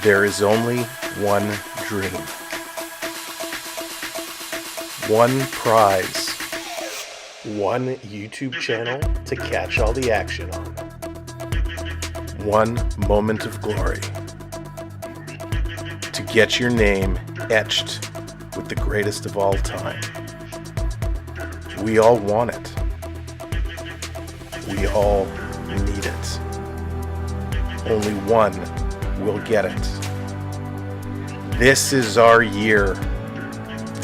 There is only one dream, one prize, one YouTube channel to catch all the action on, one moment of glory, to get your name etched with the greatest of all time. We all want it. We all need it. Only one will get it. This is our year.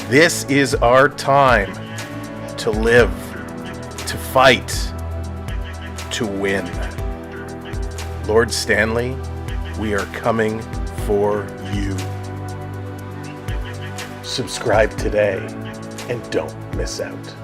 This is our time to live, to fight, to win. Lord Stanley, we are coming for you. Subscribe today and don't miss out.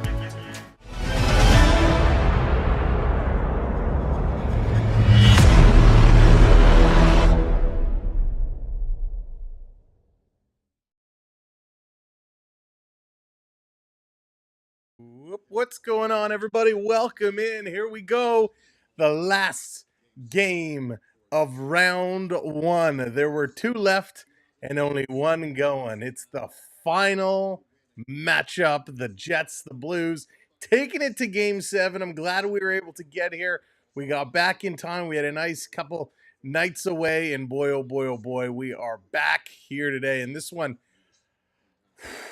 What's going on, everybody? Welcome in. Here we go. The last game of round one. There were two left and only one going. It's the final matchup. The Jets, the Blues, taking it to game 7. I'm glad we were able to get here. We got back in time. We had a nice couple nights away, and boy, oh boy, oh boy, we are back here today. And this one,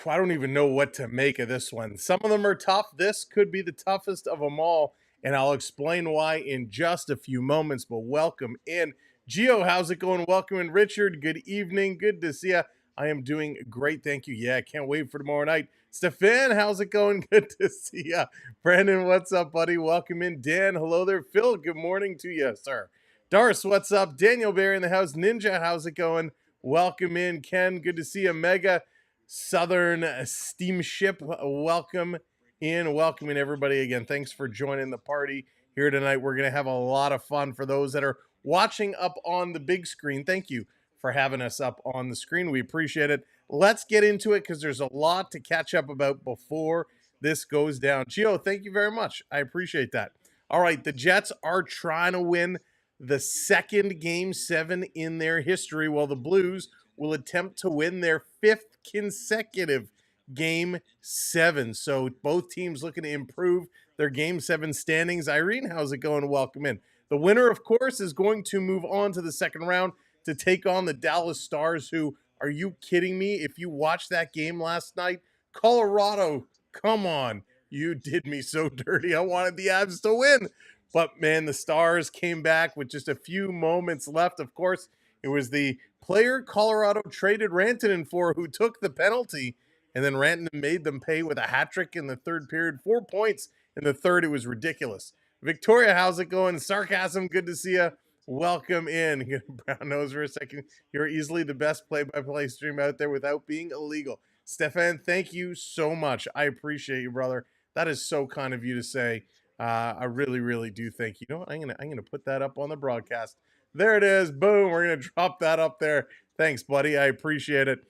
I don't even know what to make of this one. Some of them are tough. This could be the toughest of them all, and I'll explain why in just a few moments. But welcome in. Gio, how's it going? Welcome in. Richard, good evening. Good to see you. I am doing great, thank you. Yeah, I can't wait for tomorrow night. Stefan, how's it going? Good to see you. Brandon, what's up, buddy? Welcome in. Dan, hello there. Phil, good morning to you, sir. Doris, what's up? Daniel Bear in the house. Ninja, how's it going? Welcome in. Ken, good to see you. Mega Southern Steamship, welcome in. Welcoming everybody again. Thanks for joining the party here tonight. We're going to have a lot of fun. For those that are watching up on the big screen, thank you for having us up on the screen. We appreciate it. Let's get into it because there's a lot to catch up about before this goes down. Gio, thank you very much. I appreciate that. All right, the Jets are trying to win the second game 7 in their history, while the Blues will attempt to win their 5th consecutive game 7. So both teams looking to improve their game 7 standings. Irene, how's it going? Welcome in. The winner, of course, is going to move on to the second round to take on the Dallas Stars, who, are you kidding me? If you watched that game last night, Colorado, come on. You did me so dirty. I wanted the Avs to win. But, man, the Stars came back with just a few moments left. Of course, It was the player Colorado traded Rantanen for who took the penalty, and then Rantanen made them pay with a hat trick in the third period. 4 points in the third. It was ridiculous. Victoria, how's it going? Sarcasm, good to see you. Welcome in. Brown nose for a second. You're easily the best play-by-play stream out there without being illegal. Stefan, thank you so much. I appreciate you, brother. That is so kind of you to say. I really, really do thank you. You know what? I'm gonna put that up on the broadcast. There it is. Boom. We're gonna drop that up there. Thanks, buddy. I appreciate it.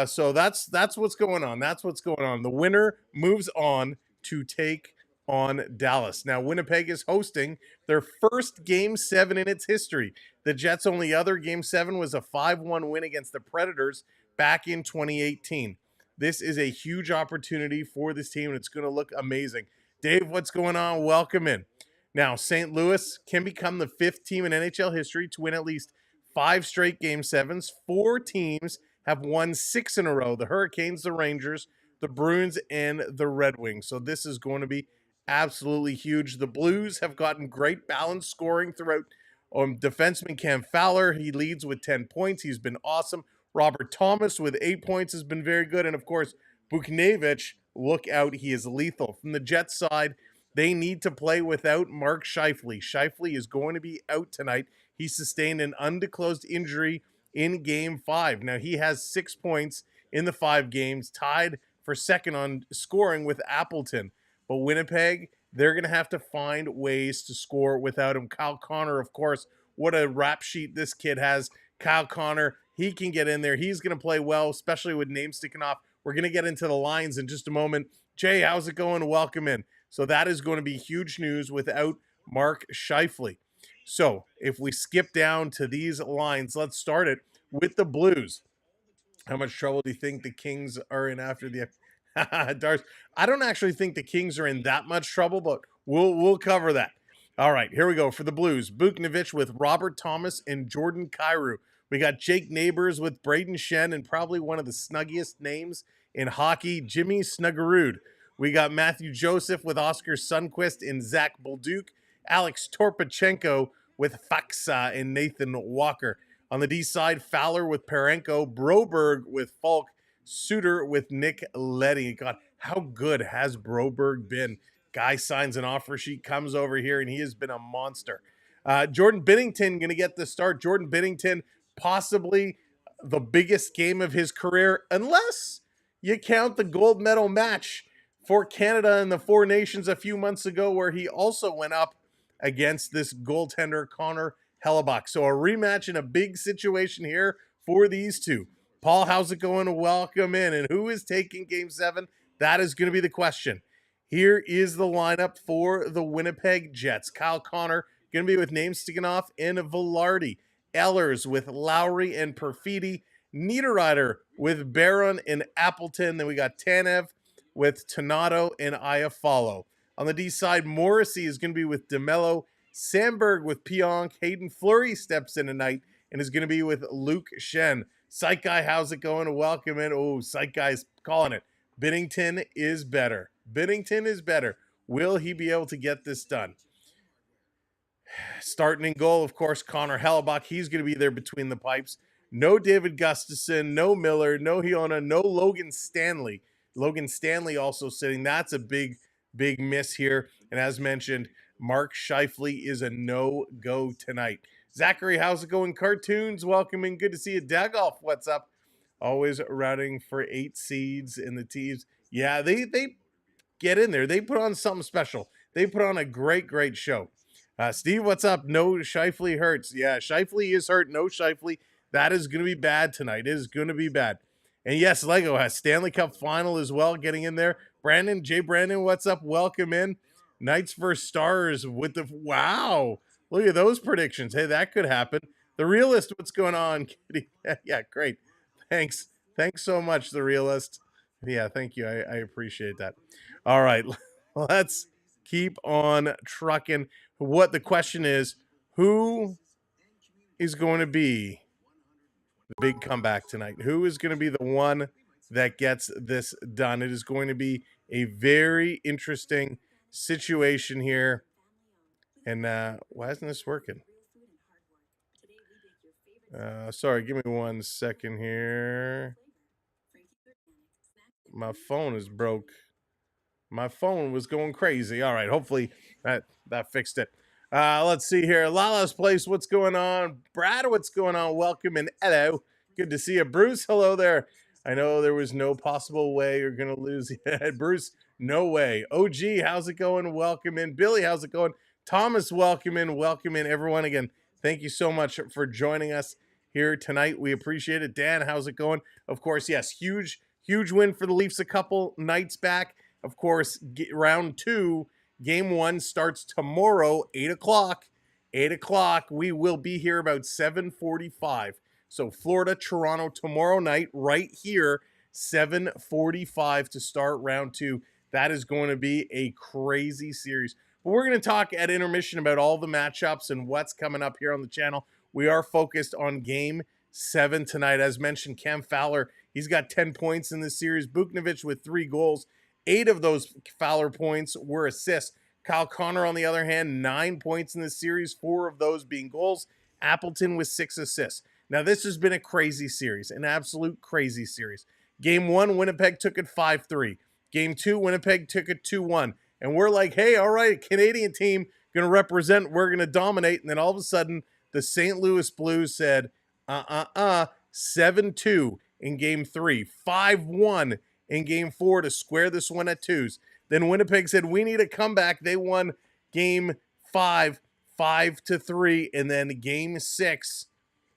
So that's what's going on. That's what's going on. The winner moves on to take on Dallas. Now, Winnipeg is hosting their first Game 7 in its history. The Jets' only other Game 7 was a 5-1 win against the Predators back in 2018. This is a huge opportunity for this team, and it's going to look amazing. Dave, what's going on? Welcome in. Now, St. Louis can become the 5th team in NHL history to win at least 5 straight Game 7s. 4 teams have won 6 in a row. The Hurricanes, the Rangers, the Bruins, and the Red Wings. So this is going to be absolutely huge. The Blues have gotten great balanced scoring throughout. Defenseman Cam Fowler, he leads with 10 points. He's been awesome. Robert Thomas with 8 points has been very good. And, of course, Buchnevich, look out. He is lethal. From the Jets side, they need to play without Mark Scheifele. Scheifele is going to be out tonight. He sustained an undisclosed injury in Game 5. Now, he has 6 points in the 5 games, tied for second on scoring with Appleton. But Winnipeg, they're going to have to find ways to score without him. Kyle Connor, of course, what a rap sheet this kid has. Kyle Connor, he can get in there. He's going to play well, especially with names sticking off. We're going to get into the lines in just a moment. Jay, how's it going? Welcome in. So that is going to be huge news without Mark Scheifele. So if we skip down to these lines, let's start it with the Blues. How much trouble do you think the Kings are in after the Darce? I don't actually think the Kings are in that much trouble, but we'll cover that. All right, here we go for the Blues. Buchnevich with Robert Thomas and Jordan Kyrou. We got Jake Neighbors with Braden Shen and probably one of the snuggiest names in hockey, Jimmy Snuggerud. We got Matthew Joseph with Oscar Sundquist and Zach Bolduc. Alex Torpachenko with Faxa and Nathan Walker. On the D side, Fowler with Parenko, Broberg with Falk, Suter with Nick Leddy. God, how good has Broberg been? Guy signs an offer sheet, comes over here, and he has been a monster. Jordan Binnington going to get the start. Jordan Binnington, possibly the biggest game of his career, unless you count the gold medal match for Canada and the Four Nations a few months ago, where he also went up against this goaltender, Connor Hellebuck. So a rematch in a big situation here for these two. Paul, how's it going? Welcome in. And who is taking Game 7? That is going to be the question. Here is the lineup for the Winnipeg Jets. Kyle Connor going to be with Namestikanoff and Velarde. Ehlers with Lowry and Perfidi. Niederreiter with Barron and Appleton. Then we got Tanev with Donato and Iafallo. On the D side, Morrissey is going to be with DeMello. Sandberg with Pionk. Hayden Fleury steps in tonight and is going to be with Luke Shen. Sight Guy, how's it going? Welcome in. Oh, Sight Guy's calling it. Binnington is better. Binnington is better. Will he be able to get this done? Starting in goal, of course, Connor Hellebuck. He's going to be there between the pipes. No David Gustafson, no Miller, no Hiona, no Logan Stanley. Logan Stanley also sitting. That's a big miss here. And as mentioned, Mark Scheifele is a no-go tonight. Zachary, how's it going? Cartoons, welcome in. Good to see you. Dagoff, what's up? Always routing for 8 seeds in the teams. Yeah, they get in there. They put on something special. They put on a great show. Steve, what's up? No Scheifele hurts. Yeah, Scheifele is hurt. No Scheifele. That is going to be bad tonight. It is going to be bad. And yes, Lego has Stanley Cup final as well, getting in there. Brandon, what's up? Welcome in. Knights versus Stars with the, wow. Look at those predictions. Hey, that could happen. The Realist, what's going on, Kitty? Yeah, great. Thanks so much, The Realist. Yeah, thank you. I appreciate that. All right, let's keep on trucking. What the question is, who is going to be the big comeback tonight? Who is going to be the one that gets this done? It is going to be a very interesting situation here. And why isn't this working? Sorry, give me 1 second here. My phone is broke. My phone was going crazy. All right, hopefully that fixed it. Let's see here. Lala's Place, what's going on? Brad, what's going on? Welcome and hello. Good to see you. Bruce, hello there. I know there was no possible way you're going to lose. Bruce, no way. OG, how's it going? Welcome in. Billy, how's it going? Thomas, welcome in. Welcome in, everyone. Again, thank you so much for joining us here tonight. We appreciate it. Dan, how's it going? Of course, yes, huge win for the Leafs a couple nights back. Of course, round 2, game 1 starts tomorrow, 8 o'clock. 8 o'clock. We will be here about 7:45. So Florida, Toronto tomorrow night, right here, 7:45 to start round 2. That is going to be a crazy series. But we're going to talk at intermission about all the matchups and what's coming up here on the channel. We are focused on game 7 tonight. As mentioned, Cam Fowler, he's got 10 points in this series. Buchnevich with 3 goals. 8 of those Fowler points were assists. Kyle Connor, on the other hand, 9 points in this series, 4 of those being goals. Appleton with 6 assists. Now, this has been a crazy series, an absolute crazy series. Game 1, Winnipeg took it 5-3. Game 2, Winnipeg took it 2-1. And we're like, hey, all right, Canadian team going to represent, we're going to dominate. And then all of a sudden, the St. Louis Blues said, 7-2 in Game 3, 5-1 in Game 4 to square this one at 2s. Then Winnipeg said, we need a comeback. They won Game 5, 5-3. And then Game 6,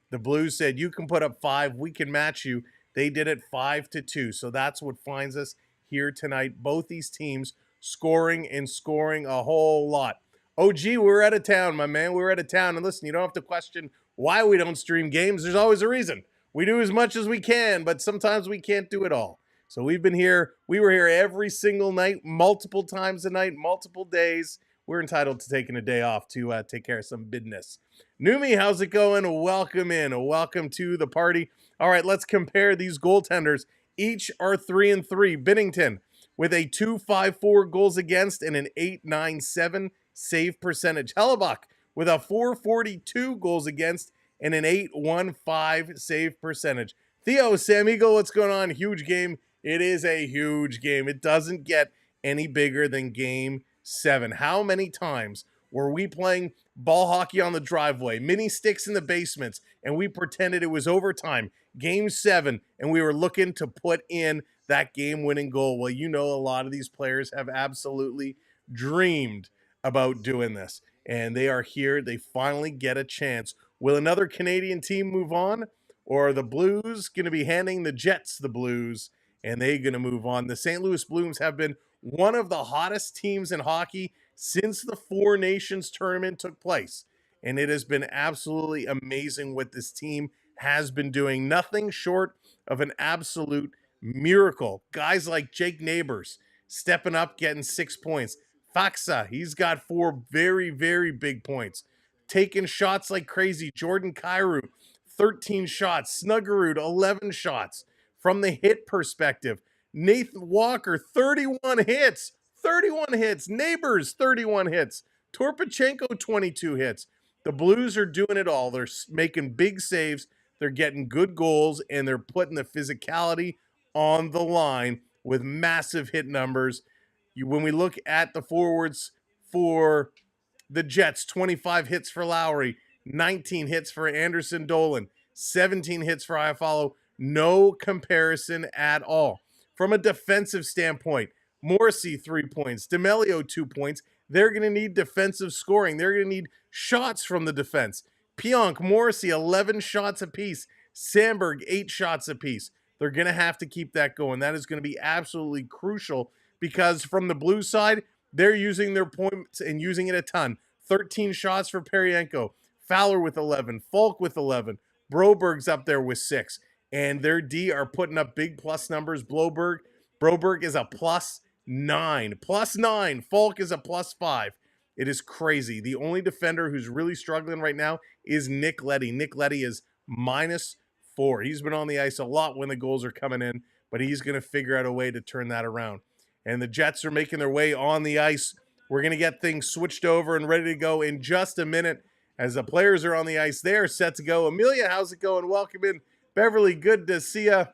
the Blues said, you can put up 5. We can match you. They did it 5-2. So that's what finds us here tonight. Both these teams scoring a whole lot. OG, we're out of town, my man. We're out of town. And listen, you don't have to question why we don't stream games. There's always a reason. We do as much as we can, but sometimes we can't do it all. So we've been here. We were here every single night, multiple times a night, multiple days. We're entitled to taking a day off to take care of some business. Numi, how's it going? Welcome in. Welcome to the party. All right, let's compare these goaltenders. Each are 3-3. Binnington with a 2.54 goals against and an 8.97 save percentage. Hellebuck with a 4.42 goals against and an 8.15 save percentage. Theo Samigo, what's going on? Huge game. It is a huge game. It doesn't get any bigger than Game 7. How many times were we playing ball hockey on the driveway, mini sticks in the basements, and we pretended it was overtime? Game 7, and we were looking to put in that game-winning goal. Well, you know, a lot of these players have absolutely dreamed about doing this, and they are here. They finally get a chance. Will another Canadian team move on, or are the Blues going to be handing the Jets the Blues, and they're going to move on? The St. Louis Blues have been one of the hottest teams in hockey since the Four Nations tournament took place, and it has been absolutely amazing what this team has been doing. Nothing short of an absolute miracle. Guys like Jake Neighbors stepping up, getting 6 points. Faxa, he's got 4 very, very big points. Taking shots like crazy. Jordan Kyrou, 13 shots. Snuggerud, 11 shots. From the hit perspective, Nathan Walker, 31 hits. 31 hits. Neighbors, 31 hits. Torpachenko, 22 hits. The Blues are doing it all. They're making big saves. They're getting good goals, and they're putting the physicality on the line with massive hit numbers. When we look at the forwards for the Jets, 25 hits for Lowry, 19 hits for Anderson Dolan, 17 hits for Iafallo. No comparison at all. From a defensive standpoint, Morrissey, 3 points. D'Amelio, 2 points. They're going to need defensive scoring. They're going to need shots from the defense. Pionk, Morrissey, 11 shots apiece. Sandberg, 8 shots apiece. They're going to have to keep that going. That is going to be absolutely crucial because from the blue side, they're using their points and using it a ton. 13 shots for Peryanko. Fowler with 11. Falk with 11. Broberg's up there with 6. And their D are putting up big plus numbers. Broberg is a +9. +9. Falk is a +5. It is crazy. The only defender who's really struggling right now is Nick Leddy. Nick Leddy is -4. He's been on the ice a lot when the goals are coming in, but he's going to figure out a way to turn that around. And the Jets are making their way on the ice. We're going to get things switched over and ready to go in just a minute as the players are on the ice. They are set to go. Amelia, how's it going? Welcome in. Beverly, good to see you.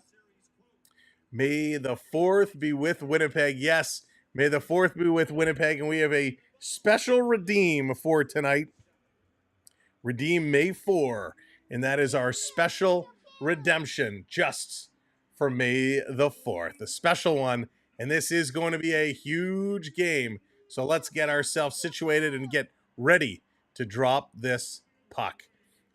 May the 4th be with Winnipeg. Yes, may the 4th be with Winnipeg, and we have a special redeem for tonight. Redeem May 4, and that is our special redemption just for May the 4th. A special one, and this is going to be a huge game. So let's get ourselves situated and get ready to drop this puck.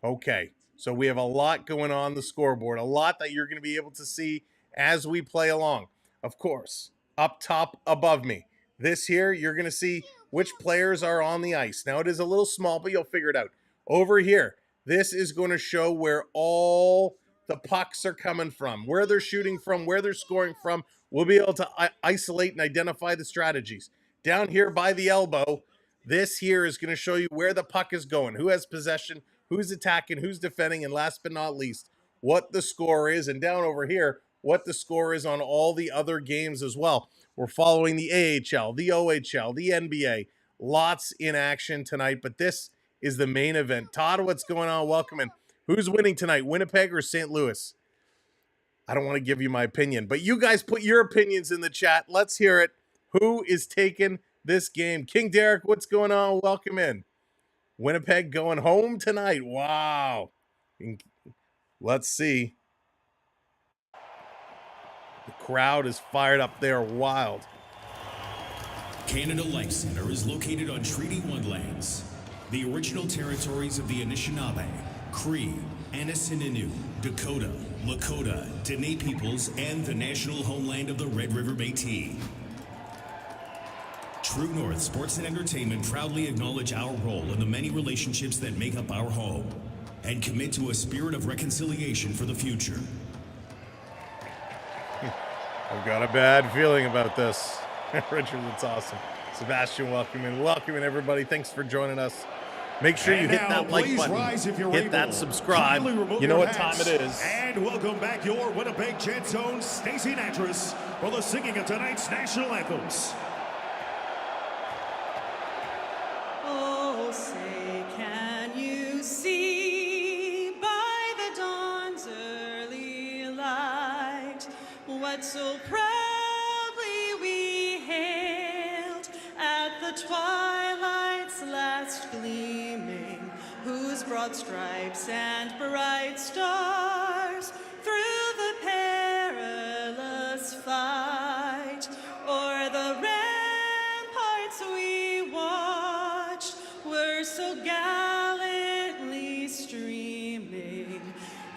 Okay, so we have a lot going on the scoreboard, a lot that you're going to be able to see as we play along. Of course, up top above me, this here, you're going to see which players are on the ice. Now, it is a little small, but you'll figure it out. Over here, this is going to show where all the pucks are coming from, where they're shooting from, where they're scoring from. We'll be able to isolate and identify the strategies. Down here by the elbow, this here is going to show you where the puck is going, who has possession, who's attacking, who's defending, and last but not least, what the score is. And down over here, what the score is on all the other games as well. We're following the AHL, the OHL, the NBA. Lots in action tonight, but this is the main event. Todd, what's going on? Welcome in. Who's winning tonight, Winnipeg or St. Louis? I don't want to give you my opinion, but you guys put your opinions in the chat. Let's hear it. Who is taking this game? King Derek, what's going on? Welcome in. Winnipeg going home tonight. Wow. Let's see. The crowd is fired up there. Wild. Canada Life Center is located on Treaty 1 lands, the original territories of the Anishinaabe, Cree, Anishinaabe, Dakota, Lakota, Dene peoples, and the national homeland of the Red River Métis. True North Sports and Entertainment proudly acknowledge our role in the many relationships that make up our home and commit to a spirit of reconciliation for the future. I've got a bad feeling about this. Richard, that's awesome. Sebastian, welcome in. Welcome in, everybody. Thanks for joining us. Make sure you hit that like button, hit that subscribe. You know what time it is. And welcome back your Winnipeg Jets own Stacey Natras for the singing of tonight's national anthems. Oh, say, can you see by the dawn's early light what so proudly we hailed at the twilight's last gleaming, whose broad stripes and bright stars through the perilous fight o'er the ramparts we watched were so gallantly streaming,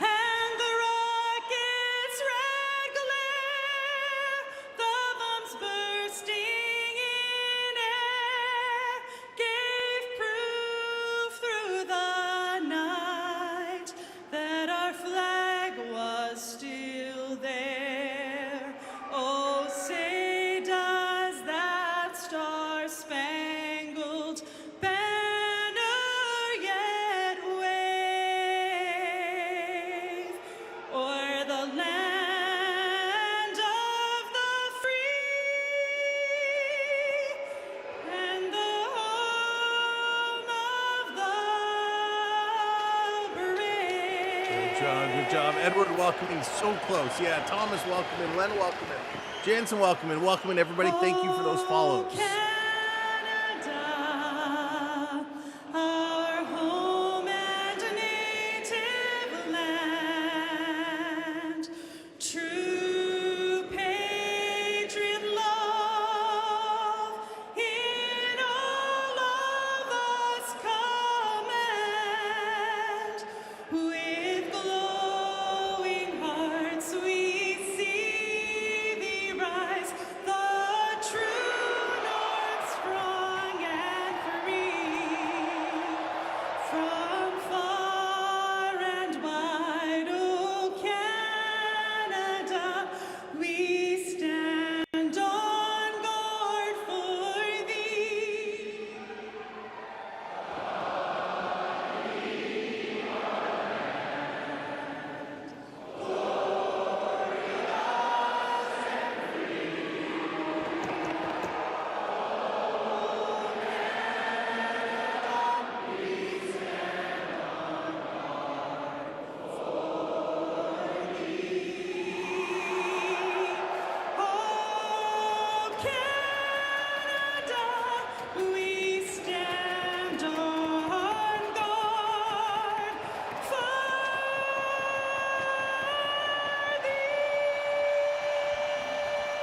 and the rocket's red glare, the bombs bursting in air, gave proof through the night that our flag was still there. Oh, say does that star-spangled banner yet wave o'er the land of the free and the home of the brave? Good job, good job. Edward, welcoming so close. Yeah, Thomas, welcome in. Len, welcome in. Jansen, welcome in. Welcome in, everybody. Thank you for those follows. Canada, our home and native land, true patriot love in all of us command. With glowing hearts we see thee rise, the true North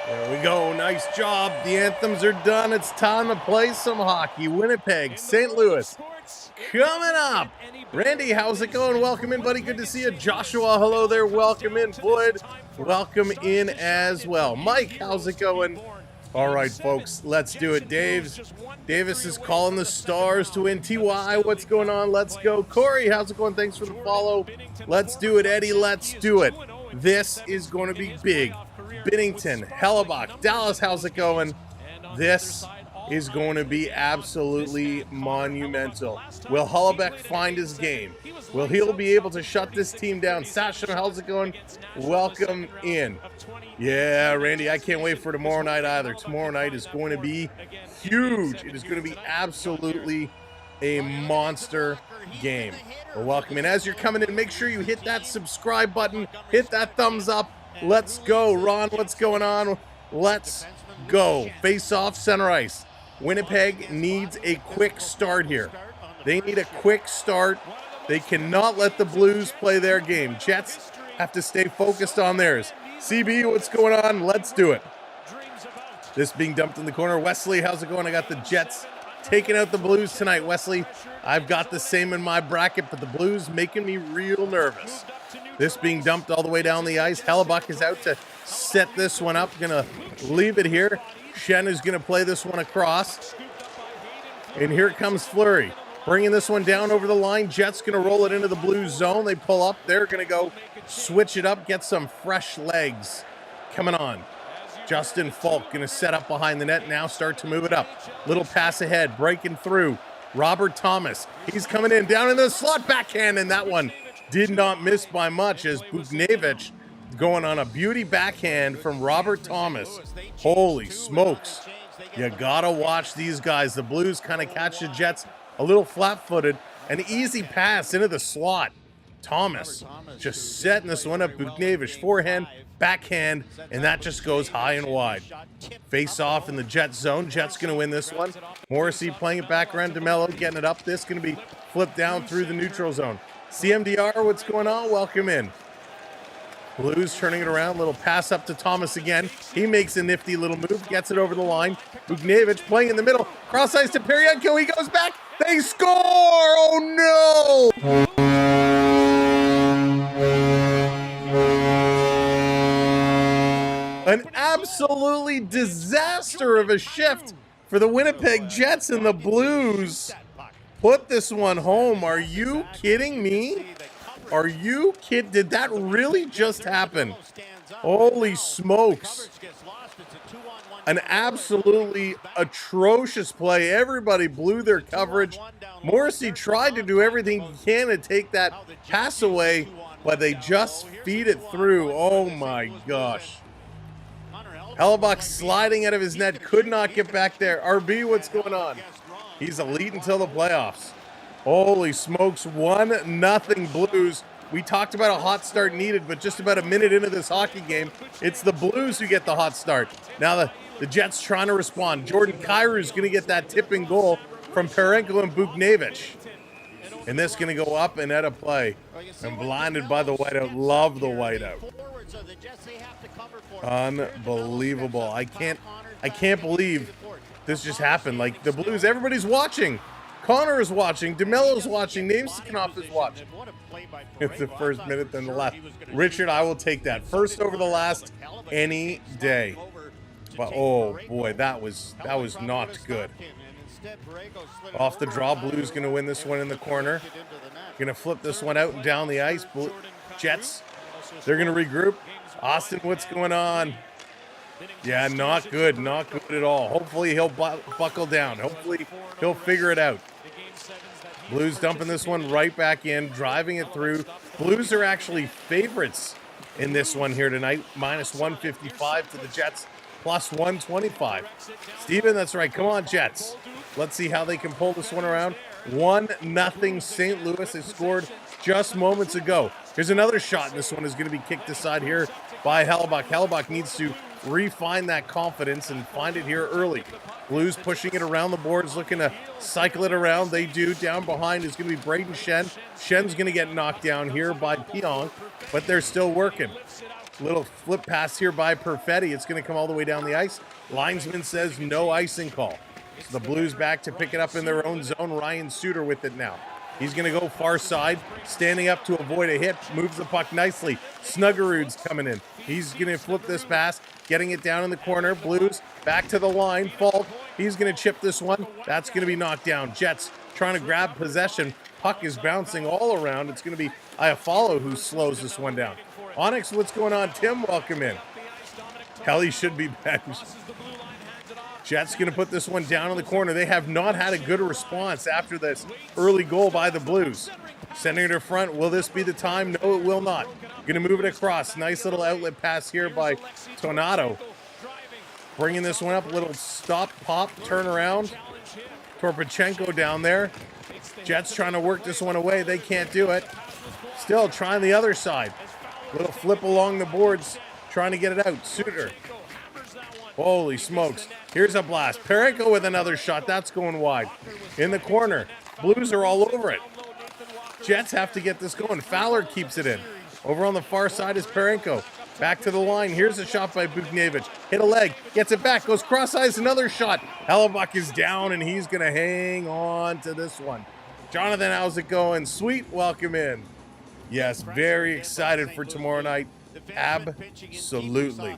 There we go. Nice job. The anthems are done. It's time to play some hockey. Winnipeg, St. Louis coming up. Randy, how's it going? Welcome in, buddy. Good to see you. Joshua, hello there. Welcome in. Boyd, welcome in as well. Mike, how's it going? All right, folks, let's do it. Davis is calling the Stars to win. TY, what's going on? Let's go. Corey, how's it going? Thanks for the follow. Let's do it. Eddie, let's do it. This is going to be big. Bennington, Hellebuck, Dallas, how's it going? This is going to be absolutely monumental. Will Hellebuck find his game? Will he be able to shut this team down? Sasha, how's it going? Welcome in. Yeah, Randy, I can't wait for tomorrow night either. Tomorrow night is going to be huge. It is going to be absolutely a monster game. Well, welcome in. As you're coming in, make sure you hit that subscribe button, hit that thumbs up. Let's go. Ron, what's going on? Let's go. Face off, center ice. Winnipeg needs a quick start here. They need a quick start. They cannot let the Blues play their game. Jets have to stay focused on theirs. CB, what's going on? Let's do it. This being dumped in the corner. Wesley, how's it going? I got the Jets taking out the Blues tonight. Wesley, I've got the same in my bracket, but the Blues making me real nervous. This being dumped all the way down the ice. Hellebuck is out to set this one up. Gonna leave it here. Shen is gonna play this one across. And here comes Fleury. Bringing this one down over the line. Jets gonna roll it into the Blues zone. They pull up. They're gonna go switch it up, get some fresh legs coming on. Justin Falk gonna set up behind the net now, start to move it up. Little pass ahead, breaking through. Robert Thomas, he's coming in, down in the slot, backhand, and that one did not miss by much as Buchnevich going on a beauty backhand from Robert Thomas. Holy smokes. You gotta watch these guys. The Blues kind of catch the Jets a little flat-footed. An easy pass into the slot. Thomas just setting this one up. Buchnevich forehand, backhand, and that just goes high and wide. Face off in the Jet zone. Jets going to win this one. Morrissey playing it back around DeMello, getting it up. This going to be flipped down through the neutral zone. CMDR, what's going on? Welcome in. Blues turning it around. Little pass up to Thomas again. He makes a nifty little move, gets it over the line. Buchnevich playing in the middle. Cross ice to Peryanko. He goes back. They score! Oh no! An absolutely disaster of a shift for the Winnipeg Jets, and the Blues put this one home. Are you kidding me? Are you kidding? Did that really just happen? Holy smokes. An absolutely atrocious play. Everybody blew their coverage. Morrissey tried to do everything he can to take that pass away, but they just feed it through. Oh my gosh. Hellebuck sliding out of his net, could not get back there. RB, what's going on? He's elite until the playoffs. Holy smokes, 1-0 Blues. We talked about a hot start needed, but just about a minute into this hockey game, it's the Blues who get the hot start. Now the Jets trying to respond. Jordan Kyrie's going to get that tipping goal from Peryanko and Buchnevich. And this going to go up and out of play. And blinded by the whiteout. Love the whiteout. Unbelievable. I can't believe this just happened. Like, the Blues, everybody's watching. Connor is watching. DeMello's watching. Namestikov is watching. It's the first minute, then the last. Richard, I will take that. First over the last any day. But oh boy, that was not good. Off the draw, Blues going to win this one in the corner. Going to flip this one out and down the ice. Jets, they're going to regroup. Austin, what's going on? Yeah, not good at all. Hopefully he'll buckle down. Hopefully he'll figure it out. Blues dumping this one right back in, driving it through. Blues are actually favorites in this one here tonight. Minus 155 to the Jets, plus 125. Steven, that's right. Come on, Jets. Let's see how they can pull this one around. 1-0 St. Louis has scored just moments ago. Here's another shot, and this one is going to be kicked aside here by Hellebuck. Hellebuck needs to refine that confidence and find it here early. Blues pushing it around the boards, looking to cycle it around. They do. Down behind is going to be Braden Shen. Shen's going to get knocked down here by Pionk, but they're still working. Little flip pass here by Perfetti. It's going to come all the way down the ice. Linesman says no icing call. So the Blues back to pick it up in their own zone. Ryan Suter with it now. He's going to go far side, standing up to avoid a hit, moves the puck nicely. Snuggerud's coming in. He's going to flip this pass, getting it down in the corner. Blues back to the line. Falk, he's going to chip this one. That's going to be knocked down. Jets trying to grab possession. Puck is bouncing all around. It's going to be Iafallo who slows this one down. Onyx, what's going on? Tim, welcome in. Kelly should be benched. Jets going to put this one down in the corner. They have not had a good response after this early goal by the Blues. Sending it to front. Will this be the time? No, it will not. Going to move it across. Nice little outlet pass here by Tonato. Bringing this one up. A little stop, pop, turn around. Torpachenko down there. Jets trying to work this one away. They can't do it. Still trying the other side. Little flip along the boards. Trying to get it out. Suter. Holy smokes. Here's a blast. Parenko with another shot. That's going wide. In the corner. Blues are all over it. Jets have to get this going. Fowler keeps it in. Over on the far side is Parenko. Back to the line. Here's a shot by Buknevich. Hit a leg. Gets it back. Goes cross-eyes. Another shot. Hellebuck is down, and he's going to hang on to this one. Jonathan, how's it going? Sweet, welcome in. Yes, very excited for tomorrow night. Absolutely.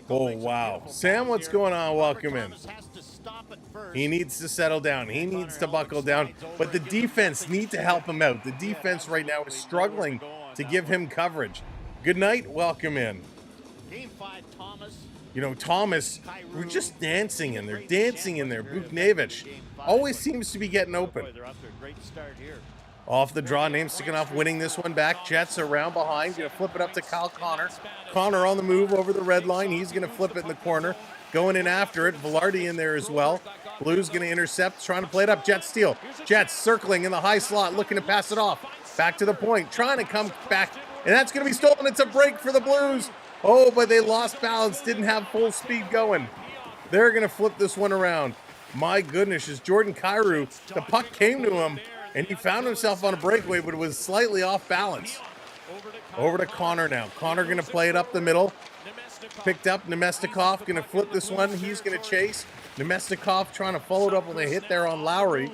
Oh, wow. Sam, what's going on? Welcome in. He needs to settle down. He needs to buckle down. But the defense need to help him out. The defense right now is struggling to give him coverage. Good night. Welcome in. You know, Thomas, we're just dancing in there. Dancing in there. Buknevich always seems to be getting open. Off the draw, Namestikhanov winning this one back. Jets around behind. Going to flip it up to Kyle Connor. Connor on the move over the red line. He's going to flip it in the corner. Going in after it. Velarde in there as well. Blues going to intercept. Trying to play it up. Jets steal. Jets circling in the high slot. Looking to pass it off. Back to the point. Trying to come back. And that's going to be stolen. It's a break for the Blues. Oh, but they lost balance. Didn't have full speed going. They're going to flip this one around. My goodness. As Jordan Kyrou, the puck came to him. And he found himself on a breakaway, but it was slightly off balance. Over to Connor now. Connor going to play it up the middle. Picked up. Nemestikov going to flip this one. He's going to chase. Nemestikov trying to follow it up with a hit there on Lowry.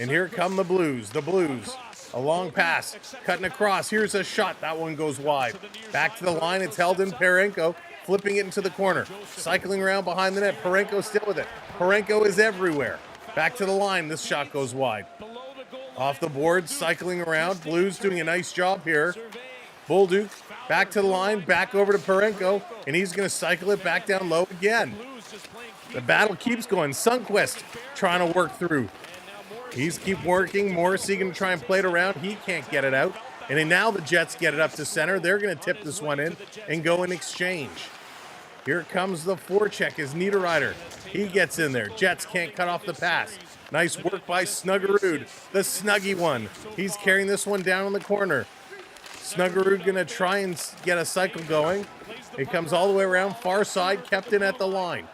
And here come the Blues. The Blues. A long pass. Cutting across. Here's a shot. That one goes wide. Back to the line. It's held in. Parenko flipping it into the corner. Cycling around behind the net. Parenko still with it. Parenko is everywhere. Back to the line. This shot goes wide. Off the board, cycling around. Blues doing a nice job here. Bolduc back to the line, back over to Parenko, and he's going to cycle it back down low again. The battle keeps going. Sundqvist trying to work through. He's keep working. Morrissey going to try and play it around. He can't get it out. And then now the Jets get it up to center. They're going to tip this one in and go in exchange. Here comes the forecheck as Niederreiter. He gets in there. Jets can't cut off the pass. Nice work by Snuggerud, the snuggy one. He's carrying this one down in the corner. Snuggerud going to try and get a cycle going. It comes all the way around, far side, kept in at the line.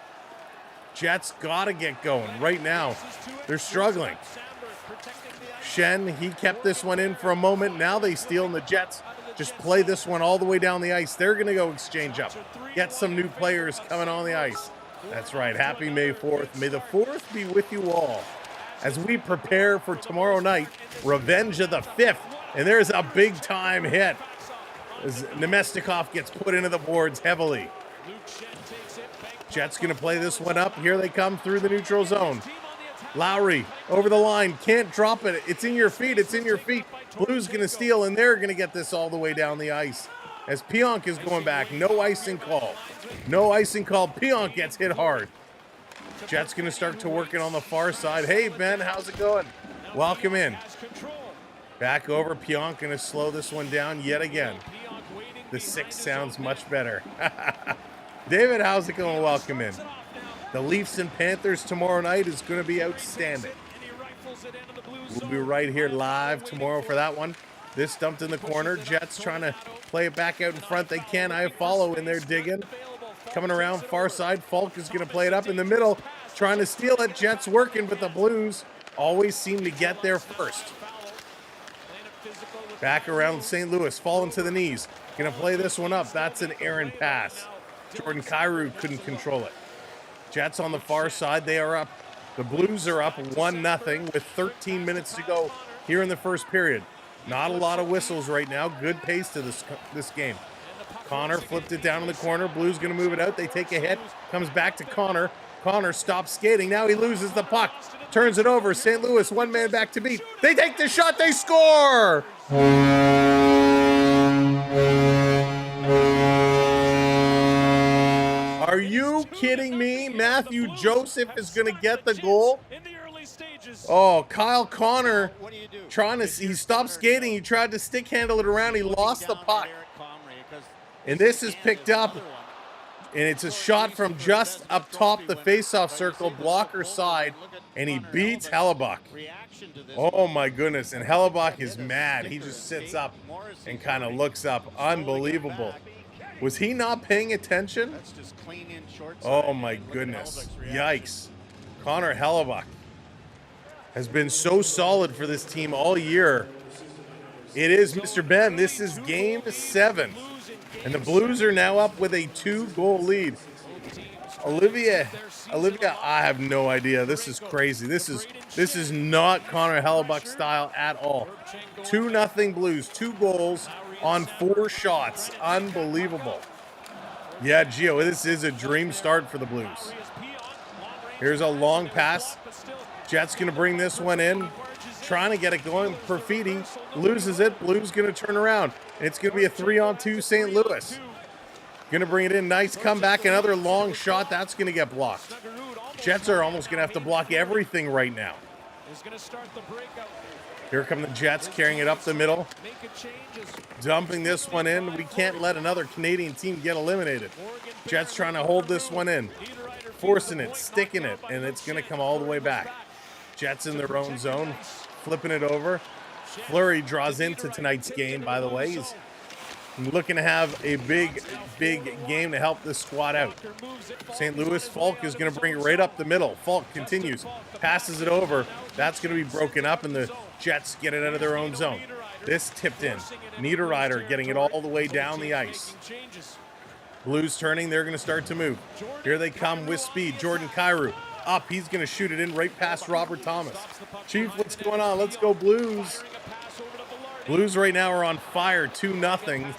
Jets got to get going right now. They're struggling. Shen, he kept this one in for a moment. Now they steal, and the Jets just play this one all the way down the ice. They're going to go exchange up. Get some new players coming on the ice. That's right. Happy May 4th. May the 4th be with you all. As we prepare for tomorrow night, Revenge of the 5th. And there's a big-time hit as Nemestikov gets put into the boards heavily. Jets going to play this one up. Here they come through the neutral zone. Lowry over the line. Can't drop it. It's in your feet. It's in your feet. Blues going to steal, and they're going to get this all the way down the ice. As Pionk is going back. No icing call. No icing call. Pionk gets hit hard. Jets going to start to work it on the far side. Hey, Ben, how's it going? Welcome in. Back over. Pionk going to slow this one down yet again. The 6 sounds much better. David, how's it going? Welcome in. The Leafs and Panthers tomorrow night is going to be outstanding. We'll be right here live tomorrow for that one. This dumped in the corner. Jets trying to play it back out in front. They can. Iafallo in there digging. Coming around far side. Falk is going to play it up in the middle. Trying to steal it. Jets working, but the Blues always seem to get there first. Back around St. Louis, falling to the knees. Gonna play this one up. That's an errant pass. Jordan Kyrou couldn't control it. Jets on the far side, they are up. The Blues are up 1-0 with 13 minutes to go here in the first period. Not a lot of whistles right now. Good pace to this game. Connor flipped it down in the corner. Blues gonna move it out. They take a hit. Comes back to Connor. Connor stops skating. Now he loses the puck. Turns it over. St. Louis, one man back to beat. They take the shot. They score! Are you kidding me? Matthew Joseph is going to get the goal. Oh, Kyle Connor he stopped skating. He tried to stick handle it around. He lost the puck. And this is picked up. And it's a shot from just up top the faceoff circle, blocker side, and he beats Hellebuck. Oh my goodness, and Hellebuck is mad. He just sits up and kind of looks up. Unbelievable. Was he not paying attention? Oh my goodness. Yikes. Connor Hellebuck has been so solid for this team all year. It is, Mr. Ben, this is game 7. And the Blues are now up with a 2-goal lead. Olivia, I have no idea. This is crazy. This is not Connor Hellebuck style at all. 2-0 Blues, 2 goals on 4 shots. Unbelievable. Yeah, Gio, this is a dream start for the Blues. Here's a long pass. Jets going to bring this one in. Trying to get it going. Perfidi loses it. Blues going to turn around. And it's going to be a 3-on-2 St. Louis. Going to bring it in. Nice comeback. Another long shot. That's going to get blocked. Jets are almost going to have to block everything right now. Here come the Jets carrying it up the middle. Dumping this one in. We can't let another Canadian team get eliminated. Jets trying to hold this one in. Forcing it. Sticking it. And it's going to come all the way back. Jets in their own zone. Flipping it over. Fleury draws into tonight's game, by the way. He's looking to have a big game to help this squad out. St. Louis, Falk is going to bring it right up the middle. Falk continues, passes it over. That's going to be broken up, and the Jets get it out of their own zone. This tipped in. Niederreiter getting it all the way down the ice. Blues turning. They're going to start to move. Here they come with speed. Jordan Kyrou. Up, he's going to shoot it in right past Robert Thomas. Chief, what's going on? Let's go Blues. Blues right now are on fire, 2-0.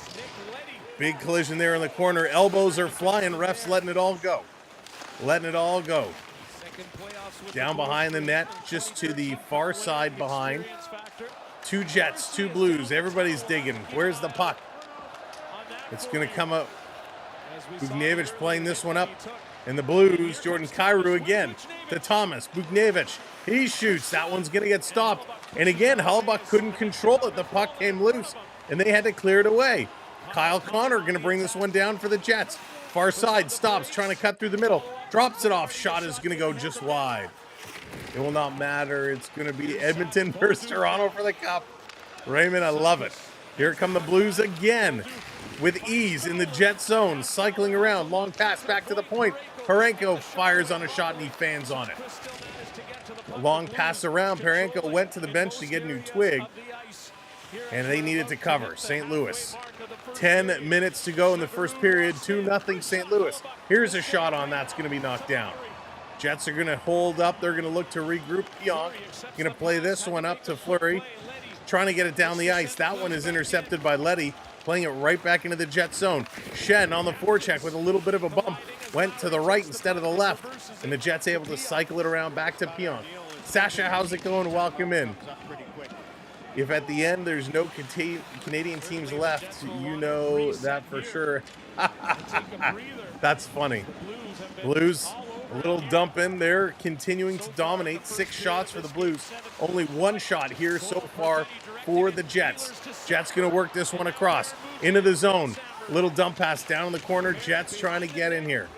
Big collision there in the corner. Elbows are flying. Refs letting it all go. Letting it all go. Down behind the net, just to the far side behind. 2 Jets, 2 Blues. Everybody's digging. Where's the puck? It's going to come up. Bugnevich playing this one up. And the Blues, Jordan Kyrou again to Thomas. Bugnevich, he shoots. That one's going to get stopped. And again, Hellebuck couldn't control it. The puck came loose, and they had to clear it away. Kyle Connor going to bring this one down for the Jets. Far side, stops, trying to cut through the middle. Drops it off. Shot is going to go just wide. It will not matter. It's going to be Edmonton versus Toronto for the Cup. Raymond, I love it. Here come the Blues again. With ease in the Jet zone, cycling around, long pass back to the point. Parenko fires on a shot and he fans on it. A long pass around. Parenko went to the bench to get a new twig, and they needed to cover. St. Louis. 10 minutes to go in the first period. 2-0 St. Louis. Here's a shot on that's going to be knocked down. Jets are going to hold up. They're going to look to regroup. Pionk going to play this one up to Fleury, trying to get it down the ice. That one is intercepted by Letty. Playing it right back into the Jet zone. Shen on the forecheck with a little bit of a bump. Went to the right instead of the left. And the Jets able to cycle it around back to Pionk. Sasha, how's it going? Welcome in. If at the end there's no Canadian teams left, you know that for sure. That's funny. Blues, a little dump in there, continuing to dominate. 6 shots for the Blues. Only 1 shot here so far for the Jets. Jets going to work this one across into the zone. Little dump pass down in the corner. Jets trying to get in here.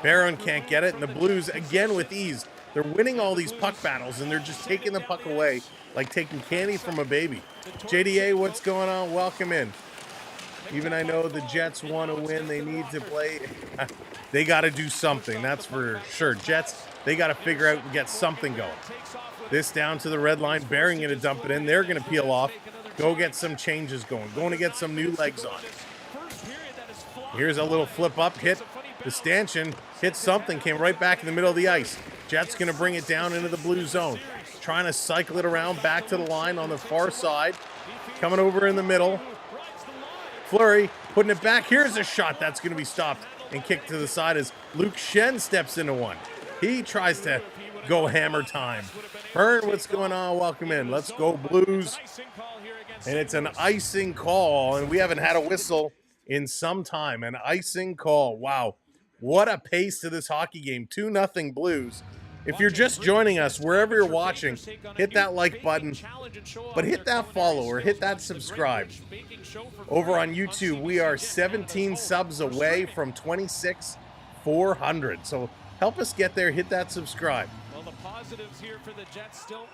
Barron can't get it, and the Blues again with ease. They're winning all these puck battles, and they're just taking the puck away like taking candy from a baby. JDA, what's going on? Welcome in. Even I know the Jets want to win. They need to play. They got to do something. That's for sure. Jets, they got to figure out and get something going. This down to the red line. Barron going to dump it in. They're going to peel off. Go get some changes going. Going to get some new legs on. Here's a little flip up, hit the stanchion, hit something, came right back in the middle of the ice. Jets going to bring it down into the blue zone. Trying to cycle it around back to the line on the far side. Coming over in the middle. Fleury putting it back. Here's a shot that's going to be stopped and kicked to the side as Luke Shen steps into one. He tries to go hammer time. Hearn, what's going on? Welcome in. Let's go Blues. And it's an icing call, and we haven't had a whistle in some time. An icing call. Wow. What a pace to this hockey game. 2-0 Blues. If you're just joining us, wherever you're watching, hit that like button, but hit that follow or hit that subscribe. Over on YouTube, we are 17 subs away from 26,400. So help us get there. Hit that subscribe.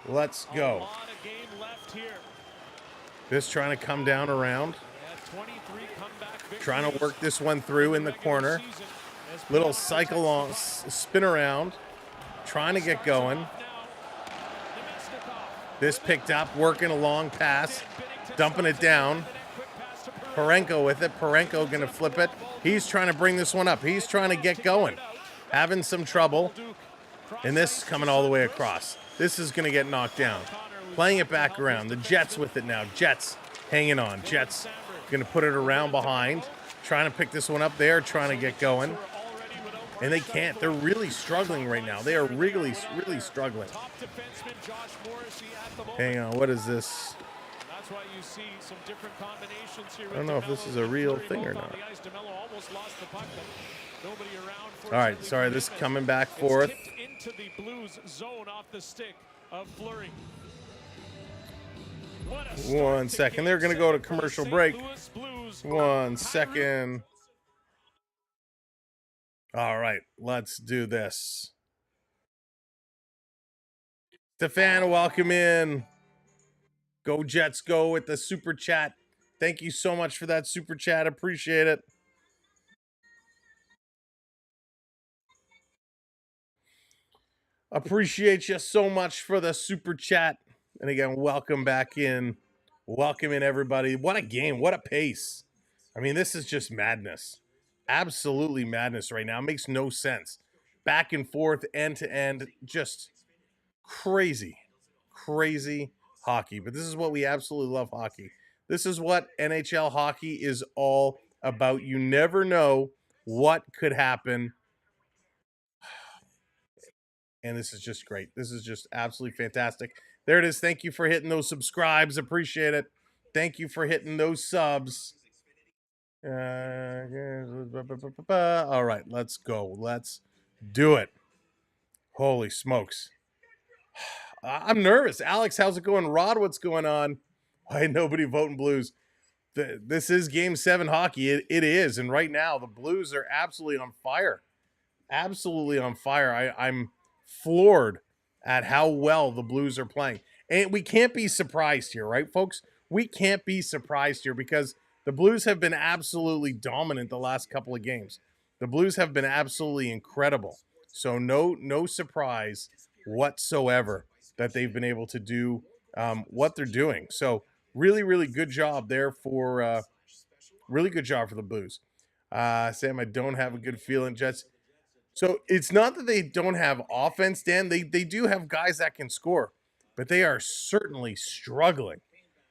Let's go. This trying to come down around. Trying to work this one through in the corner. Little cycle on, spin around. Trying to get going. This picked up, working a long pass, dumping it down. Parenko with it. Parenko going to flip it. He's trying to bring this one up. He's trying to get going. Having some trouble. And this is coming all the way across. This is going to get knocked down. Playing it back around. The Jets with it now. Jets hanging on. Jets going to put it around behind. Trying to pick this one up there. Trying to get going. And they can't. They're really struggling right now. They are really, really struggling. Hang on. What is this? I don't know if this is a real thing or not. All right. Sorry. This is coming back forth. One second. They're going to go to commercial break. 1 second. All right, let's do this. Stefan, welcome in. Go Jets, go with the super chat. Thank you so much for that super chat. Appreciate it. Appreciate you so much for the super chat. And again, welcome back in. Welcome in, everybody. What a game. What a pace. I mean, this is just madness. Absolutely madness right now. It makes no sense. Back and forth, end to end, just crazy, crazy hockey. But this is what we absolutely love hockey. This is what NHL hockey is all about. You never know what could happen. And this is just great. This is just absolutely fantastic. There it is. Thank you for hitting those subscribes. Appreciate it. Thank you for hitting those subs. All right, let's go. Let's do it. Holy smokes. I'm nervous. Alex, how's it going? Rod, what's going on? Why nobody voting Blues? This is Game 7 hockey. It is. And right now, the Blues are absolutely on fire. Absolutely on fire. I'm floored at how well the Blues are playing. And we can't be surprised here, right, folks? We can't be surprised here because the Blues have been absolutely dominant the last couple of games. The Blues have been absolutely incredible. So no surprise whatsoever that they've been able to do what they're doing. So really, really good job there for really good job for the Blues. Sam, I don't have a good feeling, Jets. So it's not that they don't have offense, Dan. They do have guys that can score, but they are certainly struggling.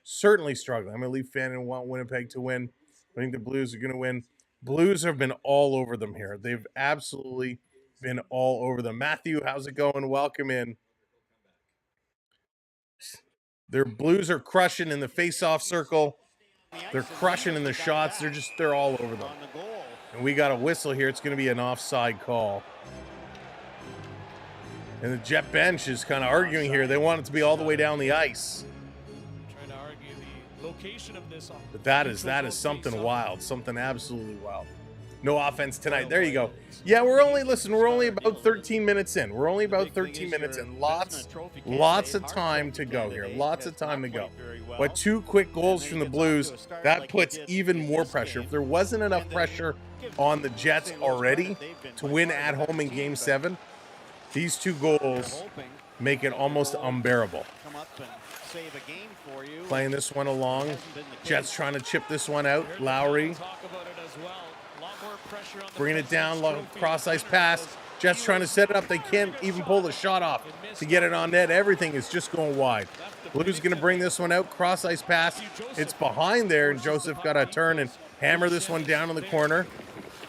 Certainly struggling. I'm going to leave fan and want Winnipeg to win. I think the Blues are going to win. Blues have been all over them here. They've absolutely been all over them. Matthew, how's it going? Welcome in. Their Blues are crushing in the face-off circle. They're crushing in the shots. They're all over them. And we got a whistle here. It's going to be an offside call. And the Jet bench is kind of arguing here. They want it to be all the way down the ice. But that is something wild, something absolutely wild. No offense tonight. There you go. Yeah, we're only about 13 minutes in. We're only about 13 minutes in. Lots of time to go here. Lots of time to go. But 2 quick goals from the Blues, that puts even more pressure. If there wasn't enough pressure on the Jets already to win at home in Game 7, these 2 goals make it almost unbearable. Playing this one along. Jets trying to chip this one out. Lowry bringing it down, cross ice pass. Jets trying to set it up. They can't even pull the shot off to get it on net. Everything is just going wide. Blues going to bring this one out. Cross ice pass. It's behind there, and Joseph got to turn and hammer this one down in the corner.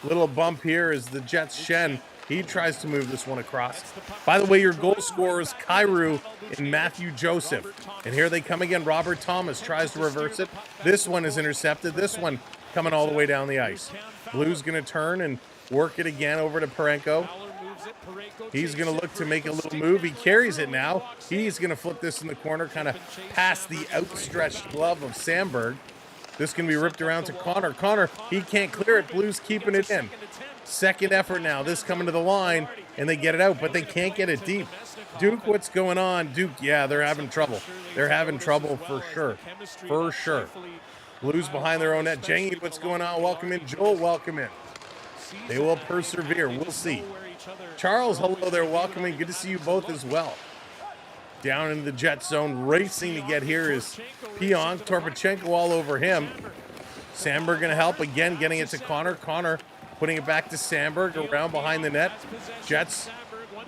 Little bump here as the Jets Shen. He tries to move this one across. By the way, your goal scorers, Kyrou and Matthew Joseph. And here they come again. Robert Thomas tries to reverse it. This one is intercepted. This one coming all the way down the ice. Blues going to turn and work it again over to Parenko. He's going to look to make a little move. He carries it now. He's going to flip this in the corner, kind of past the outstretched glove of Sandberg. This can be ripped around to Connor. Connor, he can't clear it. Blues keeping it in. Second effort now. This coming to the line, and they get it out, but they can't get it deep. Duke, what's going on? Duke, yeah, they're having trouble. They're having trouble for sure. For sure. Blues behind their own net. Jengy, what's going on? Welcome in. Joel, welcome in. They will persevere. We'll see. Charles, hello there. Welcome in. Good to see you both as well. Down in the Jet zone, racing to get here is Pionk. Torpachenko all over him. Sandberg going to help again, getting it to Connor. Connor putting it back to Sandberg around behind the net. Jets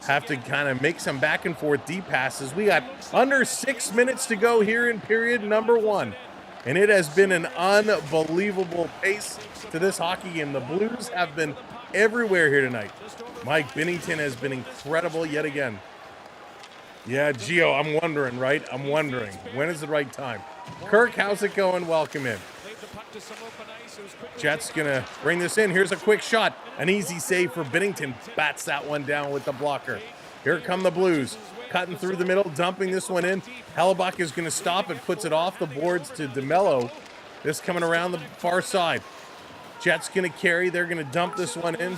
have to kind of make some back and forth deep passes. We got under 6 minutes to go here in period number 1. And it has been an unbelievable pace to this hockey game. The Blues have been everywhere here tonight. Mike Binnington has been incredible yet again. Yeah, Gio, I'm wondering, right? I'm wondering. When is the right time? Kirk, how's it going? Welcome in. Jets going to bring this in. Here's a quick shot. An easy save for Binnington. Bats that one down with the blocker. Here come the Blues. Cutting through the middle, dumping this one in. Hellebuck is going to stop it, puts it off the boards to DeMello. This coming around the far side. Jets going to carry. They're going to dump this one in.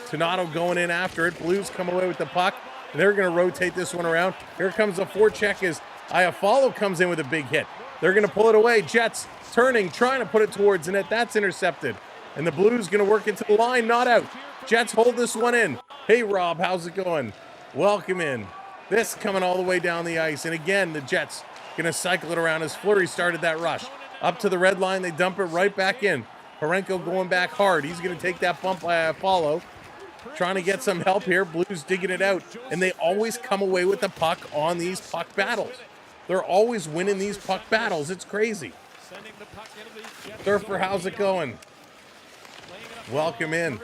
Tonato going in after it. Blues come away with the puck. They're going to rotate this one around. Here comes a forecheck as Iafallo comes in with a big hit. They're going to pull it away. Jets turning, trying to put it towards the net. That's intercepted. And the Blues going to work into the line, not out. Jets hold this one in. Hey, Rob, how's it going? Welcome in. This coming all the way down the ice. And again, the Jets going to cycle it around as Fleury started that rush. Up to the red line, they dump it right back in. Parenko going back hard. He's going to take that bump by Iafallo. Trying to get some help here. Blues digging it out. And they always come away with the puck on these puck battles. They're always winning these puck battles. It's crazy. Surfer, how's it going? Welcome in.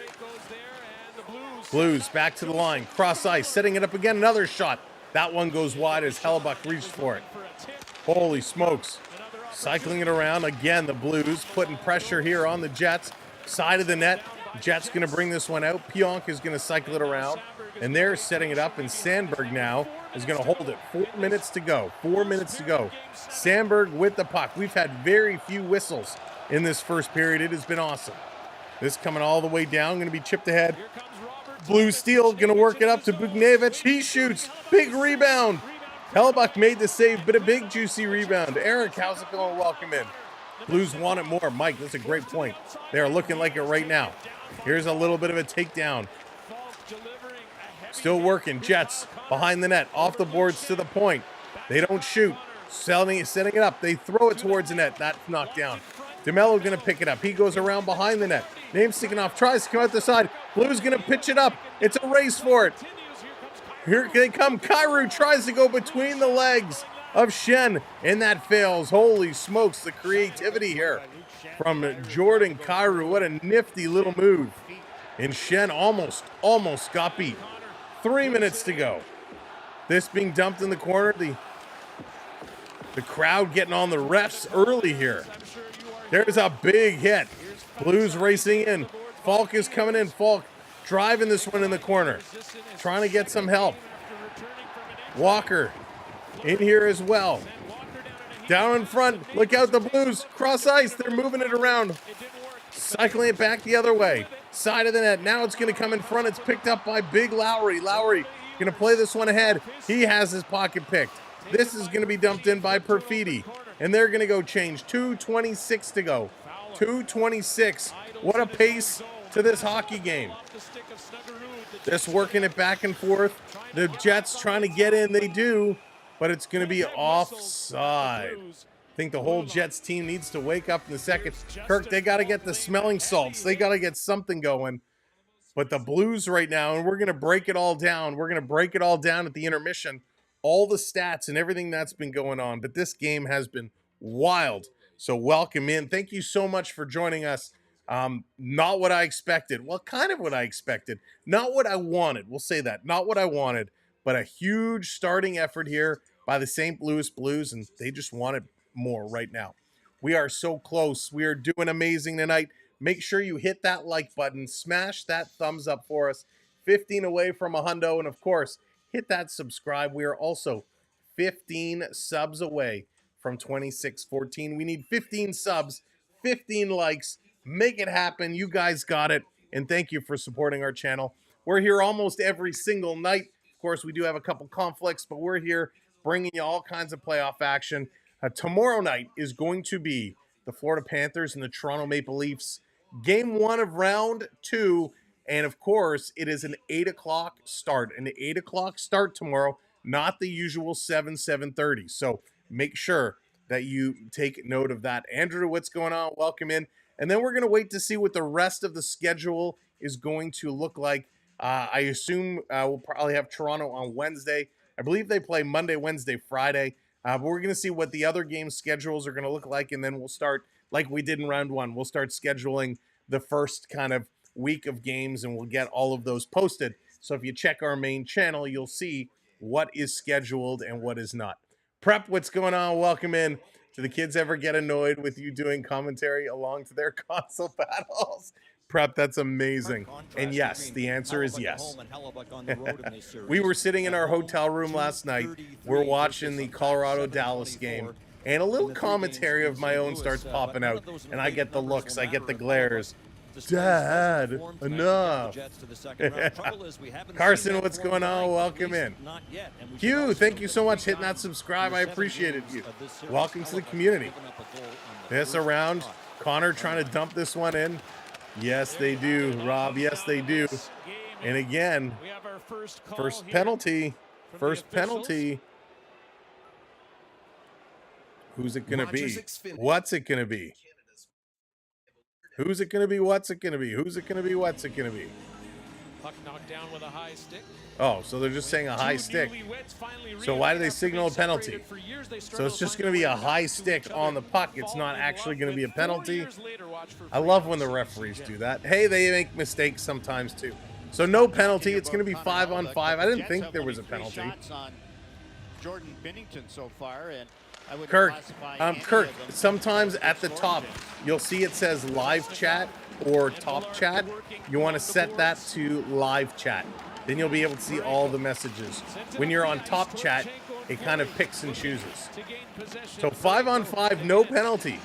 Blues back to the line. Cross ice. Setting it up again. Another shot. That one goes wide as Hellebuck reached for it. Holy smokes. Cycling it around. Again, the Blues putting pressure here on the Jets. Side of the net. Jets going to bring this one out. Pionk is going to cycle it around. And they're setting it up. And Sandberg now is going to hold it. 4 minutes to go. 4 minutes to go. Sandberg with the puck. We've had very few whistles in this first period. It has been awesome. This coming all the way down. Going to be chipped ahead. Blue steal. Going to work it up to Bugniewicz. He shoots. Big rebound. Hellebuck made the save, but a big juicy rebound. Eric, how's it going? Welcome in. Blues want it more. Mike, that's a great point. They're looking like it right now. Here's a little bit of a takedown. Still working. Jets behind the net. Off the boards to the point. They don't shoot. Setting it up. They throw it towards the net. That's knocked down. DeMello going to pick it up. He goes around behind the net. Name sticking off. Tries to come out the side. Blues going to pitch it up. It's a race for it. Here they come. Kyrou tries to go between the legs of Shen, and that fails. Holy smokes, the creativity here from Jordan Kyrou. What a nifty little move. And Shen almost got beat. 3 minutes to go. This being dumped in the corner. The crowd getting on the refs early here. There's a big hit. Blues racing in. Falk is coming in. Falk driving this one in the corner. Trying to get some help. Walker in here as well. Down in front. Look out, the Blues. Cross ice. They're moving it around. Cycling it back the other way. Side of the net. Now it's going to come in front. It's picked up by Big Lowry. Lowry going to play this one ahead. He has his pocket picked. This is going to be dumped in by Perfidi. And they're going to go change. 2:26 to go. 2:26. What a pace to this hockey game. Just working it back and forth. The Jets trying to get in. They do. but it's going to be offside. I think the whole Jets team needs to wake up in the second. Kirk, they got to get the smelling salts. They got to get something going. But the Blues right now, and we're going to break it all down. We're going to break it all down at the intermission, all the stats and everything that's been going on. But this game has been wild. So welcome in. Thank you so much for joining us. Not what I expected. Well, kind of what I expected. Not what I wanted. We'll say that. Not what I wanted, but a huge starting effort here by the St. Louis Blues, and they just wanted more right now. We are so close. We are doing amazing tonight. Make sure you hit that like button, smash that thumbs up for us. 15 away from a hundo, and of course, hit that subscribe. We are also 15 subs away from 2614. We need 15 subs, 15 likes. Make it happen. You guys got it, and thank you for supporting our channel. We're here almost every single night. Of course, we do have a couple conflicts, but we're here bringing you all kinds of playoff action. Tomorrow night is going to be the Florida Panthers and the Toronto Maple Leafs. Game 1 of round 2, and of course, it is an 8 o'clock start. An 8 o'clock start tomorrow, not the usual 7:30. So make sure that you take note of that. Andrew, what's going on? Welcome in. And then we're going to wait to see what the rest of the schedule is going to look like. I assume we'll probably have Toronto on Wednesday. I believe they play Monday, Wednesday, Friday. But we're going to see what the other game schedules are going to look like, and then we'll start like we did in round 1. We'll start scheduling the first kind of week of games, and we'll get all of those posted. So if you check our main channel, you'll see what is scheduled and what is not. Prep, what's going on? Welcome in. Do the kids ever get annoyed with you doing commentary along to their console battles? Prep, that's amazing. And yes, the answer is yes. We were sitting in our hotel room last night. We're watching the Colorado-Dallas game, and a little commentary of my own starts popping out, and I get the looks, I get the glares. Dad, enough. Carson, what's going on? Welcome in. Hugh, thank you so much hitting that subscribe. I appreciate it, Hugh. Welcome to the community. This around. Connor trying to dump this one in. Yes, they do, Rob. Yes, they do. And again, first penalty. First penalty. Who's it going to be? What's it going to be? Who's it going to be? What's it going to be? Who's it going to be? What's it going to be? Puck knocked down with a high stick. Oh, so they're just saying a high stick. So why do they signal a penalty? So it's just going to be a high stick on the puck. It's not actually going to be a penalty. I love when the referees do that. Hey, they make mistakes sometimes too. So no penalty. It's going to be 5-on-5. I didn't think there was a penalty. Jordan Binnington so far, and Kirk, sometimes at the top, you'll see it says live chat or top chat. You want to set that to live chat. Then you'll be able to see all the messages. When you're on top chat, it kind of picks and chooses. So 5-on-5, no penalty.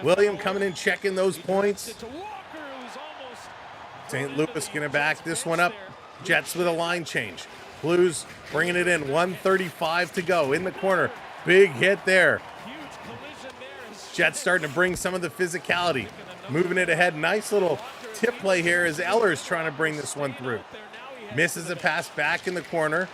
William coming in, checking those points. St. Louis going to back this one up. Jets with a line change. Blues bringing it in. 1:35 to go in the corner. Big hit there. Jets starting to bring some of the physicality. Moving it ahead. Nice little tip play here as Eller's trying to bring this one through. Misses a pass back in the corner.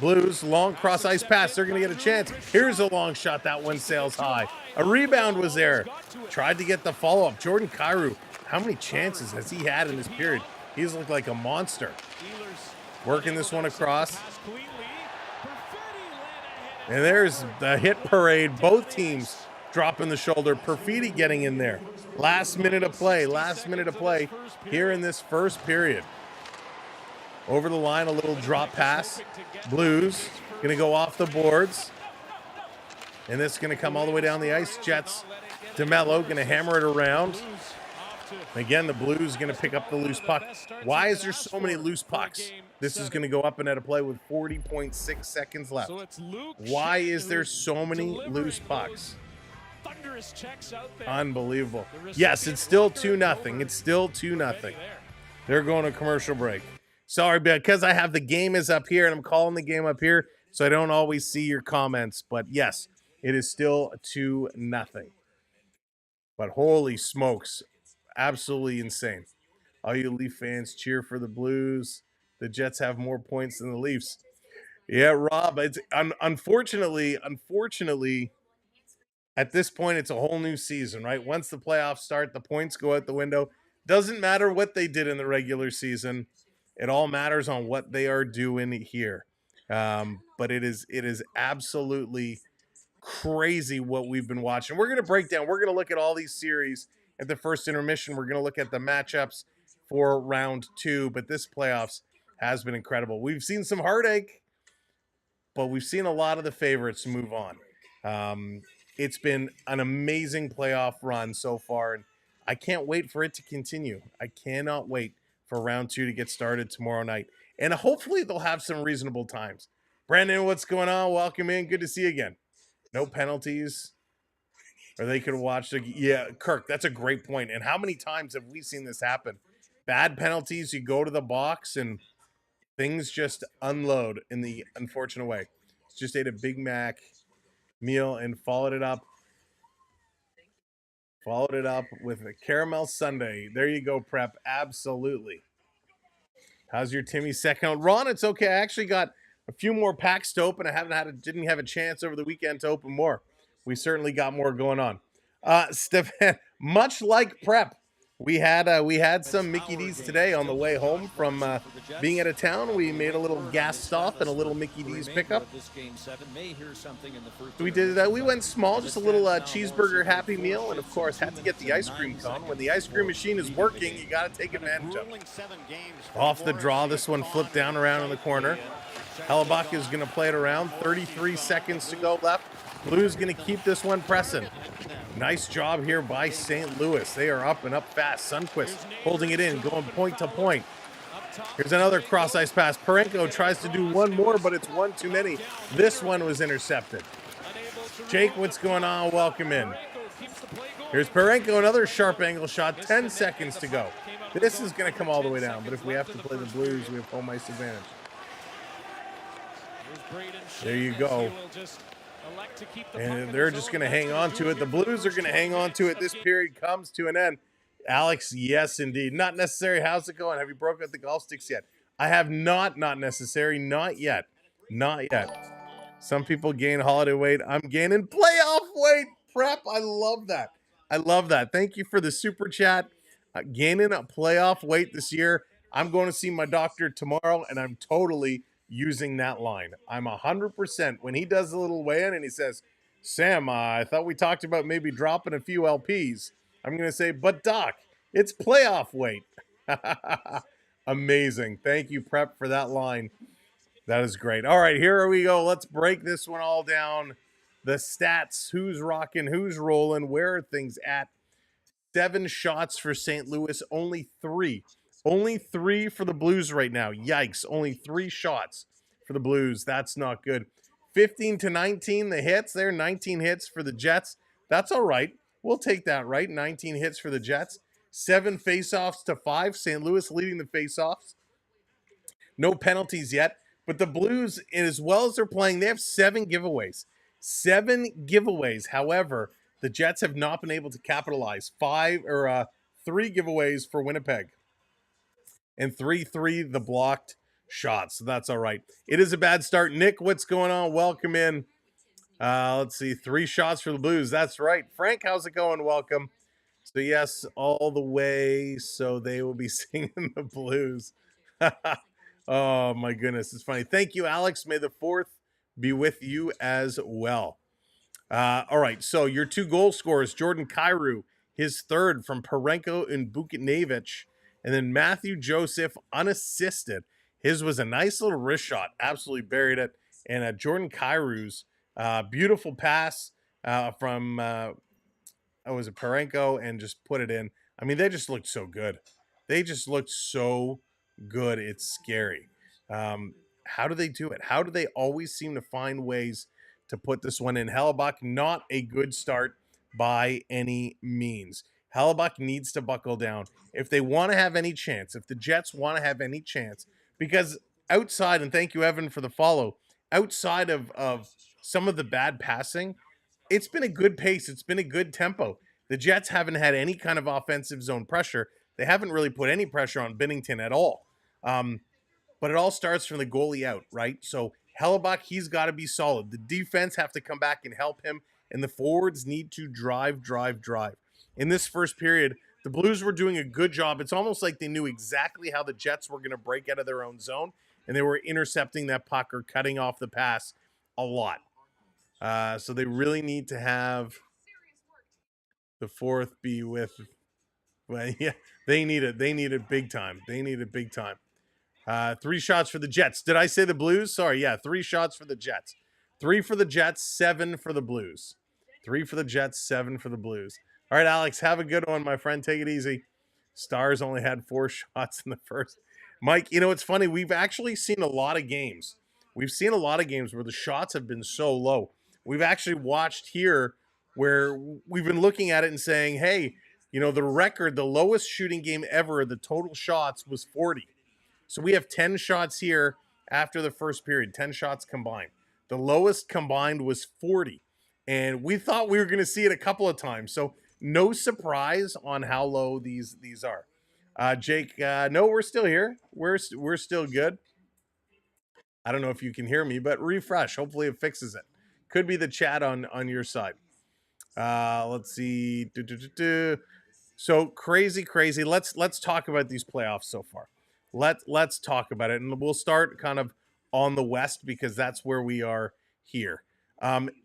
Blues, long cross ice pass. They're going to get a chance. Here's a long shot. That one sails high. A rebound was there. Tried to get the follow-up. Jordan Kyrou, how many chances has he had in this period? He's looked like a monster. Working this one across. And there's the hit parade. Both teams dropping the shoulder. Perfidi getting in there. Last minute of play. Last minute of play here in this first period. Over the line, a little drop pass. Blues going to go off the boards. And this is going to come all the way down the ice. Jets, DeMello going to hammer it around. Again, the Blues going to pick up the loose puck. Why is there so many loose pucks? This is going to go up and at a play with 40.6 seconds left. Why is there so many loose pucks? Unbelievable. Yes, it's still 2-0. It's still 2-0. They're going to commercial break. Sorry, because I have the game is up here and I'm calling the game up here, so I don't always see your comments. But yes, it is still 2-0. But holy smokes, absolutely insane. All you Leaf fans cheer for the Blues. The Jets have more points than the Leafs. Yeah, Rob. It's unfortunately, at this point, it's a whole new season, right? Once the playoffs start, the points go out the window. Doesn't matter what they did in the regular season. It all matters on what they are doing here. But it is absolutely crazy what we've been watching. We're going to break down. We're going to look at all these series at the first intermission. We're going to look at the matchups for round 2. But this playoffs has been incredible. We've seen some heartache, but we've seen a lot of the favorites move on. It's been an amazing playoff run so far, and I can't wait for it to continue. I cannot wait for round 2 to get started tomorrow night. And hopefully they'll have some reasonable times. Brandon, what's going on? Welcome in. Good to see you again. No penalties. Or they could watch the Kirk, that's a great point. And how many times have we seen this happen? Bad penalties, you go to the box and things just unload in the unfortunate way. Just ate a Big Mac meal and followed it up with a caramel sundae. There you go, Prep. Absolutely. How's your Timmy second? Ron, it's okay. I actually got a few more packs to open. Didn't have a chance over the weekend to open more. We certainly got more going on. Stefan, much like Prep, we had some Mickey D's today on the way home from being out of town. We made a little gas stop and a little Mickey D's pickup. So we did that. We went small, just a little cheeseburger Happy Meal, and of course had to get the ice cream cone. When the ice cream machine is working, you got to take advantage of it. Off the draw, this one flipped down around in the corner. Hellebuck is going to play it around. 33 seconds to go left. Blues going to keep this one pressing. Nice job here by St. Louis. They are up and up fast. Sundqvist holding it in, going point to point. Here's another cross-ice pass. Parenko tries to do one more, but it's one too many. This one was intercepted. Jake, what's going on? Welcome in. Here's Parenko, another sharp angle shot. 10 seconds to go. This is going to come all the way down, but if we have to play the Blues, we have home ice advantage. There you go. And they're just going to hang on to it. The Blues are going to hang on to it. This period comes to an end. Alex, yes, indeed. Not necessary. How's it going? Have you broken out the golf sticks yet? I have not necessary. Not yet. Not yet. Some people gain holiday weight. I'm gaining playoff weight. Prep. I love that. I love that. Thank you for the super chat. Gaining a playoff weight this year. I'm going to see my doctor tomorrow, and I'm totally using that line. I'm 100%. When he does a little weigh-in and he says, Sam, I thought we talked about maybe dropping a few LPs. I'm going to say, but Doc, it's playoff weight. Amazing. Thank you, Prep, for that line. That is great. All right, here we go. Let's break this one all down. The stats, who's rocking, who's rolling, where are things at? 7 shots for St. Louis, only 3. Only 3 for the Blues right now. Yikes. Only 3 shots for the Blues. That's not good. 15-19, the hits there. 19 hits for the Jets. That's all right. We'll take that, right? 19 hits for the Jets. 7 faceoffs to 5. St. Louis leading the faceoffs. No penalties yet. But the Blues, as well as they're playing, they have 7 giveaways. 7 giveaways. However, the Jets have not been able to capitalize. 3 giveaways for Winnipeg. And 3-3 the blocked shots. So that's all right. It is a bad start. Nick, what's going on? Welcome in. Let's see. 3 shots for the Blues. That's right. Frank, how's it going? Welcome. So, yes, all the way. So they will be singing the Blues. Oh, my goodness. It's funny. Thank you, Alex. May the 4th be with you as well. All right. So your 2 goal scorers, Jordan Kyrou, his 3rd from Parenko and Buchnevich. And then Matthew Joseph, unassisted. His was a nice little wrist shot. Absolutely buried it. And Jordan Kyrou's beautiful pass from, was it Parenko, and just put it in. I mean, they just looked so good. They just looked so good. It's scary. How do they do it? How do they always seem to find ways to put this one in? Hellebuck, not a good start by any means. Hellebuck needs to buckle down if they want to have any chance, if the Jets want to have any chance, because outside, and thank you, Evan, for the follow, outside of some of the bad passing, it's been a good pace. It's been a good tempo. The Jets haven't had any kind of offensive zone pressure. They haven't really put any pressure on Binnington at all. But it all starts from the goalie out, right? So Hellebuck, he's got to be solid. The defense have to come back and help him, and the forwards need to drive. In this first period, the Blues were doing a good job. It's almost like they knew exactly how the Jets were going to break out of their own zone, and they were intercepting that puck or cutting off the pass a lot. So they really need to have the fourth be with. Well, yeah, they need it. They need it big time. 3 shots for the Jets. Did I say the Blues? Sorry, yeah, 3 shots for the Jets. 3 for the Jets, 7 for the Blues. 3 for the Jets, 7 for the Blues. All right, Alex, have a good one, my friend. Take it easy. Stars only had 4 shots in the first. Mike, it's funny. We've actually seen a lot of games. We've seen a lot of games where the shots have been so low. We've actually watched here where we've been looking at it and saying, hey, the record, the lowest shooting game ever, the total shots was 40. So we have 10 shots here after the first period, 10 shots combined. The lowest combined was 40. And we thought we were going to see it a couple of times. So no surprise on how low these are. Jake, no, we're still here. We're still good. I don't know if you can hear me, but refresh. Hopefully it fixes it. Could be the chat on your side. Let's see. So crazy. Let's talk about these playoffs so far. Let's talk about it, and we'll start kind of on the West because that's where we are here.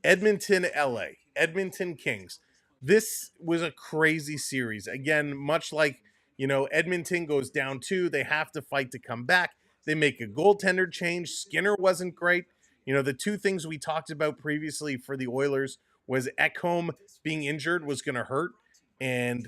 Edmonton, LA, Edmonton Kings. This was a crazy series. Again, much like Edmonton goes down 2, they have to fight to come back. They make a goaltender change. Skinner wasn't great. The 2 things we talked about previously for the Oilers was Ekholm being injured was going to hurt, and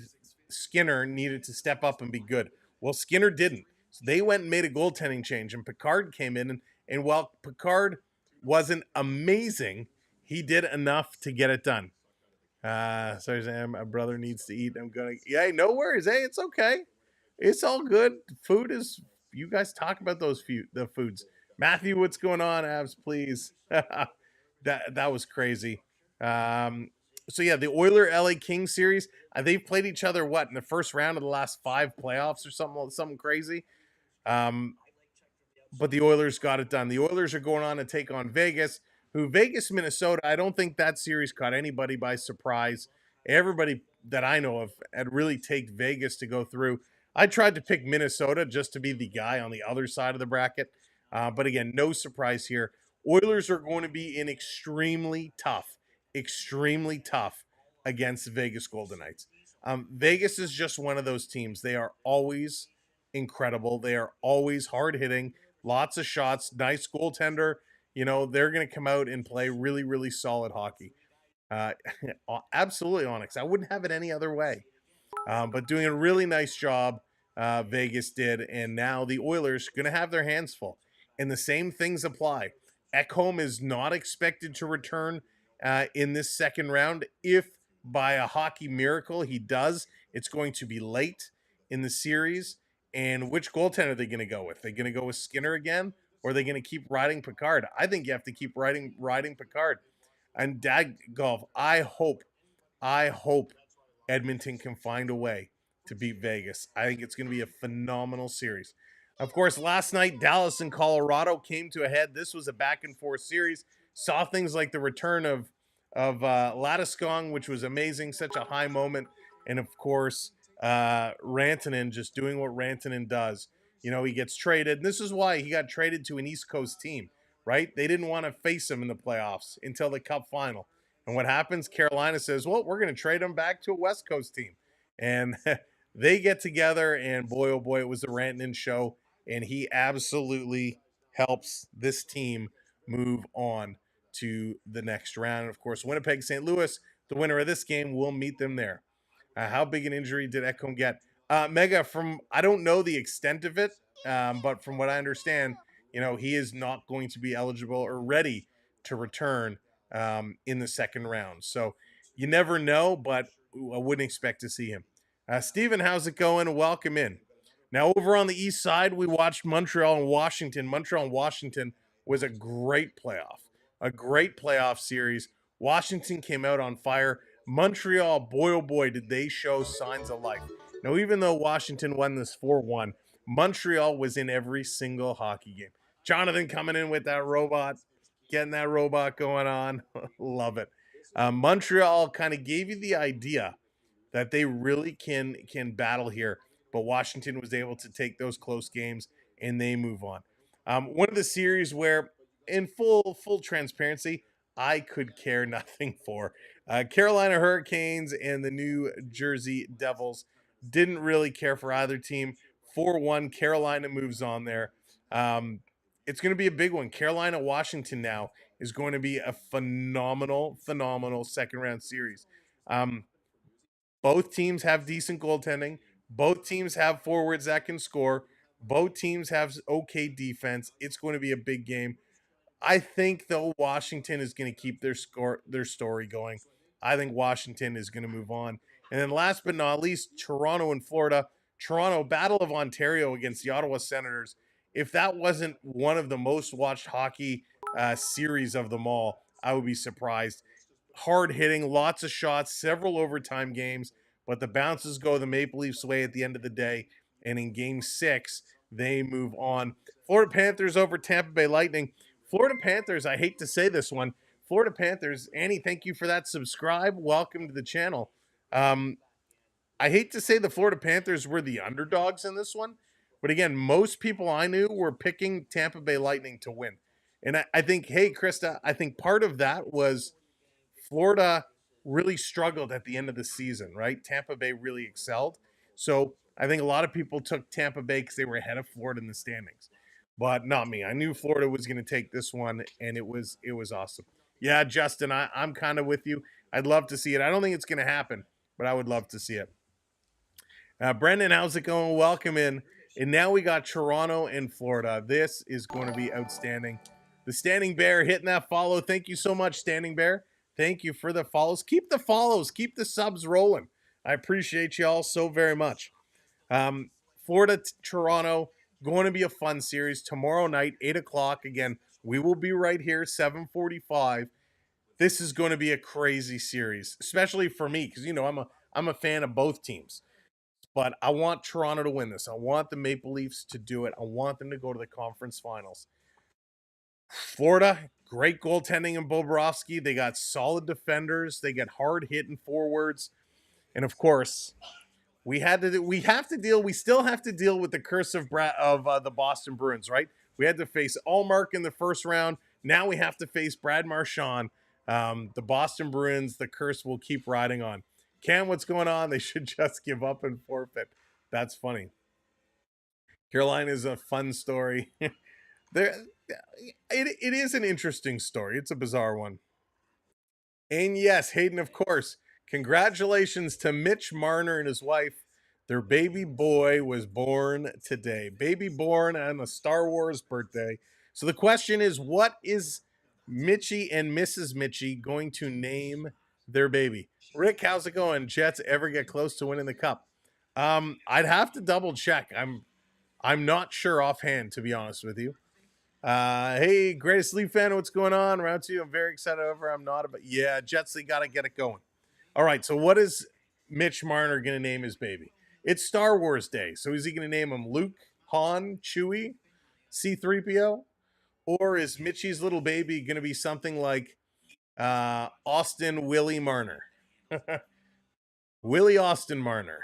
Skinner needed to step up and be good. Well, Skinner didn't. So they went and made a goaltending change, and Picard came in, and while Picard wasn't amazing, he did enough to get it done. Sorry, Sam, my brother needs to eat. Yeah, no worries. Hey, it's okay. It's all good. Food is, you guys talk about the foods. Matthew, what's going on, Abs, please? That was crazy. So yeah, the Oiler LA Kings series, they've played each other in the first round of the last 5 playoffs or something crazy. But the Oilers got it done. The Oilers are going on to take on Vegas, Minnesota. I don't think that series caught anybody by surprise. Everybody that I know of had really take Vegas to go through. I tried to pick Minnesota just to be the guy on the other side of the bracket. But again, no surprise here. Oilers are going to be in extremely tough against the Vegas Golden Knights. Vegas is just one of those teams. They are always incredible. They are always hard-hitting, lots of shots, nice goaltender. They're going to come out and play really, really solid hockey. Absolutely, Onyx. I wouldn't have it any other way. But doing a really nice job, Vegas did, and now the Oilers going to have their hands full. And the same things apply. Ekholm is not expected to return in this second round. If by a hockey miracle he does, it's going to be late in the series. And which goaltender are they going to go with? Are they going to go with Skinner again, or are they going to keep riding Picard? I think you have to keep riding Picard. And Golf, I hope Edmonton can find a way to beat Vegas. I think it's going to be a phenomenal series. Of course, last night, Dallas and Colorado came to a head. This was a back-and-forth series. Saw things like the return of Landeskog, which was amazing, such a high moment. And, of course, Rantanen just doing what Rantanen does. He gets traded. And this is why he got traded to an East Coast team, right? They didn't want to face him in the playoffs until the Cup final. And what happens? Carolina says, well, we're going to trade him back to a West Coast team. And they get together, and boy, oh boy, it was the Rantanen show. And he absolutely helps this team move on to the next round. And, of course, Winnipeg, St. Louis, the winner of this game, will meet them there. How big an injury did Ekholm get? Mega, I don't know the extent of it, but from what I understand, he is not going to be eligible or ready to return in the second round. So you never know, but I wouldn't expect to see him. Steven, how's it going? Welcome in. Now, over on the east side, we watched Montreal and Washington. Montreal and Washington was a great playoff series. Washington came out on fire. Montreal, boy, oh boy, did they show signs of life. Now, even though Washington won this 4-1, Montreal was in every single hockey game. Jonathan coming in with that robot. getting that robot going on. Love it. Montreal kind of gave you the idea that they really can battle here, but Washington was able to take those close games and they move on. One of the series where, in full transparency, I could care nothing for. Carolina Hurricanes and the New Jersey Devils. Didn't really care for either team. 4-1, Carolina moves on there. It's going to be a big one. Carolina Washington now is going to be a phenomenal second round series. Both teams have decent goaltending. Both teams have forwards that can score. Both teams have okay defense. It's going to be a big game. I think though Washington is going to keep their story going. I think Washington is going to move on. And then last but not least, Toronto and Florida. Toronto, Battle of Ontario against the Ottawa Senators. If that wasn't one of the most watched hockey series of them all, I would be surprised. Hard hitting, lots of shots, several overtime games, but the bounces go the Maple Leafs' way at the end of the day. And in game 6, they move on. Florida Panthers over Tampa Bay Lightning. Florida Panthers, I hate to say this one. Florida Panthers, Annie, thank you for that subscribe. Welcome to the channel. I hate to say the Florida Panthers were the underdogs in this one, but again, most people I knew were picking Tampa Bay Lightning to win. And I think, hey, Krista, I think part of that was Florida really struggled at the end of the season, right? Tampa Bay really excelled. So I think a lot of people took Tampa Bay because they were ahead of Florida in the standings. But not me. I knew Florida was going to take this one, and it was awesome. Yeah, Justin, I'm kind of with you. I'd love to see it. I don't think it's going to happen, but I would love to see it. Brendan, how's it going? Welcome in. And now we got Toronto and Florida. This is going to be outstanding. The Standing Bear hitting that follow. Thank you so much, Standing Bear. Thank you for the follows. Keep the follows. Keep the subs rolling. I appreciate you all so very much. Florida, Toronto, going to be a fun series. Tomorrow night, 8 o'clock. Again, we will be right here, 7:45. This is going to be a crazy series, especially for me, because, you know, I'm a fan of both teams. But I want Toronto to win this. I want the Maple Leafs to do it. I want them to go to the conference finals. Florida, great goaltending in Bobrovsky. They got solid defenders. They get hard hitting forwards. And of course, we still have to deal with the curse of the Boston Bruins, right? We had to face Allmark in the first round. Now we have to face Brad Marchand. The Boston Bruins, the curse will keep riding on. Cam, what's going on? They should just give up and forfeit. That's funny. Carolina is a fun story. It is an interesting story. It's a bizarre one. And yes, Hayden, of course, congratulations to Mitch Marner and his wife. Their baby boy was born today. Baby born on a Star Wars birthday. So the question is, what is Mitchie and Mrs. Mitchie going to name their baby? Rick, how's it going? Jets ever get close to winning the cup? I'd have to double check. I'm not sure offhand, to be honest with you. Hey, greatest Leaf fan, what's going on? Round 2, I'm very excited over. I'm not, but yeah, Jets, they got to get it going. All right, so what is Mitch Marner going to name his baby? It's Star Wars Day, so is he going to name him Luke, Han, Chewie, C-3PO? Or is Mitchie's little baby going to be something like Austin Willie Marner? Willie Austin Marner.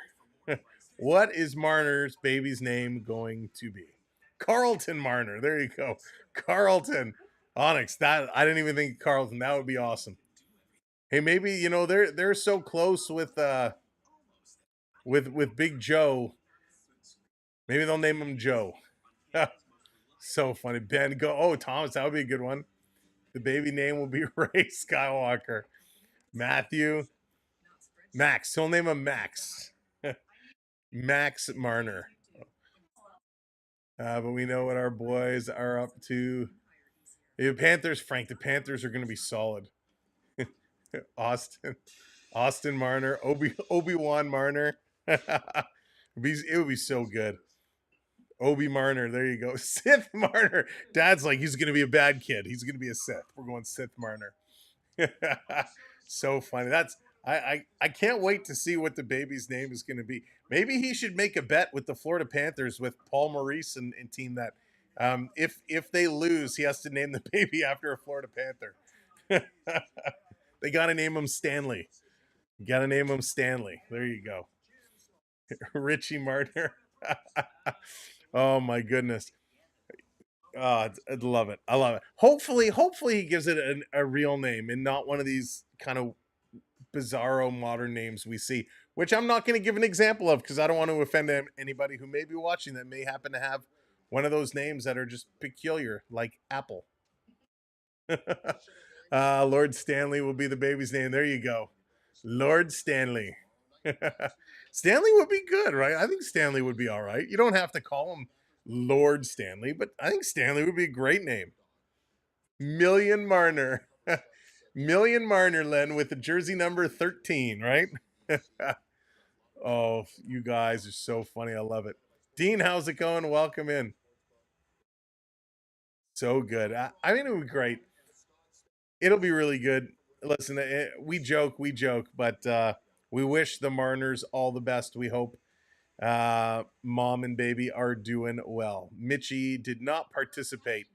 What is Marner's baby's name going to be? Carlton Marner. There you go. Carlton. Onyx. That I didn't even think Carlton. That would be awesome. Hey, maybe, you know, they're so close with Big Joe. Maybe they'll name him Joe. So funny. Ben, go. Oh, Thomas, that would be a good one. The baby name will be Ray Skywalker. Matthew. Max. He'll name him Max. Max Marner. But we know what our boys are up to. The Panthers, Frank, the Panthers are going to be solid. Austin Marner, Obi-Wan Marner. It would be so good. Obi Marner, there you go. Sith Marner. Dad's like, he's going to be a bad kid. He's going to be a Sith. We're going Sith Marner. So funny. I can't wait to see what the baby's name is going to be. Maybe he should make a bet with the Florida Panthers with Paul Maurice and team that If they lose, he has to name the baby after a Florida Panther. They got to name him Stanley. You got to name him Stanley. There you go. Richie Marner. Oh my goodness. Oh, I love it. I love it. Hopefully he gives it a real name and not one of these kind of bizarro modern names we see, which I'm not going to give an example of because I don't want to offend anybody who may be watching that may happen to have one of those names that are just peculiar, like Apple. Lord Stanley will be the baby's name. There you go. Lord Stanley. Stanley would be good, right? I think Stanley would be all right. You don't have to call him Lord Stanley, but I think Stanley would be a great name. Million Marner. Million Marner, Len, with the jersey number 13, right? Oh, you guys are so funny. I love it. Dean, how's it going? Welcome in. So good. I mean, it would be great. It'll be really good. Listen, we joke, but we wish the Marners all the best. We hope mom and baby are doing well. Mitchie did not participate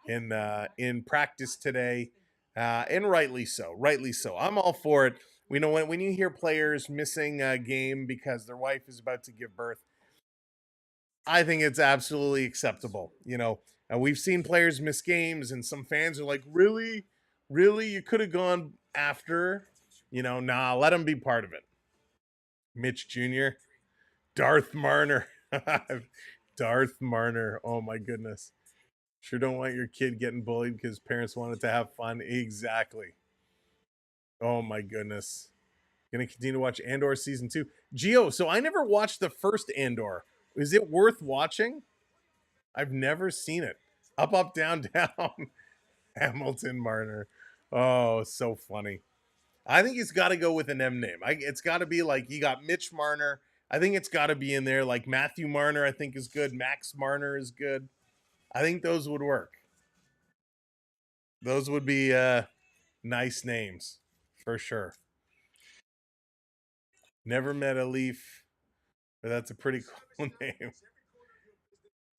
in practice today, and rightly so. Rightly so. I'm all for it. We know when you hear players missing a game because their wife is about to give birth, I think it's absolutely acceptable. And we've seen players miss games, and some fans are like, "Really, really, you could have gone after." Nah, let them be part of it. Mitch Jr., Darth Marner, Darth Marner. Oh my goodness. Sure don't want your kid getting bullied because parents wanted to have fun. Exactly. Oh my goodness. Gonna continue to watch Andor season 2. Gio, so I never watched the first Andor. Is it worth watching? I've never seen it. Up, down, down. Hamilton Marner. Oh, so funny. I think it's got to go with an M name. It's got to be like you got Mitch Marner. I think it's got to be in there. Like Matthew Marner, I think is good. Max Marner is good. I think those would work. Those would be nice names for sure. Never met a Leaf, but that's a pretty cool name.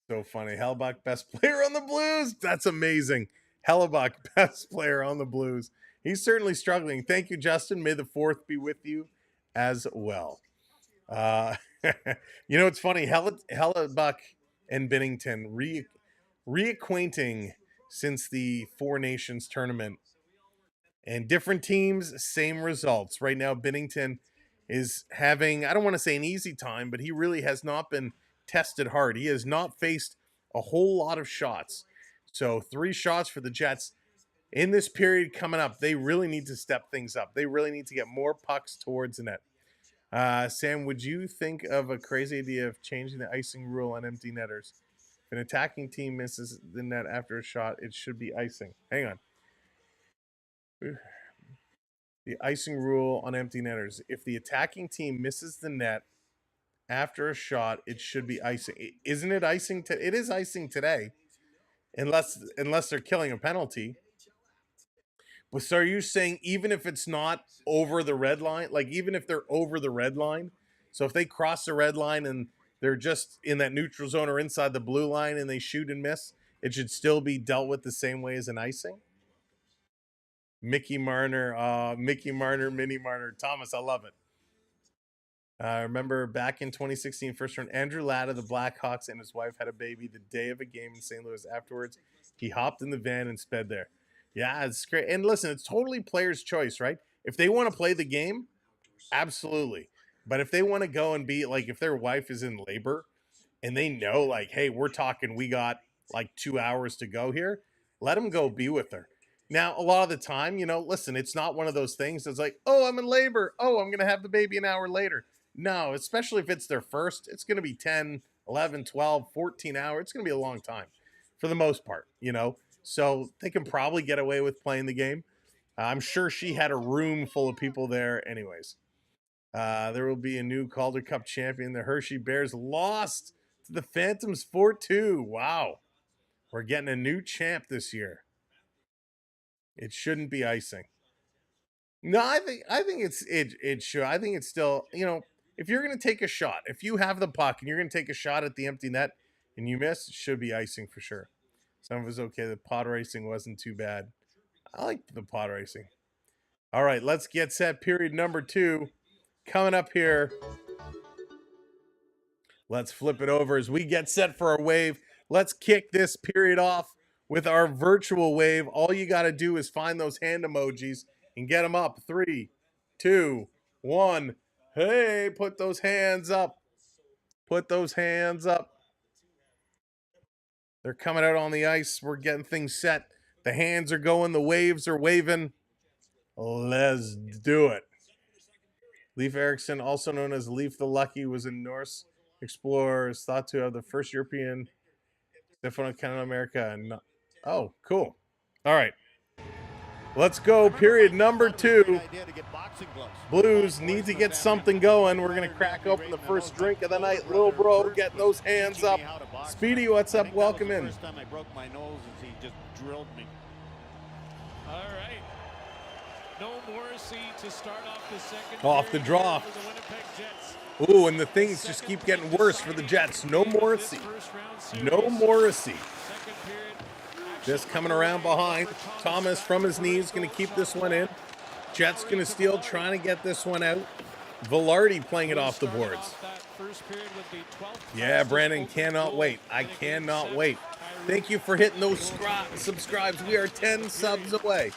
So funny. Hellebuck, best player on the Blues. That's amazing. Hellebuck, best player on the Blues. He's certainly struggling. Thank you, Justin. May the 4th be with you as well. It's funny. Hellebuck and Binnington reacquainting since the Four Nations tournament. And different teams, same results. Right now, Binnington is having, I don't want to say an easy time, but he really has not been tested hard. He has not faced a whole lot of shots. So 3 shots for the Jets. In this period coming up, they really need to step things up. They really need to get more pucks towards the net. Sam, would you think of a crazy idea of changing the icing rule on empty netters? If an attacking team misses the net after a shot, it should be icing. Hang on. The icing rule on empty netters. If the attacking team misses the net after a shot, it should be icing. Isn't it icing? It is icing today, unless they're killing a penalty. But so are you saying even if it's not over the red line, like even if they're over the red line, so if they cross the red line and they're just in that neutral zone or inside the blue line and they shoot and miss, it should still be dealt with the same way as an icing? Mickey Marner, Mini Marner. Thomas, I love it. I remember back in 2016, first round, Andrew Ladd of the Blackhawks and his wife had a baby the day of a game in St. Louis. Afterwards, he hopped in the van and sped there. Yeah, it's great. And listen, it's totally player's choice, right? If they want to play the game, absolutely. But if they want to go and be like, if their wife is in labor and they know, like, hey, we're talking, we got like 2 hours to go here, let them go be with her. Now, a lot of the time, listen, it's not one of those things that's like, oh, I'm in labor. Oh, I'm going to have the baby an hour later. No, especially if it's their first, it's going to be 10, 11, 12, 14 hours. It's going to be a long time for the most part, So they can probably get away with playing the game. I'm sure she had a room full of people there anyways. There will be a new Calder Cup champion. The Hershey Bears lost to the Phantoms 4-2. Wow. We're getting a new champ this year. It shouldn't be icing. No, I think it should. I think it's still, if you're going to take a shot, if you have the puck and you're going to take a shot at the empty net, And you missed, should be icing for sure. Some of us okay. The pod racing wasn't too bad. I liked the pod racing. All right, let's get set. Period number 2 coming up here. Let's flip it over as we get set for our wave. Let's kick this period off with our virtual wave. All you got to do is find those hand emojis and get them up. 3, 2, 1. Hey, put those hands up. Put those hands up. They're coming out on the ice. We're getting things set. The hands are going. The waves are waving. Let's do it. Leif Erikson, also known as Leif the Lucky, was in Norse explorers, thought to have the first European Stefano Canada America. And oh, cool. All right. Let's go. Period number 2. Blues need to get something going. We're going to crack open the first drink of the night. Little bro, getting those hands up. Speedy, what's up? Welcome in. First time I broke my nose as he just drilled me. All right. No Morrissey to start off the second. Off the draw. For the Winnipeg Jets. Ooh, and the things just keep getting worse for the Jets. No Morrissey. No Morrissey. Just coming around behind. Thomas from his knees going to keep this one in. Jets going to steal, trying to get this one out. Velarde playing it off the boards. Yeah, Brandon, cannot wait. I cannot wait. Thank you for hitting those subscribes. We are 10 subs away.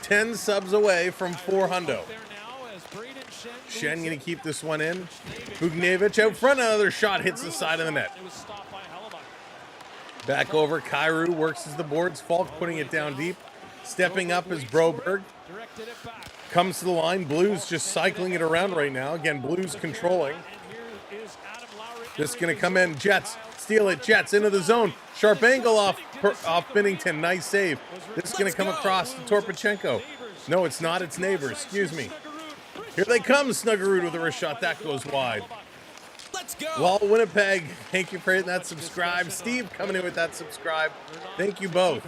10 subs away from 400. Shen going to keep this one in. Bugniewicz out front. Another shot hits the side of the net. Back over. Kyrou works as the boards. Falk putting it down deep. Stepping up is Broberg. Comes to the line. Blues just cycling it around right now. Again, Blues controlling. This is going to come in. Jets steal it. Jets into the zone. Sharp angle off Binnington. Nice save. This is going to come across to Torpachenko. No, it's not. It's Neighbors. Excuse me. Here they come. Snuggerud with a wrist shot. That goes wide. Let's go. Well, Winnipeg, thank you for hitting that subscribe. Steve coming in with that subscribe. Thank you both.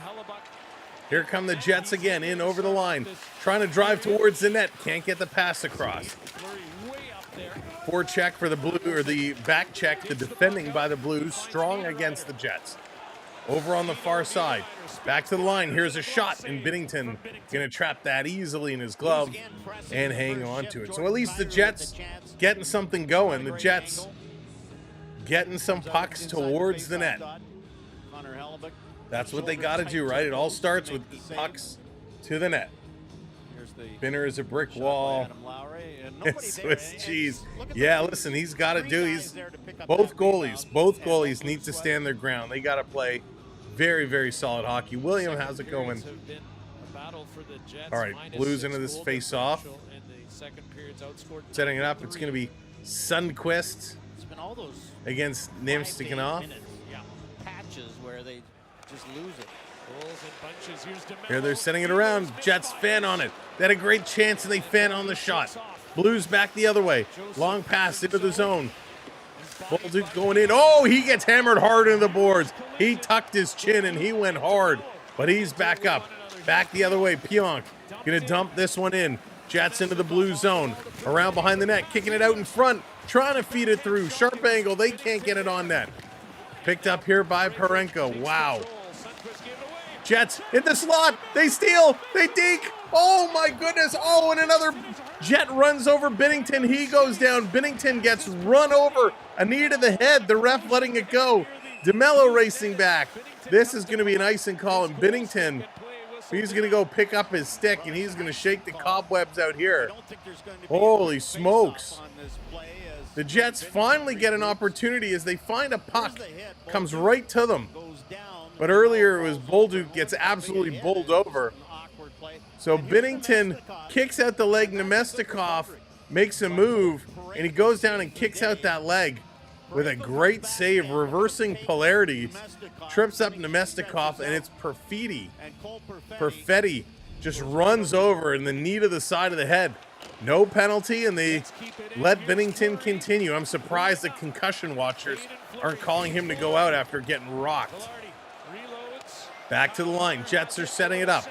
Here come the Jets again, in over the line. Trying to drive towards the net. Can't get the pass across. Forecheck for the Blue, or the back check, the defending by the Blues. Strong against the Jets. Over on the far side. Back to the line. Here's a shot, and Binnington going to trap that easily in his glove and hang on to it. So at least the Jets getting something going. The Jets getting some pucks towards the net. That's what they got to do, right? It all starts with pucks to the net. Binner is a brick wall. Swiss cheese. Yeah, listen, he's got to do. Both goalies need to stand their ground. They got to play very, very solid hockey. William, how's it going? All right, Blues into this face-off. Setting it up. It's going to be Sundqvist against Nemstikhanov. Patches where they just lose it. Here they're setting it around. Jets fan on it. They had a great chance and they fan on the shot. Blues back the other way. Long pass into the zone. Bolduc going in. Oh, he gets hammered hard into the boards. He tucked his chin and he went hard. But he's back up. Back the other way. Pionk going to dump this one in. Jets into the blue zone. Around behind the net. Kicking it out in front. Trying to feed it through. Sharp angle. They can't get it on net. Picked up here by Parenko. Wow. Jets in the slot. They steal. They deke. Oh, my goodness. Oh, and another Jet runs over Binnington. He goes down. Binnington gets run over. A knee to the head. The ref letting it go. DeMello racing back. This is going to be an icing call. And Binnington, he's going to go pick up his stick, and he's going to shake the cobwebs out here. Holy smokes. The Jets finally get an opportunity as they find a puck. Comes right to them. But earlier it was Bolduc gets absolutely bowled over. So Binnington kicks out the leg. Nemestikov makes a move, and he goes down and kicks out that leg with a great save, reversing polarity. Trips up Nemestikov, and it's Perfetti. Perfetti just runs over in the knee to the side of the head. No penalty, and they let Binnington continue. I'm surprised the concussion watchers aren't calling him to go out after getting rocked. Back to the line. Jets are setting it up.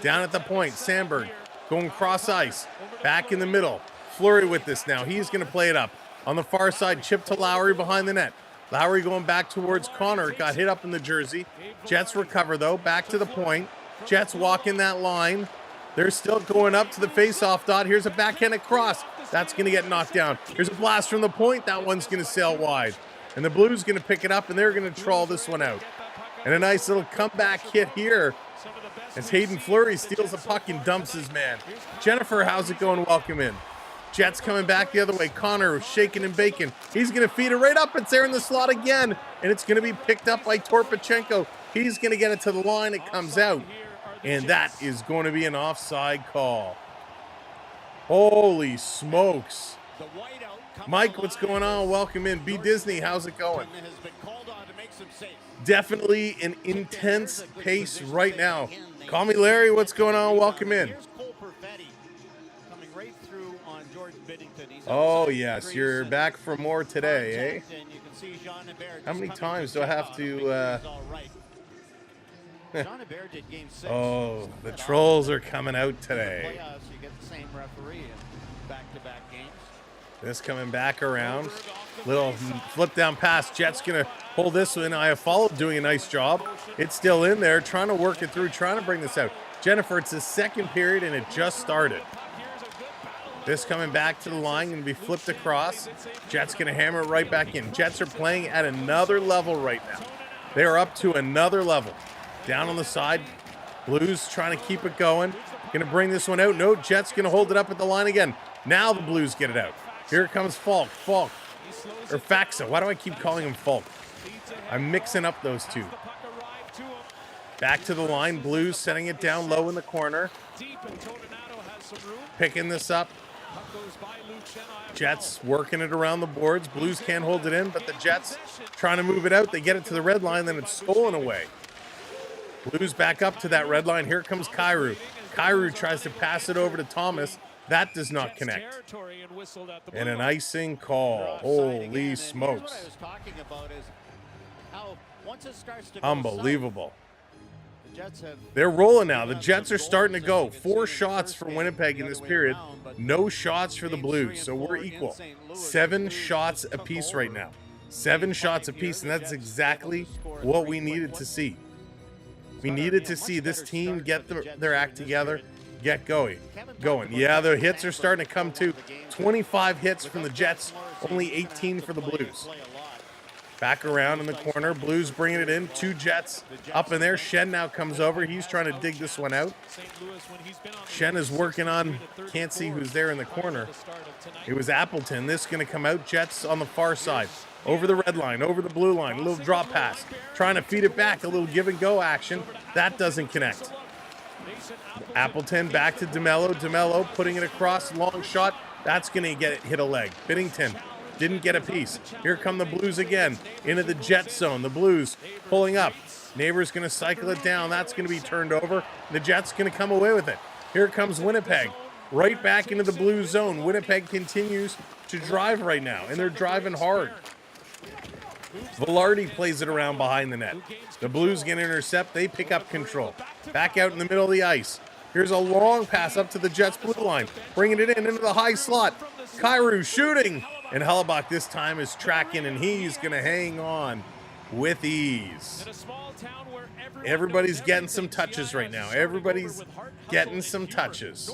Down at the point. Sandberg going cross ice. Back in the middle. Fleury with this now. He's going to play it up. On the far side, chip to Lowry behind the net. Lowry going back towards Connor. Got hit up in the jersey. Jets recover, though. Back to the point. Jets walk in that line. They're still going up to the face-off dot. Here's a backhanded cross. That's going to get knocked down. Here's a blast from the point. That one's going to sail wide. And the Blues going to pick it up, and they're going to trawl this one out. And a nice little comeback hit here as Hayden Fleury steals the puck and dumps his man. Jennifer, how's it going? Welcome in. Jets coming back the other way. Connor shaking and baking. He's going to feed it right up. It's there in the slot again. And it's going to be picked up by Torpachenko. He's going to get it to the line. It comes out. And that is going to be an offside call. Holy smokes. Mike, what's going on? Welcome in. B. Disney, how's it going? Definitely an intense pace right now. Call me Larry, what's going on? Welcome in. Oh, yes, you're back for more today, eh? How many times do I have to... Oh, the trolls are coming out today. This coming back around. Little flip down pass. Jets going to hold this one. I have followed, doing a nice job. It's still in there, trying to work it through, trying to bring this out. Jennifer, it's the second period, and it just started. This coming back to the line, going to be flipped across. Jets going to hammer it right back in. Jets are playing at another level right now. They are up to another level. Down on the side. Blues trying to keep it going. Going to bring this one out. No, Jets going to hold it up at the line again. Now the Blues get it out. Here comes Falk. Falk. Or Faxa. Why do I keep calling him Falk? I'm mixing up those two. Back to the line. Blues setting it down low in the corner. Picking this up. Jets working it around the boards. Blues can't hold it in, but the Jets trying to move it out. They get it to the red line, then it's stolen away. Blues back up to that red line. Here comes Kyrou. Kyrou tries to pass it over to Thomas. That does not connect. And an icing call. Holy smokes. Unbelievable. They're rolling now. The Jets are starting to go. 4 shots for Winnipeg in this period. No shots for the Blues. So we're equal. 7 shots apiece right now. 7 shots apiece, and that's exactly what we needed to see. We needed to see this team get their act together, get going. Yeah, the hits are starting to come too. 25 hits from the Jets, only 18 for the Blues. Back around in the corner, Blues bringing it in. 2 Jets up in there. Shen now comes over. He's trying to dig this one out. Shen is working on, can't see who's there in the corner. It was Appleton. This is going to come out. Jets on the far side. Over the red line, over the blue line. A little drop pass. Trying to feed it back. A little give and go action. That doesn't connect. Appleton back to DeMello. DeMello putting it across. Long shot. That's going to hit a leg. Binnington didn't get a piece. Here come the Blues again. Into the Jet zone. The Blues pulling up. Neighbor's going to cycle it down. That's going to be turned over. The Jets going to come away with it. Here comes Winnipeg. Right back into the Blues zone. Winnipeg continues to drive right now, and they're driving hard. Velarde plays it around behind the net. The Blues get intercept. They pick up control. Back out in the middle of the ice. Here's a long pass up to the Jets blue line. Bringing it in into the high slot. Kyrou shooting. And Hellebuyck this time is tracking, and he's going to hang on with ease. Everybody's getting some touches right now. Everybody's getting some touches.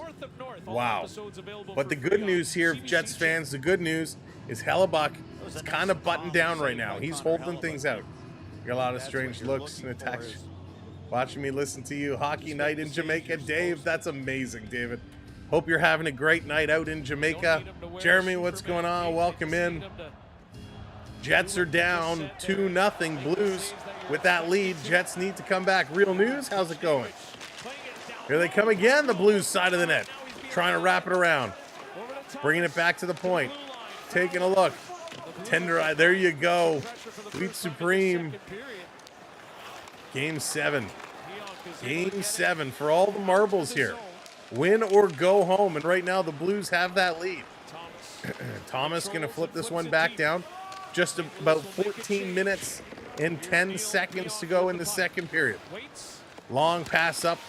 Wow. But the good news here, Jets fans, the good news is Hellebuyck is kind of buttoned down right now. He's holding things out. Got a lot of strange looks and attacks. Watching me listen to you. Hockey night in Jamaica. Dave, that's amazing, David. Hope you're having a great night out in Jamaica. Jeremy, what's going on? Welcome in. Jets are down 2-0. Blues with that lead. Jets need to come back. Real news, how's it going? Here they come again, the Blues side of the net. Trying to wrap it around. Bringing it back to the point. Taking a look. Tender eye, there you go. Sweet Supreme. Game 7. Game 7 for all the marbles here. Win or go home, and right now the Blues have that lead. Thomas going to flip this one back down. Just about 14 minutes and 10 seconds to go in the second period. Long pass up,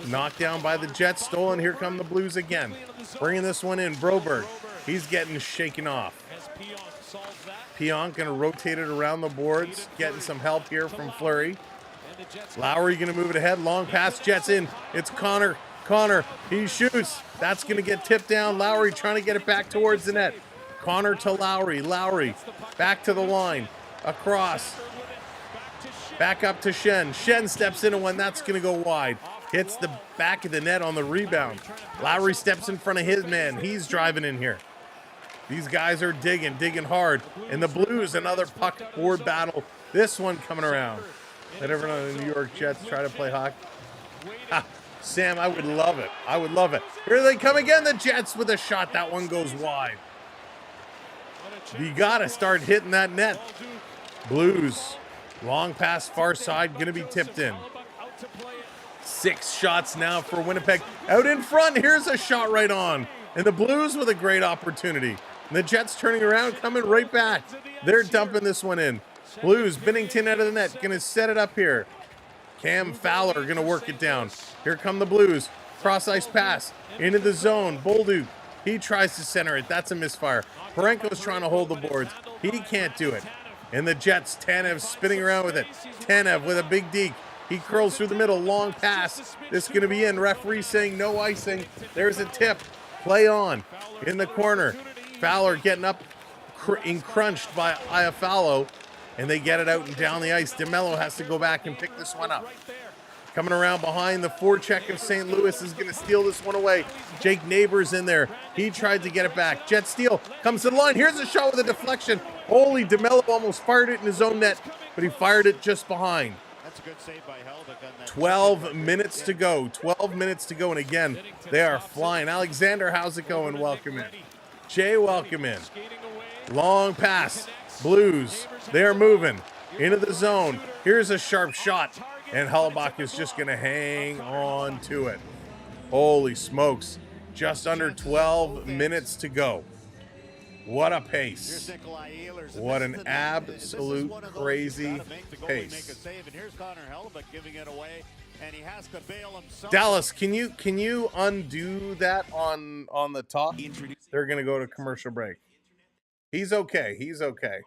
knocked down by the Jets, stolen. Here come the Blues again. Bringing this one in, Broberg. He's getting shaken off. Pionk going to rotate it around the boards, getting some help here from Fleury. Lowry going to move it ahead. Long pass, Jets in. It's Connor. Connor, he shoots. That's going to get tipped down. Lowry trying to get it back towards the net. Connor to Lowry. Lowry back to the line. Across. Back up to Shen. Shen steps into one. That's going to go wide. Hits the back of the net on the rebound. Lowry steps in front of his man. He's driving in here. These guys are digging hard. And the Blues, another puck board battle. This one coming around. Let everyone on the New York Jets try to play hockey. Ha, Sam, I would love it. I would love it. Here they come again, the Jets with a shot. That one goes wide. You got to start hitting that net. Blues, long pass far side, going to be tipped in. 6 shots now for Winnipeg. Out in front, here's a shot right on. And the Blues with a great opportunity. And the Jets turning around, coming right back. They're dumping this one in. Blues, Binnington out of the net, going to set it up here. Cam Fowler going to work it down. Here come the Blues. Cross-ice pass into the zone. Bolduc, he tries to center it. That's a misfire. Parenko's trying to hold the boards. He can't do it. And the Jets, Tanev spinning around with it. Tanev with a big deke. He curls through the middle. Long pass. This is going to be in. Referee saying no icing. There's a tip. Play on. In the corner. Fowler getting up, encrunched by Iafallo. And they get it out and down the ice. DeMello has to go back and pick this one up. Coming around behind, the forecheck of St. Louis is going to steal this one away. Jake Neighbors in there. He tried to get it back. Jet steal comes to the line. Here's a shot with a deflection. Holy, DeMello almost fired it in his own net, but he fired it just behind. That's a good save by Hellbeck. 12 minutes to go. 12 minutes to go. And again, they are flying. Alexander, how's it going? Welcome in. Jay, welcome in. Long pass. Blues, they're moving into the zone. Here's a sharp shot, and Hellebuyck is just going to hang on to it. Holy smokes. Just under 12 minutes to go. What a pace. What an absolute crazy pace. Dallas, can you undo that on the top? They're going to go to commercial break. He's okay. He's okay.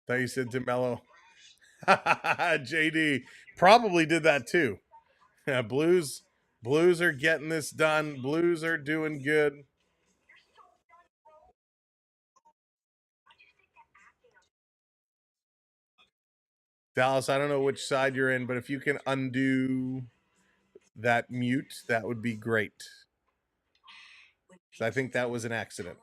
Thought you said DeMello. JD probably did that too. Yeah, Blues are getting this done. Blues are doing good. Dallas, I don't know which side you're in, but if you can undo that mute, that would be great. So I think that was an accident.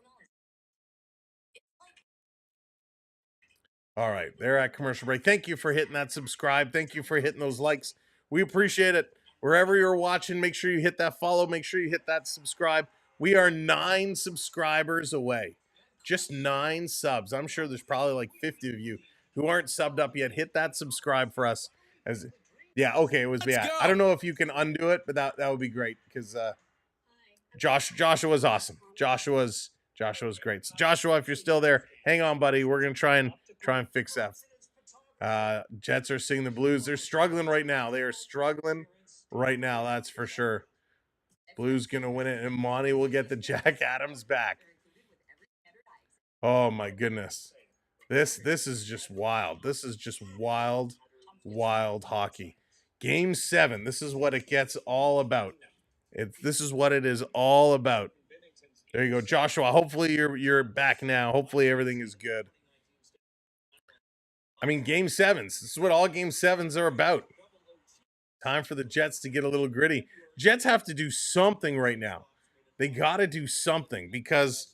All right, they're at commercial break. Thank you for hitting that subscribe. Thank you for hitting those likes. We appreciate it. Wherever you're watching, make sure you hit that follow. Make sure you hit that subscribe. We are 9 subscribers away. Just 9 subs. I'm sure there's probably like 50 of you who aren't subbed up yet. Hit that subscribe for us. Yeah, okay, it was bad. I don't know if you can undo it, but that would be great because Joshua's awesome. Joshua's great. So Joshua, if you're still there, hang on, buddy. We're gonna try and fix that. Jets are seeing the Blues. They're struggling right now. They are struggling right now. That's for sure. Blues gonna win it, and Monty will get the Jack Adams back. Oh my goodness, this is just wild. This is just wild hockey. Game 7. This is what it gets all about. This is what it is all about. There you go, Joshua. Hopefully you're back now. Hopefully everything is good. I mean, Game 7s. This is what all Game 7s are about. Time for the Jets to get a little gritty. Jets have to do something right now. They got to do something because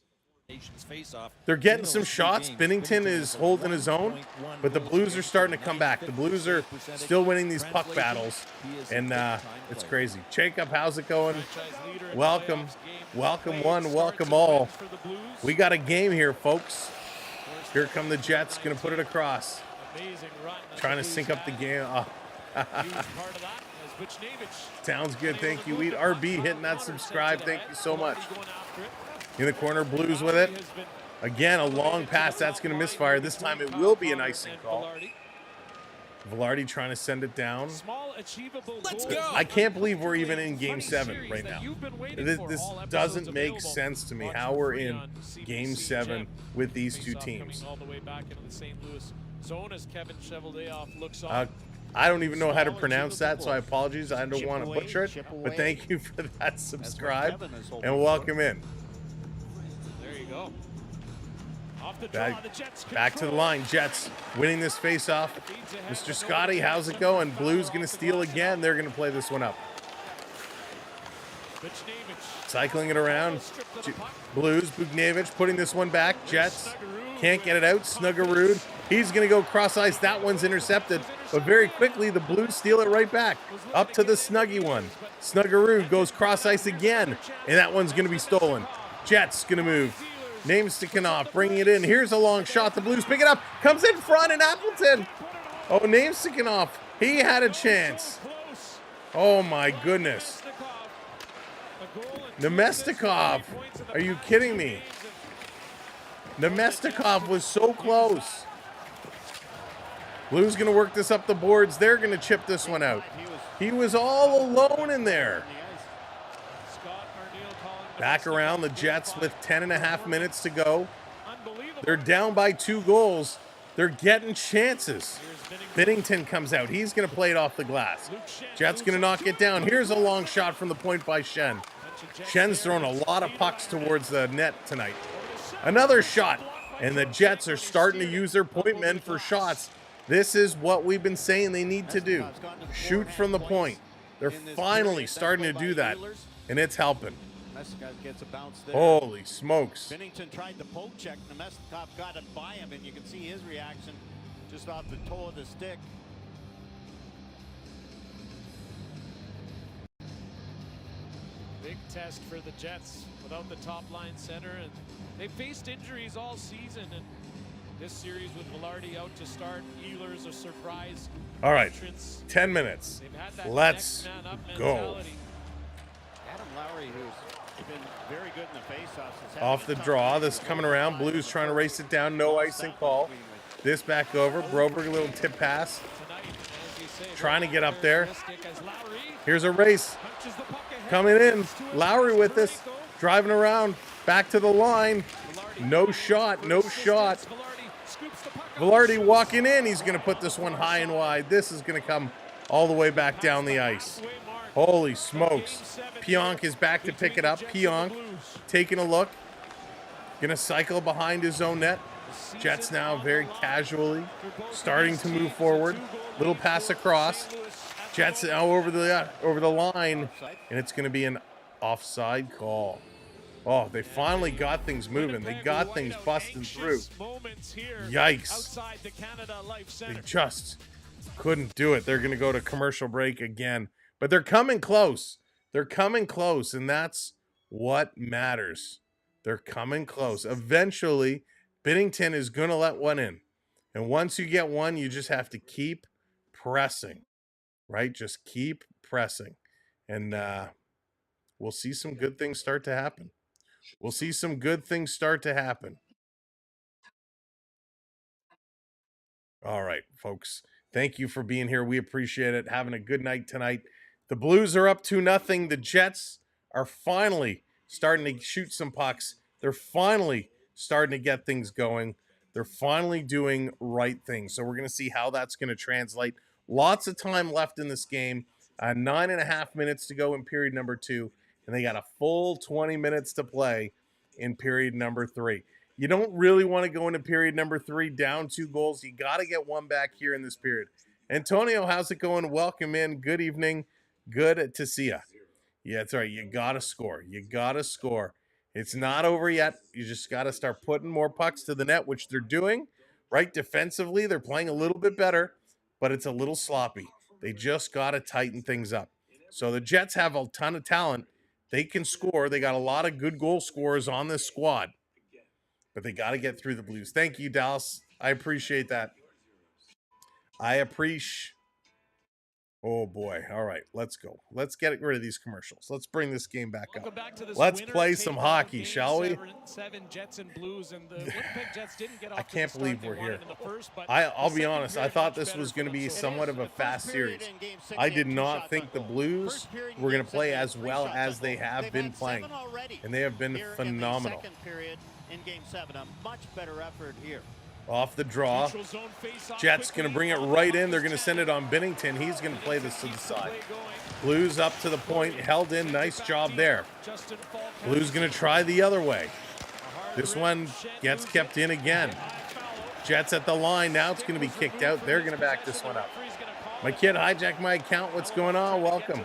they're getting some shots. Binnington is holding his own, but the Blues are starting to come back. The Blues are still winning these puck battles, and it's crazy. Jacob, how's it going? Welcome. Welcome one, welcome all. We got a game here, folks. Here come the Jets. Going to put it across. Trying to sync up the game. Sounds good. Thank you. Weed RB hitting that subscribe. Thank you so much. In the corner, Blues with it. Again, a long pass. That's going to misfire. This time it will be an icing call. Velarde trying to send it down. Small, achievable Let's goals. go. I can't believe we're even in Game Funny 7 series right that now. you've been waiting This, for. this All episodes doesn't make available. sense to me Watch how for we're free in on CBC Game 7 Gem. with these two Face-off teams. coming all the way back into the St. Louis zone as Kevin Cheveldayoff looks on. I don't even know how to pronounce that, so I apologize. I don't Chip want to away, butcher it, chip but away. thank you for that subscribe Kevin is hoping and welcome in. There you go. Off the draw, the Jets Back to the control. line. Jets winning this face-off. Mr. Scotty, how's it going? Blues going to steal again. They're going to play this one up. Cycling it around. Blues, Bugnevich putting this one back. Jets can't get it out. Snuggerud. He's going to go cross ice. That one's intercepted. But very quickly, the Blues steal it right back. Up to the Snuggy one. Snuggerud goes cross ice again. And that one's going to be stolen. Jets going to move. Namesticking bringing it in. Here's a long shot. The Blues pick it up. Comes in front and Appleton. Oh, Namesticking. He had a chance. Oh, my goodness. Nemestikov. Are you kidding me? Nemestikov was so close. Blues going to work this up the boards. They're going to chip this one out. He was all alone in there. Back around the Jets with 10.5 minutes to go. They're down by 2 goals. They're getting chances. Binnington comes out. He's going to play it off the glass. Jets going to knock it down. Here's a long shot from the point by Shen. Shen's thrown a lot of pucks towards the net tonight. Another shot. And the Jets are starting to use their point men for shots. This is what we've been saying they need to do. Shoot from the point. They're finally starting to do that. And it's helping. Gets a bounce there. Holy smokes. Binnington tried to poke check. Nemestikov got it by him, and you can see his reaction just off the toe of the stick. Big test for the Jets without the top line center, and they faced injuries all season. And this series with Velarde out to start, Ehlers a surprise. All right, entrance. 10 minutes. They've had that Let's next man up go. mentality. Adam Lowry, who's been very good in the faceoffs. Off the draw, this coming around. Blues trying to race it down. No icing call. This back over. Broberg, a little tip pass. Tonight, as you say, Trying to get up there. as Lowry Here's a race. punches the puck ahead. Coming in. Lowry with this. Driving around. Back to the line. No shot. No shot. Velarde scoops the puck up. Velarde walking in. He's going to put this one high and wide. This is going to come all the way back down the ice. Holy smokes. Pionk is back to pick it up. Pionk taking a look. Going to cycle behind his own net. Jets now very casually starting to move forward. Little pass across. Jets now over the line, and it's going to be an offside call. Oh, they finally got things moving. They got things busting through. Yikes. They just couldn't do it. They're going to go to commercial break again. But they're coming close. They're coming close, and that's what matters. They're coming close. Eventually, Binnington is going to let one in. And once you get one, you just have to keep pressing, right? Just keep pressing. And we'll see some good things start to happen. We'll see some good things start to happen. All right, folks. Thank you for being here. We appreciate it. Having a good night tonight. The Blues are up 2-0. The Jets are finally starting to shoot some pucks. They're finally starting to get things going. They're finally doing right things. So we're going to see how that's going to translate. Lots of time left in this game. 9.5 minutes to go in period number 2. And they got a full 20 minutes to play in period number 3. You don't really want to go into period number 3 down 2 goals. You got to get one back here in this period. Antonio, how's it going? Welcome in. Good evening. Good to see you. Yeah, that's right. You got to score. You got to score. It's not over yet. You just got to start putting more pucks to the net, which they're doing, right? Defensively, they're playing a little bit better, but it's a little sloppy. They just got to tighten things up. So the Jets have a ton of talent. They can score. They got a lot of good goal scorers on this squad, but they got to get through the Blues. Thank you, Dallas. I appreciate that. I appreciate Oh boy. All right, let's go. Let's get rid of these commercials. Let's bring this game back Welcome up. back to this Let's winner play take some all hockey, game shall we? seven Jets and Blues, and the Winnipeg Jets didn't get off I to the can't start believe they we're wanted here. in the first, but I'll the be second honest, I period thought much this better was for going to them be so somewhat of a fast series. I did not think the Blues were going to play as well as they have been playing, and they have been phenomenal. Second period in game 7, a much better effort here. Off the draw, Neutral zone face-off Jets going to bring it right in. They're going to send it on Binnington. He's going to play this to the side. Blues up to the point, held in. Nice job there. Blues going to try the other way. This one gets kept in again. Jets at the line. Now it's going to be kicked out. They're going to back this one up. My kid hijacked my account. What's going on? Welcome.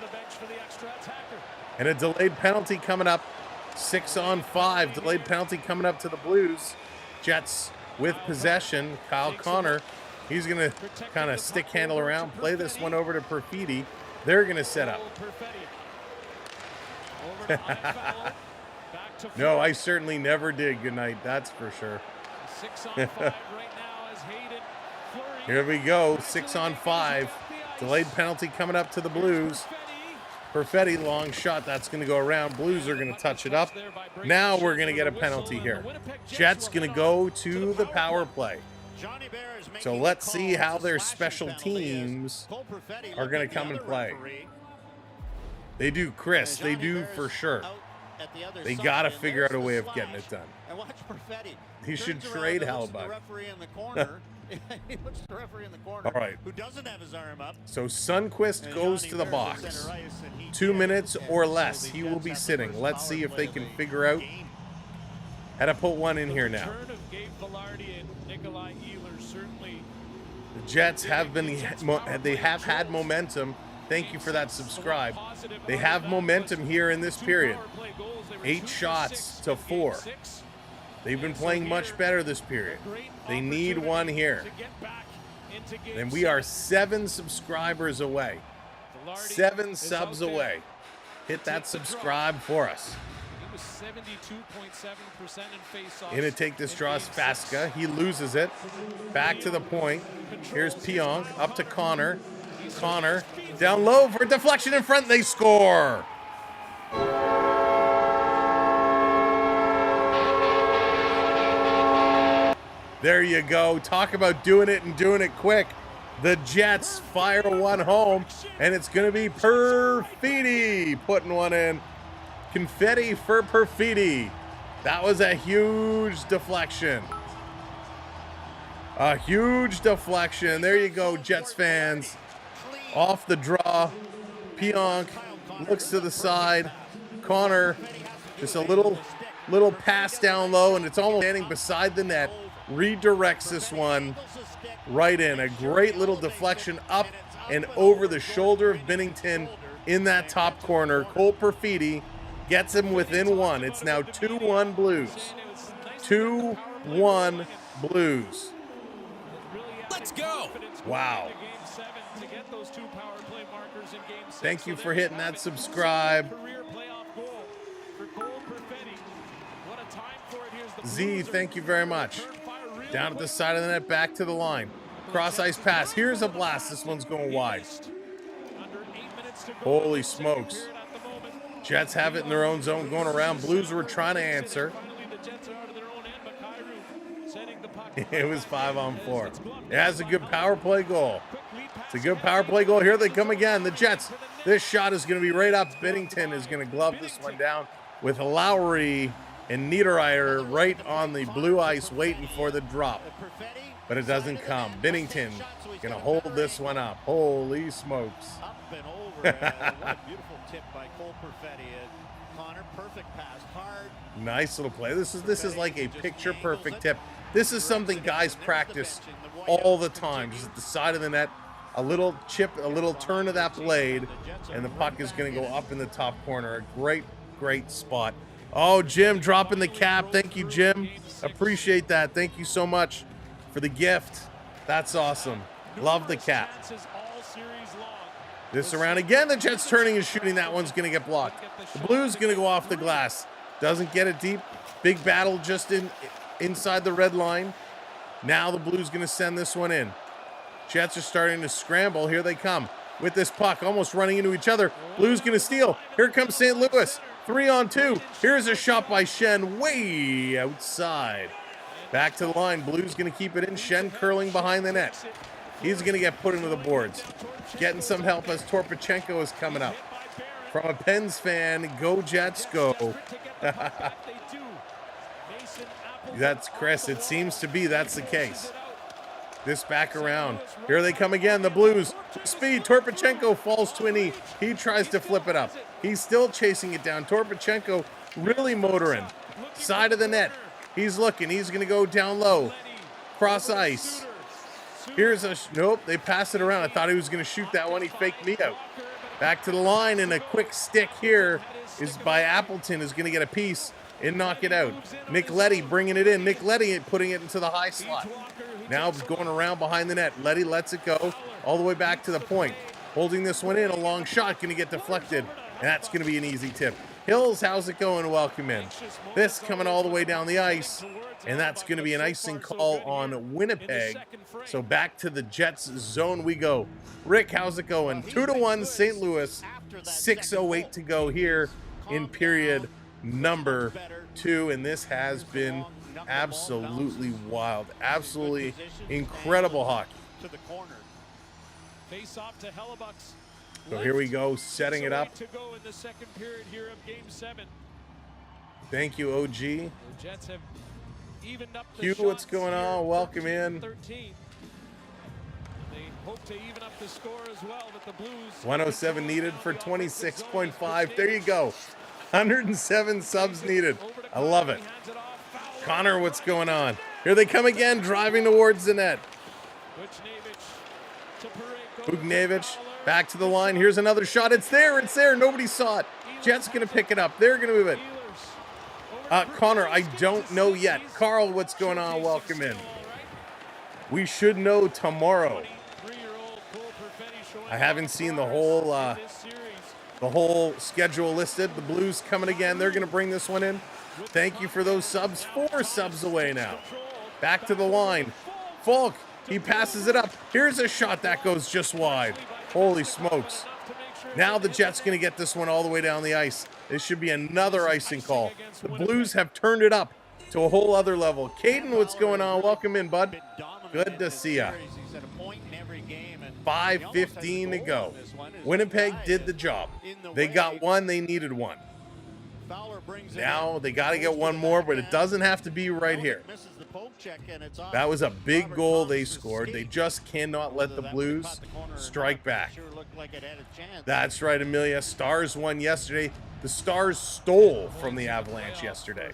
And a delayed penalty coming up. 6-on-5. Delayed penalty coming up to the Blues. Jets with possession. Kyle Connor, he's going to kind of stick handle around, play this one over to Perfidi. They're going to set up. No, I certainly never did. Good night, that's for sure. 6-on-5 right now as Hayden Fleury. Here we go, 6-on-5. Delayed penalty coming up to the Blues. Perfetti, long shot, that's going to go around. Blues are going to touch it up. Now we're going to get a penalty here. Jets going to go to the power play. So let's see how their special teams are going to come and play. They do, Chris. They do for sure. They got to figure out a way of getting it done. He should trade Halbach. He puts the referee in the corner. All right. Who doesn't have his arm up. So Sundqvist goes to the box. 2 minutes or less. He will be sitting. Let's see if they can figure out how to put one in here now. The Jets have been, they have had momentum. Thank you for that subscribe. They have momentum here in this period. 8 shots to 4. They've been playing much better this period. They need one here. And we are 7 subscribers away. 7 subs away. Hit that subscribe for us. He was 72.7% in faceoffs. In to take this draw is Faska. He loses it. Back to the point. Here's Pionk. Up to Connor. Connor down low for a deflection in front. They score. There you go. Talk about doing it and doing it quick. The Jets fire one home, and it's going to be Perfidi putting one in. Confetti for Perfidi. That was a huge deflection. A huge deflection. There you go, Jets fans. Off the draw. Pionk looks to the side. Connor, just a little pass down low, and it's almost standing beside the net. Redirects this one right in. A great little deflection up and over the shoulder of Binnington in that top corner. Cole Perfidi gets him within 1. It's now 2-1 Blues. 2-1 Blues. Let's go. Wow. Thank you for hitting that subscribe. Z, thank you very much. Down at the side of the net, back to the line. Cross ice pass. Here's a blast. This one's going wide. Holy smokes. Jets have it in their own zone going around. Blues were trying to answer. It was 5-on-4. It has a good power play goal. It's a good power play goal. Here they come again. The Jets. This shot is going to be right up. Binnington is going to glove this one down with Lowry and Niederreiter right on the blue ice waiting for the drop. But it doesn't come. Binnington going to hold this one up. Holy smokes. Up and over. What a beautiful tip by Cole Perfetti. Connor, perfect pass. Hard. Nice little play. This is like a picture perfect tip. This is something guys practice all the time. Just at the side of the net, a little chip, a little turn of that blade, and the puck is going to go up in the top corner. A great, great spot. Oh, Jim dropping the cap. Thank you, Jim. Appreciate that. Thank you so much for the gift. That's awesome. Love the cap. This around again. The Jets turning and shooting. That one's going to get blocked. The Blues going to go off the glass. Doesn't get it deep. Big battle just inside the red line. Now the Blues going to send this one in. Jets are starting to scramble. Here they come. with this puck, almost running into each other. Blues going to steal. Here comes St. Louis. 3-on-2. Here's a shot by Shen way outside. Back to the line. Blues going to keep it in. Shen curling behind the net. He's going to get put into the boards. Getting some help as Torpachenko is coming up. From a Pens fan, go Jets, go. That's Chris. It seems to be that's the case. This back around. Here they come again, the Blues. Speed. Torpachenko falls to a knee. He tries to flip it up. He's still chasing it down. Torpachenko really motoring. Side of the net. He's looking. He's going to go down low. Cross ice. Here's a... Nope, they pass it around. I thought he was going to shoot that one. He faked me out. Back to the line, and a quick stick here is by Appleton, is going to get a piece and knock it out. Nick Leddy bringing it in. Nick Leddy putting it into the high slot. Now going around behind the net. Leddy lets it go all the way back to the point. Holding this one in. A long shot going to get deflected. And that's going to be an easy tip. Hills, how's it going? Welcome in. This coming all the way down the ice. And that's going to be an icing call on Winnipeg. So back to the Jets zone we go. Rick, how's it going? 2-1 St. Louis. 6:08 to go here in period number 2. And this has been absolutely wild. Absolutely incredible hockey. Face off to Hellebuck's. So here we go, setting it up. To go in the second period here of Game 7. Thank you, OG. The Jets have evened up the Hugh, what's shots going on? here, Welcome in. 13. They hope to even up the score as well, but the Blues 107 needed for 26.5. There you go. 107 subs needed. I love it. Connor, what's going on? Here they come again, driving towards the net. Bugnevich back to the line. Here's another shot. It's there. It's there. Nobody saw it. Jets going to pick it up. They're going to move it. Connor, I don't know yet. Carl, what's going on? Welcome in. We should know tomorrow. I haven't seen the whole schedule listed. The Blues coming again. They're going to bring this one in. Thank you for those subs. 4 subs away now. Back to the line. Falk, he passes it up. Here's a shot that goes just wide. Holy smokes. Now the Jets going to get this one all the way down the ice. This should be another icing call. The Blues have turned it up to a whole other level. Caden, what's going on? Welcome in, bud. Good to see ya. 5:15 to go. Winnipeg did the job. They got one. They needed one. Now they got to get one more, but it doesn't have to be right here. That was a big goal they scored. They just cannot let the Blues strike back. That's right, Amelia. Stars won yesterday. The Stars stole from the Avalanche yesterday.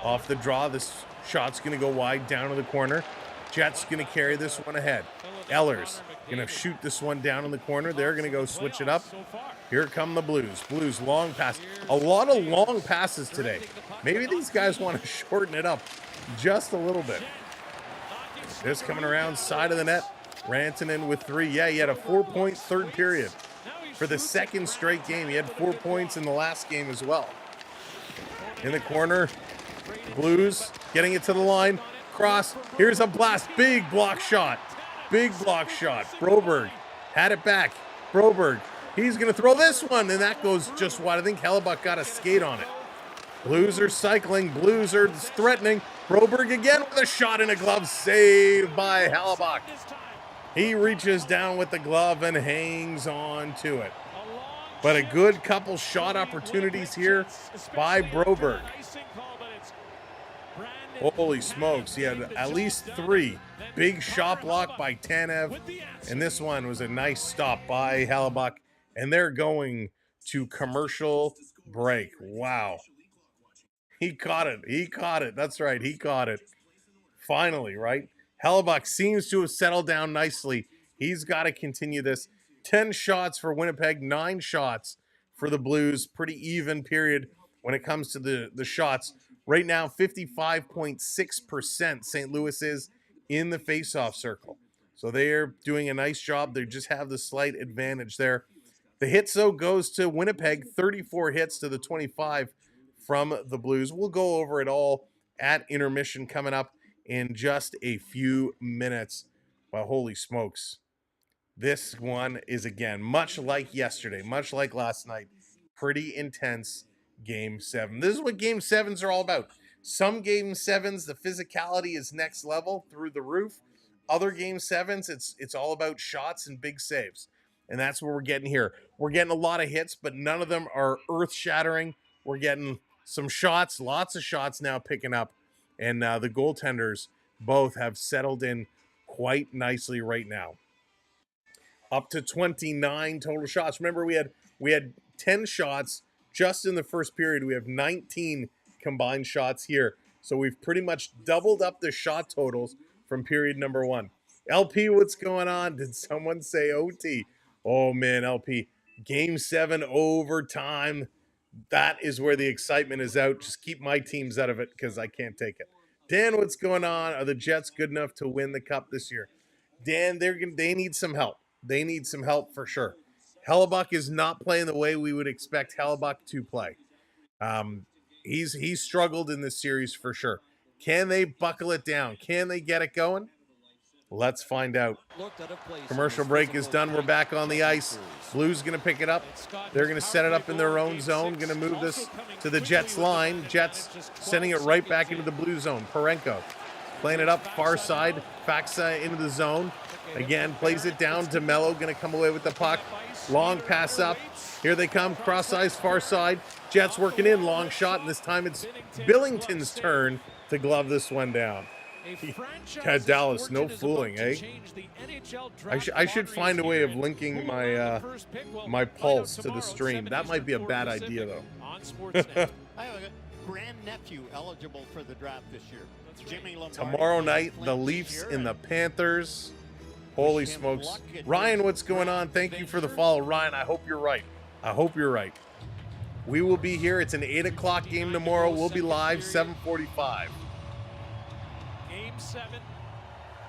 Off the draw, this shot's going to go wide down to the corner. Jets going to carry this one ahead. Ellers going to shoot this one down in the corner. They're going to go switch it up. Here come the Blues. Blues, long pass. A lot of long passes today. Maybe these guys want to shorten it up just a little bit. This coming around side of the net. Rantanen with 3. Yeah, he had a 4-point third period. For the second straight game, he had 4 points in the last game as well. In the corner, Blues getting it to the line. Cross. Here's a blast. Big block shot. Big block shot. Broberg had it back. Broberg. He's going to throw this one, and that goes just wide. I think Hellebuck got a skate on it. Blues are cycling. Blues are threatening. Broberg again with a shot in a glove. Saved by Hellebuck. He reaches down with the glove and hangs on to it. But a good couple shot opportunities here by Broberg. Holy smokes. He had at least 3. Big shot block by Tanev. And this one was a nice stop by Hellebuck. And they're going to commercial break. Wow. He caught it. He caught it. That's right. He caught it. Finally, right? Hellebuck seems to have settled down nicely. He's got to continue this. 10 shots for Winnipeg, 9 shots for the Blues. Pretty even period when it comes to the shots. Right now, 55.6% St. Louis is in the faceoff circle. So they're doing a nice job. They just have the slight advantage there. The hits, though, goes to Winnipeg. 34 hits to the 25 from the Blues. We'll go over it all at intermission coming up in just a few minutes. But holy smokes. This one is, again, much like yesterday, much like last night, pretty intense Game 7. This is what Game 7s are all about. Some Game 7s, the physicality is next level, through the roof. Other Game 7s, it's all about shots and big saves. And that's what we're getting here. We're getting a lot of hits, but none of them are earth-shattering. We're getting some shots, lots of shots now picking up. And the goaltenders both have settled in quite nicely right now. Up to 29 total shots. Remember, we had 10 shots just in the first period. We have 19 combined shots here. So we've pretty much doubled up the shot totals from period number 1. LP, what's going on? Did someone say OT? Oh, man, LP. Game 7 overtime. That is where the excitement is out. Just keep my teams out of it because I can't take it. Dan, what's going on? Are the Jets good enough to win the Cup this year? Dan, they need some help. They need some help for sure. Hellebuck is not playing the way we would expect Hellebuck to play. He's struggled in this series for sure. Can they buckle it down? Can they get it going? Let's find out. Commercial break is done. We're back on the ice. Blues going to pick it up. They're going to set it up in their own zone. Going to move this to the Jets line. Jets sending it right back into the blue zone. Parenko playing it up far side. Faxa into the zone. Again, plays it down to Mello. Going to come away with the puck. Long pass up. Here they come. Cross ice far side. Jets working in. Long shot. And this time it's Billington's turn to glove this one down. God, Dallas, no fooling, eh? I should find a way of linking my my pulse to the stream. That might be a bad idea, though. I have a grandnephew eligible for the draft this year. Jimmy Lombardi. Tomorrow night, the Leafs and the Panthers. Holy smokes. Ryan, what's going on? Thank you for the follow. Ryan, I hope you're right. I hope you're right. We will be here. It's an 8 o'clock game tomorrow. We'll be live 7:45.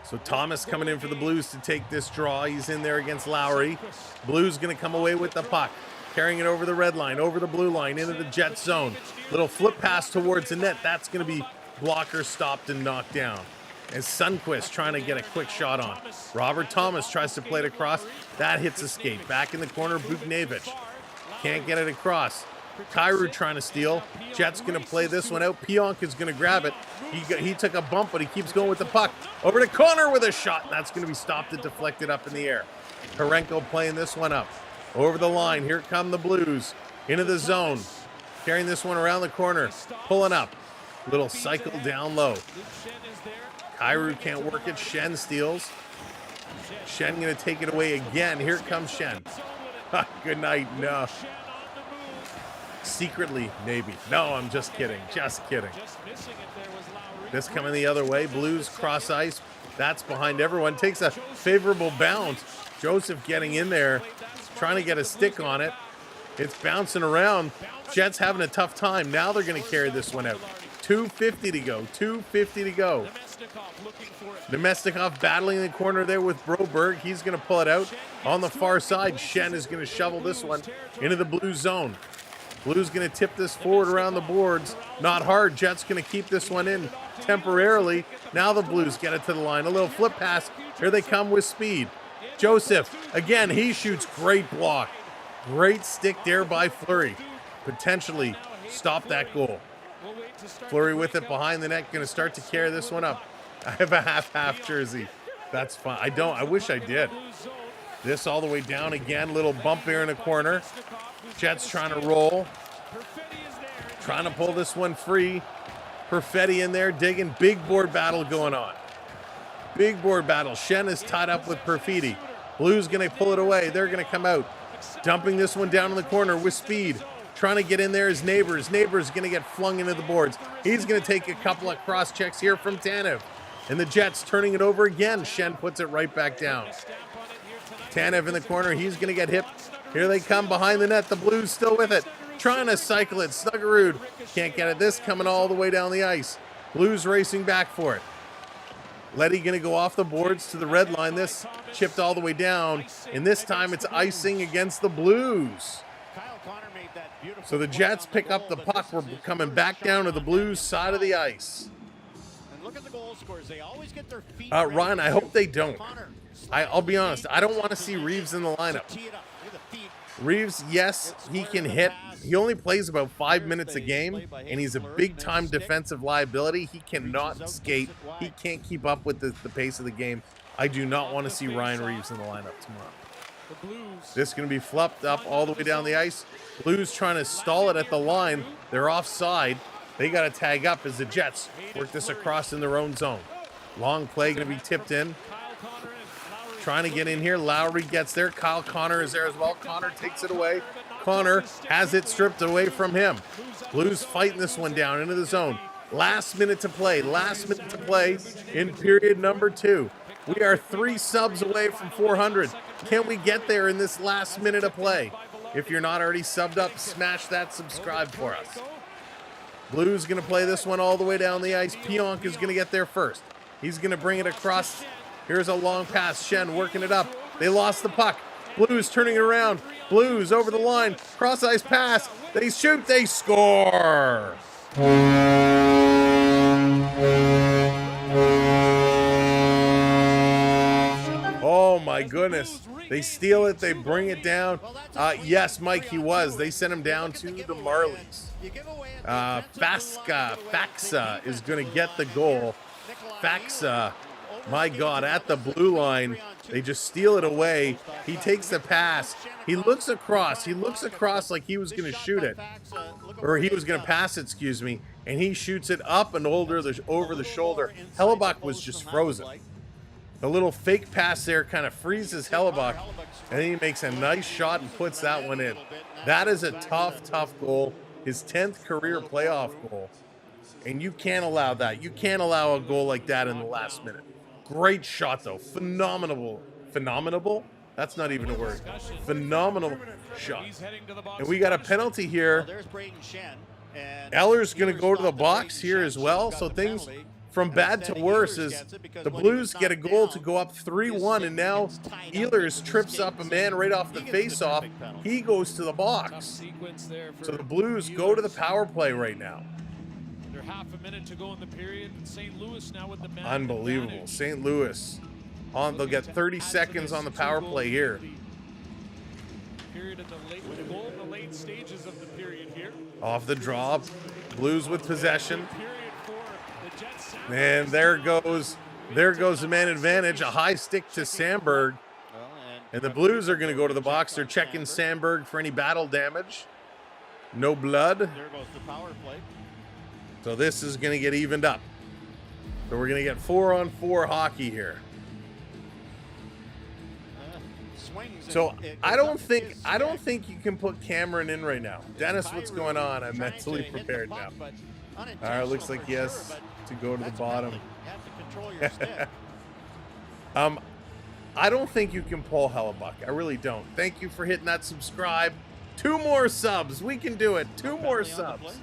So Thomas coming in for the Blues to take this draw. He's in there against Lowry. Blues going to come away with the puck. Carrying it over the red line, over the blue line, into the Jet zone. Little flip pass towards the net. That's going to be blocker stopped and knocked down. And Sundqvist trying to get a quick shot on. Robert Thomas tries to play it across. That hits a skate. Back in the corner, Buknevich. Can't get it across. Kyrou trying to steal. Jets going to play this one out. Pionk is going to grab it. He took a bump, but he keeps going with the puck. Over to corner with a shot. That's going to be stopped and deflected up in the air. Parenko playing this one up. Over the line. Here come the Blues. Into the zone. Carrying this one around the corner. Pulling up. Little cycle down low. Kyrou can't work it. Shen steals. Shen going to take it away again. Here comes Shen. Good night. No. Secretly, maybe. No, I'm just kidding. Just kidding. This coming the other way. Blues cross ice. That's behind everyone. Takes a favorable bounce. Joseph getting in there, trying to get a stick on it. It's bouncing around. Jets having a tough time. Now they're going to carry this one out. 2:50 to go. 2:50 to go. Nemestikov battling in the corner there with Broberg. He's going to pull it out. On the far side, Shen is going to shovel this one into the blue zone. Blues going to tip this forward around the boards. Not hard. Jets going to keep this one in temporarily. Now the Blues get it to the line. A little flip pass. Here they come with speed. Joseph, again, he shoots. Great block. Great stick there by Fleury. Potentially stop that goal. Fleury with it behind the net. Going to start to carry this one up. I have a half jersey. That's fine. I don't. I wish I did. This all the way down again. Little bump here in the corner. Jets trying to roll. Trying to pull this one free. Perfetti in there digging. Big board battle going on. Big board battle. Shen is tied up with Perfetti. Blues going to pull it away. They're going to come out. Dumping this one down in the corner with speed. Trying to get in there is Neighbors. Neighbors going to get flung into the boards. He's going to take a couple of cross checks here from Tanev. And the Jets turning it over again. Shen puts it right back down. Tanev in the corner. He's going to get hit. Here they come behind the net. The Blues still with it. Trying to cycle it. Snuggerud can't get it. This coming all the way down the ice. Blues racing back for it. Letty going to go off the boards to the red line. This chipped all the way down. And this time it's icing against the Blues. So the Jets pick up the puck. We're coming back down to the Blues side of the ice. And look at the goal scorers. They always get their feet Ryan, I hope they don't. Connor, I'll be honest. I don't want to see Reeves in the lineup. Reeves, yes, he can hit. He only plays about 5 minutes a game, and he's a big-time defensive liability. He cannot skate. He can't keep up with the pace of the game. I do not want to see Ryan Reeves in the lineup tomorrow. This is going to be flopped up all the way down the ice. Blues trying to stall it at the line. They're offside. They got to tag up as the Jets work this across in their own zone. Long play going to be tipped in. Trying to get in here. Lowry gets there. Kyle Connor is there as well. Connor takes it away. Connor has it stripped away from him. Blues fighting this one down into the zone. Last minute to play. Last minute to play in period number 2. We are 3 subs away from 400. Can we get there in this last minute of play? If you're not already subbed up, smash that subscribe for us. Blues going to play this one all the way down the ice. Pionk is going to get there first. He's going to bring it across. Here's a long pass. Shen working it up. They lost the puck. Blues turning it around. Blues over the line. Cross ice pass. They shoot. They score. Oh my goodness. They steal it. They bring it down. Yes, Mike, he was. They sent him down to the Marlies. Faxa is going to get the goal. Faxa, my God, at the blue line. They just steal it away. He takes the pass. He looks across. He looks across like he was going to shoot it. Or he was going to pass it, excuse me. And he shoots it up and over the shoulder. Hellebuck was just frozen. The little fake pass there kind of freezes Hellebuck. And then he makes a nice shot and puts that one in. That is a tough, tough goal. His 10th career playoff goal. And you can't allow that. You can't allow a goal like that in the last minute. Great shot, though. Phenomenal. That's not even a word. Phenomenal shot. And we got a penalty here. Eller's going to go to the box here as well. So things from bad to worse is the Blues get a goal to go up 3-1. And now Ehlers trips up a man right off the face-off. He goes to the box. So the Blues go to the power play right now. Half a minute to go in the period. St. Louis now with the man. Unbelievable. St. Louis. They'll get 30 seconds on the power play here. Period in the goal in the late stages of the period here. Off the draw. Blues with possession. And there goes the man advantage. A high stick to Sandberg. And the Blues are going to go to the box. They're checking Sandberg for any battle damage. No blood. There goes the power play. So this is going to get evened up. So we're going to get 4-on-4 hockey here. So I don't think you can put Cameron in right now. Dennis, what's going on? I'm mentally prepared now. All right, looks like he has to go to the bottom. I don't think you can pull Hellebuck. I really don't. Thank you for hitting that subscribe. 2 more subs. We can do it. 2 more subs.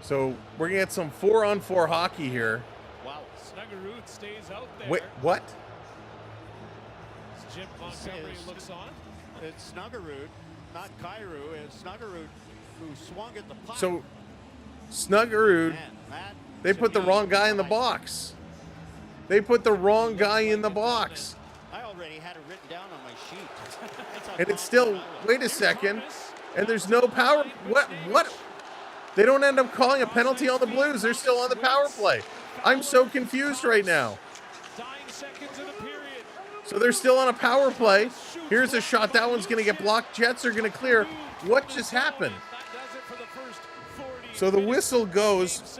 So we're going to get some 4-on-4 hockey here. Wow. Snuggerud stays out there. Wait, what? Jim Montgomery looks on. It's Snuggerud, not Kyrou. It's Snuggerud who swung at the puck. So Snuggerud, they put the wrong guy in the box. They put the wrong guy in the box. I already had it written down on my sheet. And it's still, wait a second. And there's no power. What? They don't end up calling a penalty on the Blues. They're still on the power play. I'm so confused right now. So they're still on a power play. Here's a shot. That one's going to get blocked. Jets are going to clear. What just happened? So the whistle goes.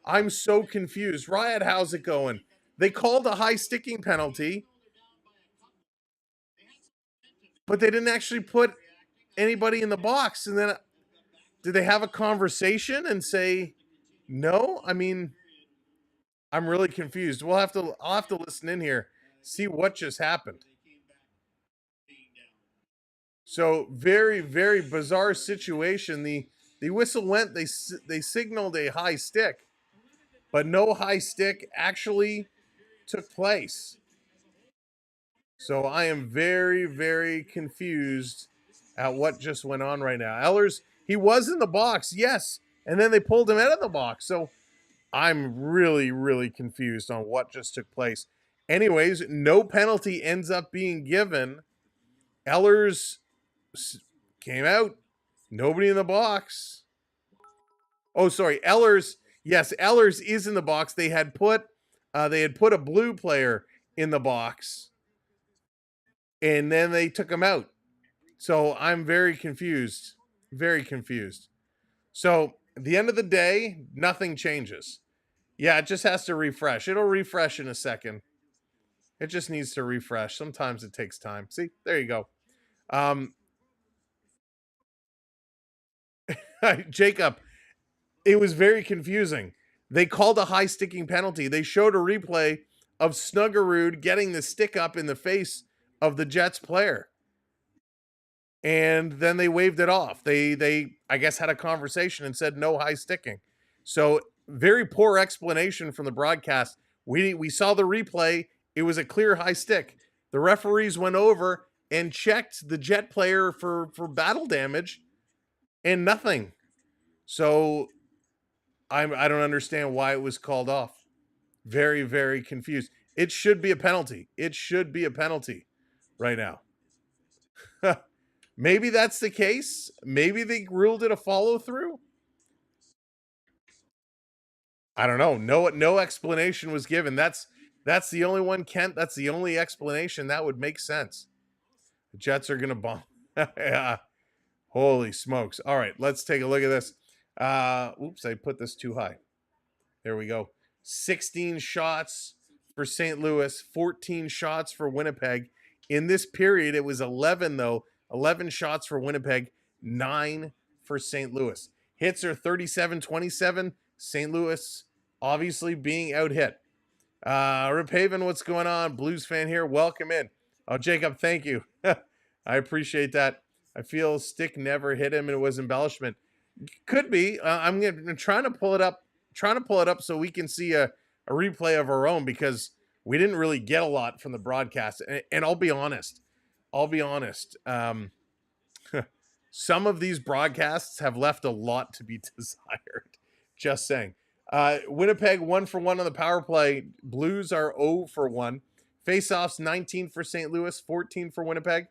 I'm so confused. Riot, how's it going? They called a high sticking penalty, but they didn't actually put anybody in the box. And then did they have a conversation and say no? I mean, I'm really confused. I'll have to listen in here, see what just happened. So very, very bizarre situation. The whistle went, they signaled a high stick, but no high stick actually took place. So I am very, very confused at what just went on right now. Ehlers, he was in the box. Yes, and then they pulled him out of the box. So I'm really, really confused on what just took place. Anyways, no penalty ends up being given. Ehlers came out. Nobody in the box. Oh, sorry. Ehlers. Yes, Ehlers is in the box. They had put a blue player in the box, and then they took him out. So I'm very confused. Very confused. So at the end of the day, nothing changes. Yeah, it just has to refresh. It'll refresh in a second. It just needs to refresh. Sometimes it takes time. See, there you go. Jacob, it was very confusing. They called a high sticking penalty. They showed a replay of Snuggerud getting the stick up in the face of the Jets player. And then they waved it off. They I guess had a conversation and said no high sticking. So very poor explanation from the broadcast. We saw the replay. It was a clear high stick. The referees went over and checked the Jet player for battle damage and nothing. So I don't understand why it was called off. Very, very confused. It should be a penalty. It should be a penalty right now. Maybe that's the case. Maybe they ruled it a follow through. I don't know. No explanation was given. That's the only one, Kent. That's the only explanation that would make sense. The Jets are gonna bomb. Yeah. Holy smokes. All right, let's take a look at this. Oops, I put this too high. There we go. 16 shots for St. Louis, 14 shots for Winnipeg. In this period, it was 11, though. 11 shots for Winnipeg, 9 for St. Louis. Hits are 37-27. St. Louis obviously being out hit. Rip Haven, what's going on? Blues fan here. Welcome in. Oh, Jacob, thank you. I appreciate that. I feel stick never hit him and it was embellishment. Could be. I'm trying to pull it up so we can see a replay of our own because we didn't really get a lot from the broadcast. And I'll be honest. Some of these broadcasts have left a lot to be desired. Just saying. Winnipeg 1 for 1 on the power play. Blues are 0 for 1. Faceoffs 19 for St. Louis, 14 for Winnipeg.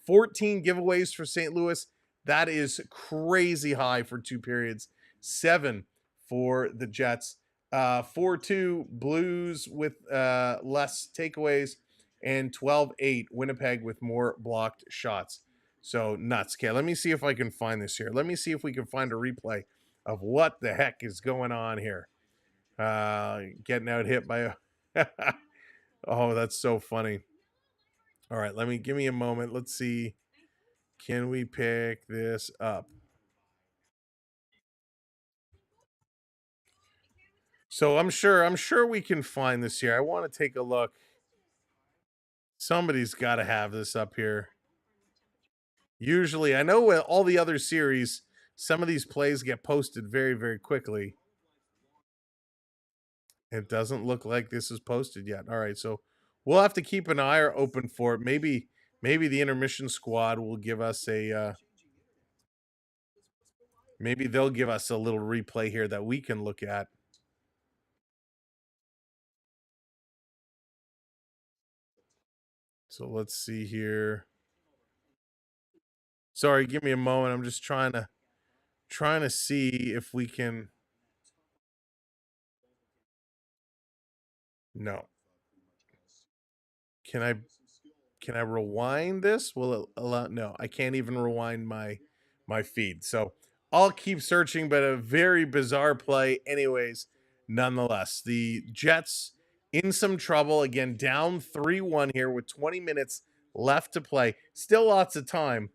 14 giveaways for St. Louis. That is crazy high for 2 periods. 7 for the Jets. 4-2 Blues with less takeaways. And 12-8 Winnipeg with more blocked shots. So nuts. Okay, let me see if I can find this here. Let me see if we can find a replay of what the heck is going on here. Getting out hit by a... Oh, that's so funny. All right, give me a moment. Let's see. Can we pick this up? So I'm sure we can find this here. I want to take a look. Somebody's got to have this up here. Usually, I know with all the other series, some of these plays get posted very, very quickly. It doesn't look like this is posted yet. All right, so we'll have to keep an eye open for it. Maybe the intermission squad will give us a maybe they'll give us a little replay here that we can look at. So let's see here. Sorry, give me a moment. I'm just trying to see if we can. No. Can I rewind this? Will it allow? No, I can't even rewind my feed. So I'll keep searching, but a very bizarre play anyways, nonetheless. The Jets in some trouble again, down 3-1 here with 20 minutes left to play. Still lots of time.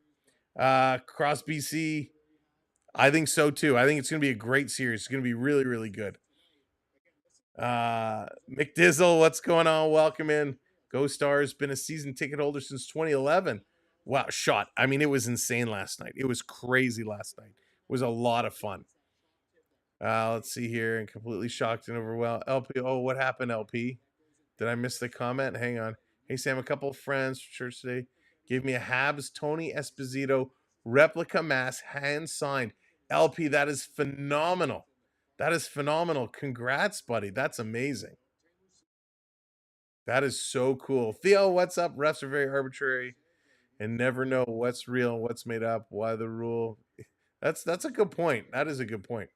Cross BC, I think so too. I think it's going to be a great series. It's going to be really, really good. McDizzle, what's going on? Welcome in. Go Stars, been a season ticket holder since 2011. Wow, shot. I mean, it was insane last night. It was crazy last night. It was a lot of fun. Let's see here. And completely shocked and overwhelmed. LP, oh, what happened, LP? Did I miss the comment? Hang on. Hey, Sam, a couple of friends from church today gave me a Habs Tony Esposito replica mask hand signed. LP, that is phenomenal. That is phenomenal. Congrats, buddy. That's amazing. That is so cool. Theo, what's up? Refs are very arbitrary and never know what's real and what's made up. Why the rule? That's a good point. That is a good point.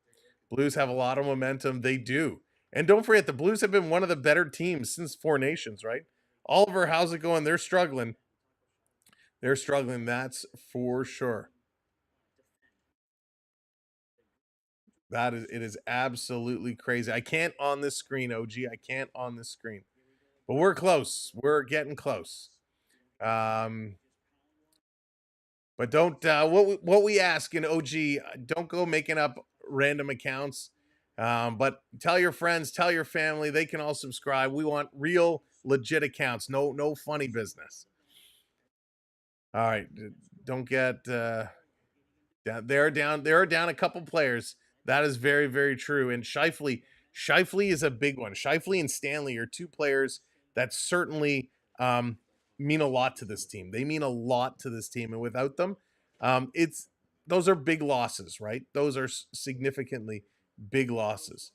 Blues have a lot of momentum. They do. And don't forget, the Blues have been one of the better teams since Four Nations, right? Oliver, how's it going? They're struggling. They're struggling. That's for sure. It is absolutely crazy. I can't on this screen, OG. I can't on this screen. But we're close. We're getting close. But don't what we ask in OG, don't go making up random accounts. But tell your friends, tell your family, they can all subscribe. We want real, legit accounts. No funny business. All right, don't get they're down a couple players. That is very, very true. And Shifley is a big one. Shifley and Stanley are two players that certainly mean a lot to this team. They mean a lot to this team, and without them, those are big losses, right? Those are significantly big losses.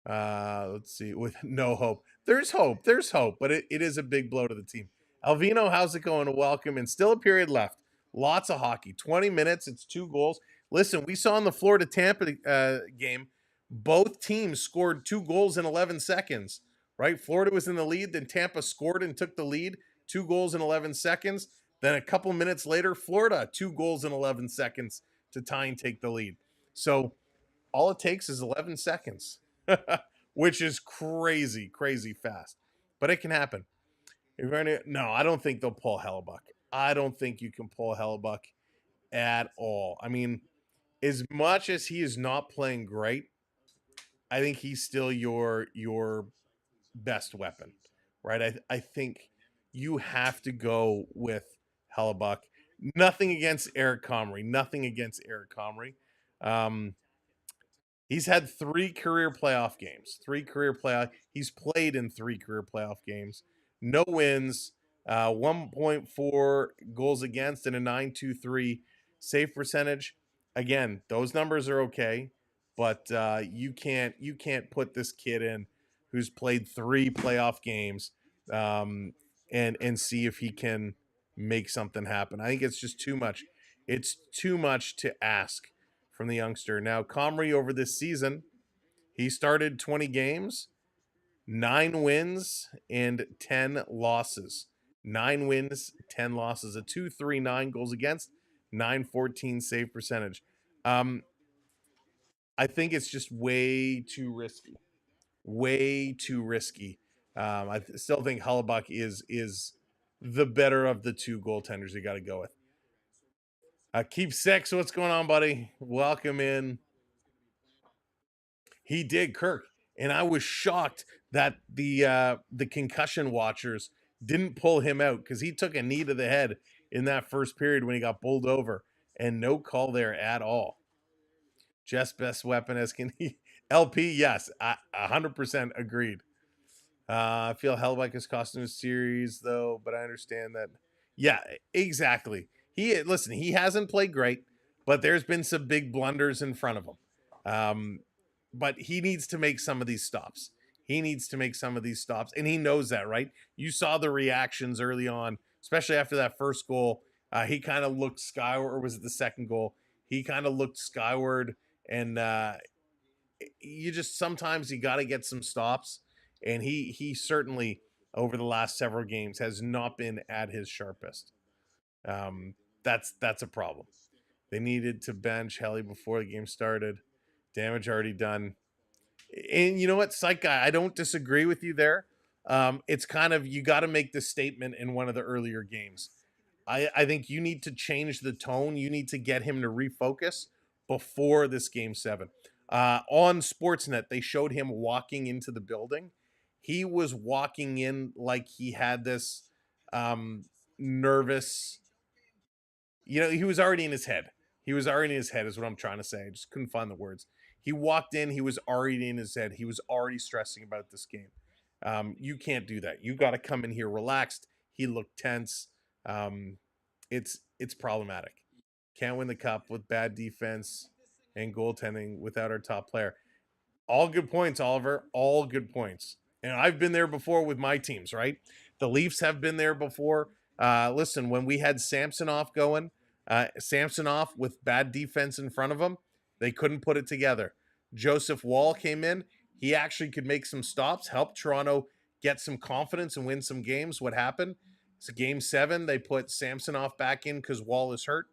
Let's see. With no hope, there's hope, but it is a big blow to the team. Alvino, how's it going? Welcome, and still a period left. Lots of hockey. 20 minutes. It's 2 goals. Listen, we saw in the Florida Tampa game, both teams scored 2 goals in 11 seconds. Right? Florida was in the lead, then Tampa scored and took the lead. 2 goals in 11 seconds. Then a couple minutes later, Florida 2 goals in 11 seconds to tie and take the lead. So all it takes is 11 seconds, which is crazy fast. But it can happen. No, I don't think they'll pull Hellebuck. I don't think you can pull Hellebuck at all. I mean, as much as he is not playing great, I think he's still your best weapon, right? I think you have to go with Hellebuck. Nothing against Eric Comrie. He's had 3 career playoff games. He's played in 3 career playoff games. No wins, 1.4 goals against, and a 9.23 save percentage. Again, those numbers are okay, but you can't put this kid in who's played 3 playoff games and see if he can make something happen. I think it's just too much. It's too much to ask from the youngster. Now, Comrie over this season, he started 20 games, 9 wins and 10 losses. 9 wins, 10 losses, a 2.39 goals against, 9.14 save percentage. I think it's just way too risky. I still think Hellebuck is the better of the 2 goaltenders you got to go with. Keep 6. What's going on, buddy? Welcome in. He did, Kirk, and I was shocked that the concussion watchers didn't pull him out because he took a knee to the head in that first period when he got bowled over, and no call there at all. Jeff's best weapon as can he LP? Yes, 100% agreed. I feel Hellebuck is costing a series though, but I understand that. Yeah, exactly. He hasn't played great, but there's been some big blunders in front of him. But he needs to make some of these stops. And he knows that, right? You saw the reactions early on, especially after that first goal. He kind of looked skyward, or was it the second goal? He kind of looked skyward, and sometimes you got to get some stops. And he certainly over the last several games has not been at his sharpest. That's a problem. They needed to bench Helly before the game started. Damage already done. And you know what, Psych Guy, I don't disagree with you there. It's kind of, you got to make this statement in one of the earlier games. I think you need to change the tone. You need to get him to refocus before this game 7. On Sportsnet, they showed him walking into the building. He was walking in like he had this nervous, he was already in his head. Is what I'm trying to say. I just couldn't find the words. He walked in, he was already in his head. He was already stressing about this game. You can't do that. You got to come in here relaxed. He looked tense. It's problematic. Can't win the cup with bad defense and goaltending without our top player. All good points, Oliver. All good points. And I've been there before with my teams, right? The Leafs have been there before. Listen, when we had Samsonov going, Samsonov with bad defense in front of him, they couldn't put it together. Joseph Wall came in. He actually could make some stops, help Toronto get some confidence and win some games. What happened? So game 7, they put Samsonov back in because Wall is hurt,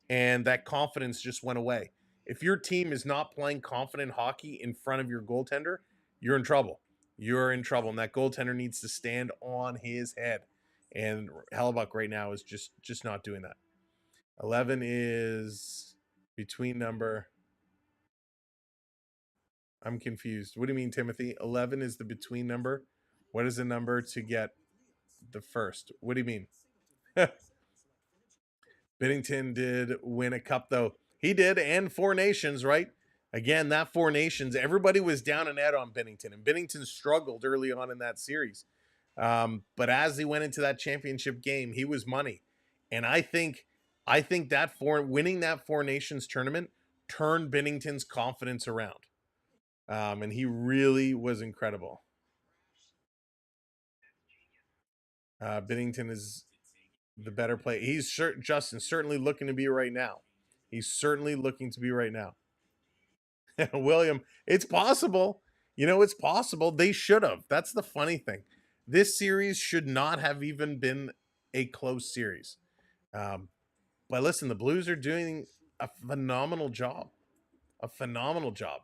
and that confidence just went away. If your team is not playing confident hockey in front of your goaltender, you're in trouble. You're in trouble, and that goaltender needs to stand on his head. And Hellebuck right now is just not doing that. 11 is between number. I'm confused. What do you mean, Timothy? 11 is the between number. What is the number to get the first? What do you mean? Binnington did win a cup, though. He did, and Four Nations, right? Again, that Four Nations, everybody was down and out on Binnington, and Binnington struggled early on in that series. But as he went into that championship game, he was money. And I think that winning that Four Nations tournament turned Binnington's confidence around. And he really was incredible. Binnington is the better player. He's Justin certainly looking to be right now. He's certainly looking to be right now. William, it's possible. It's possible. They should have. That's the funny thing. This series should not have even been a close series. But listen, the Blues are doing a phenomenal job. A phenomenal job.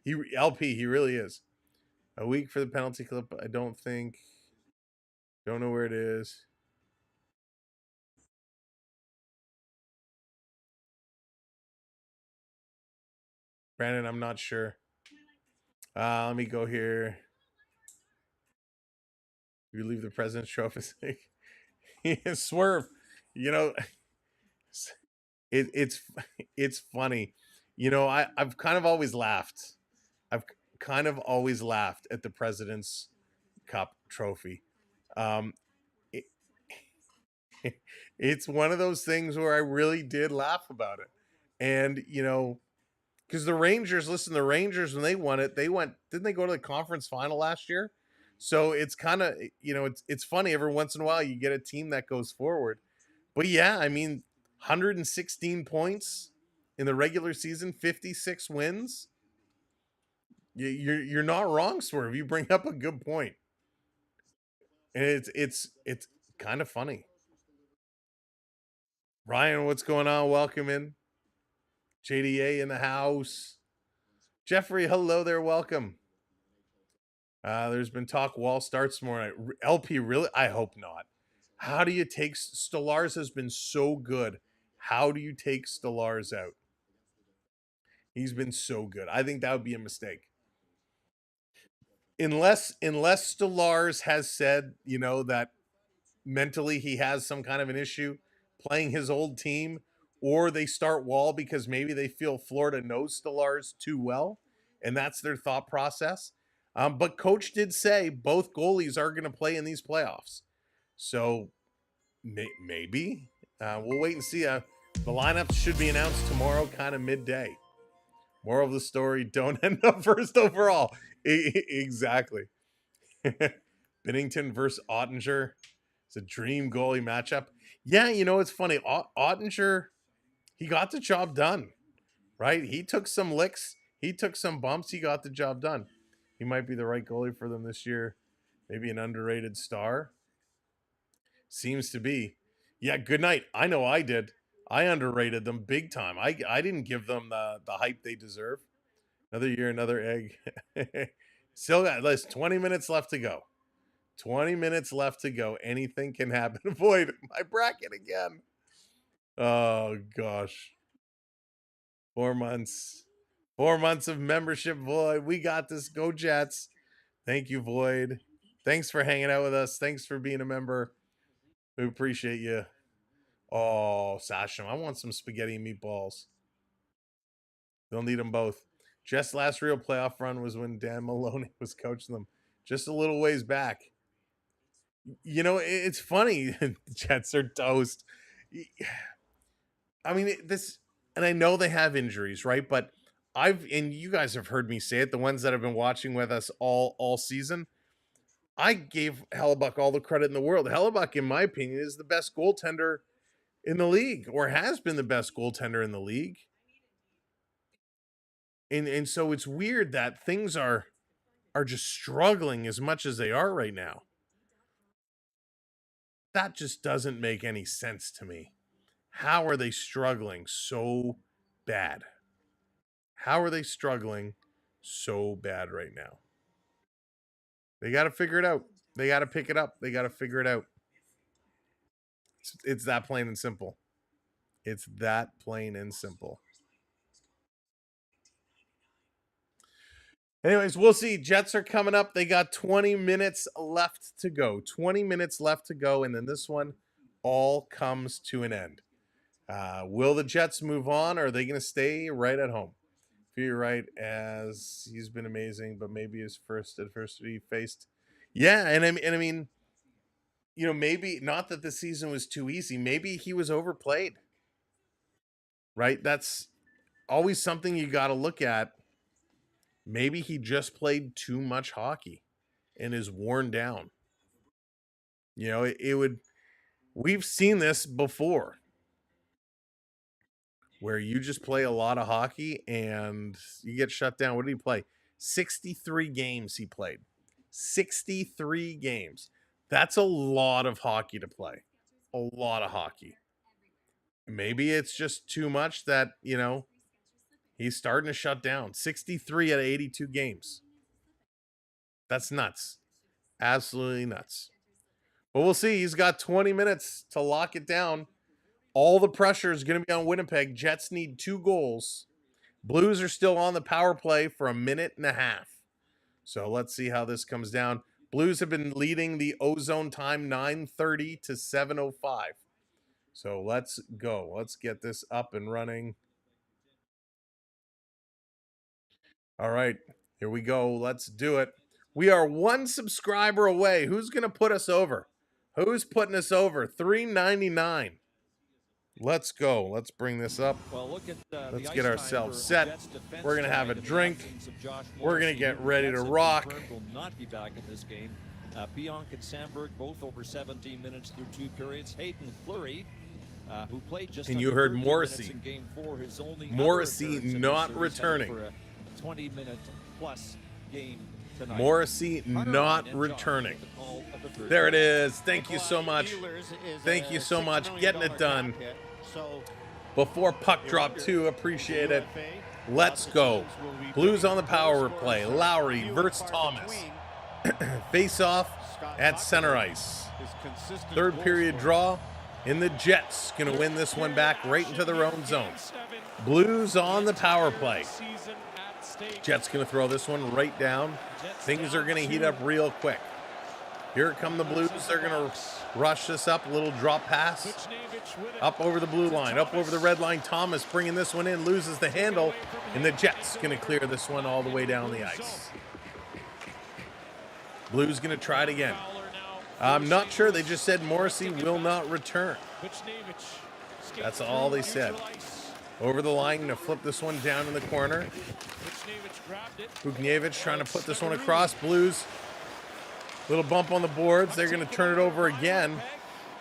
He really is. A week for the penalty clip. I don't know where it is. Brandon, I'm not sure. Let me go here. You leave the President's Trophy. Swerve. It's funny. I've kind of always laughed. I've kind of always laughed at the President's Cup trophy. It's one of those things where I really did laugh about it. And, because the Rangers, when they won it, didn't they go to the conference final last year? So it's kind of, it's funny. Every once in a while you get a team that goes forward. But yeah, 116 points in the regular season, 56 wins. You're not wrong, Swerve. You bring up a good point. And it's kind of funny. Ryan, what's going on? Welcome in. JDA in the house. Jeffrey, hello there. Welcome. There's been talk Wall starts tomorrow night. LP, really? I hope not. How do you take Stolarz has been so good. How do you take Stolarz out? He's been so good. I think that would be a mistake. Unless Stolarz has said, that mentally he has some kind of an issue playing his old team, or they start Wall because maybe they feel Florida knows Stolarz too well, and that's their thought process. But Coach did say both goalies are going to play in these playoffs. So maybe. We'll wait and see. The lineups should be announced tomorrow, kind of midday. Moral of the story, don't end up first overall. Exactly. Binnington versus Ottinger. It's a dream goalie matchup. Yeah, it's funny. Ottinger, he got the job done, right? He took some licks. He took some bumps. He got the job done. He might be the right goalie for them this year. Maybe an underrated star. Seems to be. Yeah, good night. I know I did. I underrated them big time. I didn't give them the hype they deserve. Another year, another egg. Still got 20 minutes left to go. 20 minutes left to go. Anything can happen. Void my bracket again. Oh, gosh. 4 months. 4 months of membership, Void. We got this. Go Jets. Thank you, Void. Thanks for hanging out with us. Thanks for being a member. We appreciate you. Oh, Sasham, I want some spaghetti and meatballs. They'll need them both. Jets' last real playoff run was when Dan Maloney was coaching them. Just a little ways back. It's funny. Jets are toast. I mean, this, and I know they have injuries, right? But and you guys have heard me say it, the ones that have been watching with us all season, I gave Hellebuck all the credit in the world. Hellebuck, in my opinion, is the best goaltender in the league, or has been the best goaltender in the league. And so it's weird that things are just struggling as much as they are right now. That just doesn't make any sense to me. How are they struggling so bad? How are they struggling so bad right now? They got to figure it out. They got to pick it up. They got to figure it out. It's that plain and simple. It's that plain and simple. Anyways, we'll see. Jets are coming up. They got 20 minutes left to go. 20 minutes left to go, and then this one all comes to an end. Will the Jets move on, or are they going to stay right at home? Feel right, as he's been amazing, but maybe his first adversity faced. Yeah, and I mean, you know, maybe not that the season was too easy. Maybe he was overplayed. Right? That's always something you got to look at. Maybe he just played too much hockey and is worn down. You know, it would, we've seen this before where you just play a lot of hockey and you get shut down. What did he play? 63 games he played. 63 games. That's a lot of hockey to play. A lot of hockey. Maybe it's just too much that, you know, he's starting to shut down. 63 out of 82 games. That's nuts. Absolutely nuts. But we'll see. He's got 20 minutes to lock it down. All the pressure is going to be on Winnipeg. Jets need 2 goals. Blues are still on the power play for a minute and a half. So let's see how this comes down. Blues have been leading the ozone time 9:30 to 7:05. So let's go. Let's get this up and running. All right, here we go. Let's do it. We are 1 subscriber away. Who's going to put us over? Who's putting us over? $3.99. Let's go. Let's bring this up. Well, look at, let's get ourselves set. We're going to have a drink. We're going to get ready to rock. Will not be back in this game. Pionk and Sandberg both over 17 minutes through 2 periods. Hayden Fleury, who played just, and you heard Morrissey. in game 4, his only Morrissey not returning. For a 20-minute plus game tonight. Morrissey not returning. There it is. Thank you so much. Thank you so much. Getting it done. Before puck drop 2. Appreciate it. Let's go. Blues on the power play. Lowry versus Thomas. Face off at center ice. 3rd period draw. And the Jets going to win this one back right into their own zone. Blues on the power play. Jets going to throw this one right down. Things are going to heat up real quick. Here come the Blues. They're going to rush this up. A little drop pass. Up over the blue line. Up over the red line. Thomas bringing this one in. Loses the handle. And the Jets going to clear this one all the way down the ice. Blues going to try it again. I'm not sure. They just said Morrissey will not return. That's all they said. Over the line to flip this one down in the corner. Bukniewicz trying to put this one across. Blues, little bump on the boards. They're going to turn it over again.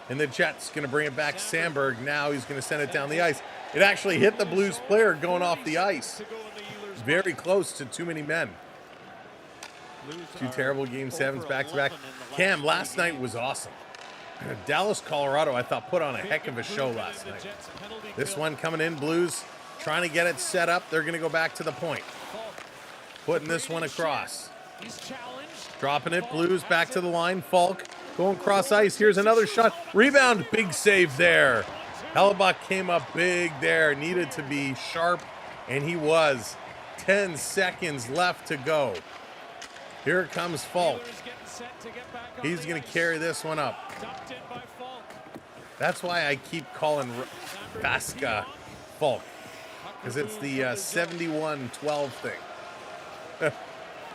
And the Jets going to bring it back. Sandberg, now he's going to send it down the ice. It actually hit the Blues player going off the ice. Very close to too many men. 2 terrible game 7s back-to-back. Cam, last night was awesome. Dallas, Colorado, I thought put on a heck of a show last night. This one coming in, Blues trying to get it set up. They're going to go back to the point. Putting this one across. Dropping it, Blues back to the line. Falk going cross ice. Here's another shot. Rebound, big save there. Hellebuck came up big there. Needed to be sharp, and he was. 10 seconds left to go. Here comes Falk. He's going to carry this one up. That's why I keep calling Vasca Falk, because it's the 71-12 thing.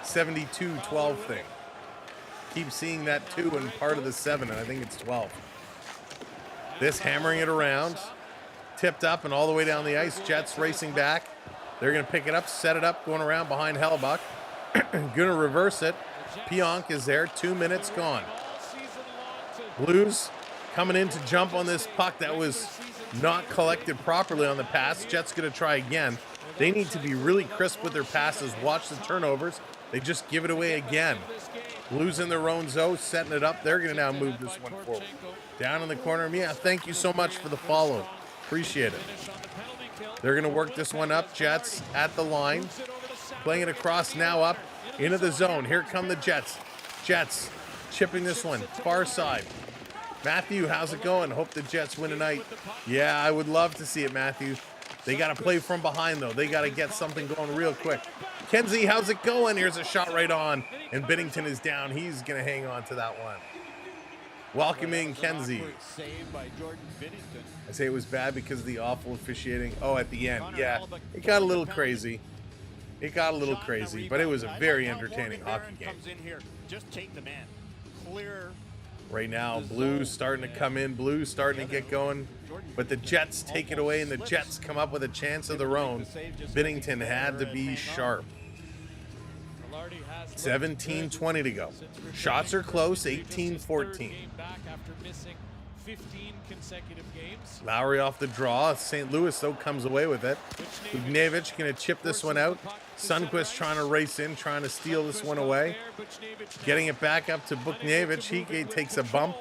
72-12 thing. Keep seeing that 2 and part of the 7, and I think it's 12. This hammering it around. tipped up and all the way down the ice. Jets racing back. They're going to pick it up, set it up, going around behind Hellebuck. Going to reverse it. Pionk is there. 2 minutes gone. Blues coming in to jump on this puck that was not collected properly on the pass. Jets going to try again. They need to be really crisp with their passes. Watch the turnovers. They just give it away again. Blues in their own zone, setting it up. They're going to now move this one forward. Down in the corner. Mia, thank you so much for the follow. Appreciate it. They're going to work this one up. Jets at the line. Playing it across now up into the zone. Here come the Jets. Jets chipping this one. Far side. Matthew, how's it going? Hope the Jets win tonight. Yeah, I would love to see it, Matthew. They got to play from behind, though. They got to get something going real quick. Kenzie, how's it going? Here's a shot right on. And Binnington is down. He's going to hang on to that one. Welcoming Kenzie. I say it was bad because of the awful officiating. Oh, at the end. Yeah, it got a little crazy. It got a little crazy, but it was a very entertaining hockey game. Just take the man. Clear. Right now, Blues starting to come in. Blues starting to get going. But the Jets take it away, and the Jets come up with a chance of their own. Binnington had to be sharp. 17:20 to go. Shots are close, 18-14. 15 consecutive games. Lowry off the draw. St. Louis, though, comes away with it. Buchnevich going to chip this one out. Sundqvist trying to race in, trying to steal this one away. Getting it back up to Buchnevich. He takes a bump.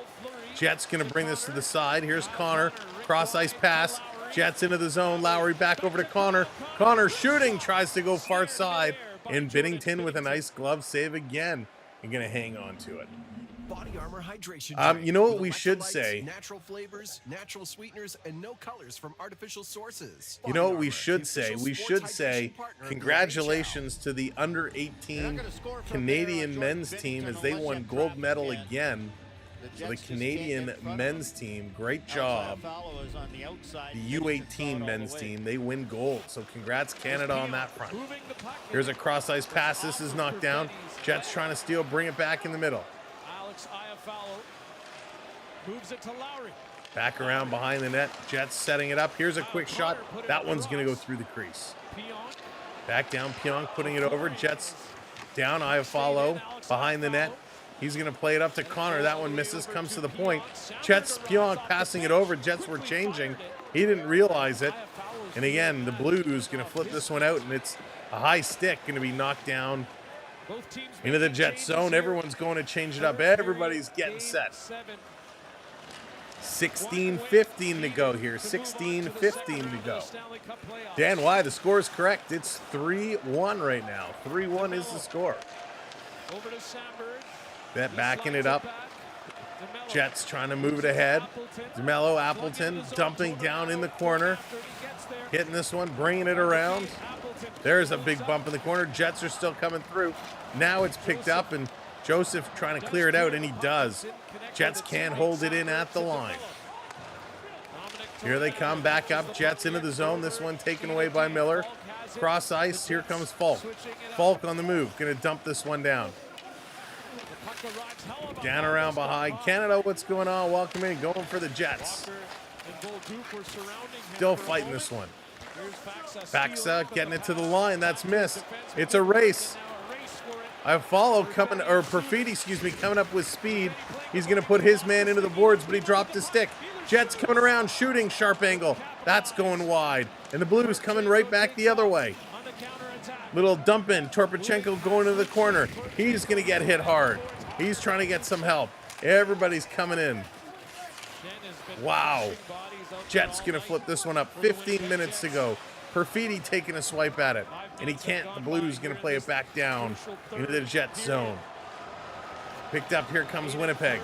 Jets going to bring this to the side. Here's Connor. Cross-ice pass. Jets into the zone. Lowry back over to Connor. Connor shooting. Tries to go far side. And Binnington with a nice glove save again. And going to hang on to it. Body Armor hydration. You know what we should say? Natural flavors, natural sweeteners, and no colors from artificial sources. You know what we should say? We should say congratulations to the under 18 Canadian men's team as they won gold medal again. So the Canadian men's team, great job. The U18 men's team, they win gold. So congrats Canada on that front. Here's a cross-ice pass. This is knocked down. Jets trying to steal, bring it back in the middle. Moves it to Lowry. Back around behind the net. Jets setting it up. Here's a quick shot. That one's going to go through the crease. Back down. Pionk putting it over. Jets down. Iafallo behind the net. He's going to play it up to Connor. That one misses. Comes to the point. Jets, Pionk passing it over. Jets were changing. He didn't realize it. And again, the Blues going to flip this one out. And it's a high stick going to be knocked down into the Jets zone. Everyone's going to change it up. Everybody's getting set. 16:15 to go here. 16:15 to go. Dan, why? The score is correct. It's 3-1 right now. 3-1 is the score. That backing it up. Jets trying to move it ahead. DeMello, Appleton dumping down in the corner. Hitting this one, bringing it around. There's a big bump in the corner. Jets are still coming through. Now it's picked up, and Joseph trying to clear it out, and he does. Jets can't hold it in at the line. Here they come, back up. Jets into the zone. This one taken away by Miller. Cross ice. Here comes Falk. Falk on the move. Going to dump this one down. Down around behind. Canada, what's going on? Welcome in. Going for the Jets. Still fighting this one. Baxa getting it to the line. That's missed. It's a race. Iafallo coming, or Perfidi, excuse me, coming up with speed. He's going to put his man into the boards, but he dropped his stick. Jets coming around, shooting, sharp angle. That's going wide. And the Blues coming right back the other way. Little dump in. Torpachenko going to the corner. He's going to get hit hard. He's trying to get some help. Everybody's coming in. Wow. Jets going to flip this one up. 15 minutes to go. Perfidi taking a swipe at it. And he can't. The Blues going to play it back down into the Jets zone. Picked up. Here comes Winnipeg.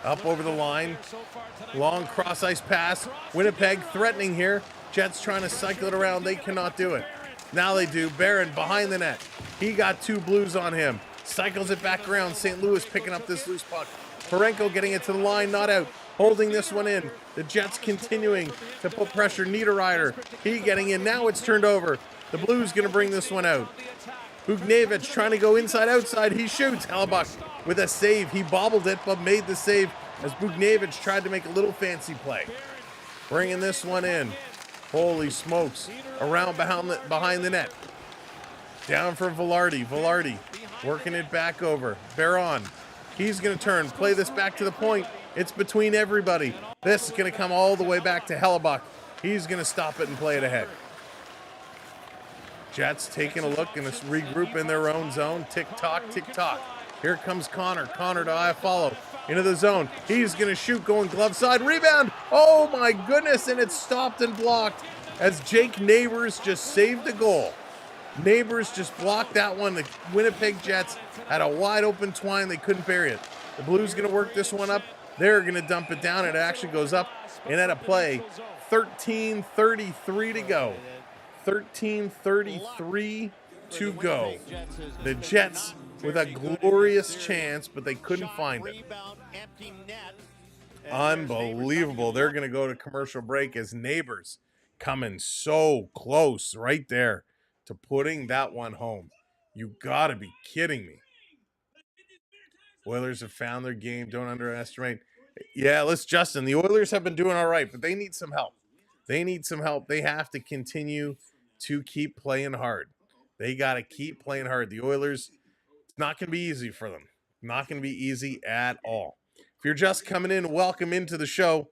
Up over the line. Long cross-ice pass. Winnipeg threatening here. Jets trying to cycle it around. They cannot do it. Now they do. Barron behind the net. He got two Blues on him. Cycles it back around. St. Louis picking up this loose puck. Parenko getting it to the line. Not out. Holding this one in. The Jets continuing to put pressure. Niederreiter. He getting in. Now it's turned over. The Blues going to bring this one out. Buchnevich trying to go inside, outside. He shoots. Hellebuck with a save. He bobbled it, but made the save as Buchnevich tried to make a little fancy play. Bringing this one in. Holy smokes. Around behind the net. Down for Velarde. Velarde working it back over. Baron. He's going to turn. Play this back to the point. It's between everybody. This is going to come all the way back to Hellebuck. He's going to stop it and play it ahead. Jets taking a look and regroup in their own zone. Tick-tock, tick-tock. Here comes Connor. Connor to Iafallo. Into the zone. He's going to shoot, going glove side. Rebound. Oh, my goodness. And it's stopped and blocked as Jake Neighbors just saved the goal. Neighbors just blocked that one. The Winnipeg Jets had a wide open twine. They couldn't bury it. The Blues going to work this one up. They're going to dump it down. It actually goes up and at a play. 13:33 to go. 13:33 to go. The Jets with a glorious chance, but they couldn't find it. Unbelievable. They're going to go to commercial break as Neighbors coming so close right there to putting that one home. You got to be kidding me. Oilers have found their game. Don't underestimate. Yeah, Justin. The Oilers have been doing all right, but they need some help. They need some help. They have to continue to keep playing hard. They got to keep playing hard. The Oilers, it's not going to be easy for them. Not going to be easy at all. If you're just coming in, welcome into the show.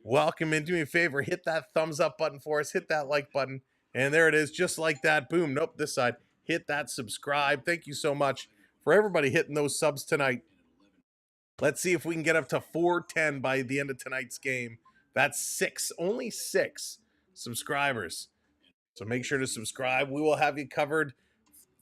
Welcome in. Do me a favor. Hit that thumbs up button for us. Hit that like button. And there it is. Just like that. Boom. Nope. This side. Hit that subscribe. Thank you so much for everybody hitting those subs tonight. Let's see if we can get up to 410 by the end of tonight's game. That's only six subscribers. So make sure to subscribe. We will have you covered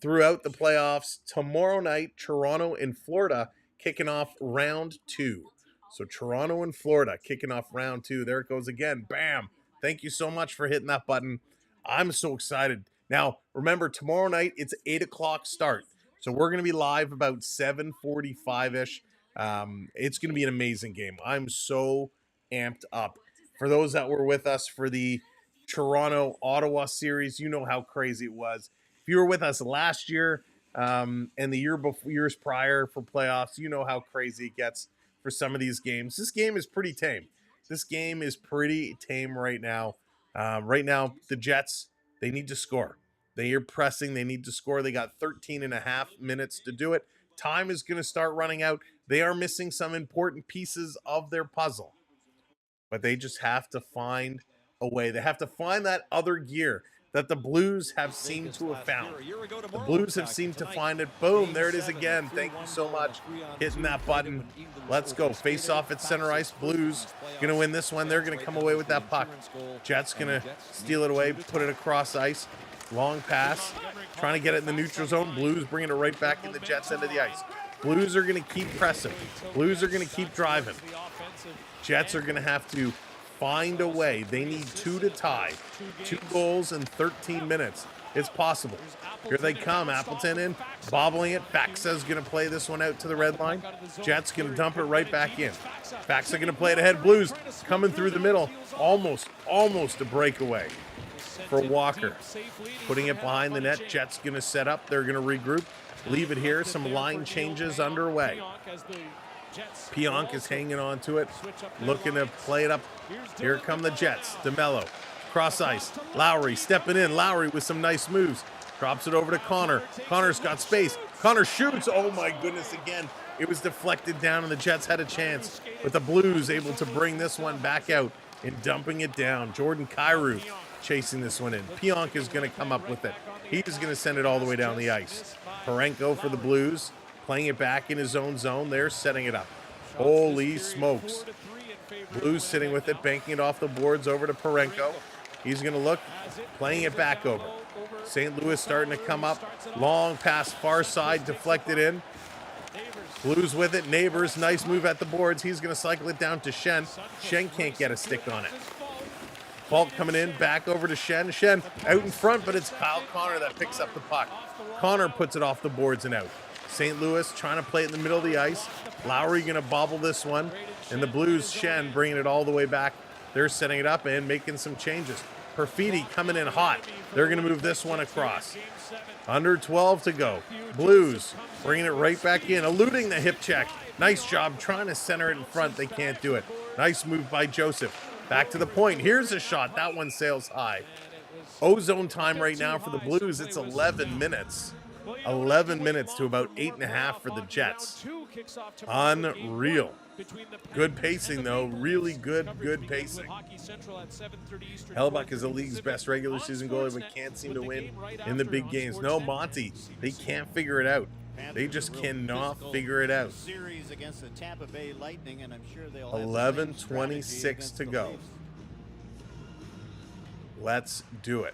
throughout the playoffs. Tomorrow night, Toronto and Florida kicking off round 2. So Toronto and Florida kicking off round 2. There it goes again. Bam. Thank you so much for hitting that button. I'm so excited. Now, remember, tomorrow night, it's 8 o'clock start. So we're going to be live about 7:45-ish. It's going to be an amazing game. I'm so amped up. For those that were with us for the Toronto-Ottawa series, you know how crazy it was. If you were with us last year and the years prior for playoffs, you know how crazy it gets for some of these games. This game is pretty tame. This game is pretty tame right now. Right now, the Jets, they need to score. They are pressing. They need to score. They got 13 and a half minutes to do it. Time is going to start running out. They are missing some important pieces of their puzzle. But they just have to find a way. They have to find that other gear that the Blues have seemed to have found. The Blues have seemed to find it. Boom, there it is again. Thank you so much. Hitting that button. Let's go. Face off at center ice. Blues going to win this one. They're going to come away with that puck. Jets going to steal it away, put it across ice. Long pass. Trying to get it in the neutral zone. Blues bringing it right back in the Jets' end of the ice. Blues are going to keep pressing. Blues are going to keep driving. Jets are going to have to find a way. They need 2 to tie. 2 goals in 13 minutes. It's possible. Here they come. Appleton in, bobbling it. Faxa's going to play this one out to the red line. Jets going to dump it right back in. Faxa going to play it ahead. Blues coming through the middle. Almost a breakaway for Walker. Putting it behind the net. Jets going to set up. They're going to regroup. Leave it here. Some line changes underway. Pionk is hanging on to it, looking to play it up. Here come the Jets. DeMello, cross ice. Lowry stepping in. Lowry with some nice moves. Drops it over to Connor. Connor's got space. Connor shoots. Oh my goodness, again. It was deflected down and the Jets had a chance. But the Blues able to bring this one back out and dumping it down. Jordan Kyrou chasing this one in. Pionk is going to come up with it. He's going to send it all the way down the ice. Parenko for the Blues. Playing it back in his own zone. They're setting it up. Holy smokes. Blues sitting with it, banking it off the boards over to Parenko. He's going to look, playing it back over. St. Louis starting to come up. Long pass, far side, deflected in. Blues with it. Neighbors, nice move at the boards. He's going to cycle it down to Shen. Shen can't get a stick on it. Falk coming in, back over to Shen. Shen out in front, but it's Kyle Connor that picks up the puck. Connor puts it off the boards and out. St. Louis trying to play it in the middle of the ice. Lowry going to bobble this one. And the Blues, Shen, bringing it all the way back. They're setting it up and making some changes. Perfidi coming in hot. They're going to move this one across. Under 12 to go. Blues bringing it right back in, eluding the hip check. Nice job trying to center it in front. They can't do it. Nice move by Joseph. Back to the point. Here's a shot. That one sails high. Ozone time right now for the Blues. It's 11 minutes. 11 minutes to about 8.5 for the Jets. Unreal. Good pacing, though. Really good pacing. Hellebuck is the league's best regular season goalie, but can't seem to win in the big games. No, Monty, they can't figure it out. They just cannot figure it out. 11:26 to go. Let's do it.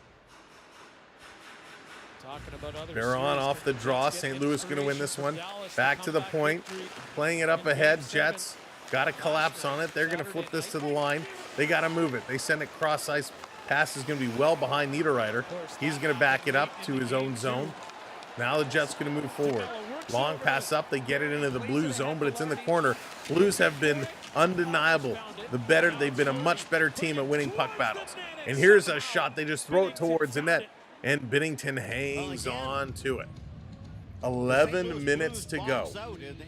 Barron off the draw. St. Louis going to win this one. Back to the point. Playing it up ahead. Jets got to collapse on it. They're going to flip this to the line. They got to move it. They send it cross ice. Pass is going to be well behind Niederreiter. He's going to back it up to his own zone. Now the Jets going to move forward. Long pass up. They get it into the blue zone, but it's in the corner. Blues have been undeniable. They've been a much better team at winning puck battles. And here's a shot. They just throw it towards the net, and Binnington hangs on to it. 11 minutes to go.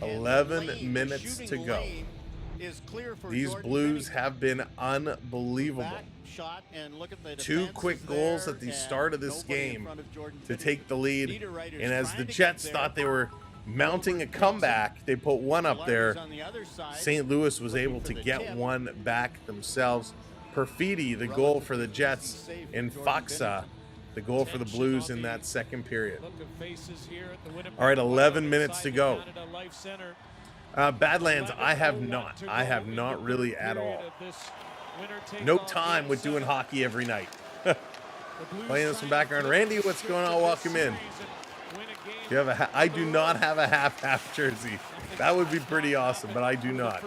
11 minutes to go. These Blues have been unbelievable. 2 quick goals at the start of this game to take the lead. And as the Jets thought they were mounting a comeback, they put one up there. St. Louis was able to get one back themselves. Perfidi, the goal for the Jets, and Faksa, the goal for the Blues in that second period. All right, 11 minutes to go. Badlands, I have not really at all. No time with doing hockey every night. Playing this in background. Randy, what's going on? Welcome in. You have I do not have a half jersey. That would be pretty awesome, but I do not.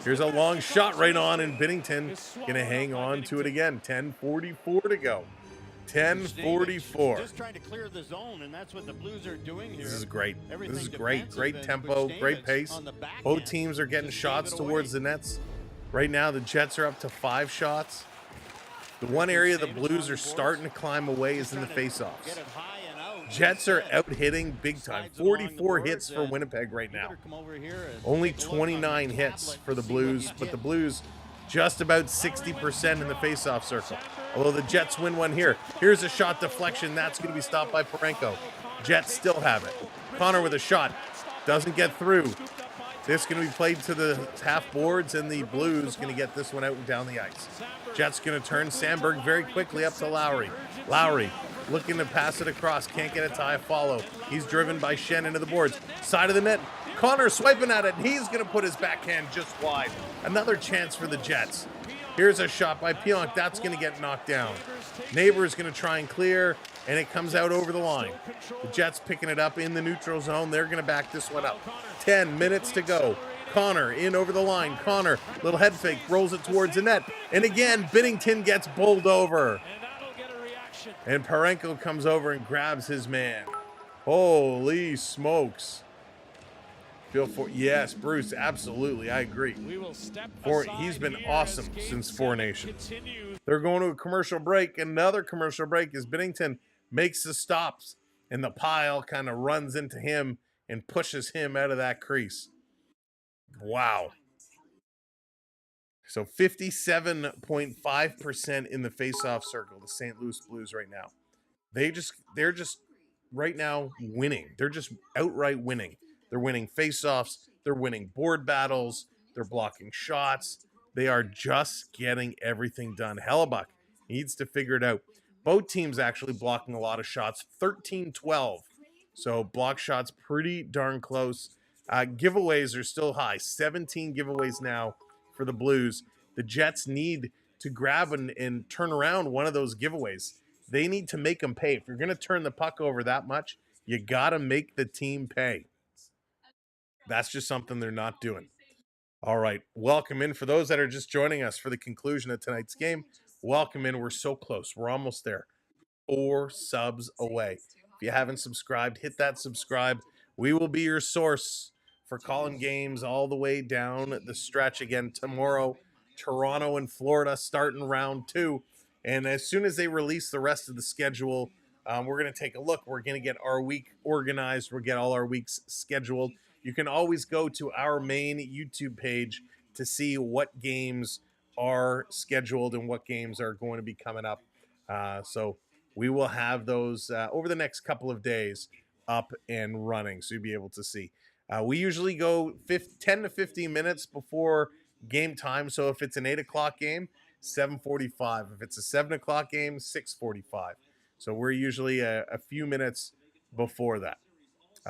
Here's a long shot right on, and Binnington gonna hang on to it again. 10:44 to go. 10:44. Just trying to clear the zone, and that's what the Blues are doing here. This is great. This is great. Great tempo, great pace. Both teams are getting shots towards the nets. Right now, the Jets are up to 5 shots. The one area the Blues are starting to climb away is in the faceoffs. Jets are out hitting big time. 44 hits for Winnipeg right now. Only 29 hits for the Blues, but the Blues just about 60% in the faceoff circle. Although the Jets win one here. Here's a shot deflection. That's going to be stopped by Parenko. Jets still have it. Connor with a shot. Doesn't get through. This is going to be played to the half boards, and the Blues going to get this one out and down the ice. Jets going to turn Sandberg very quickly up to Lowry. Lowry looking to pass it across. Can't get a tie follow. He's driven by Shen into the boards. Side of the net. Connor swiping at it, and he's going to put his backhand just wide. Another chance for the Jets. Here's a shot by Pionk. That's going to get knocked down. Neighbor's going to try and clear, and it comes out over the line. The Jets picking it up in the neutral zone. They're going to back this one up. 10 minutes to go. Connor in over the line. Connor, little head fake, rolls it towards the net. And again, Binnington gets bowled over. And Parenko comes over and grabs his man. Holy smokes. Yes, Bruce, absolutely, I agree. He's been awesome since Four Nations. They're going to a commercial break. Another commercial break as Binnington makes the stops, and the pile kind of runs into him and pushes him out of that crease. Wow. So 57.5% in the faceoff circle, the St. Louis Blues right now. They're just right now winning. They're just outright winning. They're winning faceoffs. They're winning board battles. They're blocking shots. They are just getting everything done. Hellebuck needs to figure it out. Both teams actually blocking a lot of shots. 13-12. So block shots pretty darn close. Giveaways are still high. 17 giveaways now for the Blues. The Jets need to grab and turn around one of those giveaways. They need to make them pay. If you're going to turn the puck over that much, you got to make the team pay. That's just something they're not doing. All right, welcome in. For those that are just joining us for the conclusion of tonight's game, welcome in. We're so close. We're almost there. 4 subs away. If you haven't subscribed, hit that subscribe. We will be your source for calling games all the way down the stretch. Again, tomorrow, Toronto and Florida starting round 2. And as soon as they release the rest of the schedule, we're going to take a look. We're going to get our week organized. We'll get all our weeks scheduled. You can always go to our main YouTube page to see what games are scheduled and what games are going to be coming up. So we will have those over the next couple of days up and running, so you'll be able to see. We usually go 10 to 15 minutes before game time. So if it's an 8 o'clock game, 7:45. If it's a 7 o'clock game, 6:45. So we're usually a few minutes before that.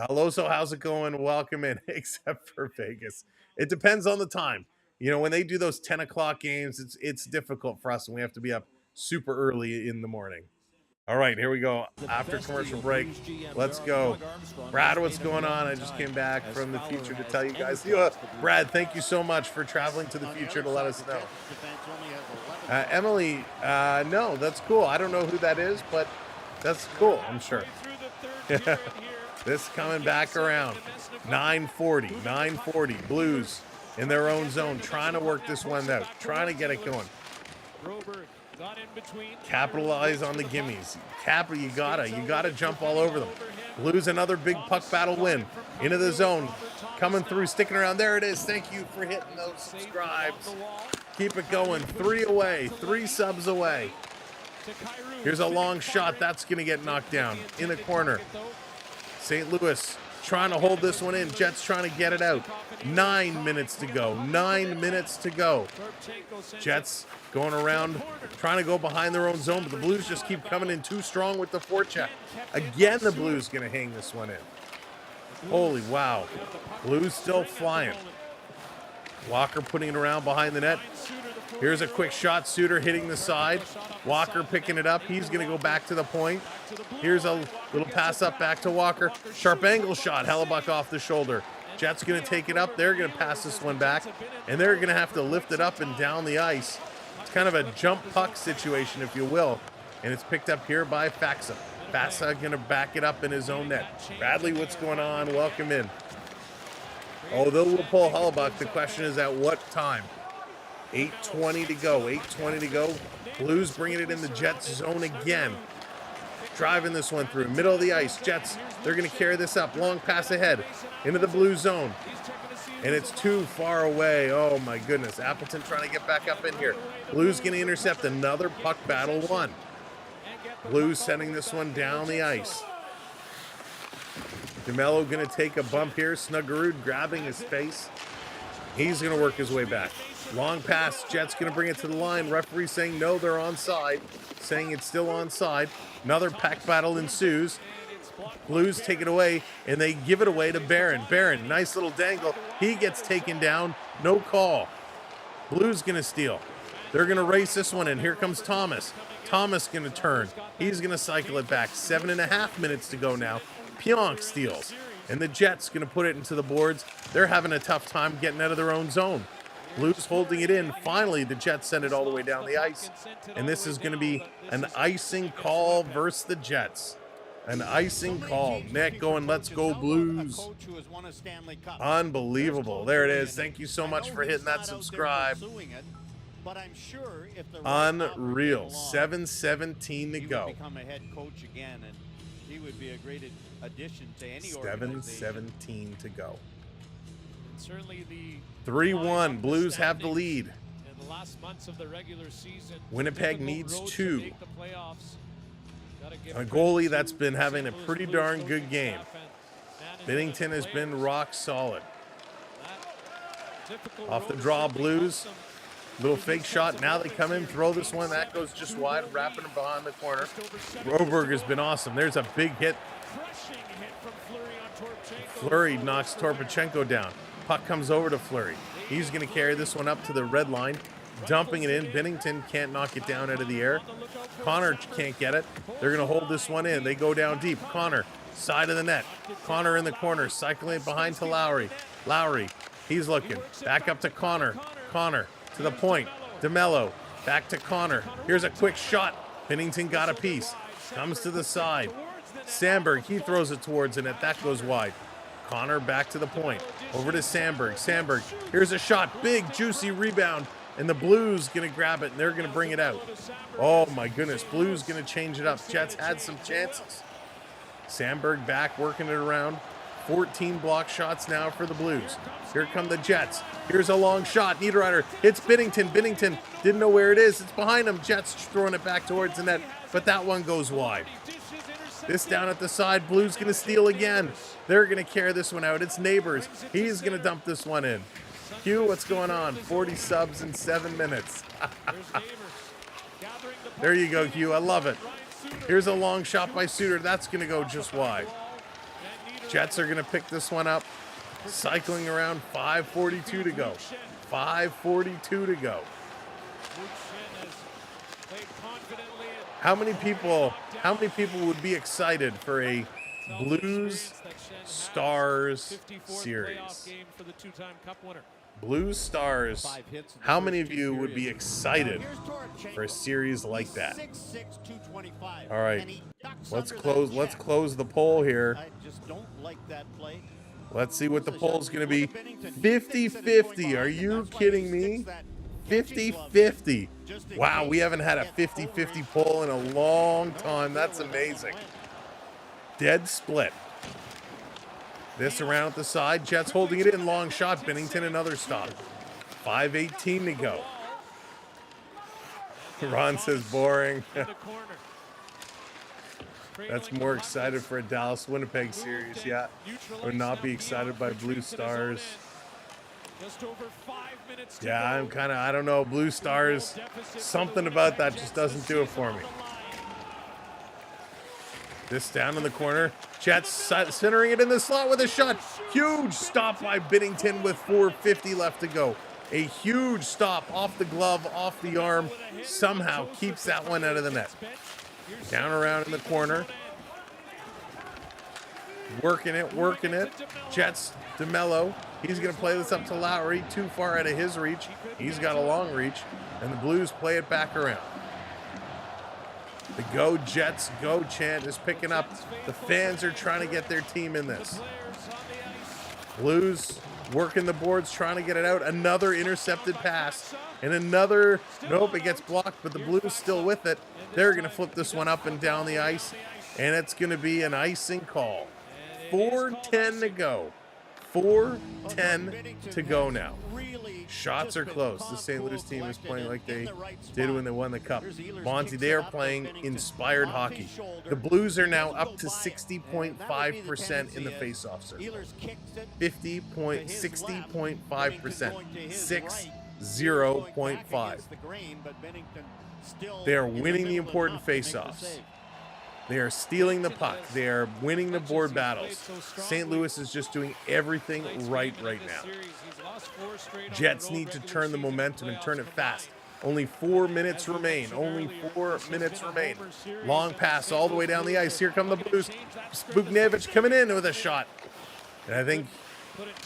Loso, how's it going? Welcome in, except for Vegas. It depends on the time. You know, when they do those 10 o'clock games, it's difficult for us, and we have to be up super early in the morning. All right, here we go. After commercial break, let's go. Brad, what's going on? I just came back from the future to tell you guys. Brad, thank you so much for traveling to the future to let us know. Emily, no, that's cool. I don't know who that is, but that's cool, I'm sure. This coming back around. 9:40. Blues in their own zone, trying to work this one out, trying to get it going. Capitalize on the gimmies. You gotta jump all over them. Blues another big puck battle win. Into the zone. Coming through, sticking around. There it is. Thank you for hitting those subscribes. Keep it going. 3 away. 3 subs away. Here's a long shot. That's going to get knocked down. In the corner. St. Louis trying to hold this one in. Jets trying to get it out. 9 minutes to go. 9 minutes to go. Jets going around, trying to go behind their own zone, but the Blues just keep coming in too strong with the forecheck. Again, the Blues going to hang this one in. Holy wow. Blues still flying. Walker putting it around behind the net. Here's a quick shot. Suter hitting the side. Walker picking it up. He's going to go back to the point. Here's a little pass up back to Walker. Sharp angle shot. Hellebuck off the shoulder. Jets going to take it up. They're going to pass this one back. And they're going to have to lift it up and down the ice. It's kind of a jump puck situation, if you will. And it's picked up here by Faxa. Faxa going to back it up in his own net. Bradley, what's going on? Welcome in. Oh, they will pull Hellebuck. The question is at what time? 8:20 to go. 8:20 to go. Blues bringing it in the Jets zone again. Driving this one through. Middle of the ice. Jets, they're going to carry this up. Long pass ahead. Into the Blues zone. And it's too far away. Oh, my goodness. Appleton trying to get back up in here. Blues going to intercept another puck battle one. Blues sending this one down the ice. DeMello going to take a bump here. Snuggerud grabbing his face. He's going to work his way back. Long pass. Jets going to bring it to the line. Referee saying no, they're onside. Saying it's still onside. Another pack battle ensues. Blues take it away, and they give it away to Barron. Barron, nice little dangle. He gets taken down. No call. Blues going to steal. They're going to race this one in. Here comes Thomas. Thomas going to turn. He's going to cycle it back. 7.5 minutes to go now. Pionk steals. And the Jets going to put it into the boards. They're having a tough time getting out of their own zone. Blues holding it in. Finally, the Jets send it all the way down the ice. And this is going to be an icing call versus the Jets. An icing call. Nick going, let's go Blues. Unbelievable. There it is. Thank you so much for hitting that subscribe. Unreal. 7:17 to go. Become a head coach again, and he would be a great addition to any 7:17 to go. Certainly the 3-1. Blues have the lead. in the last months of the regular season. Winnipeg needs Road to 2. make the playoffs. Gotta give A goalie that's been having a pretty darn good game. Binnington has been rock solid. Off the draw, Blues. Little fake shot. Now they come in, throw this one. That goes just wide, wrapping it behind the corner. Broberg has been awesome. There's a big hit. Fleury knocks Torpachenko down. Puck comes over to Fleury. He's going to carry this one up to the red line, dumping it in. Binnington can't knock it down out of the air. Connor can't get it. They're going to hold this one in. They go down deep. Connor, side of the net. Connor in the corner, cycling it behind to Lowry. Lowry, he's looking. Back up to Connor. Connor to the point. DeMello, back to Connor. Here's a quick shot. Binnington got a piece. Comes to the side. Sandberg, he throws it towards the net. That goes wide. Connor back to the point. Over to Sandberg. Sandberg, here's a shot. Big, juicy rebound. And the Blues going to grab it, and they're going to bring it out. Oh, my goodness. Blues going to change it up. Jets had some chances. Sandberg back, working it around. 14 block shots now for the Blues. Here come the Jets. Here's a long shot. Niederreiter hits Binnington. Binnington didn't know where it is. It's behind him. Jets throwing it back towards the net, but that one goes wide. This down at the side. Blues going to steal again. They're going to carry this one out. It's Neighbors. He's going to dump this one in. Hugh, what's going on? 40 subs in 7 minutes. There you go, Hugh. I love it. Here's a long shot by Suter. That's going to go just wide. Jets are going to pick this one up. Cycling around, 5:42 to go. 5:42 to go. How many people would be excited for a Blues Stars series? Blues Stars. How many of you would be excited for a series like that? All right. Let's close the poll here. Let's see what the poll's going to be. 50-50. Are you kidding me? 50-50. Wow, we haven't had a 50-50 poll in a long time. That's amazing. Dead split. This around at the side. Jets holding it in. Long shot. Binnington, another stop. 5:18 to go. Ron says boring. That's more excited for a Dallas-Winnipeg series. Yeah, I would not be excited by Blue Stars. Yeah, I don't know. Blue Stars, something about that just doesn't do it for me. This down in the corner. Jets centering it in the slot with a shot. Huge stop by Binnington with 4:50 left to go. A huge stop off the glove, off the arm. Somehow keeps that one out of the net. Down around in the corner. Working it. Jets, DeMello. He's going to play this up to Lowry. Too far out of his reach. He's got a long reach. And the Blues play it back around. The Go Jets, Go chant is picking up. The fans are trying to get their team in this. Blues working the boards, trying to get it out. Another intercepted pass. And another, nope, it gets blocked, but the Blues still with it. They're going to flip this one up and down the ice, and it's going to be an icing call. 4:10 to go. 4:10 to go now. Shots are close. The St. Louis team is playing like they did when they won the Cup. Monty, they are playing inspired hockey. The Blues are now up to 60.5% in the faceoff circle. 60.5%. 60.5. They are winning the important faceoffs. They are stealing the puck. They are winning the board battles. St. Louis is just doing everything right now. Jets need to turn the momentum and turn it fast. Only 4 minutes remain. Long pass all the way down the ice. Here come the Blues. Buchnevich coming in with a shot. And I think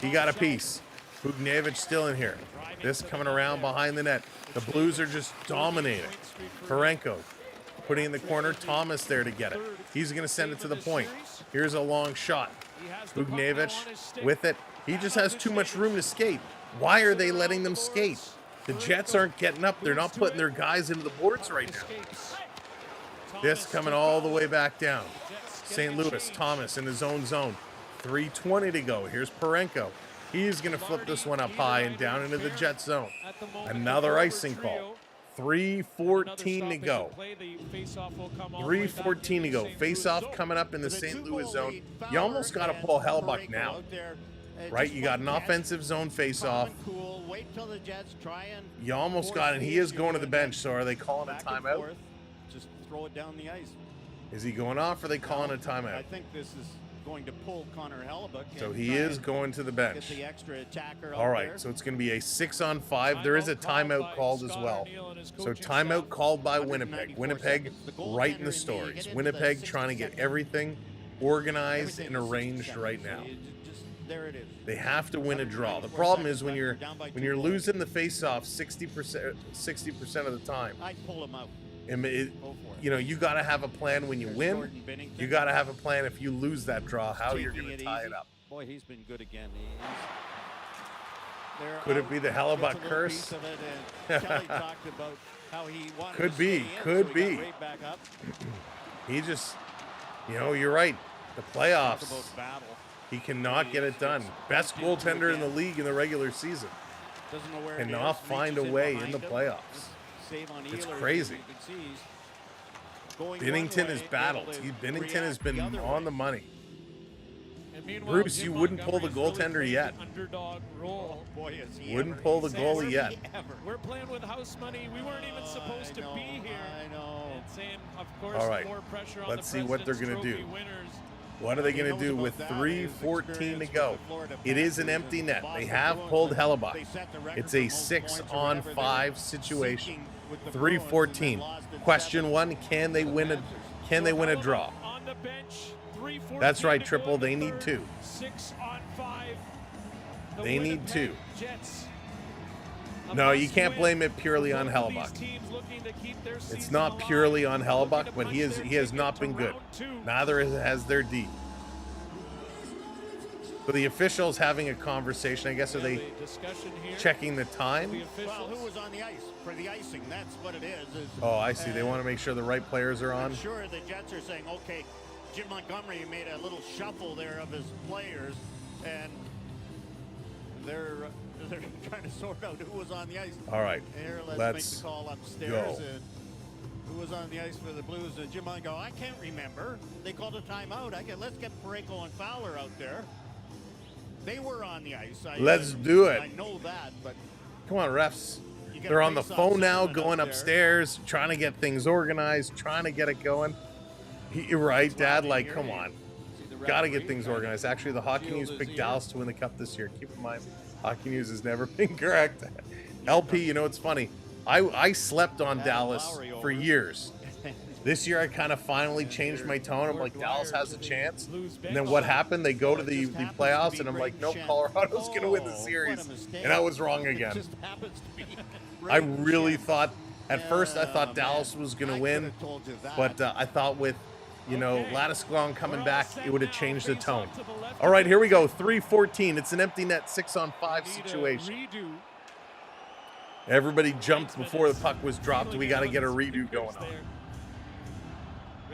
he got a piece. Buchnevich still in here. This coming around behind the net. The Blues are just dominating. Parenko putting in the corner. Thomas there to get it. He's going to send it to the point. Here's a long shot. Buchnevich with it. He just has too much room to skate. Why are they letting them skate? The Jets aren't getting up. They're not putting their guys into the boards right now. This coming all the way back down. St. Louis, Thomas in his own zone. 3:20 to go. Here's Parenko. He's going to flip this one up high and down into the Jet zone. Another icing call. 3:14 to go. 3:14 to go. Face-off coming up in the St. Louis zone. You almost got to pull Hellebuyck now. Right? You got an offensive zone face-off. You almost got it. He is going to the bench, so are they calling a timeout? Just throw it down the ice. Is he going off, or are they calling a timeout? I think this is going to pull Connor Hellebuyck. So he is going to the bench. All right, so it's going to be a 6-on-5. There is a timeout called as well. So timeout called by Winnipeg. Winnipeg writing the stories. Winnipeg trying to get everything organized and arranged right now. There it is. They have to win a draw. The problem is when you're losing the face-off 60% of the time. I'd pull him out. You got to have a plan when you win. You got to have a plan if you lose that draw, how you're going to tie it up. Boy, he's been good again. Could it be the Hellebuyck curse? Kelly talked about how he wanted Could to be. stay in, Could so he be. got right back up. He just, you're right. The playoffs. Talk about battle. He cannot get it done. Best goaltender in the league in the regular season. Doesn't know where it Cannot is. find a Reaches way behind in the him. playoffs. Save on It's Ehlers, crazy. you can see he's going Binnington one has way, battled. able to Binnington has react been the other on way. the money. And meanwhile, Bruce, Jim you wouldn't pull the Montgomery's really goaltender played yet. the underdog role. Oh, boy, is he Wouldn't ever. pull the He's goalie ever. yet. Ever. We're playing with house money. We weren't even supposed to be here. I know. And saying, of course, All right, more pressure on let's the see what they're President's gonna do. Trophy winners. What are they He going knows to do about with that. 3:14 to Experience go? with the Florida It is an Panthers empty and net. Boston They have Bruins. pulled They Hellebuck. set the record It's for a most 6 points or on whatever. They 5 were situation. seeking with the 3:14. Bruins and lost in Question 7. 1, can they win a draw? On the bench, 3:14 That's right, to go Triple. in the They need third. 2. 6 on 5. The They need Winnipeg 2. Jets. A No, you must can't win blame it purely for on both of these Hellebuck. teams looking to keep their It's season not alive, purely on looking Hellebuck, to but punch he their has ticket not to been good. round 2. Neither has their D. So the officials having a conversation. I guess are they Discussion here. checking the time? The Well, officials. who was on the ice for the icing? That's what it is. Oh, I see. They want to make sure the right players are on. I'm sure the Jets are saying, okay, Jim Montgomery made a little shuffle there of his players, and they're trying to sort out who was on the ice. All right, Here, let's let's make the call upstairs. go. And who was on the ice for the Blues? And Jim Montgomery, I can't remember. They called a timeout. Let's get Parayko and Fowler out there. They were on the ice. Let's do it. I know that, but Come on, refs. you get They're a on the face-off phone now, settlement going out there. upstairs, trying to get things organized, trying to get it going. You're right, Dad. Like, come on. Got to get things organized. Actually, the Hockey News picked Dallas to win the Cup this year. Keep in mind, Hockey News has never been correct. LP, you know, it's funny. I slept on Dallas Lowry for over. years. This year, I kind of finally changed my tone. I'm like, Dallas has a chance. And then what happened? They go to the playoffs, and I'm like, nope, Colorado's going to win the series. And I was wrong again. Just happens to be I Braden really Shen. thought, at first, I thought man. Dallas was going I to could win. have told you that. But I thought with, you know, Okay. Landeskog coming We're all back, set it would have now. changed the Face tone. off to the left All right, of here we the go. net. 3:14. It's an empty net, 6 on 5 Need a situation. redo. Everybody jumped before the puck was dropped. We got to get a redo going on.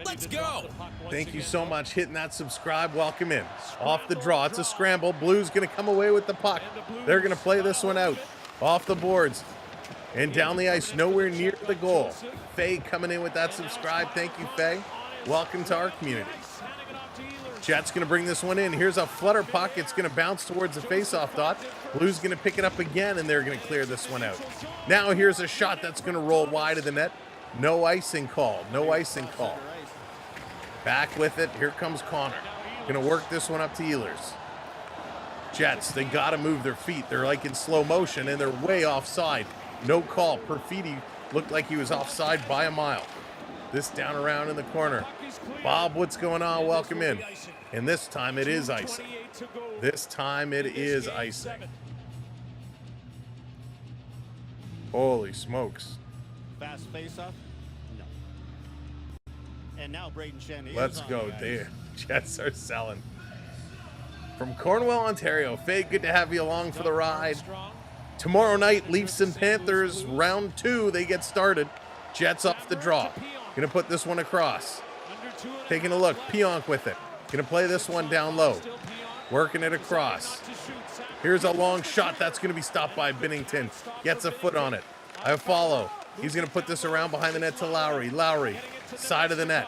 Let's go. Thank you so much. Hitting that subscribe. Welcome in. Off the draw. It's a scramble. Blues going to come away with the puck. They're going to play this one out. Off the boards. And down the ice, nowhere near the goal. Faye coming in with that subscribe. Thank you, Faye. Welcome to our community. Jets going to bring this one in. Here's a flutter puck. It's going to bounce towards the faceoff dot. Blues going to pick it up again, and they're going to clear this one out. Now here's a shot that's going to roll wide of the net. No icing call. No icing call. Back with it. Here comes Connor. Going to work this one up to Ehlers. Jets, they got to move their feet. They're like in slow motion, and they're way offside. No call. Perfidi looked like he was offside by a mile. This down around in the corner. Bob, what's going on? Welcome in. And this time it is icing. This time it is icing. Holy smokes. Fast face-off? No. And now Braden Shen is Let's on go. the ice. There. Jets are selling. From Cornwall, Ontario. Faye, good to have you along for the ride. Tomorrow night, Leafs and Panthers, round 2. They get started. Jets off the draw. Gonna put this one across. Taking a look. Pionk with it. Gonna play this one down low. Working it across. Here's a long shot. That's gonna be stopped by Binnington. Gets a foot on it. I follow. He's gonna put this around behind the net to Lowry. Lowry, side of the net.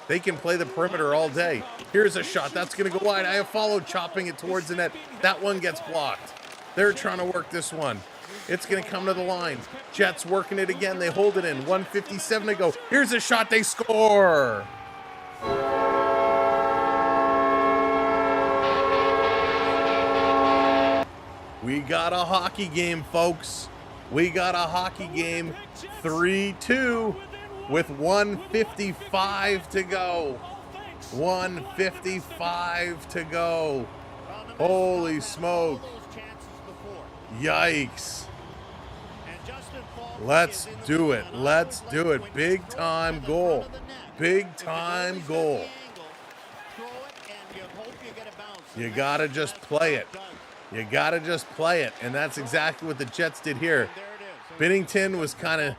They can play the perimeter all day. Here's a shot. That's gonna go wide. I follow, chopping it towards the net. That one gets blocked. They're trying to work this one. It's going to come to the line. Jets working it again. They hold it in. 1:57 to go. Here's a shot. They score. We got a hockey game, folks. We got a hockey game. 3-2 with 1:55 to go. 1:55 to go. Holy smoke. Yikes. Let's do it. Let's do it. Big time goal. Big time goal. You got to just play it. You got to just play it. And that's exactly what the Jets did here. Binnington was kind of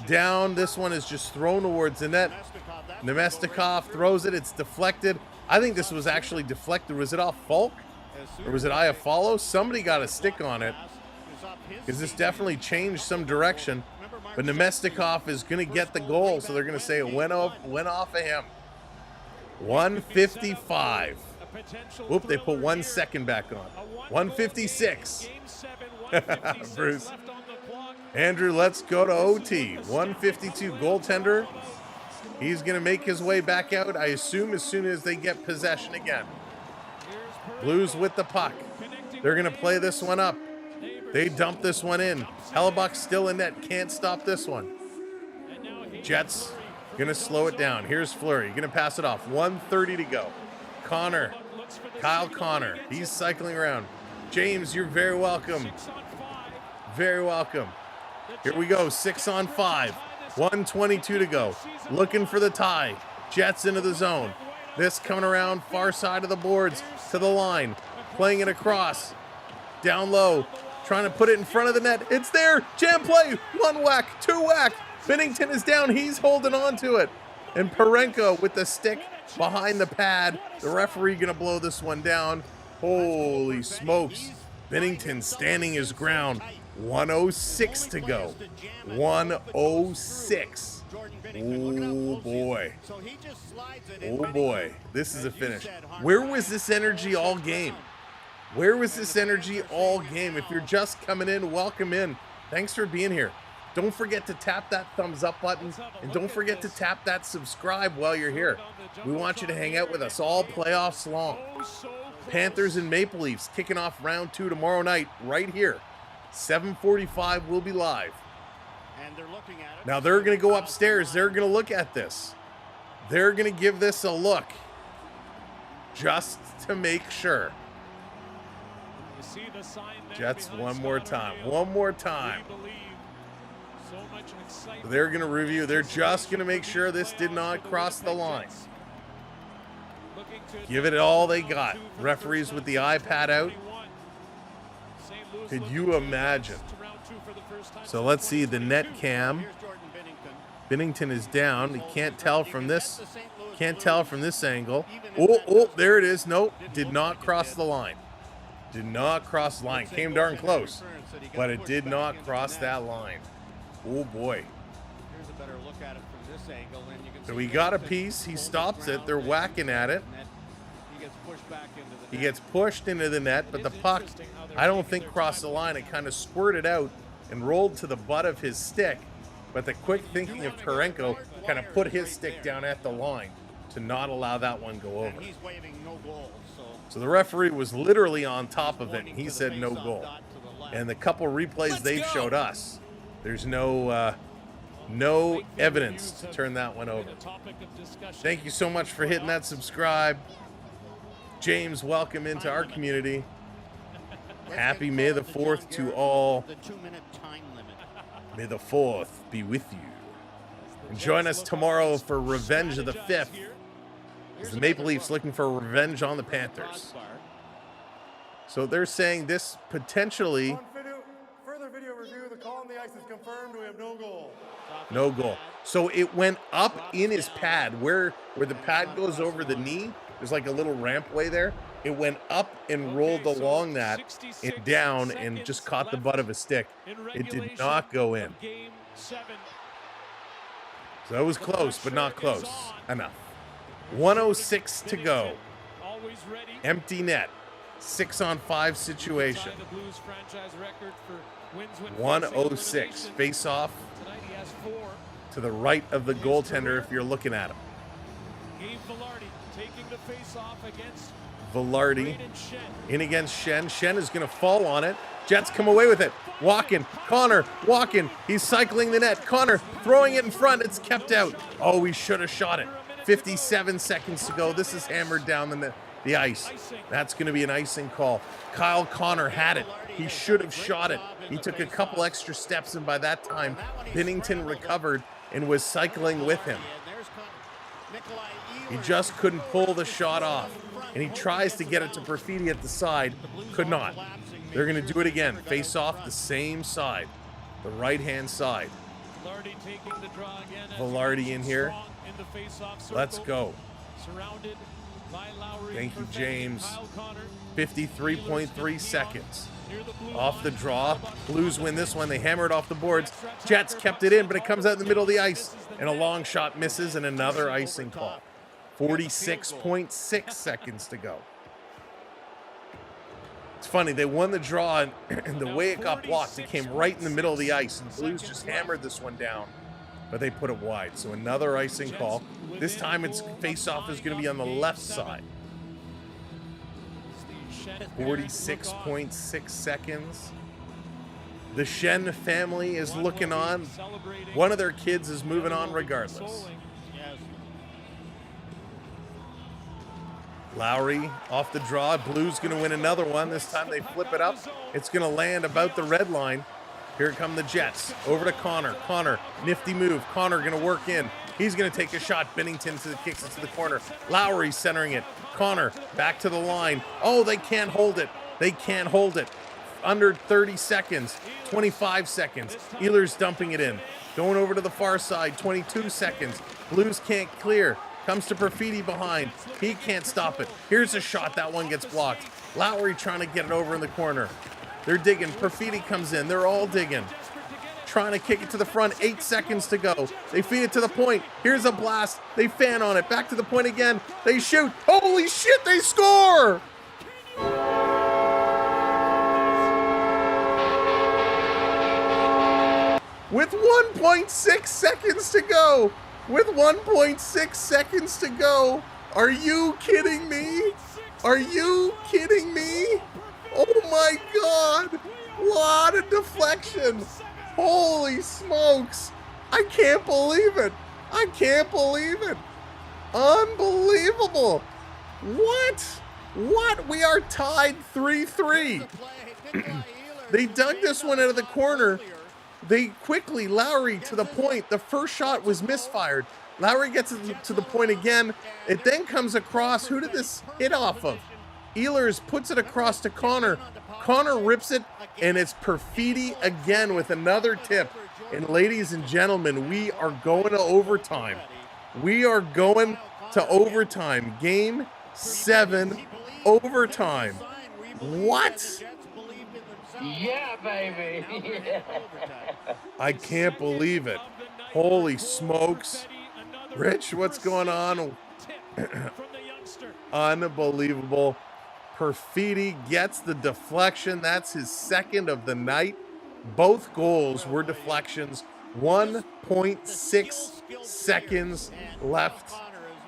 down. This one is just thrown towards the net. Nemestikov throws it. It's deflected. I think this was actually deflected. Was it off Falk? Or was it Iafallo? Somebody got a stick on it, because this definitely changed some direction. But Nemestikov is going to get the goal, so they're going to say it went off of him. 155. Whoop, they put 1 second back on. 156. Bruce. Andrew, let's go to OT. 152 goaltender. He's going to make his way back out, I assume, as soon as they get possession again. Blues with the puck. They're going to play this one up. They dump this one in. Hellebuck's still in net. Can't stop this one. Jets going to slow it down. Here's Fleury. Going to pass it off. 1:30 to go. Kyle Connor. He's cycling around. James, you're very welcome. Very welcome. Here we go. 6 on 5. 1:22 to go. Looking for the tie. Jets into the zone. This coming around far side of the boards to the line. Playing it across. Down low. Trying to put it in front of the net. It's there. Jam play. 1 whack. 2 whack. Binnington is down. He's holding on to it. And Parenko with the stick behind the pad. The referee going to blow this one down. Holy smokes. Binnington standing his ground. 1:06 to go. 1:06. Oh boy. Oh boy. This is a finish. Where was this energy all game? Where was this energy all game? If you're just coming in, welcome in. Thanks for being here. Don't forget to tap that thumbs up button, and don't forget to tap that subscribe while you're here. We want you to hang out with us all playoffs long. Panthers and Maple Leafs kicking off round 2 tomorrow night right here. 7:45 will be live. Now they're going to go upstairs. They're going to look at this. They're going to give this a look just to make sure. Jets one more time. One more time. So they're going to review. They're just going to make sure this did not cross the line. Give it all they got. Referees with the iPad out. Could you imagine? So let's see the net cam. Binnington is down. You can't tell from this. Can't tell from this angle. Oh, there it is. Nope, did not cross the line. Did not cross the line. Came darn close, but it did not cross that line. Oh boy. So we got a piece. He stops it. They're whacking at it. He gets pushed into the net, but the puck, I don't think crossed the line. It kind of squirted out and rolled to the butt of his stick. But the quick thinking of Parenko kind of put his stick down at the line to not allow that one go over. So the referee was literally on top of it, and he said no goal. And the couple replays they've showed us, there's no evidence to turn that one over. Thank you so much for hitting that subscribe. James, welcome into our community. Happy May the 4th to all. May the 4th be with you. And join us tomorrow for Revenge of the 5th. As the Maple Leafs looking for revenge on the Panthers. So they're saying this potentially. Further video review. The call on the ice is confirmed. We have no goal. No goal. So it went up in his pad where the pad goes over the knee. There's like a little rampway there. It went up and rolled along that and down and just caught the butt of a stick. It did not go in. So that was close, but not close enough. 1:06 to go. Empty net. 6 on 5 situation. 1:06. Face off to the right of the goaltender if you're looking at him. Velarde in against Shen. Shen is going to fall on it. Jets come away with it. Walking. Connor walking. He's cycling the net. Connor throwing it in front. It's kept out. Oh, he should have shot it. 57 seconds to go. This is hammered down the ice. That's going to be an icing call. Kyle Connor had it. He should have shot it. He took a couple extra steps, and by that time, Binnington recovered and was cycling with him. He just couldn't pull the shot off. And he tries to get it to Perfidi at the side. Could not. They're going to do it again. Face off the same side. The right-hand side. Velarde in here. Let's go. by Lowry. Thank you, perfecting James. Kyle Connor. 53.3 seconds. Near the blue Off line. the draw. Blues win this one. They hammer it off the boards. Jets kept it in, but it comes out in the middle of the ice. And a long shot misses, and another icing call. 46.6 seconds to go. It's funny, they won the draw, and the way it got blocked, it came right in the middle of the ice, and Blues just hammered this one down, but they put it wide. So another icing call. This time its face-off is going to be on the left side. 46.6 seconds. The Shen family is looking on. One of their kids is moving on regardless. Lowry off the draw. Blues going to win another one. This time they flip it up. It's going to land about the red line. Here come the Jets. Over to Connor. Connor, nifty move. Connor going to work in. He's going to take a shot. Bennington kicks it to the corner. Lowry centering it. Connor back to the line. Oh, they can't hold it. They can't hold it. Under 30 seconds. 25 seconds. Ehlers dumping it in. Going over to the far side. 22 seconds. Blues can't clear. Comes to Perfidi behind. He can't stop it. Here's a shot. That one gets blocked. Lowry trying to get it over in the corner. They're digging. Perfidi comes in. They're all digging. Trying to kick it to the front. 8 seconds to go. They feed it to the point. Here's a blast. They fan on it. Back to the point again. They shoot. Holy shit, they score! With 1.6 seconds to go. With 1.6 seconds to go. Are you kidding me? Are you kidding me? Oh my God. What a deflection. Holy smokes. I can't believe it. I can't believe it. Unbelievable. What? What? We are tied 3-3. They dug this one out of the corner. They quickly, Lowry to the point. The first shot was misfired. Lowry gets it to the point again. It then comes across. Who did this hit off of? Ehlers puts it across to Connor. Connor rips it, and it's Perfidi again with another tip. And ladies and gentlemen, we are going to overtime. We are going to overtime. Game 7, overtime. What? Yeah, baby. I can't believe it. Holy smokes. Rich, what's going on? Unbelievable. Perfidi gets the deflection. That's his second of the night. Both goals were deflections. 1.6 seconds left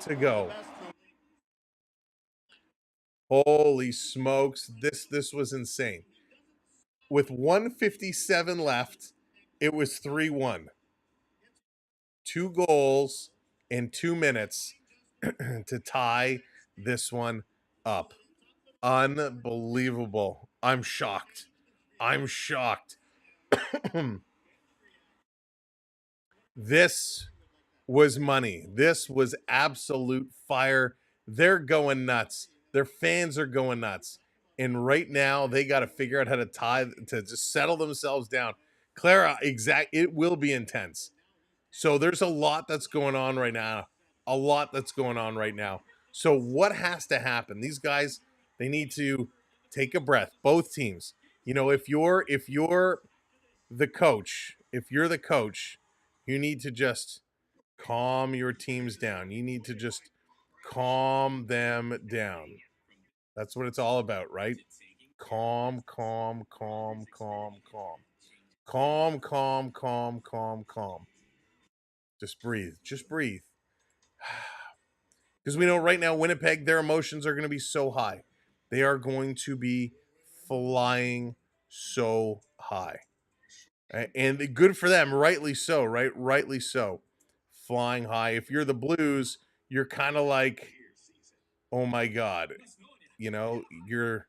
to go. Holy smokes. This was insane. With 1:57 left, it was 3-1. 2 goals in 2 minutes to tie this one up. Unbelievable. I'm shocked. I'm shocked. This was money. This was absolute fire. They're going nuts. Their fans are going nuts. And right now, they got to figure out how to tie, to just settle themselves down. Clara, it will be intense. So there's a lot that's going on right now. A lot that's going on right now. So what has to happen? These guys, they need to take a breath. Both teams. You know, if you're the coach, you need to just calm your teams down. You need to just calm them down. That's what it's all about, right? Calm, calm, calm, calm, calm. Calm, calm, calm, calm, calm. Just breathe. Just breathe. Because we know right now, Winnipeg, their emotions are going to be so high. They are going to be flying so high. And good for them, rightly so, right? Rightly so. Flying high. If you're the Blues, you're kind of like, oh my God. You know, you're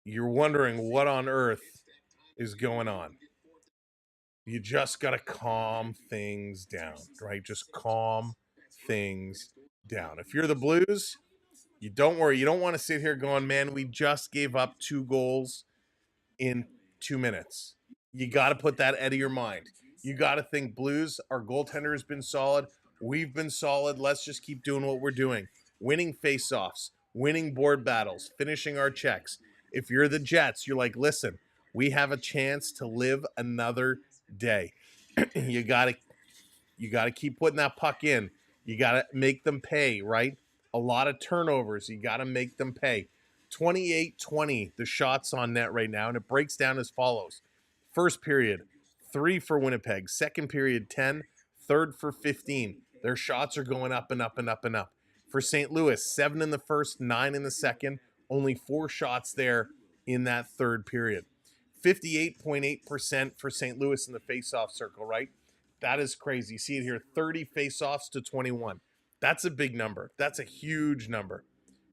wondering what on earth is going on. You just got to calm things down, right? Just calm things down. If you're the Blues, you don't worry. You don't want to sit here going, man, we just gave up 2 goals in 2 minutes. You got to put that out of your mind. You got to think, Blues, our goaltender has been solid. We've been solid. Let's just keep doing what we're doing. winning faceoffs, winning board battles, finishing our checks. If you're the Jets, you're like, listen, we have a chance to live another day. you gotta keep putting that puck in. You gotta make them pay, right? A lot of turnovers. You gotta make them pay. 28-20, the shots on net right now, and it breaks down as follows. First period, 3 for Winnipeg. Second period, 10. Third for 15. Their shots are going up and up and up and up. For St. Louis, 7 in the first, 9 in the second. Only 4 shots there in that third period. 58.8% for St. Louis in the faceoff circle, right? That is crazy. You see it here, 30 faceoffs to 21. That's a big number. That's a huge number.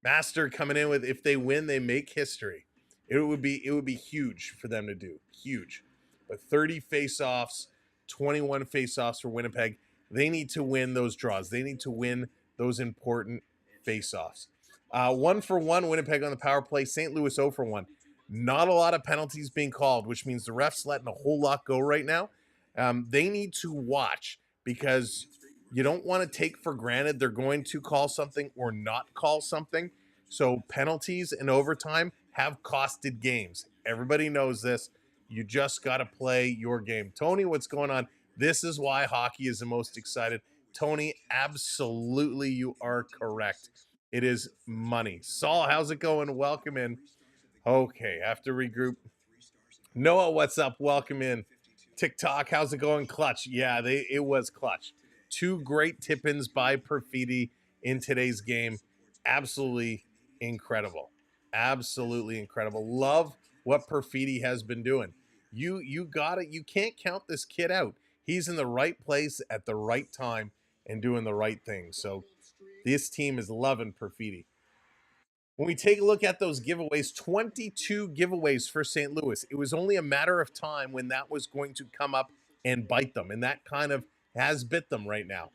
Master coming in with, if they win, they make history. It would be huge for them to do. Huge. But 30 faceoffs, 21 faceoffs for Winnipeg. They need to win those draws. They need to win those important faceoffs. 1 for 1 Winnipeg on the power play. St. Louis 0 for 1. Not a lot of penalties being called, which means the refs letting a whole lot go right now. They need to watch, because you don't want to take for granted they're going to call something or not call something. So penalties and overtime have costed games. Everybody knows this. You just got to play your game. Tony, what's going on? This is why hockey is the most excited. Tony, absolutely, you are correct. It is money. Saul, how's it going? Welcome in. Okay, have to regroup. Noah, what's up? Welcome in. TikTok, how's it going? Clutch. Yeah, it was clutch. 2 great tip-ins by Perfidi in today's game. Absolutely incredible. Absolutely incredible. Love what Perfidi has been doing. You got it. You can't count this kid out. He's in the right place at the right time and doing the right thing. So this team is loving Perfidi. When we take a look at those giveaways, 22 giveaways for St. Louis. It was only a matter of time when that was going to come up and bite them, and that kind of has bit them right now.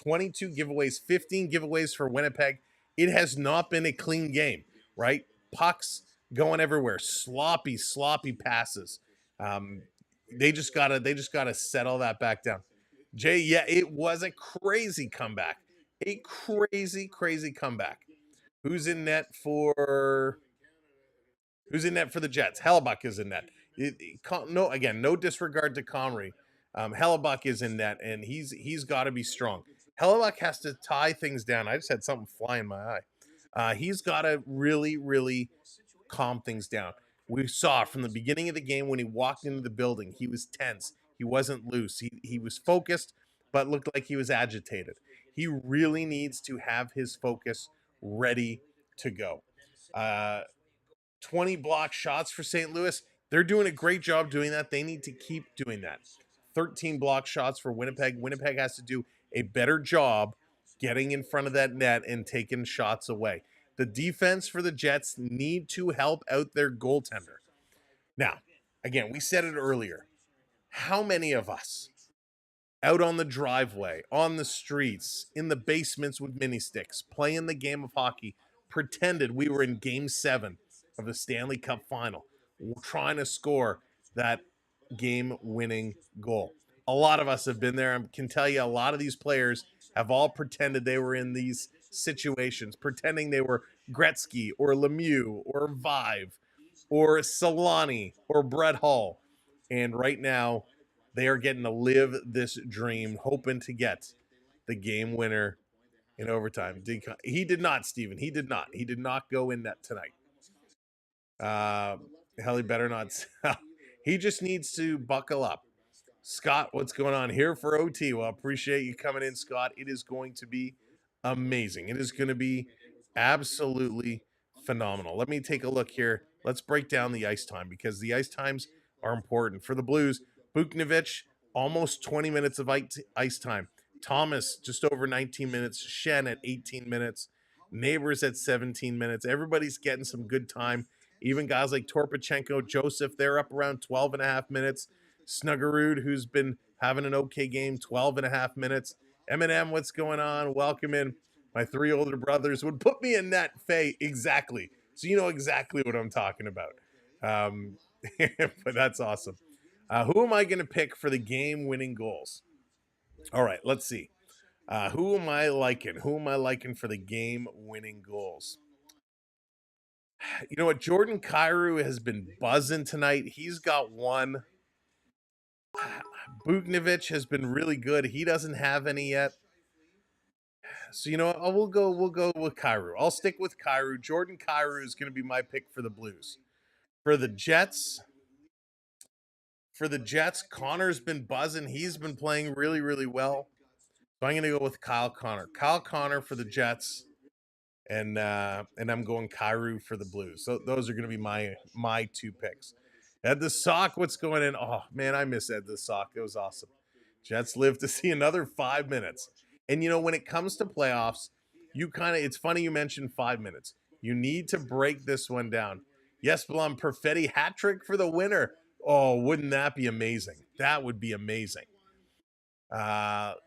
22 giveaways, 15 giveaways for Winnipeg. It has not been a clean game, right? Pucks going everywhere, sloppy passes. They just gotta settle that back down. Jay, yeah, it was a crazy comeback, a crazy comeback. Who's in net for the Jets? Hellebuck is in net. No disregard to Comrie. Hellebuck is in net, and he's got to be strong. Hellebuck has to tie things down. I just had something fly in my eye. He's got to really calm things down. We saw from the beginning of the game when he walked into the building, he was tense. He wasn't loose. He was focused, but looked like he was agitated. He really needs to have his focus ready to go. 20 block shots for St. Louis. They're doing a great job doing that. They need to keep doing that. 13 block shots for Winnipeg. Winnipeg has to do a better job getting in front of that net and taking shots away. The defense for the Jets need to help out their goaltender. Now, again, we said it earlier. How many of us out on the driveway, on the streets, in the basements with mini sticks, playing the game of hockey, pretended we were in Game 7 of the Stanley Cup Final, trying to score that game-winning goal? A lot of us have been there. I can tell you a lot of these players have all pretended they were in these situations, pretending they were Gretzky or Lemieux or Vive or Solani or Brett Hull. And right now, they are getting to live this dream, hoping to get the game winner in overtime. He did not, Steven. He did not. He did not go in net tonight. Hell, he better not. He just needs to buckle up. Scott, what's going on here for OT? Well, appreciate you coming in, Scott. It is going to be amazing. It is going to be absolutely phenomenal. Let me take a look here. Let's break down the ice time, because the ice times are important. For the Blues, Buknovich, almost 20 minutes of ice time. Thomas, just over 19 minutes. Shen at 18 minutes. Neighbors at 17 minutes. Everybody's getting some good time. Even guys like Torpachenko, Joseph, they're up around 12 and a half minutes. Snuggerud, who's been having an okay game, 12 and a half minutes. Eminem, what's going on? Welcome in. My 3 older brothers would put me in net, Faye. Exactly. So you know exactly what I'm talking about. But that's awesome. Who am I going to pick for the game-winning goals? All right, let's see. Who am I liking? Who am I liking for the game-winning goals? You know what? Jordan Kyrou has been buzzing tonight. He's got one. Bugnovich has been really good. He doesn't have any yet. So you know what? We'll go with Kyrou. I'll stick with Kyrou. Jordan Kyrou is going to be my pick for the Blues. For the Jets, Connor's been buzzing. He's been playing really, really well. So I'm going to go with Kyle Connor. Kyle Connor for the Jets, and I'm going Kyrou for the Blues. So those are going to be my two picks. Ed the Sock, what's going in? Oh man, I miss Ed the Sock. It was awesome. Jets live to see another 5 minutes. And you know, when it comes to playoffs, it's funny you mentioned 5 minutes. You need to break this one down. Yes, Blum, Perfetti hat trick for the winner. Oh, wouldn't that be amazing? That would be amazing.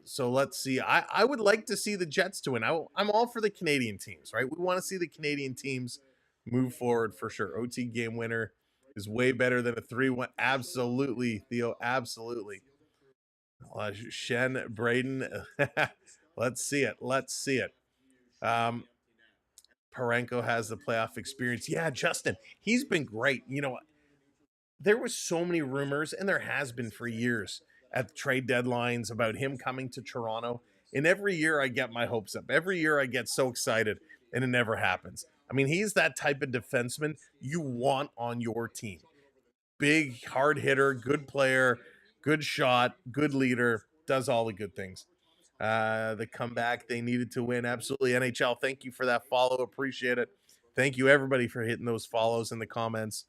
So let's see. I would like to see the Jets to win. I'm all for the Canadian teams, right? We want to see the Canadian teams move forward for sure. OT game winner is way better than a 3-1. Absolutely, Theo. Absolutely. Shen Braden. Let's see it. Parenko has the playoff experience. Yeah, Justin, he's been great. You know, there was so many rumors, and there has been for years at the trade deadlines about him coming to Toronto. And every year I get my hopes up. Every year I get so excited, and it never happens. I mean, he's that type of defenseman you want on your team. Big, hard hitter, good player, good shot, good leader, does all the good things. The comeback they needed to win. Absolutely. NHL, thank you for that follow. Appreciate it. Thank you, everybody, for hitting those follows in the comments.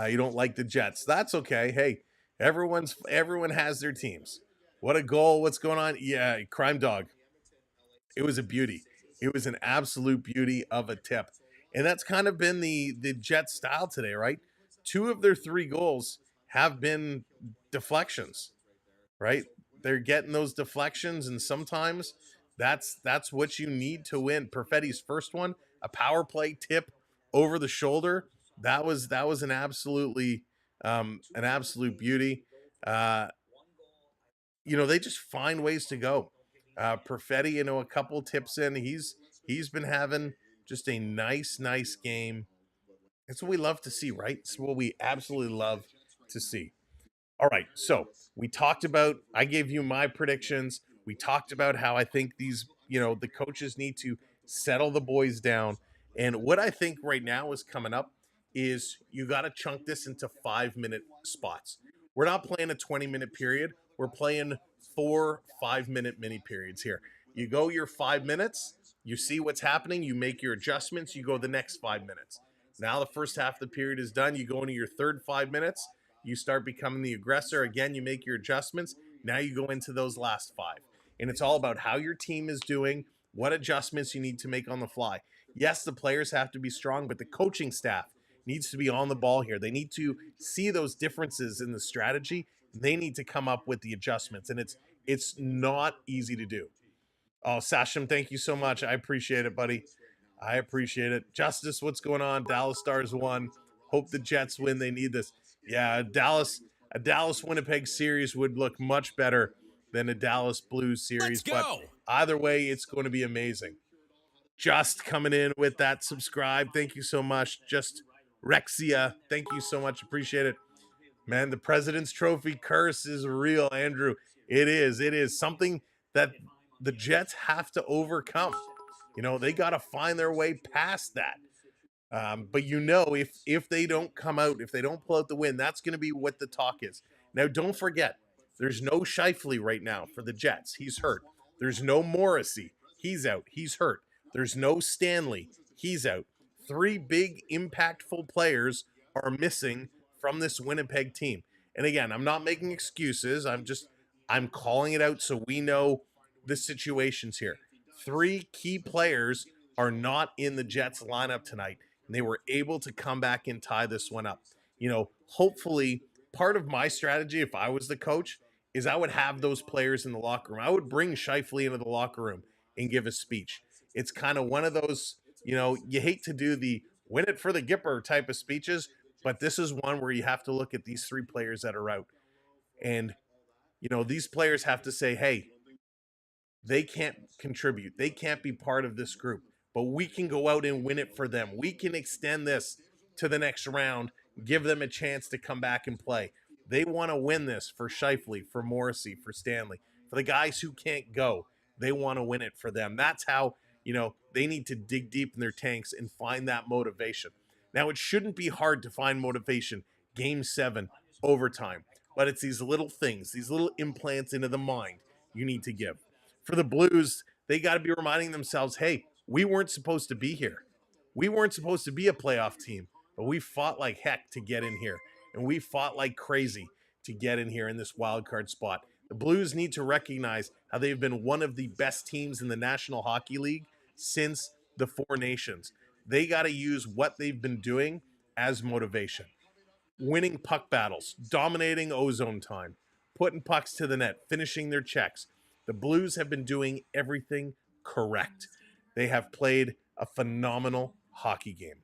You don't like the Jets. That's okay. Hey, everyone has their teams. What a goal. What's going on? Yeah, Crime Dog. It was a beauty. It was an absolute beauty of a tip. And that's kind of been the Jets style today, right? 2 of their 3 goals have been deflections, right? They're getting those deflections, and sometimes that's what you need to win. Perfetti's first one, a power play tip over the shoulder. That was an absolute beauty. You know, they just find ways to go. Perfetti, you know, a couple tips in, he's been having just a nice game. That's what we love to see, right? It's what we absolutely love to see. All right, so we talked about, I gave you my predictions. We talked about how I think these, you know, the coaches need to settle the boys down. And what I think right now is coming up is you got to chunk this into 5-minute spots. We're not playing a 20-minute period. We're playing 4 5-minute mini periods here. You go your 5 minutes, you see what's happening, you make your adjustments, you go the next 5 minutes. Now the first half of the period is done. You go into your third 5 minutes. You start becoming the aggressor. Again, you make your adjustments. Now you go into those last 5. And it's all about how your team is doing, what adjustments you need to make on the fly. Yes, the players have to be strong, but the coaching staff needs to be on the ball here. They need to see those differences in the strategy. They need to come up with the adjustments. And it's not easy to do. Oh, Sasham, thank you so much. I appreciate it, buddy. I appreciate it. Justice, what's going on? Dallas Stars won. Hope the Jets win. They need this. Yeah, a Dallas Winnipeg series would look much better than a Dallas Blues series. But either way, it's going to be amazing. Just coming in with that subscribe. Thank you so much. Just Rexia. Thank you so much. Appreciate it. Man, the President's Trophy curse is real, Andrew. It is. It is something that the Jets have to overcome. You know, they got to find their way past that. But you know, if they don't come out, if they don't pull out the win, that's going to be what the talk is. Now, don't forget, there's no Scheifele right now for the Jets. He's hurt. There's no Morrissey. He's out. He's hurt. There's no Stanley. He's out. 3 big, impactful players are missing from this Winnipeg team. And again, I'm not making excuses. I'm calling it out so we know the situations here. 3 key players are not in the Jets lineup tonight, and they were able to come back and tie this one up. You know, hopefully part of my strategy, if I was the coach, is I would have those players in the locker room. I would bring Scheifele into the locker room and give a speech. It's kind of one of those, you know, you hate to do the win it for the Gipper type of speeches, but this is one where you have to look at these 3 players that are out. And, you know, these players have to say, hey, They can't contribute. They can't be part of this group. But we can go out and win it for them. We can extend this to the next round, give them a chance to come back and play. They want to win this for Scheifele, for Morrissey, for Stanley, for the guys who can't go. They want to win it for them. That's how, they need to dig deep in their tanks and find that motivation. Now, it shouldn't be hard to find motivation. Game 7, overtime. But it's these little things, these little implants into the mind you need to give. For the Blues, they got to be reminding themselves, hey, we weren't supposed to be here. We weren't supposed to be a playoff team, but we fought like heck to get in here. And we fought like crazy to get in here in this wild card spot. The Blues need to recognize how they've been one of the best teams in the National Hockey League since the Four Nations. They got to use what they've been doing as motivation. Winning puck battles, dominating ozone time, putting pucks to the net, finishing their checks. The Blues have been doing everything correct. They have played a phenomenal hockey game.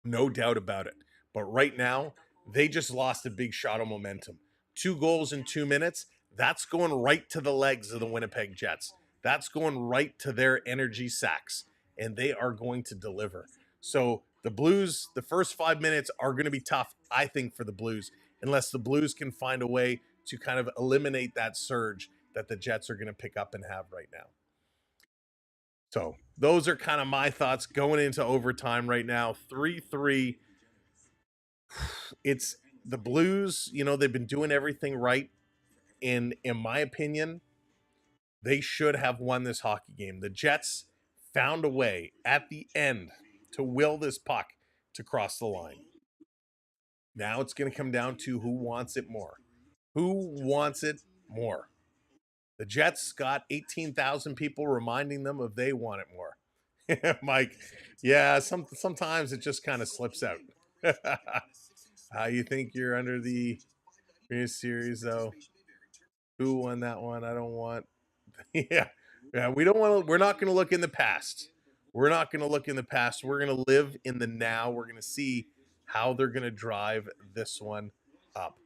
No doubt about it. But right now, they just lost a big shot of momentum. 2 goals in 2 minutes, that's going right to the legs of the Winnipeg Jets. That's going right to their energy sacks, and they are going to deliver. So the Blues, the first 5 minutes are going to be tough, I think, for the Blues, unless the Blues can find a way to kind of eliminate that surge that the Jets are going to pick up and have right now. So those are kind of my thoughts going into overtime right now. 3-3. It's the Blues, they've been doing everything right. In my opinion, they should have won this hockey game. The Jets found a way at the end to will this puck to cross the line. Now it's going to come down to who wants it more. Who wants it more? The Jets got 18,000 people reminding them of they want it more. Mike, yeah, sometimes it just kind of slips out. You think you're under the series, though? Who won that one? I don't want. Yeah, we don't want to. We're not going to look in the past. We're not going to look in the past. We're going to live in the now. We're going to see how they're going to drive this one up.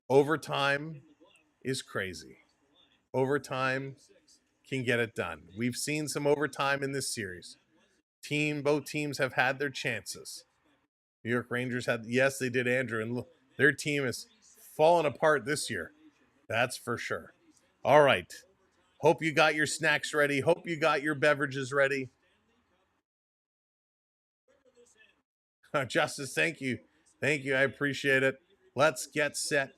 Overtime is crazy. Overtime can get it done. We've seen some overtime in this series. Both teams have had their chances. New York Rangers yes, they did, Andrew, and their team is falling apart this year. That's for sure. All right. Hope you got your snacks ready. Hope you got your beverages ready. Justice, thank you. Thank you. I appreciate it. Let's get set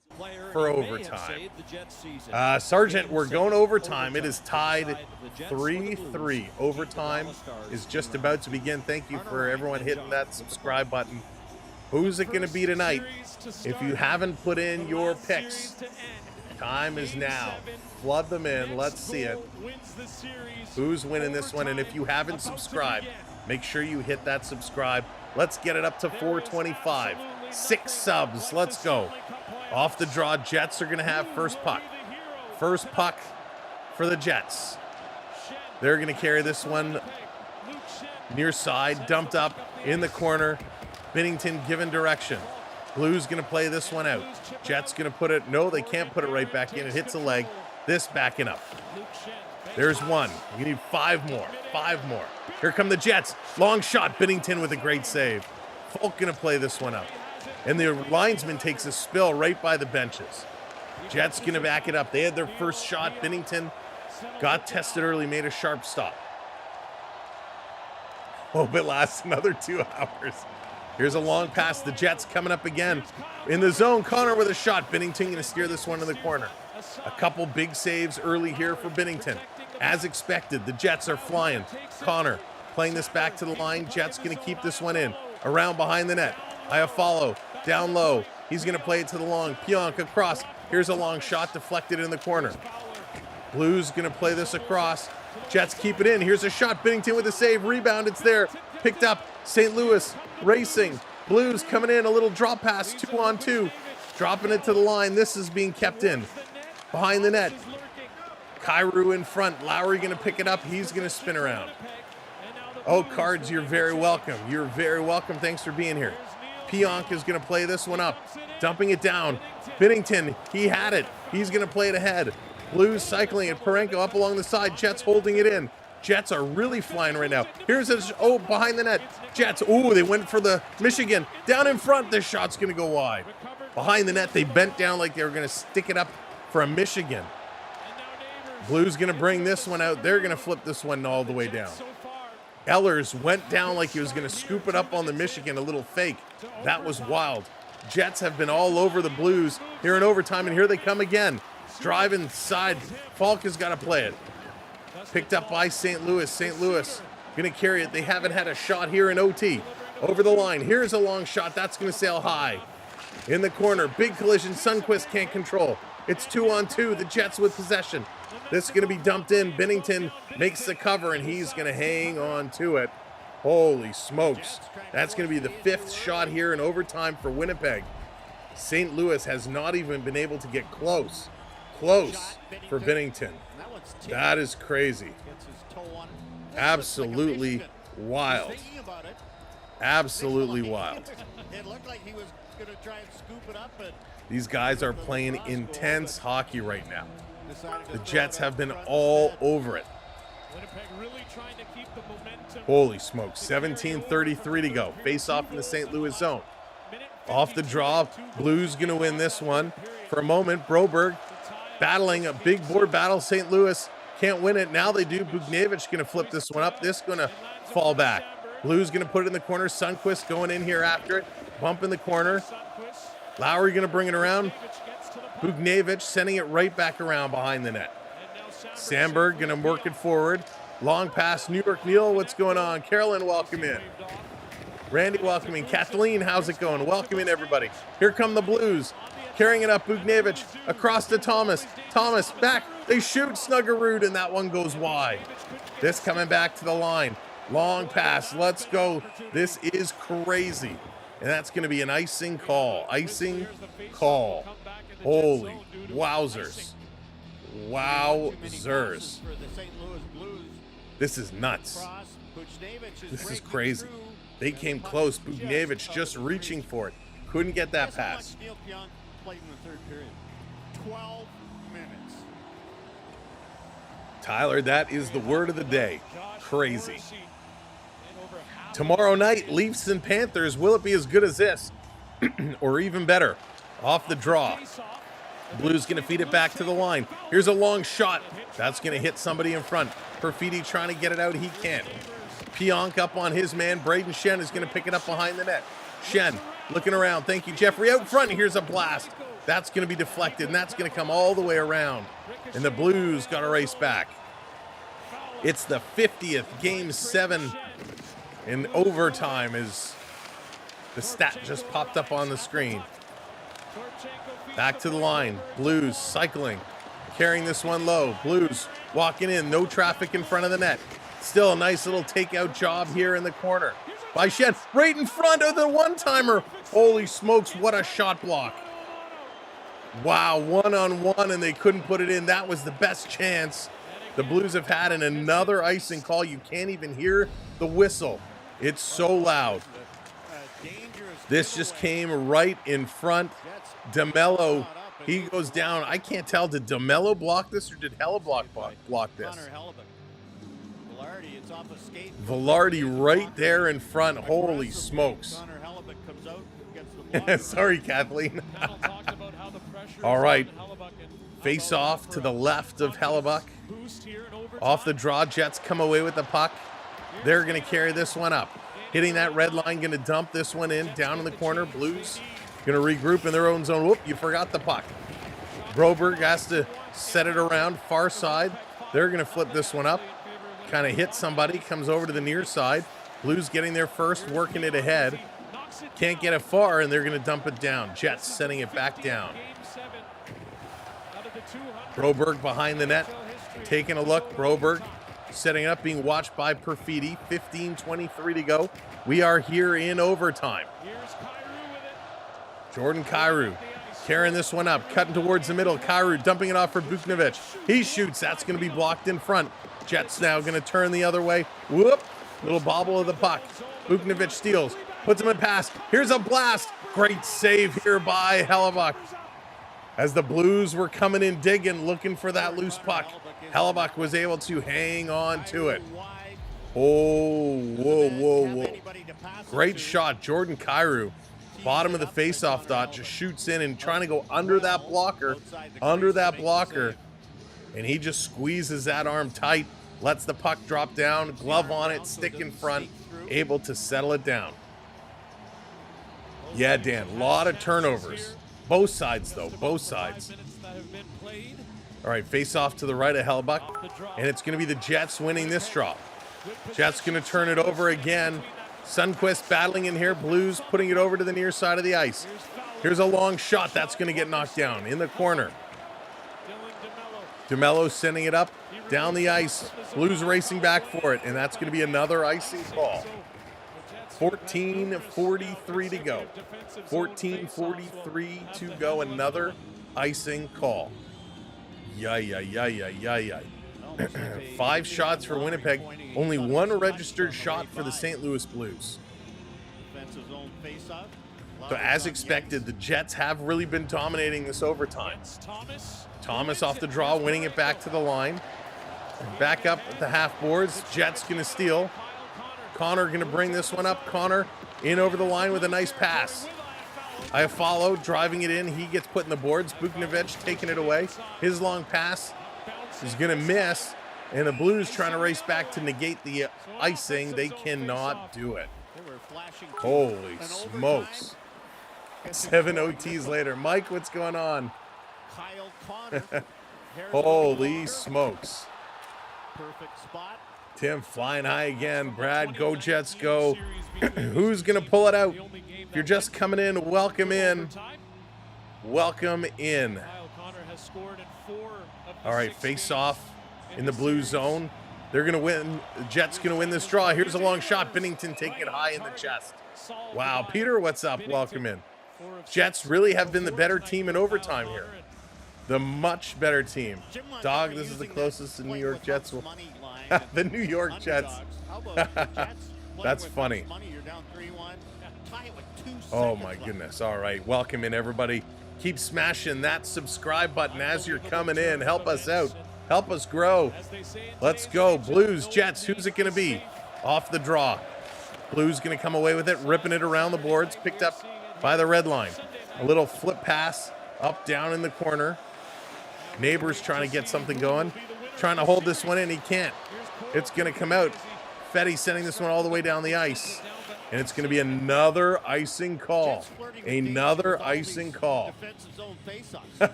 for overtime. Sergeant, we're going overtime. It is tied 3-3. Overtime is just about to begin. Thank you for everyone hitting that subscribe button. Who's it going to be tonight? If you haven't put in your picks, time is now. Flood them in. Let's see it. Who's winning this one? And if you haven't subscribed, make sure you hit that subscribe. Let's get it up to 425. 6 subs. Let's go. Off the draw, Jets are going to have first puck. First puck for the Jets. They're going to carry this one near side, dumped up in the corner. Binnington given direction. Blues going to play this one out. Jets going to put it. No, they can't put it right back in. It hits a leg. This backing up. There's one. You need 5 more. 5 more. Here come the Jets. Long shot. Binnington with a great save. Folk going to play this one up. And the linesman takes a spill right by the benches. Jets going to back it up. They had their first shot. Binnington got tested early, made a sharp stop. Hope it lasts another 2 hours. Here's a long pass. The Jets coming up again. In the zone, Connor with a shot. Binnington going to steer this one to the corner. A couple big saves early here for Binnington. As expected, the Jets are flying. Connor playing this back to the line. Jets going to keep this one in. Around behind the net. Iafallo down low. He's going to play it to the long. Pionk across. Here's a long shot deflected in the corner. Blues going to play this across. Jets keep it in. Here's a shot. Binnington with a save. Rebound. It's there. Picked up. St. Louis racing. Blues coming in. A little drop pass. 2-on-2. Dropping it to the line. This is being kept in. Behind the net. Kyrou in front. Lowry going to pick it up. He's going to spin around. Oh, Cards, you're very welcome. You're very welcome. Thanks for being here. Pionk is going to play this one up. Dumping it down. Binnington, he had it. He's going to play it ahead. Blues cycling it. Parenko up along the side. Jets holding it in. Jets are really flying right now. Here's a, oh, behind the net. Jets, oh, they went for the Michigan. Down in front, this shot's going to go wide. Behind the net, they bent down like they were going to stick it up for a Michigan. Blues going to bring this one out. They're going to flip this one all the way down. Ellers went down like he was going to scoop it up on the Michigan, a little fake. That was wild. Jets have been all over the Blues here in overtime, and here they come again. Driving side. Falk has got to play it. Picked up by St. Louis. St. Louis going to carry it. They haven't had a shot here in OT. Over the line. Here's a long shot. That's going to sail high. In the corner. Big collision. Sundqvist can't control. It's 2-on-2. The Jets with possession. This is going to be dumped in. Binnington makes the cover, and he's going to hang on to it. Holy smokes. That's going to be the 5th shot here in overtime for Winnipeg. St. Louis has not even been able to get close. Close for Binnington. That is crazy. Absolutely wild. Absolutely wild. It looked like he was going to try and scoop it up, but these guys are playing intense hockey right now. The Jets have been all over it. Holy smokes. 17:33 to go. Face off in the St. Louis zone. Off the draw. Blues going to win this one. For a moment, Broberg battling a big board battle. St. Louis can't win it. Now they do. Bugnevich going to flip this one up. This going to fall back. Blues going to put it in the corner. Sundqvist going in here after it. Bump in the corner. Lowry going to bring it around. Bugnevich sending it right back around behind the net. Sandberg going to work it forward. Long pass. New York Neal, what's going on? Carolyn, welcome in. Randy, welcome in. Kathleen, how's it going? Welcome in, everybody. Here come the Blues. Carrying it up, Bugnevich. Across to Thomas. Thomas, back. They shoot Snuggerud, and that one goes wide. This coming back to the line. Long pass. Let's go. This is crazy. And that's going to be an icing call. Icing call. Holy wowzers. Wowzers. This is nuts. This is crazy. They came close. Bugnevich just reaching for it. Couldn't get that pass. 12 minutes. Tyler, that is the word of the day. Crazy. Tomorrow night, Leafs and Panthers. Will it be as good as this? Or even better? Off the draw. Blues going to feed it back to the line. Here's a long shot. That's going to hit somebody in front. Perfidi trying to get it out. He can't. Pionk up on his man. Braden Shen is going to pick it up behind the net. Shen looking around. Thank you, Jeffrey. Out front. Here's a blast. That's going to be deflected, and that's going to come all the way around. And the Blues got to race back. It's the 50th, Game 7 in overtime as the stat just popped up on the screen. Back to the line. Blues cycling. Carrying this one low. Blues walking in. No traffic in front of the net. Still a nice little takeout job here in the corner. By Shen. Right in front of the one-timer. Holy smokes, what a shot block. Wow, one-on-one, and they couldn't put it in. That was the best chance the Blues have had in another icing call. You can't even hear the whistle. It's so loud. This just came right in front. DeMello, he goes down. I can't tell, did DeMello block this or did Hellebuyck block this? Velarde right there in front. Holy smokes. Sorry, Kathleen. All right. Face off to the left of Hellebuyck. Off the draw, Jets come away with the puck. They're going to carry this one up. Hitting that red line, going to dump this one in. Down in the corner, Blues going to regroup in their own zone. Whoop, you forgot the puck. Broberg has to set it around far side. They're going to flip this one up. Kind of hit somebody, comes over to the near side. Blues getting there first, working it ahead. Can't get it far, and they're going to dump it down. Jets setting it back down. Broberg behind the net, taking a look. Broberg setting it up, being watched by Perfidi. 15:23 to go. We are here in overtime. Jordan Kyrou carrying this one up, cutting towards the middle. Kyrou dumping it off for Bugnevich. He shoots. That's going to be blocked in front. Jets now going to turn the other way. Whoop. Little bobble of the puck. Bugnevich steals. Puts him in pass. Here's a blast. Great save here by Hellebuyck. As the Blues were coming in digging, looking for that loose puck, Hellebuck was able to hang on to it. Oh, whoa, whoa, whoa. Great shot. Jordan Kyrou, bottom of the faceoff dot, just shoots in and trying to go under that blocker, and he just squeezes that arm tight, lets the puck drop down, glove on it, stick in front, able to settle it down. Yeah, Dan, a lot of turnovers. Both sides, though, both sides. All right, face off to the right of Hellebuck, and it's going to be the Jets winning this draw. Jets going to turn it over again. Sundqvist battling in here. Blues putting it over to the near side of the ice. Here's a long shot. That's going to get knocked down in the corner. DeMello sending it up down the ice. Blues racing back for it, and that's going to be another icing call. 14:43 to go. 14:43 to go. Another icing call. Yay. 5 shots for Winnipeg. Only 1 registered shot for the St. Louis Blues. So as expected, the Jets have really been dominating this overtime. Thomas off the draw, winning it back to the line. Back up at the half boards. Jets going to steal. Connor going to bring this one up. Connor in over the line with a nice pass. I follow, driving it in. He gets put in the boards. Buknovich taking it away. His long pass is going to miss. And the Blues trying to race back to negate the icing. They cannot do it. Holy smokes. 7 OTs later. Mike, what's going on? Holy smokes. Perfect spot. Tim flying high again. Brad, go Jets, go. Who's going to pull it out? If you're just coming in, welcome in. Welcome in. All right, face off in the blue zone. They're going to win. The Jets going to win this draw. Here's a long shot. Bennington taking it high in the chest. Wow, Peter, what's up? Welcome in. Jets really have been the better team in overtime here. The much better team. Dog, this is the closest the New York Jets will. The New York Jets. That's funny. Oh my goodness. All right. Welcome in, everybody. Keep smashing that subscribe button as you're coming in. Help us out. Help us grow. Let's go. Blues, Jets. Who's it going to be? Off the draw. Blues going to come away with it, ripping it around the boards. Picked up by the red line. A little flip pass up, down in the corner. Neighbors trying to get something going. Trying to hold this one in. He can't. It's going to come out. Fetty sending this one all the way down the ice. And it's going to be another icing call. Another icing call.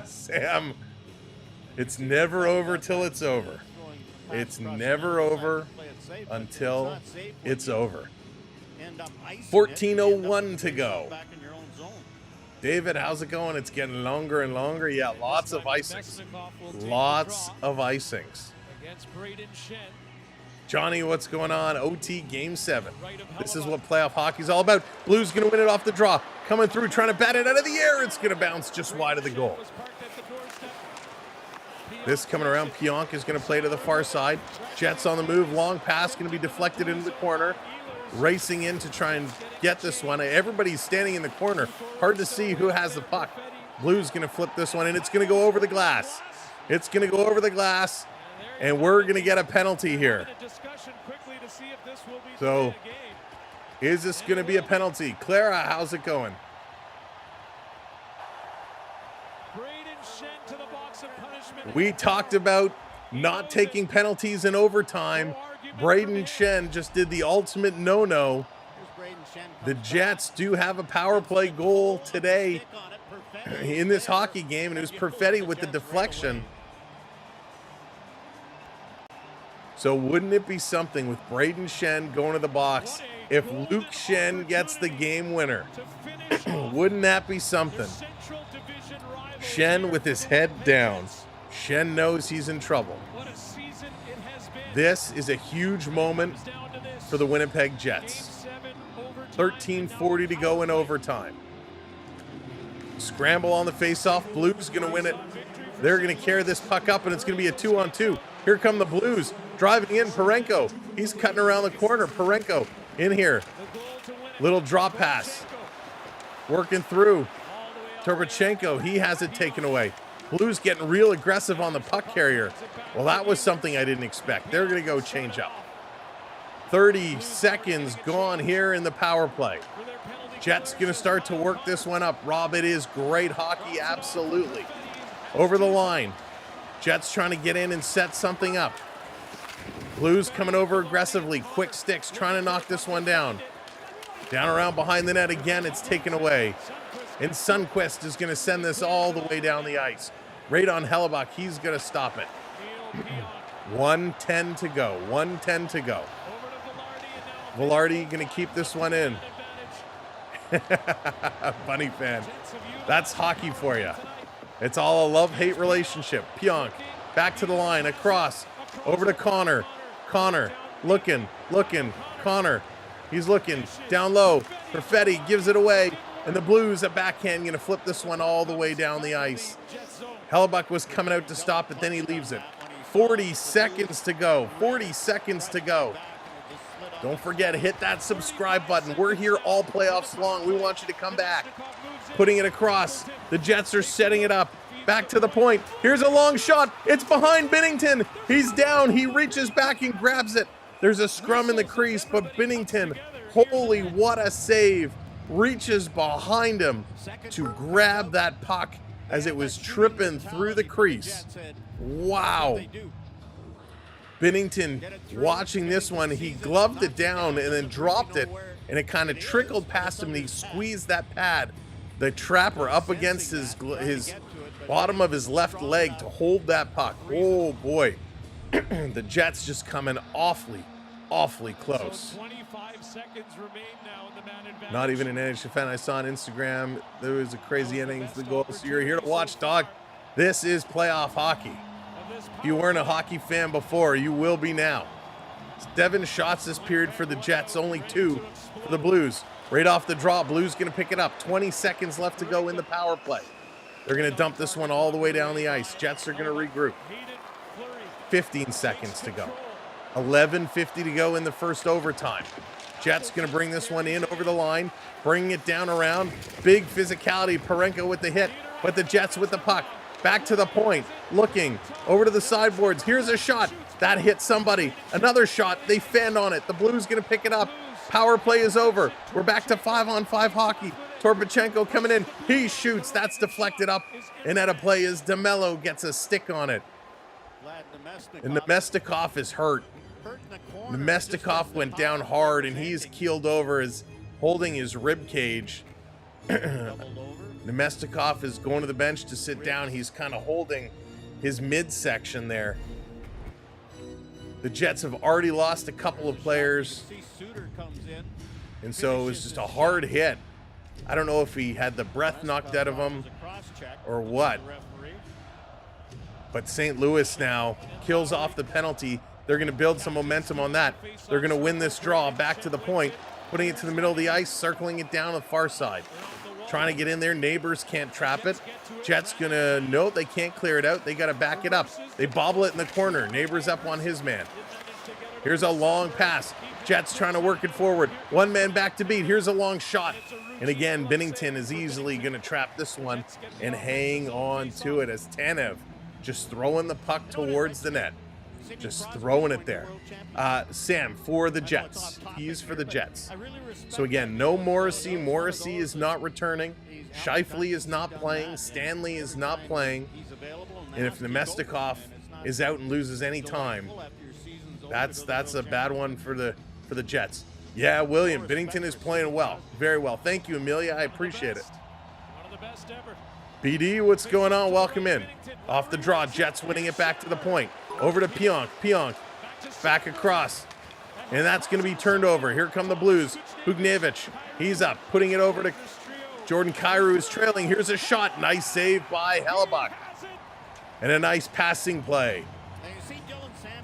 Sam, it's never over till it's over. It's never over until it's over. 14:01 to go. David, how's it going? It's getting longer and longer. Yeah, lots of icings. Lots of icings. Johnny, what's going on? OT Game 7. This is what playoff hockey's all about. Blues going to win it off the draw. Coming through, trying to bat it out of the air. It's going to bounce just wide of the goal. This coming around. Pionk is going to play to the far side. Jets on the move. Long pass going to be deflected into the corner. Racing in to try and get this one. Everybody's standing in the corner. Hard to see who has the puck. Blues going to flip this one, and it's going to go over the glass. It's going to go over the glass, and we're going to get a penalty here. So, is this going to be a penalty? Clara, how's it going? We talked about not taking penalties in overtime. Braden Shen just did the ultimate no-no. The Jets do have a power play goal today in this hockey game, and it was Perfetti with the deflection. So wouldn't it be something with Braden Shen going to the box if Luke Shen gets the game winner? Wouldn't that be something? Shen with his head down. Shen knows he's in trouble. This is a huge moment for the Winnipeg Jets. 13:40 to go in overtime. Scramble on the faceoff. Blues going to win it. They're going to carry this puck up, and it's going to be a 2-on-2. Here come the Blues. Driving in, Parenko. He's cutting around the corner. Parenko in here. Little drop pass. Working through. Torbachenko, he has it taken away. Blues getting real aggressive on the puck carrier. Well, that was something I didn't expect. They're going to go change up. 30 seconds gone here in the power play. Jets going to start to work this one up. Rob, it is great hockey, absolutely. Over the line. Jets trying to get in and set something up. Blues coming over aggressively. Quick sticks trying to knock this one down. Down around behind the net again. It's taken away. And Sundqvist is going to send this all the way down the ice. Right on Hellebuck. He's going to stop it. 1:10 to go. 1:10 to go. Velarde going to keep this one in. Bunny fan. That's hockey for you. It's all a love-hate relationship. Pionk back to the line, across, over to Connor. Connor looking. Connor, he's looking down low. Perfetti gives it away, and the Blues at backhand going to flip this one all the way down the ice. Hellebuck was coming out to stop it, then he leaves it. 40 seconds to go. 40 seconds to go. Don't forget, hit that subscribe button. We're here all playoffs long. We want you to come back. Putting it across. The Jets are setting it up. Back to the point. Here's a long shot. It's behind Binnington. He's down. He reaches back and grabs it. There's a scrum in the crease, but Binnington, holy, what a save. Reaches behind him to grab that puck as it was tripping through the crease. Wow. Binnington watching this one, he gloved it down and then dropped it, and it kind of trickled past him, and he squeezed that pad, the trapper, up against his bottom of his left leg to hold that puck. Oh boy. The Jets just coming awfully close. Not even an NHL fan. I saw on Instagram there was a crazy ending to the goal, so you're here to watch, dog. This is playoff hockey. If you weren't a hockey fan before, you will be now. 7 shots this period for the Jets, only 2 for the Blues. Right off the draw, Blues going to pick it up. 20 seconds left to go in the power play. They're going to dump this one all the way down the ice. Jets are going to regroup. 15 seconds to go. 11:50 to go in the first overtime. Jets going to bring this one in over the line, bringing it down around. Big physicality, Parenko with the hit, but the Jets with the puck. Back to the point, looking over to the sideboards. Here's a shot. That hit somebody. Another shot. They fend on it. The Blues going to pick it up. Power play is over. We're back to 5-on-5 hockey. Torbachenko coming in. He shoots. That's deflected up. And at a play is DeMello gets a stick on it. And Nemestikov is hurt. Nemestikov went down hard, and he's keeled over, as holding his rib cage. Nemestikov is going to the bench to sit down. He's kind of holding his midsection there. The Jets have already lost a couple of players, and so it was just a hard hit. I don't know if he had the breath knocked out of him or what. But St. Louis now kills off the penalty. They're going to build some momentum on that. They're going to win this draw. Back to the point, putting it to the middle of the ice, circling it down the far side. Trying to get in there. Neighbors can't trap it. Jets going to, no, they can't clear it out. They got to back it up. They bobble it in the corner. Neighbors up on his man. Here's a long pass. Jets trying to work it forward. One man back to beat. Here's a long shot. And again, Binnington is easily going to trap this one and hang on to it as Tanev just throwing the puck towards the net. Just throwing it there. Sam for the Jets. He's for the Jets. So again, no Morrissey. Morrissey is not returning. Scheifele is not playing. Stanley is not playing. And if Nemestikov is out and loses any time, that's a bad one for the Jets. Yeah, William, Binnington is playing well. Very well. Thank you, Amelia. I appreciate it. BD, what's going on? Welcome in. Off the draw, Jets winning it back to the point. Over to Pionk. Pionk back across. And that's going to be turned over. Here come the Blues. Bugnevich, he's up, putting it over to Jordan Kyrou, is trailing. Here's a shot. Nice save by Hellebuck. And a nice passing play.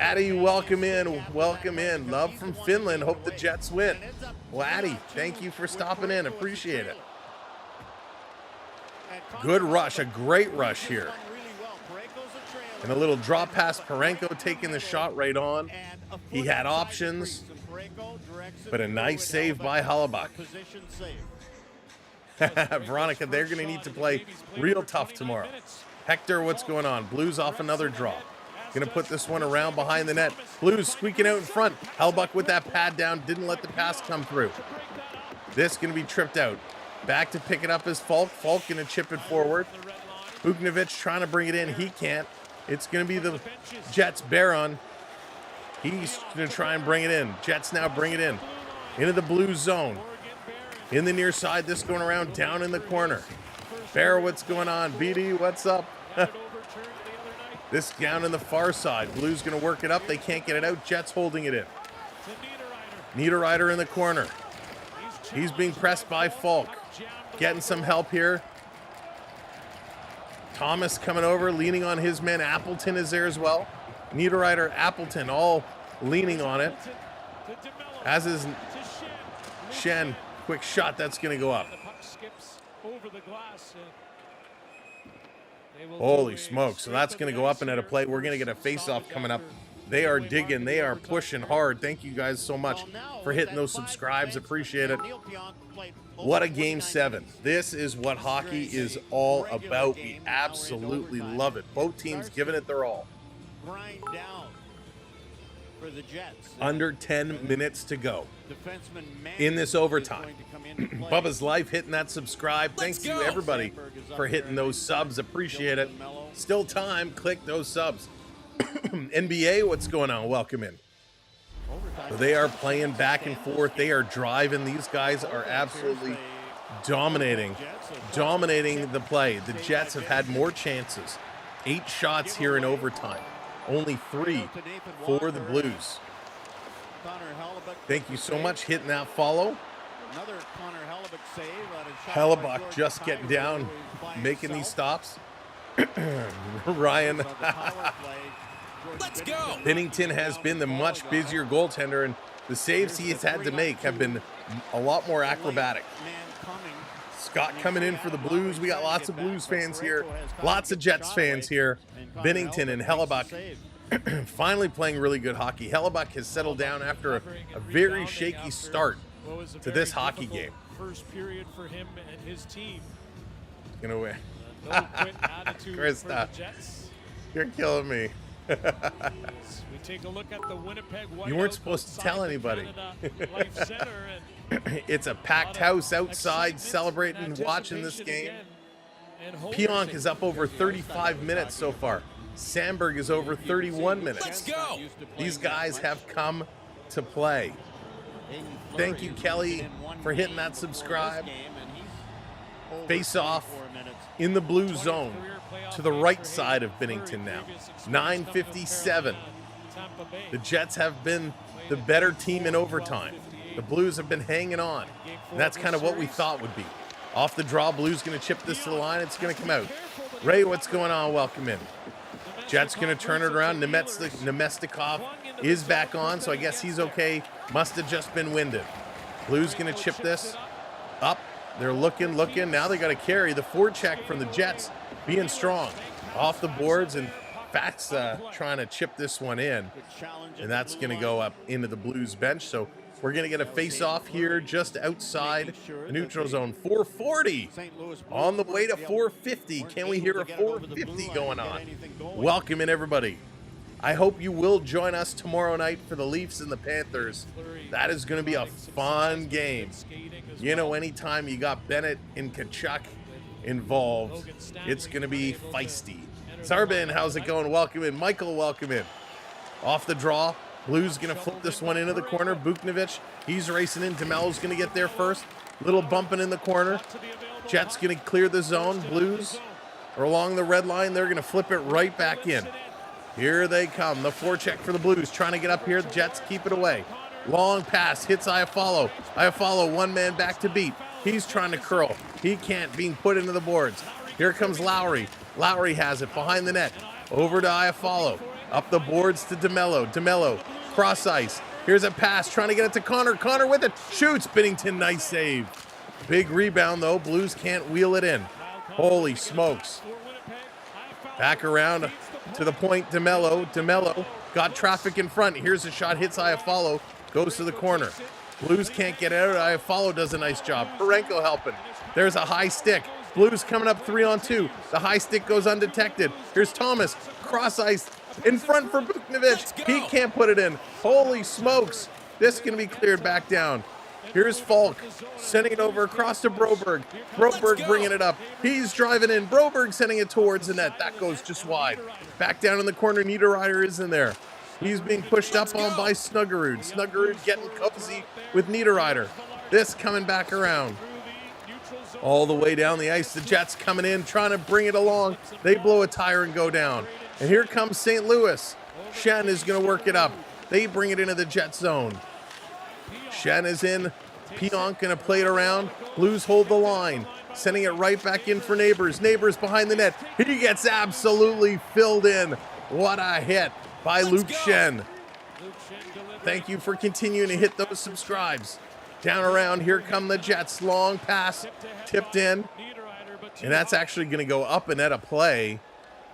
Addy, welcome in. Welcome in. Love from Finland. Hope the Jets win. Well, Addy, thank you for stopping in. Appreciate it. Good rush. A great rush here. And a little drop pass. Parenko taking the shot right on. He had options, but a nice save by Hellebuck. Veronica, they're going to need to play real tough tomorrow. Hector, what's going on? Blues off another draw. Going to put this one around behind the net. Blues squeaking out in front. Hellbuck with that pad down. Didn't let the pass come through. This going to be tripped out. Back to pick it up is Falk. Falk going to chip it forward. Buknovich trying to bring it in. He can't. It's going to be the Jets. Barron. He's going to try and bring it in. Jets now bring it in. Into the Blues zone. In the near side. This going around down in the corner. Barrow, what's going on? BD, what's up? This down in the far side. Blues going to work it up. They can't get it out. Jets holding it in. Niederreiter in the corner. He's being pressed by Falk. Getting some help here. Thomas coming over, leaning on his man. Appleton is there as well. Niederreiter, Appleton, all leaning on it. As is Shen. Quick shot, that's going to go up. Holy smoke. So that's going to go up and at a play. We're going to get a face-off coming up. They are digging. They are pushing hard. Thank you guys so much for hitting those subscribes. Appreciate it. What a Game 7. This is what hockey is all about. We absolutely love it. Both teams giving it their all. Under 10 minutes to go in this overtime. Bubba's Life hitting that subscribe. Thanks to everybody for hitting those subs. Appreciate it. Still time. Click those subs. NBA, what's going on? Welcome in. So they are playing back and forth. They are driving. These guys are absolutely dominating the play. The Jets have had more chances. 8 shots here in overtime. Only 3 for the Blues. Thank you so much. Hitting that follow. Hellebuck just getting down, making these stops. Ryan. Let's go. Binnington has been the much busier goaltender, and the saves he has had to make have been a lot more acrobatic. Scott coming in for the Blues. We got lots of Blues fans here, lots of Jets fans here. Binnington and Hellebuck finally playing really good hockey. Hellebuck has settled down after a very shaky start to this hockey game. First period for him and his team. Gonna win. No quit attitude Krista, for the Jets. you're killing me. We take a look at the Winnipeg You weren't supposed to tell anybody. Life Center and It's a packed house outside celebrating, watching this game. Pionk is up over 35 minutes so far. Sandberg is over 31 minutes. Let's go. These guys have come to play. Thank you, Kelly, for hitting that subscribe. Face off in the blue zone to the right side of Binnington now. 9:57. The Jets have been the better team in overtime. The Blues have been hanging on. And that's kind of what we thought would be. Off the draw, Blues going to chip this to the line. It's going to come out. Ray, what's going on? Welcome in. Jets going to turn it around. Nemestikov is back on, so I guess he's okay. Must have just been winded. Blues going to chip this up. They're looking. Now they got to carry the forecheck from the Jets, being strong. Off the boards, and Fax trying to chip this one in. And that's going to go up into the Blues bench. So we're going to get a face-off here just outside the neutral zone. 440 on the way to 450. Can we hear a 450 going on? Welcome in, everybody. I hope you will join us tomorrow night for the Leafs and the Panthers. That is going to be a fun game. You know, anytime you got Bennett and Kachuk involved, it's going to be feisty. Sarbin, how's it going? Welcome in. Michael, welcome in. Off the draw. Blues going to flip this one into the corner. Buknovich, he's racing in. DeMello's going to get there first. Little bumping in the corner. Jets going to clear the zone. Blues are along the red line. They're going to flip it right back in. Here they come. The forecheck for the Blues. Trying to get up here. The Jets keep it away. Long pass. Hits Iafallo. Iafallo, one man back to beat. He's trying to curl. He can't. Being put into the boards. Here comes Lowry. Lowry has it behind the net. Over to Iafallo. Up the boards to DeMello. DeMello, cross ice. Here's a pass. Trying to get it to Connor. Connor with it. Shoots. Binnington, nice save. Big rebound, though. Blues can't wheel it in. Holy smokes. Back around to the point. DeMello. DeMello got traffic in front. Here's a shot. Hits Iafallo. Goes to the corner. Blues can't get out. Iafallo does a nice job. Parenko helping. There's a high stick. Blues coming up 3-on-2. The high stick goes undetected. Here's Thomas, cross ice, in front for Buknovich. He can't put it in. Holy smokes. This is going to be cleared back down. Here's Falk, sending it over across to Broberg. Broberg bringing it up. He's driving in. Broberg sending it towards the net. That goes just wide. Back down in the corner, Niederreiter is in there. He's being pushed up on by Snuggerud. Snuggerud getting cozy with Niederreiter. This coming back around. All the way down the ice, the Jets coming in, trying to bring it along. They blow a tire and go down. And here comes St. Louis. Shen is going to work it up. They bring it into the Jet zone. Shen is in. Pionk going to play it around. Blues hold the line. Sending it right back in for Neighbors. Neighbors behind the net. He gets absolutely filled in. What a hit by Luke Shen. Thank you for continuing to hit those subscribes. Down around, here come the Jets. Long pass, tipped in. And that's actually going to go up and at a play.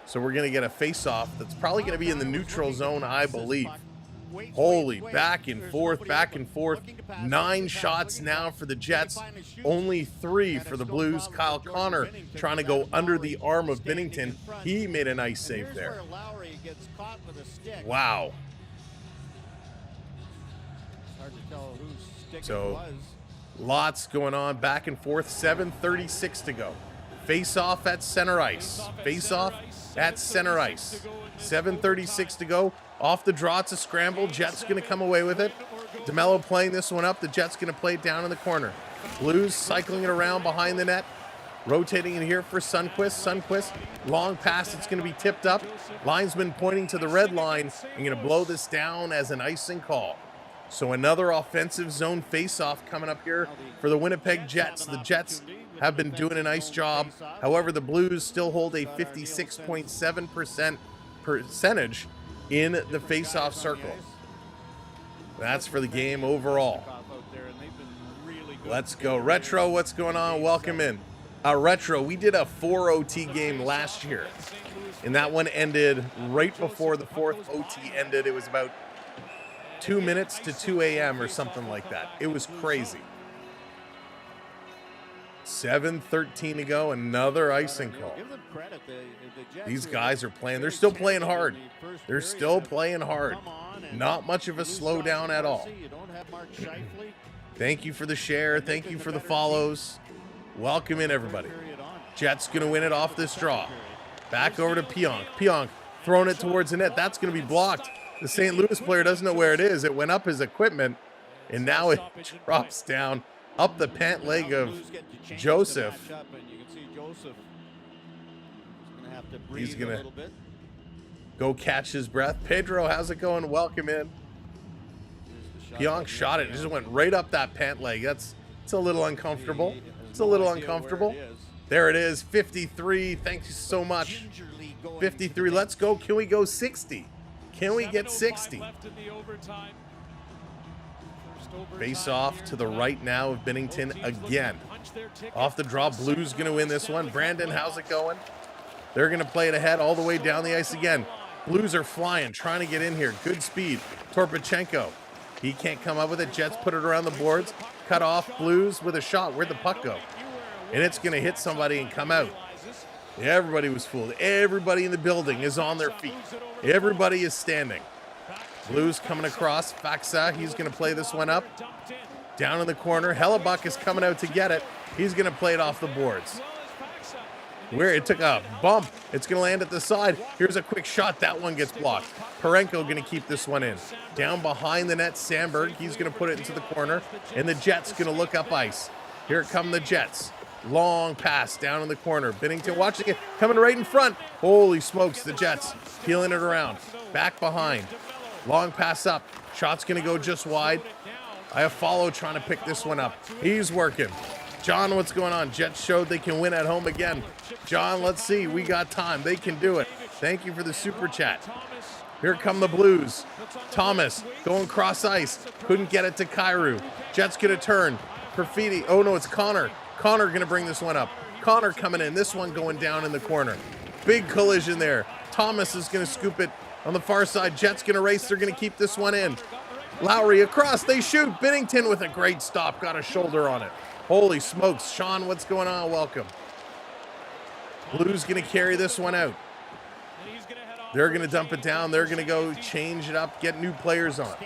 So we're going to get a face-off that's probably going to be in the neutral zone, I believe. Holy, back and forth, back and forth. 9 shots now for the Jets, only 3 for the Blues. Kyle Connor trying to go under the arm of Binnington. He made a nice save there. Wow. So, lots going on, back and forth. 7:36 to go. Face-off at center ice. Face-off at center ice. 7:36 to go. Off the draw, it's a scramble. Jets going to come away with it. DeMello playing this one up. The Jets going to play it down in the corner. Blues cycling it around behind the net. Rotating in here for Sundqvist. Sundqvist, long pass. It's going to be tipped up. Linesman pointing to the red line. I'm going to blow this down as an icing call. So another offensive zone face-off coming up here for the Winnipeg Jets. The Jets have been doing a nice job. However, the Blues still hold a 56.7% percentage in the face-off circle. That's for the game overall. Let's go. Retro, what's going on? Welcome in. Retro, we did a 4 OT game last year, and that one ended right before the 4th OT ended. It was about 2 minutes to 2 a.m. or something like that. It was crazy. 7:13 to go, another icing call. These guys are playing. They're still playing hard. They're still playing hard. Not much of a slowdown at all. Thank you for the share. Thank you for the follows. Welcome in, everybody. Jets going to win it off this draw. Back over to Pionk. Pionk throwing it towards the net. That's going to be blocked. The St. Louis player doesn't know where it is. It went up his equipment, and now it drops down up the pant leg of Joseph. He's going to go catch his breath. Pedro, how's it going? Welcome in. Pionk shot it. It just went right up that pant leg. It's a little uncomfortable. It's a little uncomfortable. There it is, 53. Thank you so much. 53. Let's go. Can we go 60? Can we get 60? Face off to the right now of Binnington again. Off the draw, Blues going to win this one. Brandon, how's it going? They're going to play it ahead all the way down the ice again. Blues are flying, trying to get in here. Good speed. Torpachenko. He can't come up with it. Jets put it around the boards. Cut off. Blues with a shot. Where'd the puck go? And it's going to hit somebody and come out. Everybody was fooled. Everybody in the building is on their feet. Everybody is standing. Blues coming across. Faxa, he's going to play this one up. Down in the corner. Hellebuck is coming out to get it. He's going to play it off the boards. Where it took a bump. It's going to land at the side. Here's a quick shot. That one gets blocked. Parenko going to keep this one in. Down behind the net, Sandberg. He's going to put it into the corner. And the Jets going to look up ice. Here come the Jets. Long pass down in the corner. Binnington watching it. Coming right in front. Holy smokes, the Jets peeling it around. Back behind. Long pass up. Shot's going to go just wide. I have Follow trying to pick this one up. He's working. John, what's going on? Jets showed they can win at home again. John, let's see. We got time. They can do it. Thank you for the super chat. Here come the Blues. Thomas going cross ice. Couldn't get it to Kyrou. Jets going to turn. Perfidi. Oh, no, it's Connor. Connor going to bring this one up. Connor coming in. This one going down in the corner. Big collision there. Thomas is going to scoop it on the far side. Jets going to race. They're going to keep this one in. Lowry across. They shoot. Binnington with a great stop. Got a shoulder on it. Holy smokes. Sean, what's going on? Welcome. Blues going to carry this one out. They're going to dump it down. They're going to go change it up, get new players on.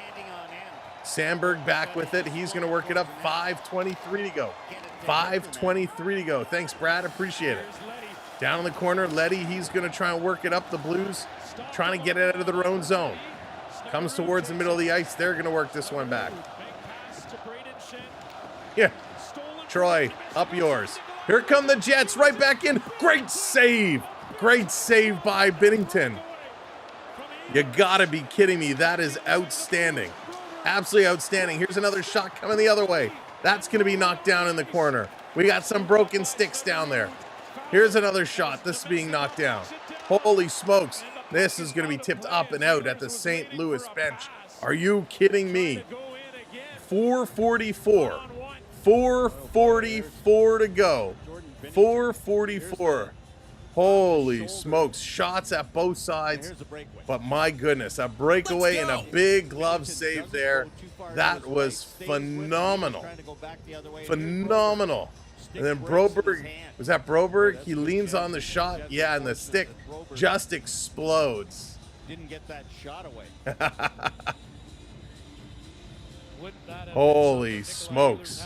Sandberg back with it. He's going to work it up. 5:23 to go. 5:23 to go. Thanks, Brad. Appreciate it. Down in the corner, Letty. He's going to try and work it up. The Blues trying to get it out of their own zone. Comes towards the middle of the ice. They're going to work this one back. Yeah. Troy, up yours. Here come the Jets right back in. Great save. Great save by Binnington. You gotta be kidding me. That is outstanding. Absolutely outstanding. Here's another shot coming the other way. That's going to be knocked down in the corner. We got some broken sticks down there. Here's another shot. This is being knocked down. Holy smokes. This is going to be tipped up and out at the St. Louis bench. Are you kidding me? 4:44. 4:44 to go. 4:44. Holy smokes. Shots at both sides. But my goodness, a breakaway and a big glove save there. That was phenomenal. Phenomenal. And then Broberg, was that Broberg? He leans on the shot. Yeah, and the stick just explodes. Didn't get that shot away. Holy smokes.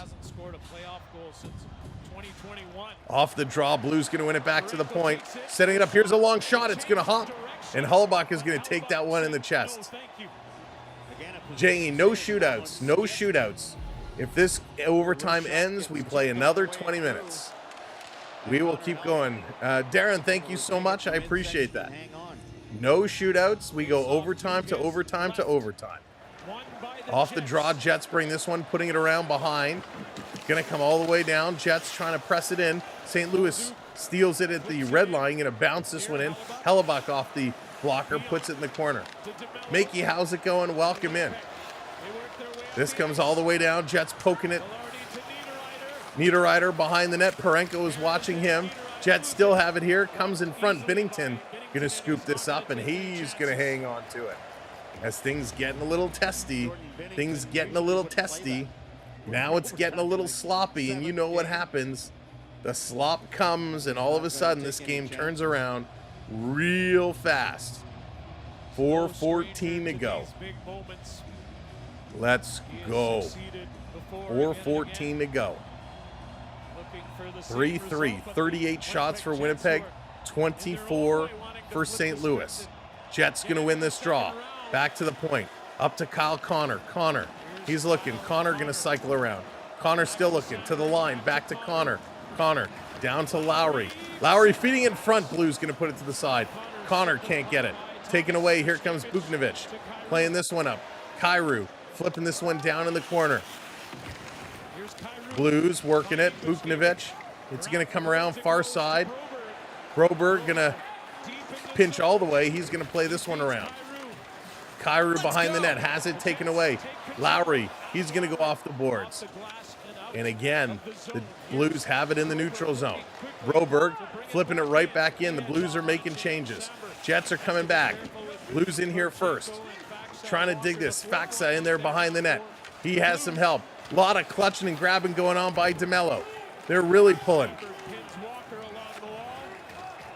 Off the draw, Blues going to win it back to the point. Setting it up. Here's a long shot. It's going to hop. And Hellebuyck is going to take that one in the chest. Jay, no shootouts. No shootouts. If this overtime ends, we play another 20 minutes. We will keep going. Darren, thank you so much. I appreciate that. No shootouts. We go overtime to overtime to overtime. Off the draw, Jets bring this one, putting it around behind. Going to come all the way down. Jets trying to press it in. St. Louis steals it at the red line. Going to bounce this one in. Hellebuyck off the blocker, puts it in the corner. Makey, how's it going? Welcome in. This comes all the way down. Jets poking it. Niederreiter behind the net. Parenko is watching him. Jets still have it here. Comes in front. Binnington going to scoop this up, and he's going to hang on to it. As things getting a little testy. Things getting a little testy. Now it's getting a little sloppy, and you know what happens. The slop comes, and all of a sudden this game turns around real fast. 4:14 to go. Let's go. 4:14 to go. 3-3. 38 shots for Winnipeg. 24 for St. Louis. Jets going to win this draw. Back to the point. Up to Kyle Connor. Connor. He's looking. Connor going to cycle around. Connor still looking. To the line. Back to Connor. Connor. Down to Lowry. Lowry feeding in front. Blues going to put it to the side. Connor can't get it. Taken away. Here comes Buchnevich. Playing this one up. Kyrou. Flipping this one down in the corner. Blues working it. Buchnevich. It's going to come around far side. Broberg going to pinch all the way. He's going to play this one around. Kyrou behind the net. Has it taken away. Lowry. He's going to go off the boards. And again, the Blues have it in the neutral zone. Broberg flipping it right back in. The Blues are making changes. Jets are coming back. Blues in here first. Trying to dig this. Faxa in there behind the net. He has some help. A lot of clutching and grabbing going on by DeMello. They're really pulling.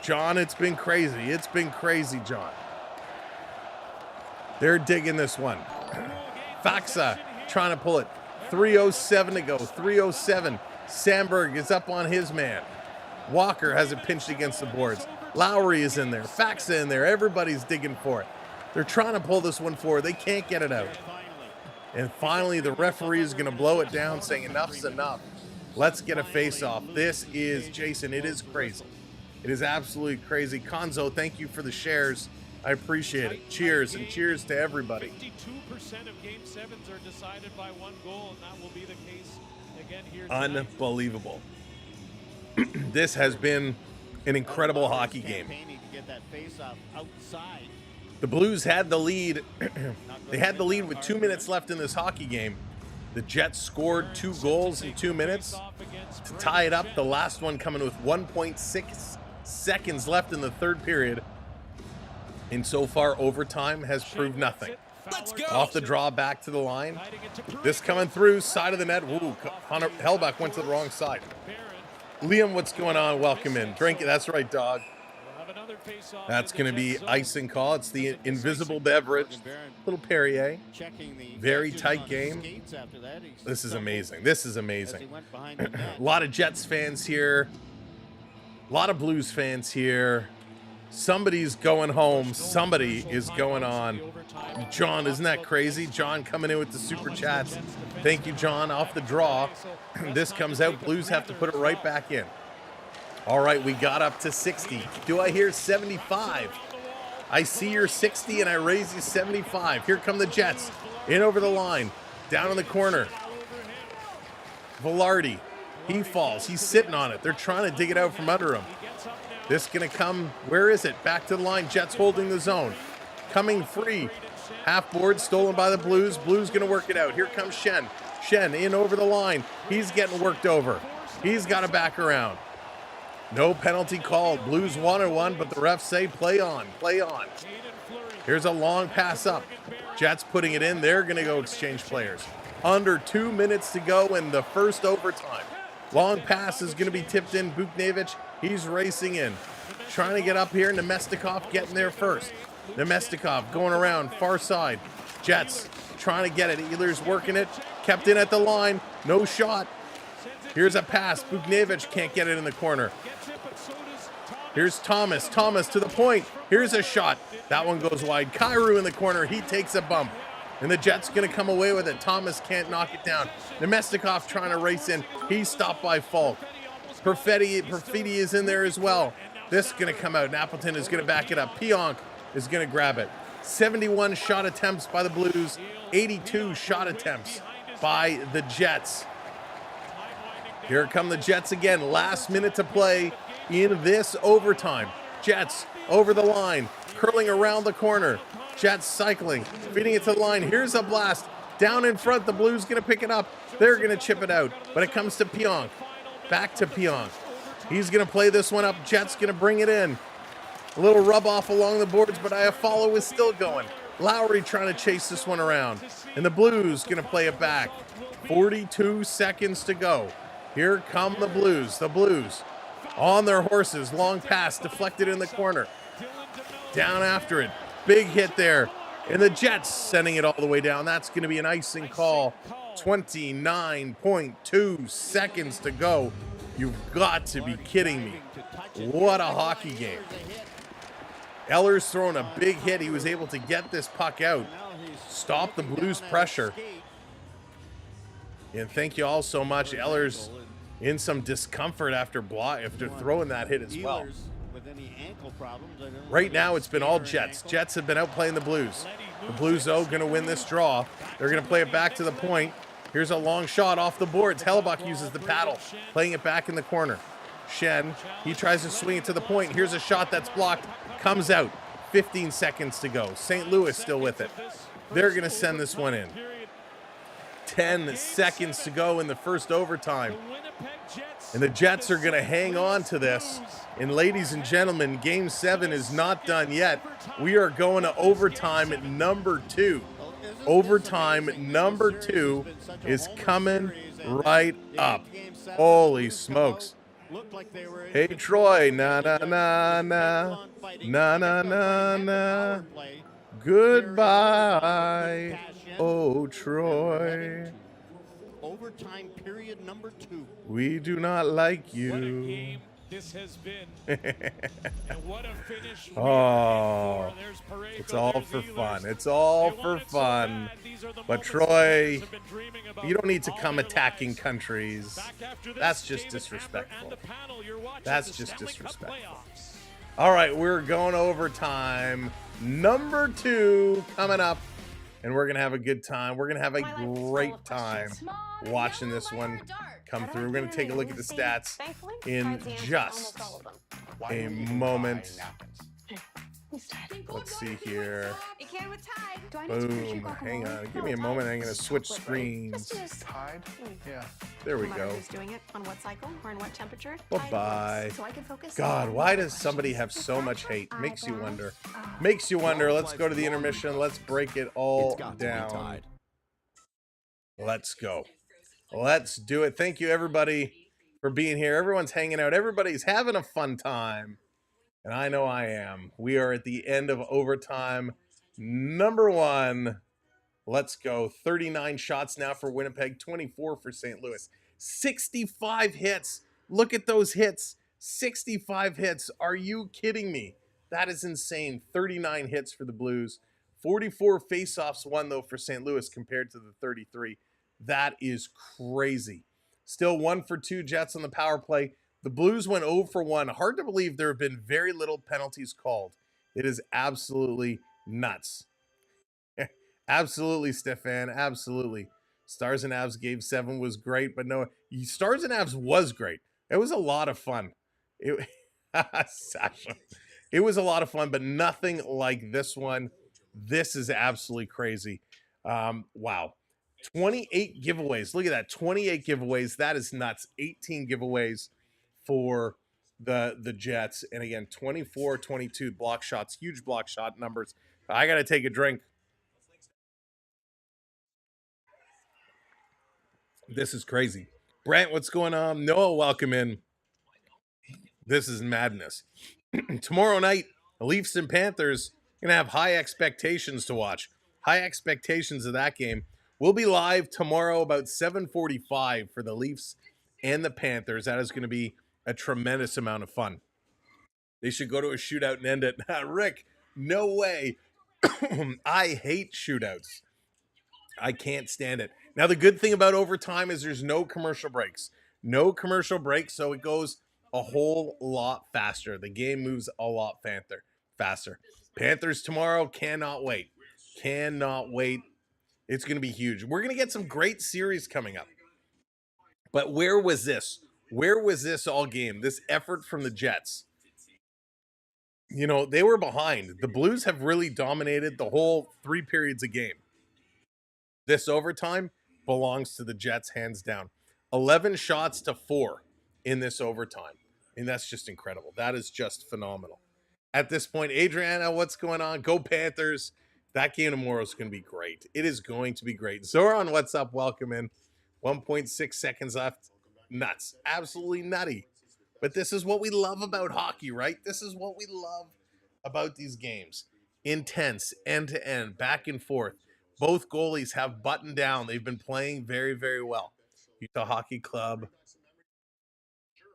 John, it's been crazy. It's been crazy, John. They're digging this one. Faxa trying to pull it. 3:07 to go. 3:07. Sandberg is up on his man. Walker has it pinched against the boards. Lowry is in there. Faxa in there. Everybody's digging for it. They're trying to pull this one forward. They can't get it out. And finally, the referee is going to blow it down, saying enough's enough. Let's get a face-off. This is, Jason, it is crazy. It is absolutely crazy. Konzo, thank you for the shares. I appreciate it. Cheers, and cheers to everybody. 52% of Game 7s are decided by one goal, and that will be the case again here tonight. Unbelievable. This has been an incredible hockey game. The Blues had the lead. They had the lead with 2 minutes left in this hockey game. The Jets scored 2 goals in 2 minutes to tie it up. The last one coming with 1.6 seconds left in the third period. And so far, overtime has proved nothing. Let's go. Off the draw, back to the line. This coming through, side of the net. Ooh, Connor Hellback went to the wrong side. Liam, what's going on? Welcome in. Drink it. That's right, dog. That's going to be icing call. It's the invisible beverage. Little Perrier. Very tight game. This is amazing. This is amazing. A lot of Jets fans here. A lot of Blues fans here. Somebody's going home. Somebody is going on. John, isn't that crazy? John coming in with the super chats. Thank you, John. Off the draw. This comes out. Blues have to put it right back in. All right, we got up to 60. Do I hear 75? I see your 60 and I raise you 75. Here come the Jets. In over the line. Down in the corner. Velarde. He falls. He's sitting on it. They're trying to dig it out from under him. This going to come, where is it? Back to the line. Jets holding the zone. Coming free. Half board stolen by the Blues. Blues going to work it out. Here comes Shen. Shen in over the line. He's getting worked over. He's got to back around. No penalty called. Blues wanted one, but the refs say play on. Play on. Here's a long pass up. Jets putting it in. They're going to go exchange players. Under 2 minutes to go in the first overtime. Long pass is going to be tipped in. Buknevich, he's racing in. Trying to get up here. Nemestikov getting there first. Nemestikov going around far side. Jets trying to get it. Ehlers working it. Kept in at the line. No shot. Here's a pass. Buknevich can't get it in the corner. Here's Thomas. Thomas to the point. Here's a shot. That one goes wide. Kyrou in the corner. He takes a bump. And the Jets going to come away with it. Thomas can't knock it down. Nemestikov trying to race in. He's stopped by Falk. Perfidi is in there as well. This is going to come out. And Appleton is going to back it up. Pionk is going to grab it. 71 shot attempts by the Blues. 82 shot attempts by the Jets. Here come the Jets again. Last minute to play in this overtime. Jets over the line. Curling around the corner. Jets cycling, feeding it to the line. Here's a blast. Down in front, the Blues going to pick it up. They're going to chip it out. But it comes to Pionk. Back to Pionk. He's going to play this one up. Jets going to bring it in. A little rub off along the boards, but Iafallo is still going. Lowry trying to chase this one around. And the Blues going to play it back. 42 seconds to go. Here come the Blues. The Blues on their horses. Long pass deflected in the corner. Down after it. Big hit there. And the Jets sending it all the way down. That's going to be an icing call. 29.2 seconds to go. You've got to be kidding me. What a hockey game. Ehlers throwing a big hit. He was able to get this puck out. Stop the Blues pressure. And thank you all so much. Ehlers in some discomfort after throwing that hit as well. Right now, it's been all Jets. Jets have been out playing the Blues. The Blues, though, going to win this draw. They're going to play it back to the point. Here's a long shot off the boards. Hellebuck uses the paddle, playing it back in the corner. Shen, he tries to swing it to the point. Here's a shot that's blocked. Comes out. 15 seconds to go. St. Louis still with it. They're going to send this one in. 10 seconds to go in the first overtime. And the Jets are going to hang on to this. And ladies and gentlemen, Game 7 is not done yet. We are going to overtime at number 2. Overtime number 2 is coming right up. Holy smokes. Hey, Troy. Na, na, na, na. Na, na, na, na. Goodbye. Oh, Troy. Overtime period number 2. We do not like you. What a game this has been. And what a finish. Oh, it's all for fun. It's all for fun. But Troy, you don't need to come attacking countries. That's just disrespectful. That's just disrespectful. All right, we're going overtime. Number 2 coming up. And we're going to have a good time. We're going to have a great time watching this one come through. We're going to take a look at the stats in just a moment. Let's see here. can with Tide. Do I need to Boom. Hang on. Give me a moment. I'm going to switch screens. Tide? Yeah. There we No matter go. who's doing it, on what cycle, or in what temperature. Bye-bye. So I can focus. God, why does somebody have so much hate? Makes you wonder. Makes you wonder. Let's go to the intermission. Let's break it all down. Let's go. Let's do it. Thank you, everybody, for being here. Everyone's hanging out. Everybody's having a fun time. And I know I am. We are at the end of overtime. Number one. Let's go. 39 shots now for Winnipeg, 24 for St. Louis. 65 hits. Look at those hits. 65 hits. Are you kidding me? That is insane. 39 hits for the Blues. 44 faceoffs won, though, for St. Louis compared to the 33. That is crazy. Still 1 for 2 Jets on the power play. The Blues went 0 for 1. Hard to believe there have been very little penalties called. It is absolutely nuts. Absolutely, Stefan. Absolutely. Stars and Avs gave 7 was great, but no, Stars and Avs was great. It was a lot of fun. Sasha. It was a lot of fun, but nothing like this one. This is absolutely crazy. Wow. 28 giveaways. Look at that. 28 giveaways. That is nuts. 18 giveaways for the Jets. And again, 24, 22 block shots. Huge block shot numbers. I got to take a drink. This is crazy. Brant, what's going on? Noah, welcome in. This is madness. Tomorrow night, Leafs and Panthers going to have high expectations to watch. High expectations of that game. We'll be live tomorrow about 7:45 for the Leafs and the Panthers. That is going to be a tremendous amount of fun. They should go to a shootout and end it. Rick, no way. I hate shootouts. I can't stand it. Now, the good thing about overtime is there's no commercial breaks. No commercial breaks, so it goes a whole lot faster. The game moves a lot faster. Panthers tomorrow, cannot wait. Cannot wait. It's going to be huge. We're going to get some great series coming up. But where was this? Where was this all game? This effort from the Jets. You know, they were behind. The Blues have really dominated the whole 3 periods a game. This overtime belongs to the Jets, hands down. 11 shots to 4 in this overtime. And that's just incredible. That is just phenomenal. At this point, Adriana, what's going on? Go Panthers. That game tomorrow is going to be great. It is going to be great. Zoran, what's up? Welcome in. 1.6 seconds left. Nuts. Absolutely nutty. But this is what we love about hockey, right? This is what we love about these games. Intense, end-to-end, back and forth. Both goalies have buttoned down. They've been playing very, very well. Utah Hockey Club.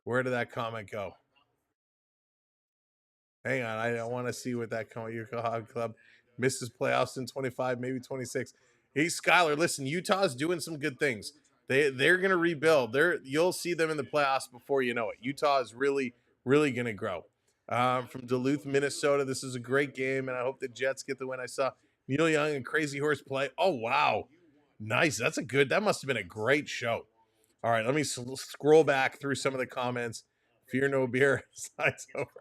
Where did that comment go? Hang on. I want to see what that comment. Utah Hockey Club misses playoffs in 25, maybe 26. Hey, Skylar, listen, Utah's doing some good things. They're going to rebuild. You'll see them in the playoffs before you know it. Utah is really, really going to grow. From Duluth, Minnesota, this is a great game, and I hope the Jets get the win. I saw Neil Young and Crazy Horse play. Oh, wow. Nice. That must have been a great show. All right, let me scroll back through some of the comments. Fear no beer. Sides over.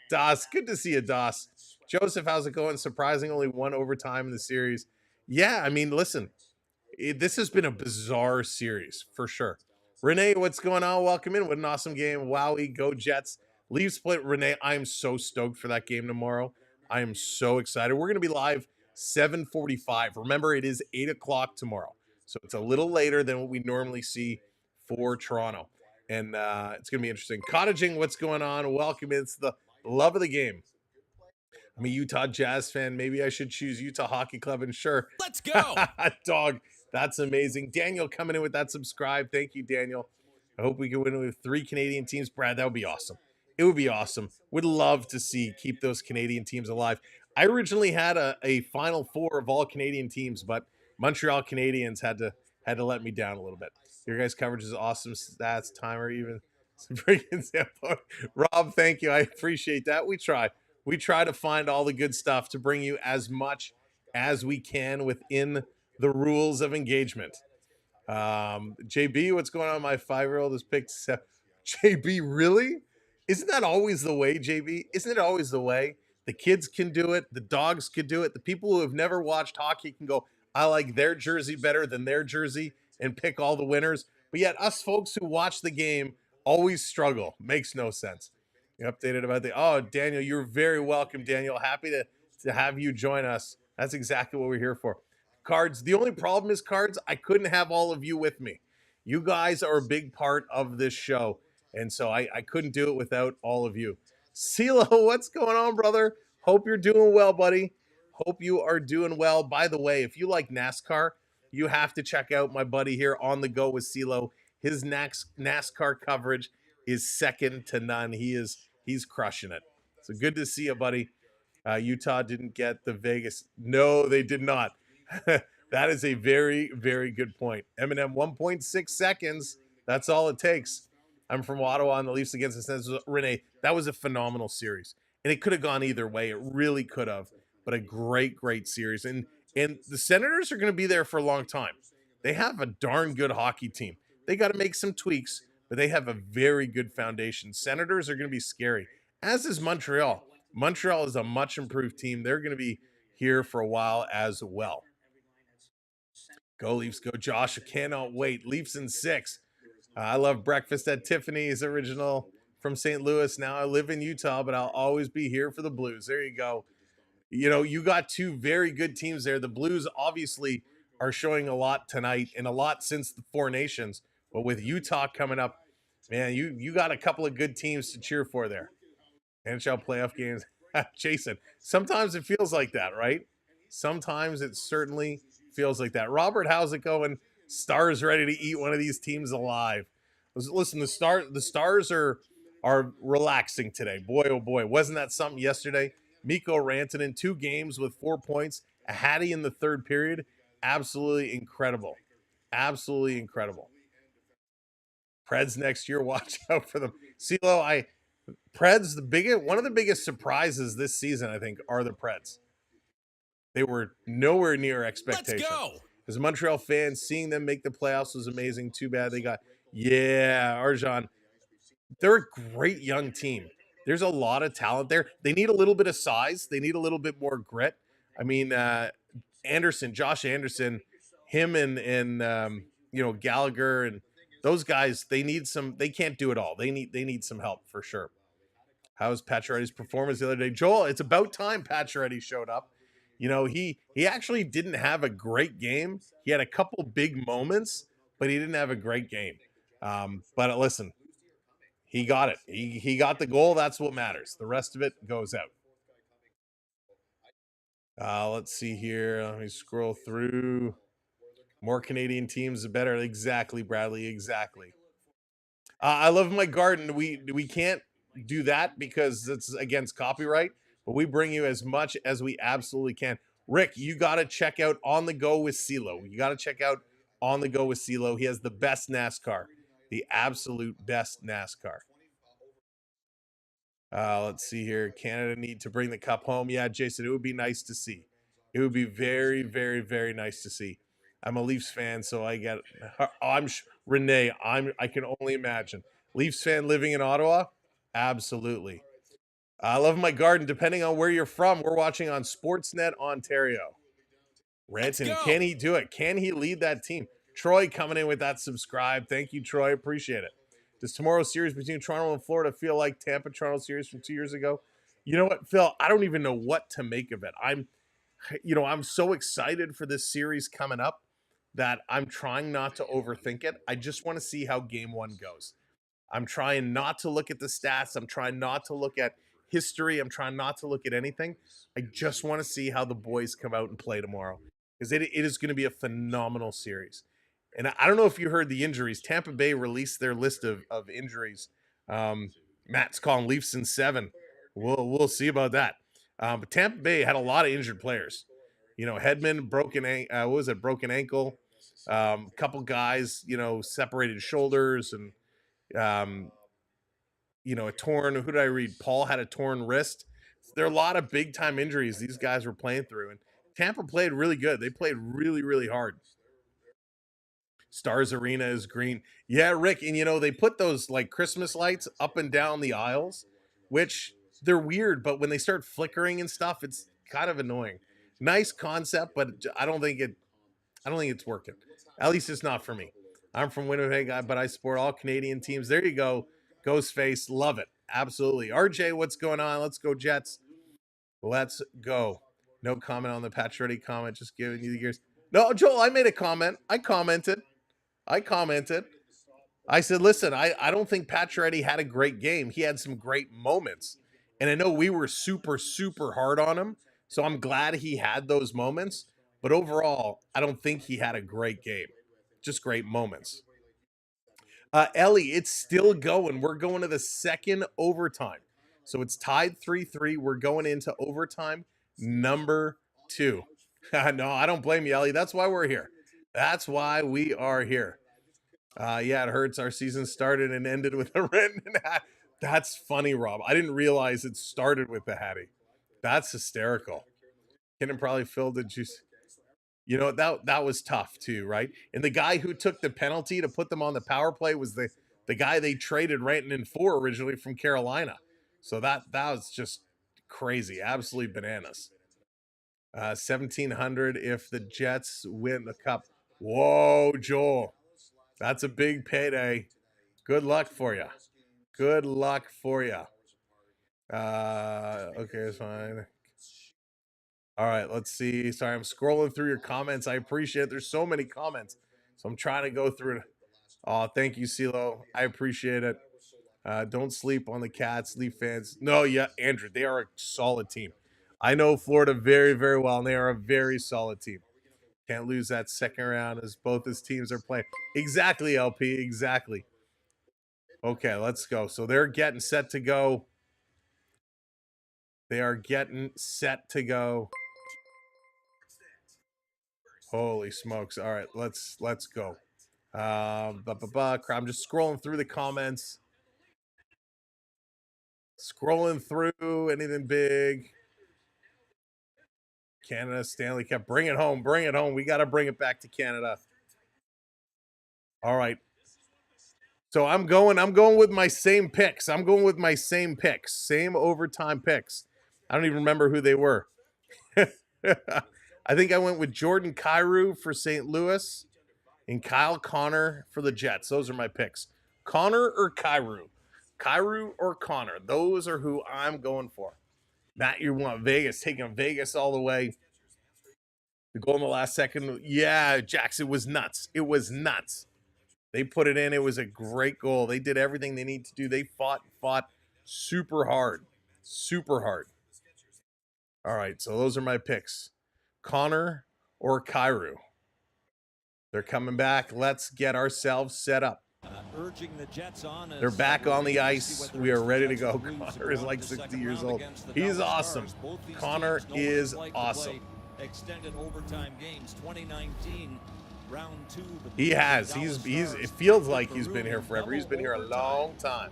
Das, good to see you, Das. Joseph, how's it going? Surprising, only 1 overtime in the series. Yeah, I mean, listen, this has been a bizarre series for sure. Renee, what's going on? Welcome in. What an awesome game. Wowie, go Jets. Leave split. Renee, I am so stoked for that game tomorrow. I am so excited. We're going to be live 7:45. Remember, it is 8 o'clock tomorrow. So it's a little later than what we normally see for Toronto. And it's going to be interesting. Cottaging, what's going on? Welcome in. It's the love of the game. I'm a Utah Jazz fan. Maybe I should choose Utah Hockey Club, and sure. Let's go. Dog, that's amazing. Daniel coming in with that subscribe. Thank you, Daniel. I hope we can win with 3 Canadian teams. Brad, that would be awesome. It would be awesome. Would love to keep those Canadian teams alive. I originally had a Final Four of all Canadian teams, but Montreal Canadiens had to let me down a little bit. Your guys' coverage is awesome. Stats, timer, even some freaking sample. Rob, thank you. I appreciate that. We try to find all the good stuff to bring you as much as we can within the rules of engagement. JB, what's going on? My 5-year-old has picked 7. JB, really? Isn't that always the way, JB? Isn't it always the way The kids can do it. The dogs can do it. The people who have never watched hockey can go, I like their jersey better than their jersey, and pick all the winners. But yet us folks who watch the game always struggle. Makes no sense. You updated about Daniel, you're very welcome, Daniel. Happy to have you join us. That's exactly what we're here for. Cards, the only problem is, Cards, I couldn't have all of you with me. You guys are a big part of this show, and so I couldn't do it without all of you. CeeLo, what's going on, brother? Hope you're doing well, buddy. Hope you are doing well. By the way, if you like NASCAR, you have to check out my buddy here on the go with CeeLo. His NASCAR coverage is second to none. He's crushing it. So good to see you, buddy. Utah didn't get the Vegas. No, they did not. That is a very, very good point. Eminem, 1.6 seconds. That's all it takes. I'm from Ottawa on the Leafs against the Senators. Renee, that was a phenomenal series. And it could have gone either way. It really could have. But a great, great series. And the Senators are going to be there for a long time. They have a darn good hockey team. They got to make some tweaks, but they have a very good foundation. Senators are going to be scary, as is Montreal. Montreal is a much improved team. They're going to be here for a while as well. Go Leafs, go Josh. I cannot wait. Leafs in 6. I love breakfast at Tiffany's, original from St. Louis. Now I live in Utah, but I'll always be here for the Blues. There you go. You know, you got two very good teams there. The Blues obviously are showing a lot tonight and a lot since the Four Nations. But with Utah coming up, man, you got a couple of good teams to cheer for there. NHL playoff games. Jason, sometimes it feels like that, right? Sometimes it certainly feels like that. Robert, how's it going? Stars ready to eat one of these teams alive. Listen, the Stars are relaxing today. Boy, oh boy. Wasn't that something yesterday? Mikko Rantanen, 2 games with 4 points. A Hattie in the third period. Absolutely incredible. Absolutely incredible. Preds next year. Watch out for them. CeeLo, Preds, one of the biggest surprises this season, I think, are the Preds. They were nowhere near expectation. Let's go. As a Montreal fan, seeing them make the playoffs was amazing. Too bad they got, Arjan. They're a great young team. There's a lot of talent there. They need a little bit of size. They need a little bit more grit. I mean, Josh Anderson, him and Gallagher and those guys, they can't do it all. They need some help for sure. How's Pacioretty's performance the other day? Joel, it's about time Pacioretty showed up. You know, he actually didn't have a great game. He had a couple big moments, but he didn't have a great game. But listen, he got it. He got the goal. That's what matters. The rest of it goes out. Let's see here. Let me scroll through. More Canadian teams, the better. Exactly, Bradley. Exactly. I love my garden. We can't do that because it's against copyright, but we bring you as much as we absolutely can. Rick, you got to check out On the Go with CeeLo. You got to check out On the Go with CeeLo. He has the best NASCAR, the absolute best NASCAR. Let's see here. Canada need to bring the cup home. Yeah, Jason, it would be nice to see. It would be very, very, very nice to see. I'm a Leafs fan, so I get. Renee. I can only imagine. Leafs fan living in Ottawa. Absolutely. I love my garden. Depending on where you're from, we're watching on Sportsnet Ontario. Ranton, can he do it? Can he lead that team? Troy coming in with that subscribe. Thank you, Troy. Appreciate it. Does tomorrow's series between Toronto and Florida feel like Tampa-Toronto series from 2 years ago? You know what, Phil? I don't even know what to make of it. I'm so excited for this series coming up that I'm trying not to overthink it. I just want to see how game 1 goes. I'm trying not to look at the stats. I'm trying not to look at history. I'm trying not to look at anything. I just want to see how the boys come out and play tomorrow, because it is going to be a phenomenal series. And I don't know if you heard the injuries. Tampa Bay released their list of injuries. Matt's calling Leafs in 7. We'll see about that. But Tampa Bay had a lot of injured players. You know, Hedman, broken ankle. Couple guys, separated shoulders and, a torn, who did I read? Paul had a torn wrist. There are a lot of big time injuries these guys were playing through, and Tampa played really good. They played really, really hard. Stars Arena is green. Yeah, Rick, and they put those like Christmas lights up and down the aisles, which they're weird, but when they start flickering and stuff, it's kind of annoying. Nice concept, but I don't think it's working. At least it's not for me. I'm from Winnipeg, but I support all Canadian teams. There you go. Ghostface, love it. Absolutely. RJ, what's going on? Let's go Jets. Let's go. No comment on the Pacioretty comment. Just giving you the gears. No, Joel, I made a comment. I commented. I said, listen, I don't think Pacioretty had a great game. He had some great moments. And I know we were super, super hard on him. So I'm glad he had those moments. But overall, I don't think he had a great game. Just great moments. Ellie, it's still going. We're going to the second overtime. So it's tied 3-3. We're going into overtime number 2. No, I don't blame you, Ellie. That's why we're here. That's why we are here. Yeah, it hurts. Our season started and ended with a written hat. That's funny, Rob. I didn't realize it started with the Hattie. That's hysterical. Kennan probably filled the juice. You know, that was tough too, right? And the guy who took the penalty to put them on the power play was the guy they traded Rantanen for originally from Carolina. So that was just crazy, absolutely bananas. 1,700 if the Jets win the cup. Whoa, Joel. That's a big payday. Good luck for you. Good luck for you. Okay, it's fine. All right, let's see. Sorry, I'm scrolling through your comments. I appreciate it. There's so many comments. So I'm trying to go through it. Oh, thank you, CeeLo. I appreciate it. Don't sleep on the Cats, Leaf fans. No, yeah, Andrew, they are a solid team. I know Florida very, very well, and they are a very solid team. Can't lose that second round as both his teams are playing. Exactly, LP, exactly. Okay, let's go. So they're getting set to go. They are getting set to go. Holy smokes. All right, let's go. I'm just scrolling through the comments. Scrolling through anything big. Canada, Stanley Cup. Bring it home. Bring it home. We got to bring it back to Canada. All right. So I'm going with my same picks. Same overtime picks. I don't even remember who they were. I think I went with Jordan Kyrou for St. Louis and Kyle Connor for the Jets. Those are my picks. Connor or Kyrou? Kyrou or Connor? Those are who I'm going for. Matt, you want Vegas, taking Vegas all the way. The goal in the last second. Yeah, Jackson, was nuts. It was nuts. They put it in. It was a great goal. They did everything they need to do. They fought super hard. Super hard. All right, so those are my picks. Connor or Kyrou. They're coming back. Let's get ourselves set up. Urging the Jets on. They're back on the ice. We are ready to go. Connor is like 60 years old. He's awesome. Connor is awesome. Extended overtime games 2019 round 2. He has. It feels like he's been here forever. He's been here a long time.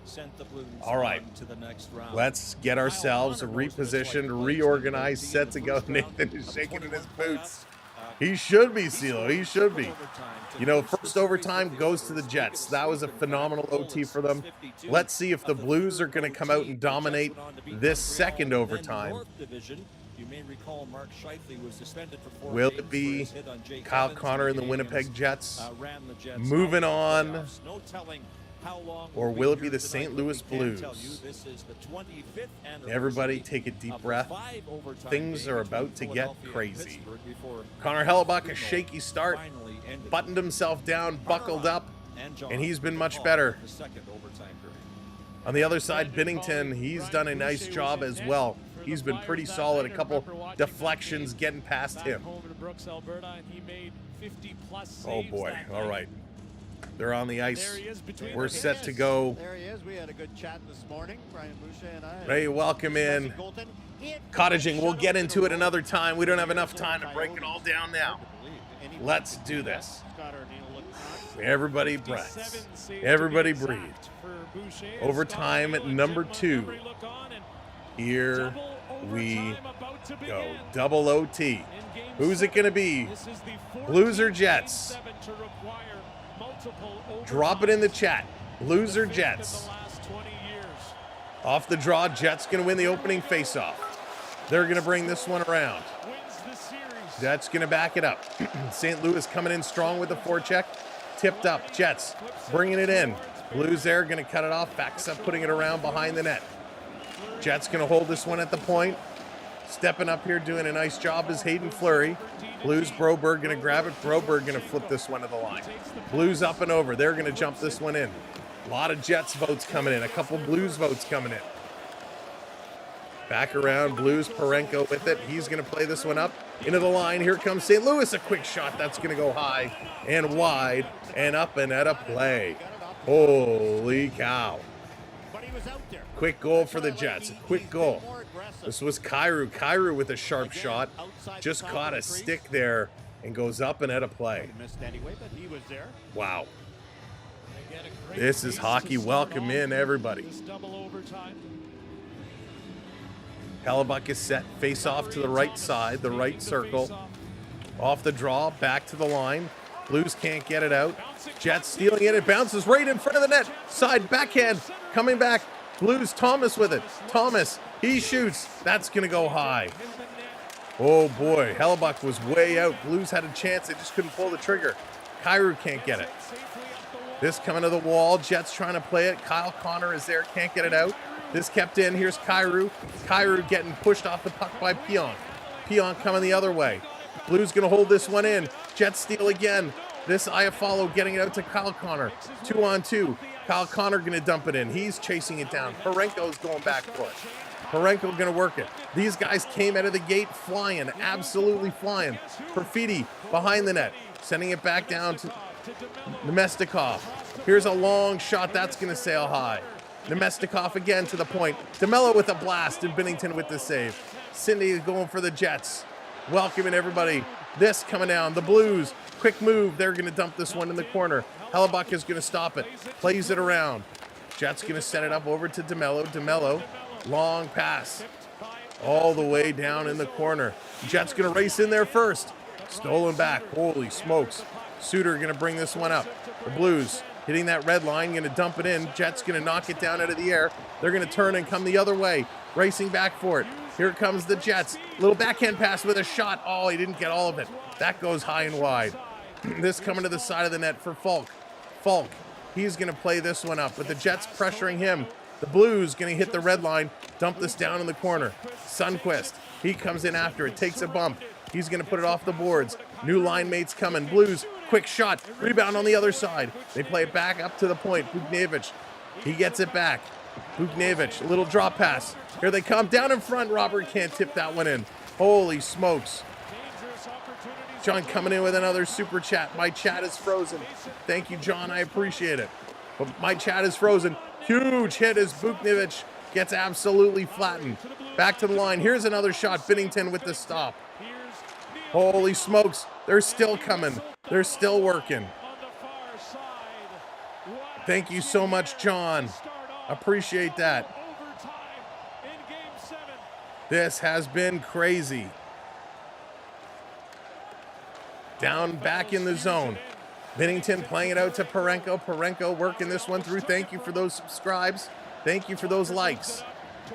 All right. Let's get ourselves repositioned, reorganized, set to go. Nathan is shaking in his boots. He should be, CeeLo. He should be. You know, first overtime goes to the Jets. That was a phenomenal OT for them. Let's see if the Blues are going to come out and dominate this second overtime. You may recall Mark Scheifele was suspended for 4 Will it be Kyle Connor and the Winnipeg Jets moving on? Or will it be the St. Louis Blues? Everybody take a deep breath. Things are about to get crazy. Connor Hellebuck, a shaky start, buttoned himself down, buckled up, and he's been much better. On the other side, Binnington, he's done a nice job as well. He's been pretty solid. A couple deflections getting past him. Oh boy. All right. They're on the ice. We're set to go. There he is. We had a good chat this morning, Brian Boucher and I. Hey, welcome in. Cottaging, we'll get into it another time. We don't have enough time to break it all down now. Let's do this. Everybody breathes. Everybody breathe. Overtime at number 2. Here we go. Double OT. Who's it going to be? Blues or Jets? Drop it in the chat. Blues or Jets? Off the draw, Jets going to win the opening faceoff. They're going to bring this one around. Jets going to back it up. St. Louis coming in strong with the forecheck. Tipped up, Jets bringing it in. Blues there, going to cut it off, backs up, putting it around behind the net. Jets going to hold this one at the point. Stepping up here, doing a nice job is Hayden Fleury. Blues, Broberg going to grab it. Broberg going to flip this one to the line. Blues up and over. They're going to jump this one in. A lot of Jets votes coming in. A couple Blues votes coming in. Back around, Blues, Parenko with it. He's going to play this one up into the line. Here comes St. Louis. A quick shot. That's going to go high and wide and up and at a play. Holy cow. Quick goal for the Jets. A quick goal. This was Kyrou. Kyrou with a sharp shot. Just caught a stick there and goes up and at a play. Wow. This is hockey. Welcome in, everybody. Hellebuck is set. Face off to the right side, the right circle. Off the draw, back to the line. Blues can't get it out. Jets stealing it. It bounces right in front of the net. Side backhand. Coming back. Blues, Thomas with it. Thomas, he shoots. That's going to go high. Oh, boy. Hellebuck was way out. Blues had a chance. They just couldn't pull the trigger. Kyrou can't get it. This coming to the wall. Jets trying to play it. Kyle Connor is there. Can't get it out. This kept in. Here's Kyrou. Kyrou getting pushed off the puck by Pionk. Pionk coming the other way. Blues going to hold this one in. Jets steal again. This Iafallo getting it out to Kyle Connor. 2-on-2. Kyle Connor going to dump it in. He's chasing it down. Parenko's going back for it. Parenko going to work it. These guys came out of the gate flying. Absolutely flying. Perfidi behind the net. Sending it back down to Nemestikov. Here's a long shot. That's going to sail high. Nemestikov again to the point. DeMello with a blast and Binnington with the save. Cindy going for the Jets. Welcoming everybody. This coming down. The Blues. Quick move. They're going to dump this one in the corner. Hellebuck is going to stop it. Plays it around. Jets going to set it up over to DeMello. DeMello. Long pass. All the way down in the corner. Jets going to race in there first. Stolen back. Holy smokes. Suter going to bring this one up. The Blues hitting that red line. Going to dump it in. Jets going to knock it down out of the air. They're going to turn and come the other way. Racing back for it. Here comes the Jets. Little backhand pass with a shot. Oh, he didn't get all of it. That goes high and wide. This coming to the side of the net for Falk. Falk, he's going to play this one up with the Jets pressuring him. The Blues going to hit the red line, dump this down in the corner. Sundqvist, he comes in after it, takes a bump. He's going to put it off the boards. New line mates coming. Blues, quick shot, rebound on the other side. They play it back up to the point. Buchnevich, he gets it back. Buchnevich, a little drop pass. Here they come, down in front. Robert can't tip that one in. Holy smokes. John coming in with another super chat. My chat is frozen. Thank you, John. I appreciate it. But my chat is frozen. Huge hit as Buchnevich gets absolutely flattened. Back to the line. Here's another shot. Binnington with the stop. Holy smokes. They're still coming. They're still working. Thank you so much, John. Appreciate that. This has been crazy. Down back in the zone. Binnington playing it out to Parenko. Parenko working this one through. Thank you for those subscribes. Thank you for those likes.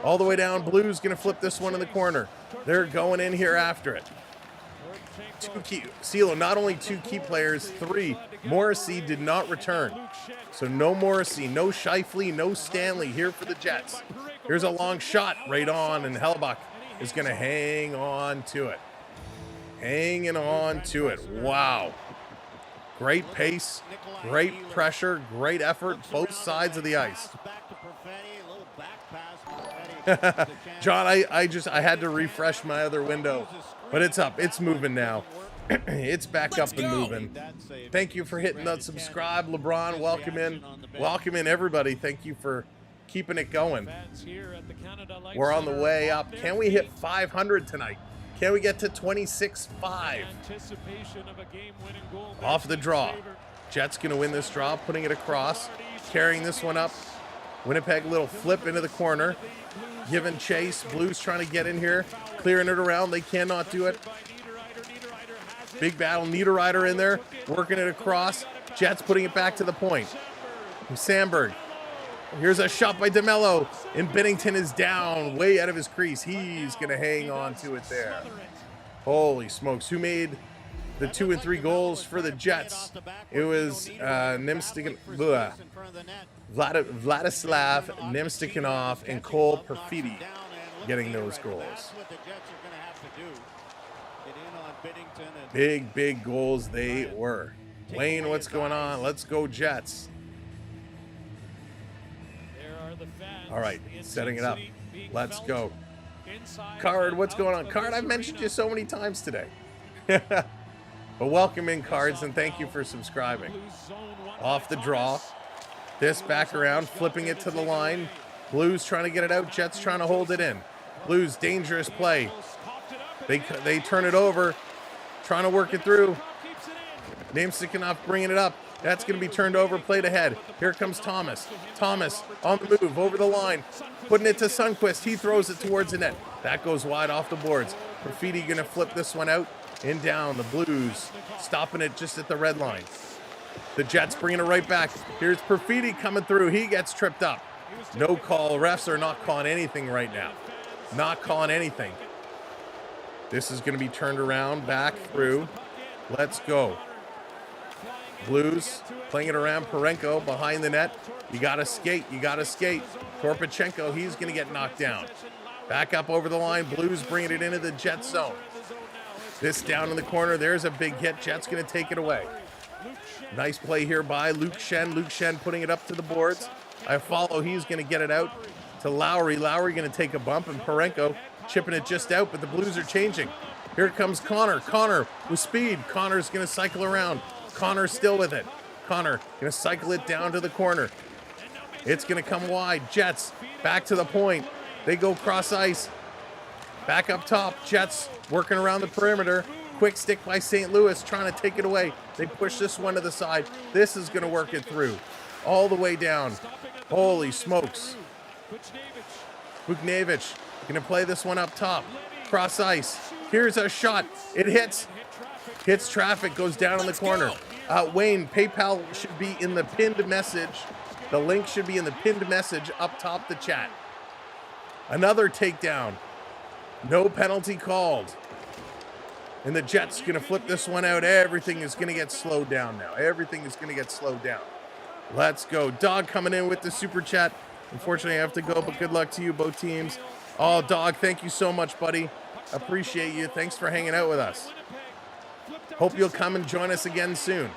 All the way down. Blues going to flip this one in the corner. They're going in here after it. CeeLo, not only two key players, three. Morrissey did not return. So no Morrissey, no Scheifele, no Stanley here for the Jets. Here's a long shot right on, and Hellebuck is going to hang on to it. Hanging on to it. Wow. Great pace, great pressure, great effort, both sides of the ice. John, I had to refresh my other window, but it's up. It's moving now. It's back up and moving. Thank you for hitting that subscribe. LeBron, welcome in. Welcome in, everybody. Thank you for keeping it going. We're on the way up. Can we hit 500 tonight? Can we get to 26-5? Off the draw. Jets going to win this draw, putting it across, carrying this one up. Winnipeg, little flip into the corner. Giving chase. Blues trying to get in here, clearing it around. They cannot do it. Big battle. Niederreiter in there, working it across. Jets putting it back to the point. Sandberg. Here's a shot by DeMello, and Bennington is down, way out of his crease. He's going to hang on to it there. Holy smokes. Who made the 2 and 3 goals for the Jets? It was Vladislav Nemstikanov and Cole Perfidi getting those goals. Big, big goals they were. Wayne, what's going on? Let's go Jets. All right, setting it up. Let's go. Card, what's going on? Card, I've mentioned you so many times today. But welcome in, Cards, and thank you for subscribing. Off the draw. This back around, flipping it to the line. Blues trying to get it out. Jets trying to hold it in. Blues, dangerous play. They turn it over. Trying to work it through. Nemstikanov bringing it up. That's going to be turned over, played ahead. Here comes Thomas. Thomas on the move, over the line. Putting it to Sundqvist. He throws it towards the net. That goes wide off the boards. Perfidi going to flip this one out and down. The Blues stopping it just at the red line. The Jets bringing it right back. Here's Perfidi coming through. He gets tripped up. No call. Refs are not calling anything right now. Not calling anything. This is going to be turned around, back through. Let's go. Blues playing it around. Parenko behind the net. You got to skate. You got to skate. Korpachenko, he's going to get knocked down. Back up over the line. Blues bringing it into the Jets zone. This down in the corner. There's a big hit. Jets going to take it away. Nice play here by Luke Shen. Luke Shen putting it up to the boards. I follow. He's going to get it out to Lowry. Lowry going to take a bump, and Parenko chipping it just out, but the Blues are changing. Here comes Connor. Connor with speed. Connor's going to cycle around. Connor still with it. Connor going to cycle it down to the corner. It's going to come wide. Jets back to the point. They go cross ice. Back up top. Jets working around the perimeter. Quick stick by St. Louis trying to take it away. They push this one to the side. This is going to work it through. All the way down. Holy smokes. Vuknevich going to play this one up top. Cross ice. Here's a shot. It hits. Hits traffic. Goes down in the corner. Wayne, PayPal should be in the pinned message. The link should be in the pinned message up top the chat. Another takedown. No penalty called. And the Jets going to flip this one out. Everything is going to get slowed down now. Everything is going to get slowed down. Let's go. Dog coming in with the super chat. Unfortunately, I have to go, but good luck to you, both teams. Oh, Dog, thank you so much, buddy. Appreciate you. Thanks for hanging out with us. Hope you'll come and join us again soon.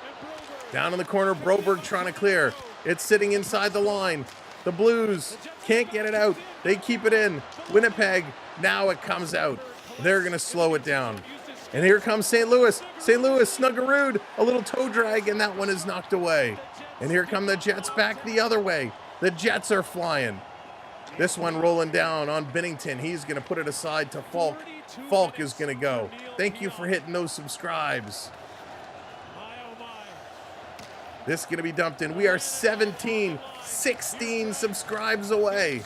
Down in the corner, Broberg trying to clear. It's sitting inside the line. The Blues can't get it out. They keep it in. Winnipeg, now it comes out. They're going to slow it down. And here comes St. Louis. St. Louis, Snuggerud, a little toe drag, and that one is knocked away. And here come the Jets back the other way. The Jets are flying. This one rolling down on Bennington. He's going to put it aside to Falk. Falk is going to go. Thank you for hitting those subscribes. This is going to be dumped in. We are 16 subscribes away.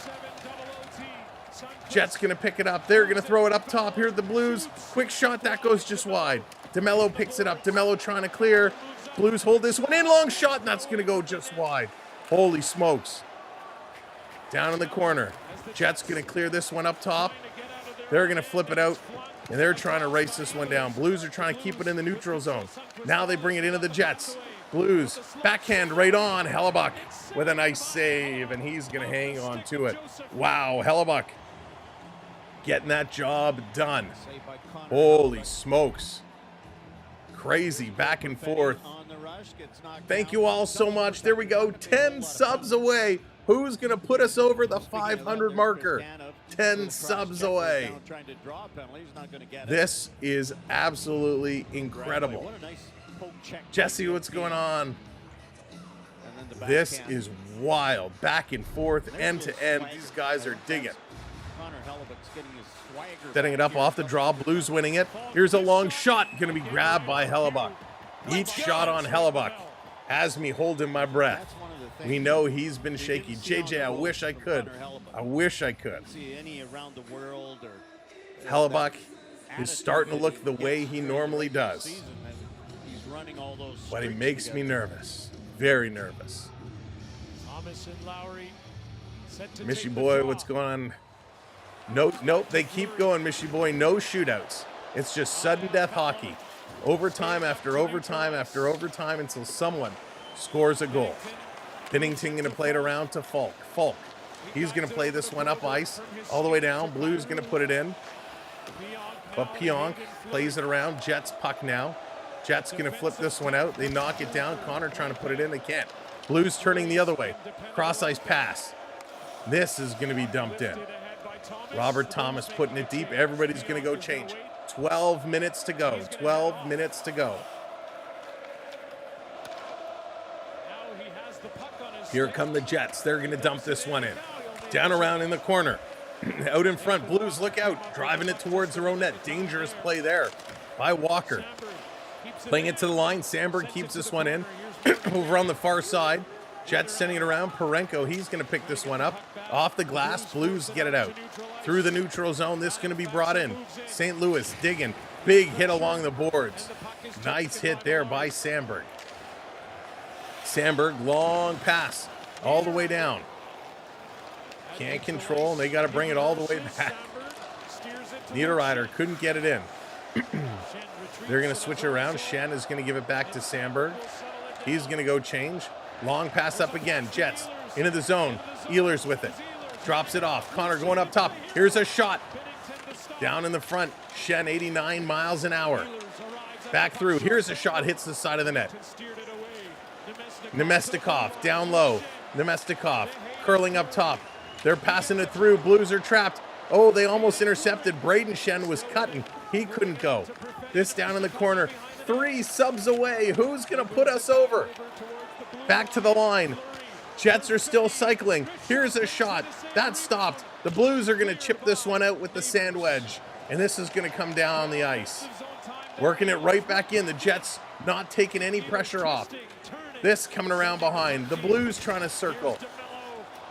Jets going to pick it up. They're going to throw it up top. Here are the Blues. Quick shot. That goes just wide. DeMello picks it up. DeMello trying to clear. Blues hold this one in. Long shot, and that's going to go just wide. Holy smokes. Down in the corner. Jets going to clear this one up top. They're going to flip it out, and they're trying to race this one down. Blues are trying to keep it in the neutral zone. Now they bring it into the Jets. Blues, backhand right on. Hellebuck with a nice save, and he's going to hang on to it. Wow, Hellebuck getting that job done. Holy smokes. Crazy back and forth. Thank you all so much. There we go. 10 subs away. Who's going to put us over the 500 marker? 10 subs away. This is absolutely incredible. Jesse, what's going on? This is wild. Back and forth, end to end. These guys are digging. Setting it up off the draw. Blues winning it. Here's a long shot. Going to be grabbed by Hellebuck. Each shot on Hellebuck has me holding my breath. We know he's been shaky. JJ, I wish I could. I wish I could. Hellebuck is starting to look the way he normally does. But he makes me nervous. Very nervous. Thomas and Lowry Mishy boy, what's going on? Nope, they keep going, Mishy boy. No shootouts. It's just sudden death hockey. Overtime after overtime after overtime until someone scores a goal. Binnington going to play it around to Falk. Falk, he's going to play this one up ice all the way down. Blues going to put it in. But Pionk plays it around. Jets puck now. Jets going to flip this one out. They knock it down. Connor trying to put it in. They can't. Blues turning the other way. Cross ice pass. This is going to be dumped in. Robert Thomas putting it deep. Everybody's going to go change. 12 minutes to go. 12 minutes to go. Here come the Jets. They're going to dump this one in. Down around in the corner. Out in front. Blues, look out. Driving it towards their own net. Dangerous play there by Walker. Playing it to the line. Sandberg keeps this one in. Over on the far side. Jets sending it around. Parenko, he's going to pick this one up. Off the glass. Blues get it out. Through the neutral zone. This is going to be brought in. St. Louis digging. Big hit along the boards. Nice hit there by Sandberg. Sandberg, long pass. All the way down. Can't control, and they got to bring it all the way back. Niederreiter couldn't get it in. They're going to switch it around. Shen is going to give it back to Sandberg. He's going to go change. Long pass up again. Jets into the zone. Ehlers with it. Drops it off. Connor going up top. Here's a shot. Down in the front. Shen 89 miles an hour. Back through. Here's a shot. Hits the side of the net. Nemestikov down low. Nemestikov curling up top. They're passing it through. Blues are trapped. Oh, they almost intercepted. Braden Shen was cutting. He couldn't go. This down in the corner. 3 subs away. Who's going to put us over? Back to the line. Jets are still cycling. Here's a shot. That stopped. The Blues are going to chip this one out with the sand wedge. And this is going to come down on the ice. Working it right back in. The Jets not taking any pressure off. This coming around behind. The Blues trying to circle.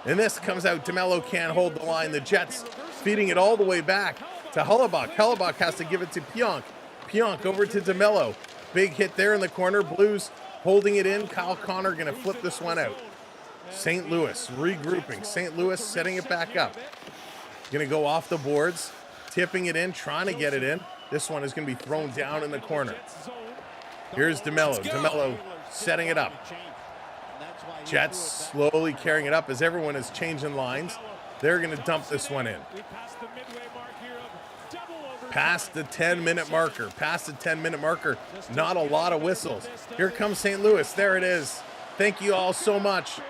And this comes out. DeMello can't hold the line. The Jets feeding it all the way back to Hellebuyck. Hellebuyck has to give it to Pionk. Pionk over to DeMello. Big hit there in the corner. Blues holding it in. Kyle Connor going to flip this one out. St. Louis regrouping. St. Louis setting it back up. Going to go off the boards. Tipping it in. Trying to get it in. This one is going to be thrown down in the corner. Here's DeMello. DeMello setting it up. Jets slowly carrying it up as everyone is changing lines. They're going to dump this one in. Past the 10-minute marker. Past the 10-minute marker. Not a lot of whistles. Here comes St. Louis. There it is. Thank you all so much.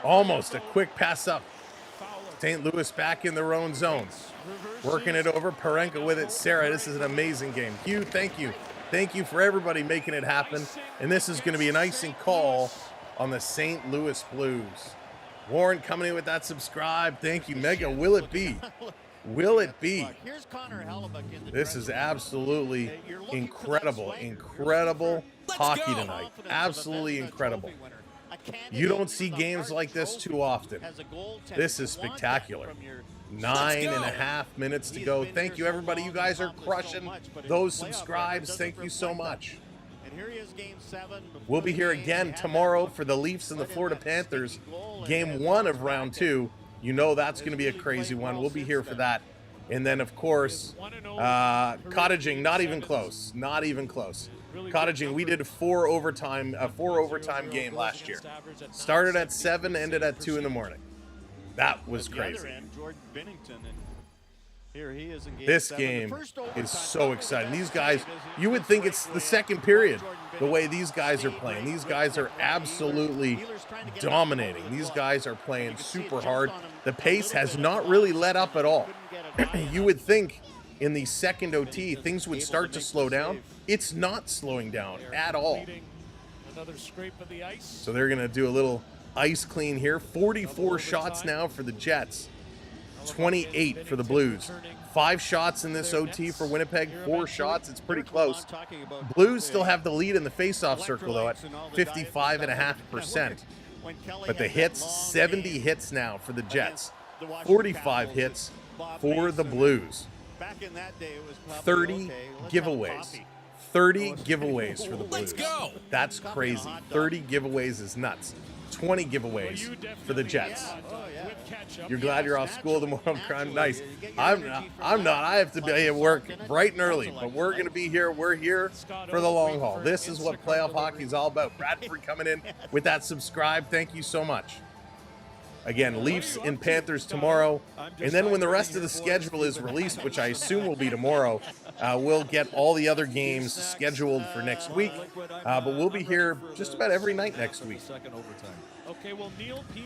Almost a quick pass up. St. Louis back in their own zone. Working it over. Parenko with it. Sarah, this is an amazing game. Hugh, thank you. Thank you for everybody making it happen. And this is going to be an icing call on the St. Louis Blues. Warren coming in with that subscribe. Thank you, Mega. Will it be? Will it be? This is absolutely incredible. Incredible hockey tonight. Absolutely incredible. You don't see games like this too often. This is spectacular. 9.5 minutes to go. Thank you, everybody. You guys are crushing those subscribes. Thank you so much. We'll be here again tomorrow for the Leafs and the Florida Panthers. Game 1 of round 2. You know that's going to be a crazy one. We'll be here for that. And then, of course, Cottaging, not even close. Not even close. Cottaging, we did a 4 overtime game last year. Started at 7, ended at 2 in the morning. That was crazy. This game is so exciting. These guys, you would think it's the second period, the way these guys are playing. These guys are absolutely dominating. These guys are playing super hard. The pace has not really let up at all. You would think in the second OT, things would start to slow down. It's not slowing down at all. So they're going to do a little ice clean here. 44 shots now for the Jets. 28 for the Blues. 5 shots in this OT for Winnipeg. 4 shots. It's pretty close. Blues still have the lead in the faceoff circle, though, at 55.5%. But the hits, 70 hits now for the Jets. 45 hits for the Blues. 30 giveaways. 30 giveaways for the Blues. That's crazy. 30 giveaways is nuts. 20 giveaways for the Jets. You're glad you're off school tomorrow. I'm crying. Nice. I'm not. I have to be at work bright and early, but we're going to be here. We're here for the long haul. This is what playoff hockey is all about. Bradford coming in with that subscribe. Thank you so much. Again, Leafs and Panthers tomorrow. And then when the rest of the schedule is released, which I assume will be tomorrow, we'll get all the other games scheduled for next week. But we'll be here just about every night next week.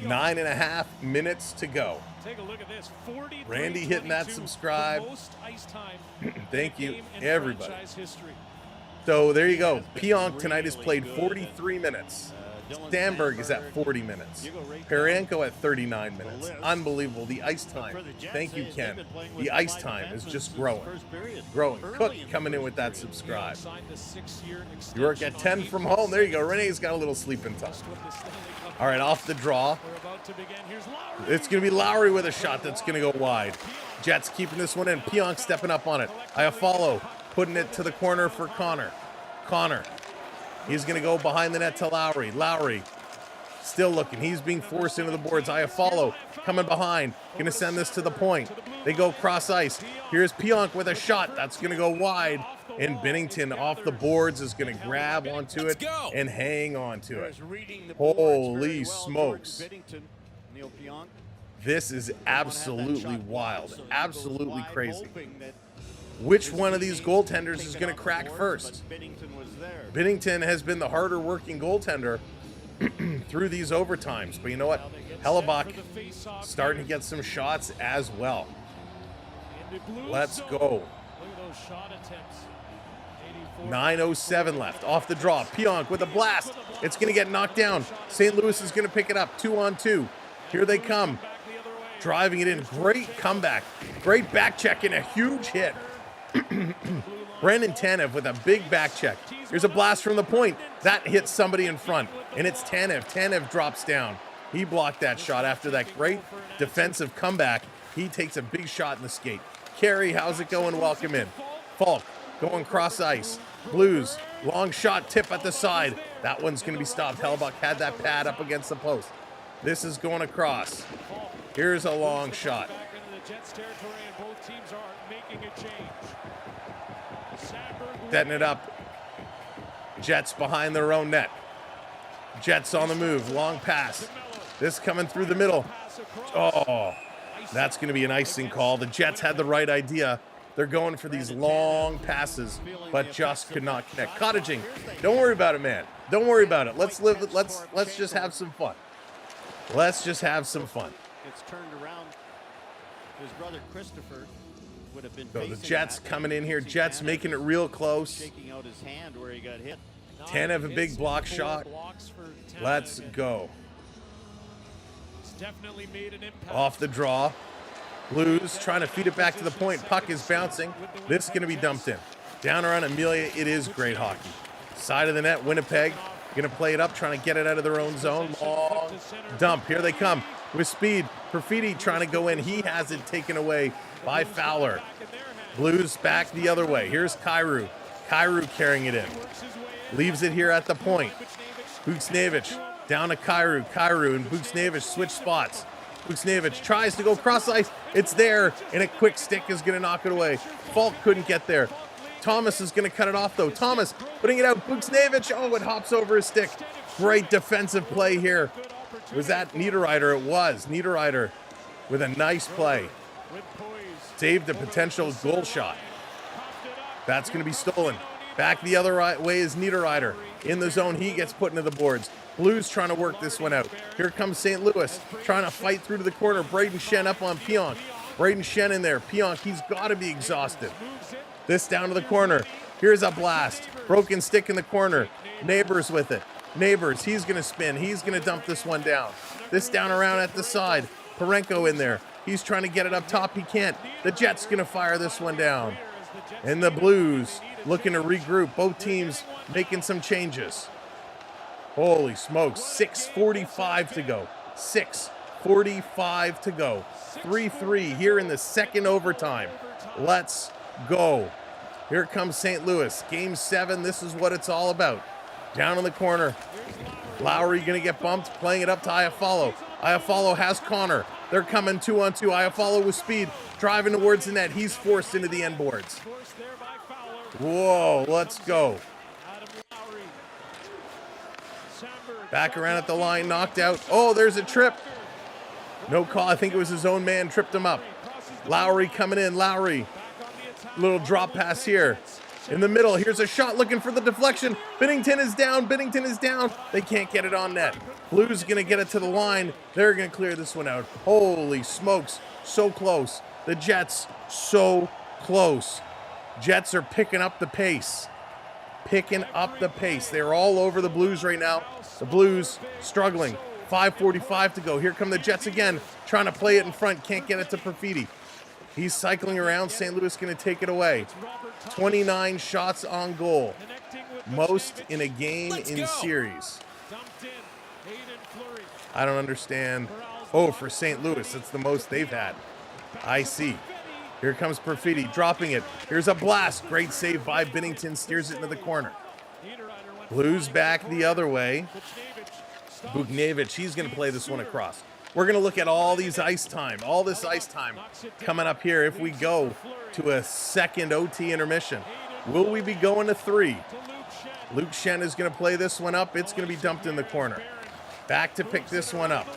9.5 minutes to go. Take a look at this. Randy hitting that subscribe. Thank you, everybody. So there you go. Pionk tonight has played 43 minutes. Stamberg is at 40 minutes. Perenko at 39 minutes. Unbelievable. The ice time. Thank you, Ken. The ice time is just growing. Growing. Cook coming in with that subscribe. York at 10 from home. There you go. Renee's got a little sleeping time. All right, off the draw. It's going to be Lowry with a shot that's going to go wide. Jets keeping this one in. Pionk stepping up on it. Iafallo putting it to the corner for Connor. Connor. He's going to go behind the net to Lowry. Lowry still looking. He's being forced into the boards. Iafallo coming behind. Going to send this to the point. They go cross ice. Here's Pionk with a shot. That's going to go wide. And Binnington off the boards is going to grab onto it and hang onto it. Holy smokes. This is absolutely wild. Absolutely crazy. Which one of these goaltenders is going to crack first? Binnington has been the harder working goaltender through these overtimes. But you know what? Hellebuck starting to get some shots as well. Let's go. 9:07 left. Off the draw. Pionk with a blast. It's going to get knocked down. St. Louis is going to pick it up. 2-on-2. Here they come. Driving it in. Great comeback. Great back check and a huge hit. Brandon Tanev with a big back check. Here's a blast from the point. That hits somebody in front, and it's Tanev. Tanev drops down. He blocked that shot after that great defensive comeback. He takes a big shot in the skate. Carey, how's it going? Welcome in. Falk going cross ice. Blues, long shot, tip at the side. That one's going to be stopped. Hellebuck had that pad up against the post. This is going across. Here's a long shot. Setting it up. Jets behind their own net. Jets on the move. Long pass. This coming through the middle. Oh, that's going to be an icing call. The Jets had the right idea. They're going for these long passes, but just could not connect. Cottaging, don't worry about it, man. Don't worry about it. Let's just have some fun. Let's just have some fun. It's turned around. His brother Christopher would have been so the Jets coming in here. Jets making it real close. Shaking out his hand where he got hit. Tanev a big block shot. Let's go. Off the draw. Blues trying to feed it back to the point. Puck is bouncing. This is going to be dumped in. Down around Amelia. It is great hockey. Side of the net, Winnipeg going to play it up, trying to get it out of their own zone. Long dump. Here they come with speed. Perfidi trying to go in. He has it taken away by Fowler. Blues back the other way. Here's Kyrou. Kyrou carrying it in. Leaves it here at the point. Buchnevich down to Kyrou. Kyrou and Buchnevich switch spots. Buchnevich tries to go cross ice. It's there, and a quick stick is going to knock it away. Falk couldn't get there. Thomas is going to cut it off, though. Thomas putting it out. Buchnevich, oh, it hops over his stick. Great defensive play here. Was that Niederreiter? It was. Niederreiter with a nice play. Saved a potential goal shot. That's going to be stolen. Back the other way is Niederreiter. In the zone, he gets put into the boards. Blues trying to work this one out. Here comes St. Louis trying to fight through to the corner. Braden Shen up on Pionk. Braden Shen in there. Pionk, he's got to be exhausted. This down to the corner. Here's a blast. Broken stick in the corner. Neighbors with it. Neighbors, he's going to spin. He's going to dump this one down. This down around at the side. Perenko in there. He's trying to get it up top. He can't. The Jets going to fire this one down. And the Blues looking to regroup. Both teams making some changes. Holy smokes. 6:45 to go. 6:45 to go. 3-3 here in the second overtime. Let's go. Here comes St. Louis. Game 7. This is what it's all about. Down in the corner. Lowry going to get bumped, playing it up to Iafallo. Iafallo has Connor. They're coming 2-on-2. Iafallo with speed, driving towards the net. He's forced into the end boards. Whoa, let's go. Back around at the line, knocked out. Oh, there's a trip. No call. I think it was his own man tripped him up. Lowry coming in. Lowry. Little drop pass here. In the middle, here's a shot looking for the deflection. Binnington is down. Binnington is down. They can't get it on net. Blues going to get it to the line. They're going to clear this one out. Holy smokes. So close. The Jets, so close. Jets are picking up the pace. Picking up the pace. They're all over the Blues right now. The Blues struggling. 5:45 to go. Here come the Jets again. Trying to play it in front. Can't get it to Perfidi. He's cycling around. St. Louis going to take it away. 29 shots on goal. Most in a game in series. I don't understand. Oh, for St. Louis, it's the most they've had. I see. Here comes Perfidi, dropping it. Here's a blast. Great save by Binnington. Steers it into the corner. Blues back the other way. Bugnevich, he's going to play this one across. We're going to look at all these ice time, all this ice time coming up here if we go to a second OT intermission. Will we be going to 3? Luke Schenn is going to play this one up. It's going to be dumped in the corner. Back to pick this one up.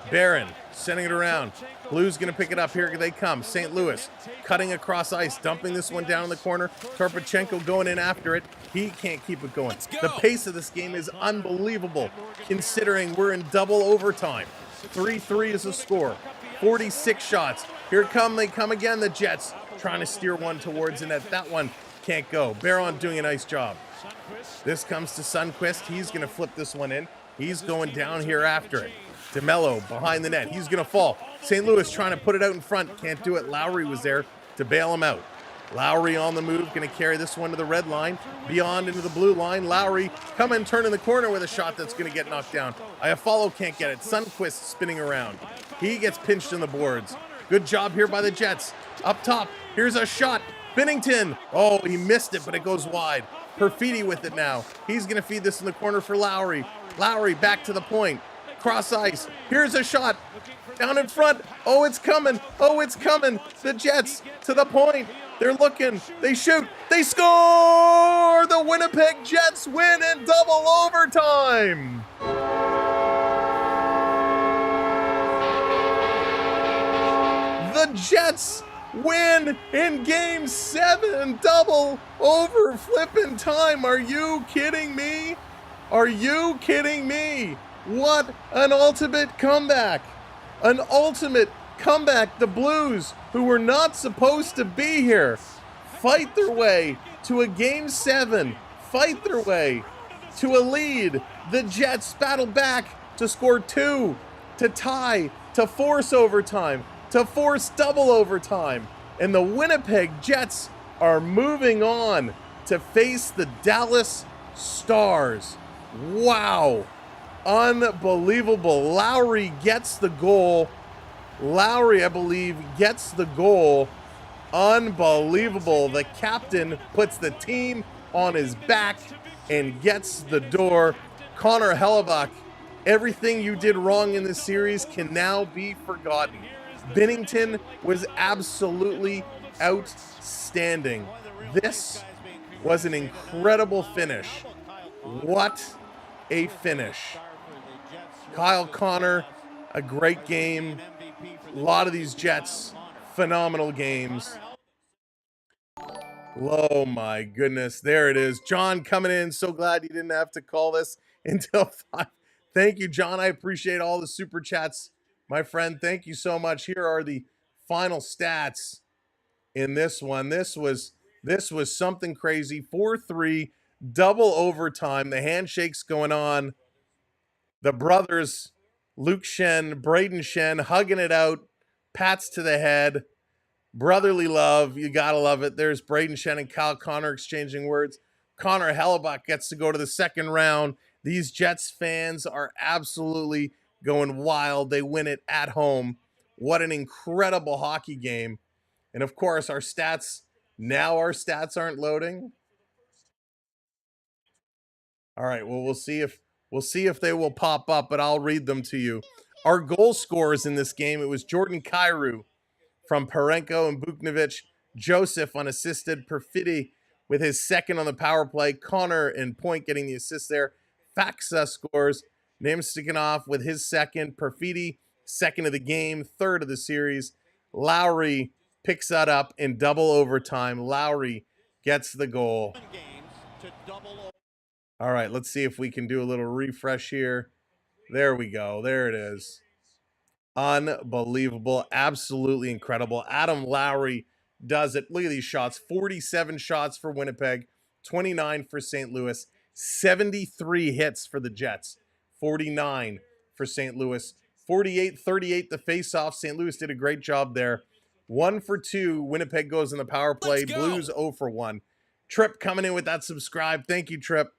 Barron sending it around. Blues going to pick it up. Here they come. St. Louis cutting across ice, dumping this one down in the corner. Torpachenko going in after it. He can't keep it going. The pace of this game is unbelievable, considering we're in double overtime. 3-3 is the score. 46 shots. Here they come again, the Jets, trying to steer one towards the net. That one can't go. Barron doing a nice job. This comes to Sundqvist. He's going to flip this one in. He's going down here after it. DeMello behind the net. He's going to fall. St. Louis trying to put it out in front. Can't do it. Lowry was there to bail him out. Lowry on the move. Going to carry this one to the red line. Beyond into the blue line. Lowry come and turn in the corner with a shot that's going to get knocked down. Iafallo can't get it. Sundqvist spinning around. He gets pinched in the boards. Good job here by the Jets. Up top. Here's a shot. Binnington. Oh, he missed it, but it goes wide. Perfidi with it now. He's going to feed this in the corner for Lowry. Lowry back to the point. Cross ice. Here's a shot. Down in front. Oh, it's coming. Oh, it's coming. The Jets to the point. They're looking. They shoot. They score! The Winnipeg Jets win in double overtime. The Jets win in Game 7, double over flipping time. Are you kidding me? Are you kidding me? What an ultimate comeback. An ultimate comeback. The Blues, who were not supposed to be here, fight their way to a Game 7, fight their way to a lead. The Jets battle back to score 2, to tie, to force overtime, to force double overtime. And the Winnipeg Jets are moving on to face the Dallas Stars. Wow. Unbelievable. Lowry gets the goal. Lowry, I believe, gets the goal. Unbelievable. The captain puts the team on his back and gets the door. Connor Hellebuyck, everything you did wrong in this series can now be forgotten. Binnington was absolutely outstanding. This was an incredible finish. What a finish. Kyle Connor, a great game. A lot of these Jets, phenomenal games. Oh my goodness, there it is. John coming in. So glad you didn't have to call this until 5. Thank you, John. I appreciate all the super chats, my friend. Thank you so much. Here are the final stats in this one. This was something crazy. 4-3, double overtime. The handshakes going on. The brothers, Luke Schenn, Braden Schenn, hugging it out. Pats to the head. Brotherly love. You got to love it. There's Braden Schenn and Kyle Connor exchanging words. Connor Hellebuyck gets to go to the second round. These Jets fans are absolutely going wild. They win it at home. What an incredible hockey game. And of course, our stats aren't loading. All right, well, we'll see if We'll see if they will pop up, but I'll read them to you. Our goal scorers in this game, it was Jordan Kyrou from Parenko and Buknovic, Joseph unassisted, Perfidi with his second on the power play, Connor and Point getting the assist there. Faxa scores, Namstikanov with his second, Perfidi second of the game, third of the series. Lowry picks that up in double overtime. Lowry gets the goal. All right, let's see if we can do a little refresh here. There we go. There it is. Unbelievable. Absolutely incredible. Adam Lowry does it. Look at these shots. 47 shots for Winnipeg, 29 for St. Louis, 73 hits for the Jets, 49 for St. Louis, 48-38 the face-off. St. Louis did a great job there. 1 for 2. Winnipeg goes in the power play. Blues 0 for 1. Trip coming in with that subscribe. Thank you, Trip.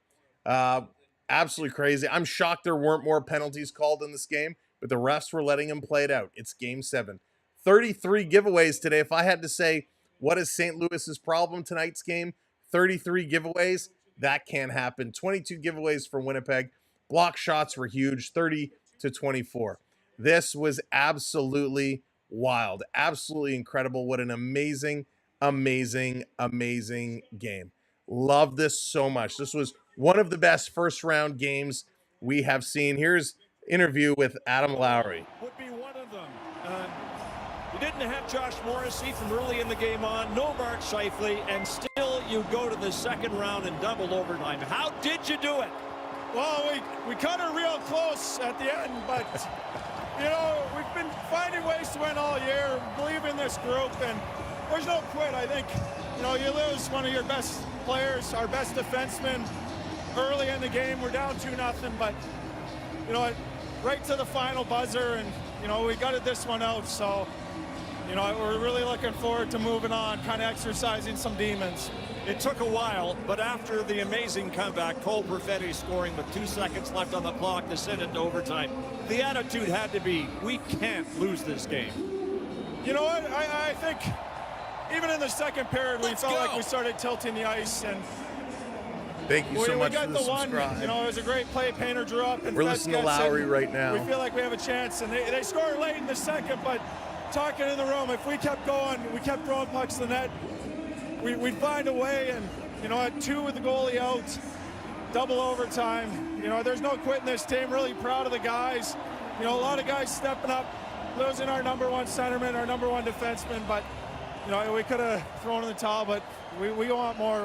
Absolutely crazy. I'm shocked there weren't more penalties called in this game, but the refs were letting him play it out. It's game 7. 33 giveaways today. If I had to say what is St. Louis's problem tonight's game, 33 giveaways, that can't happen. 22 giveaways for Winnipeg. Block shots were huge, 30-24. This was absolutely wild. Absolutely incredible. What an amazing, amazing, amazing game. Love this so much. This was one of the best first round games we have seen. Here's interview with Adam Lowry. Would be one of them. You didn't have Josh Morrissey from early in the game on, no Mark Scheifele, and still you go to the second round in double overtime. How did you do it? Well, we cut her real close at the end, but, you know, we've been finding ways to win all year, believe in this group, and there's no quit. I think, you know, you lose one of your best players, our best defenseman, early in the game. We're down 2-0, but, you know, right to the final buzzer, and, you know, we gutted this one out, so, you know, we're really looking forward to moving on, kind of exercising some demons. It took a while, but after the amazing comeback, Cole Perfetti scoring with 2 seconds left on the clock to send it to overtime, the attitude had to be, we can't lose this game. You know what? I think even in the second period, we felt like we started tilting the ice, and thank you so much got for the subscribe. one. You know, it was a great play. Painter drew up, and we're listening to Lowry right now. We feel like we have a chance, and they scored late in the second, but talking in the room, if we kept going, we kept throwing pucks to the net, we'd find a way. And, you know, at 2 with the goalie out, double overtime, you know, there's no quitting this team. Really proud of the guys. You know, a lot of guys stepping up, losing our number 1 centerman, our number 1 defenseman, but, you know, we could have thrown in the towel, but we want more.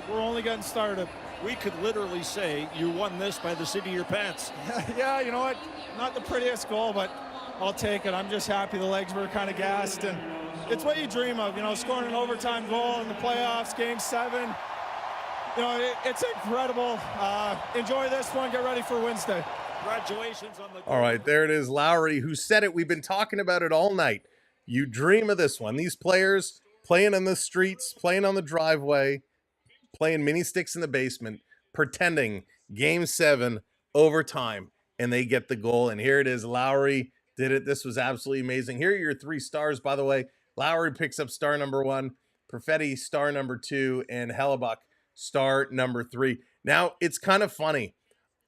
We're only getting started. We could literally say you won this by the seat of your pants. Yeah, you know what? Not the prettiest goal, but I'll take it. I'm just happy the legs were kind of gassed, and it's what you dream of, you know, scoring an overtime goal in the playoffs, game 7. You know, it's incredible. Enjoy this one. Get ready for Wednesday. Congratulations on the goal. All right, there it is. Lowry, who said it. We've been talking about it all night. You dream of this one. These players playing in the streets, playing on the driveway, playing mini sticks in the basement, pretending game 7 overtime, and they get the goal. And here it is. Lowry did it. This was absolutely amazing. Here are your 3 stars, by the way. Lowry picks up star number 1, Perfetti star number 2, and Hellebuck star number 3. Now, it's kind of funny.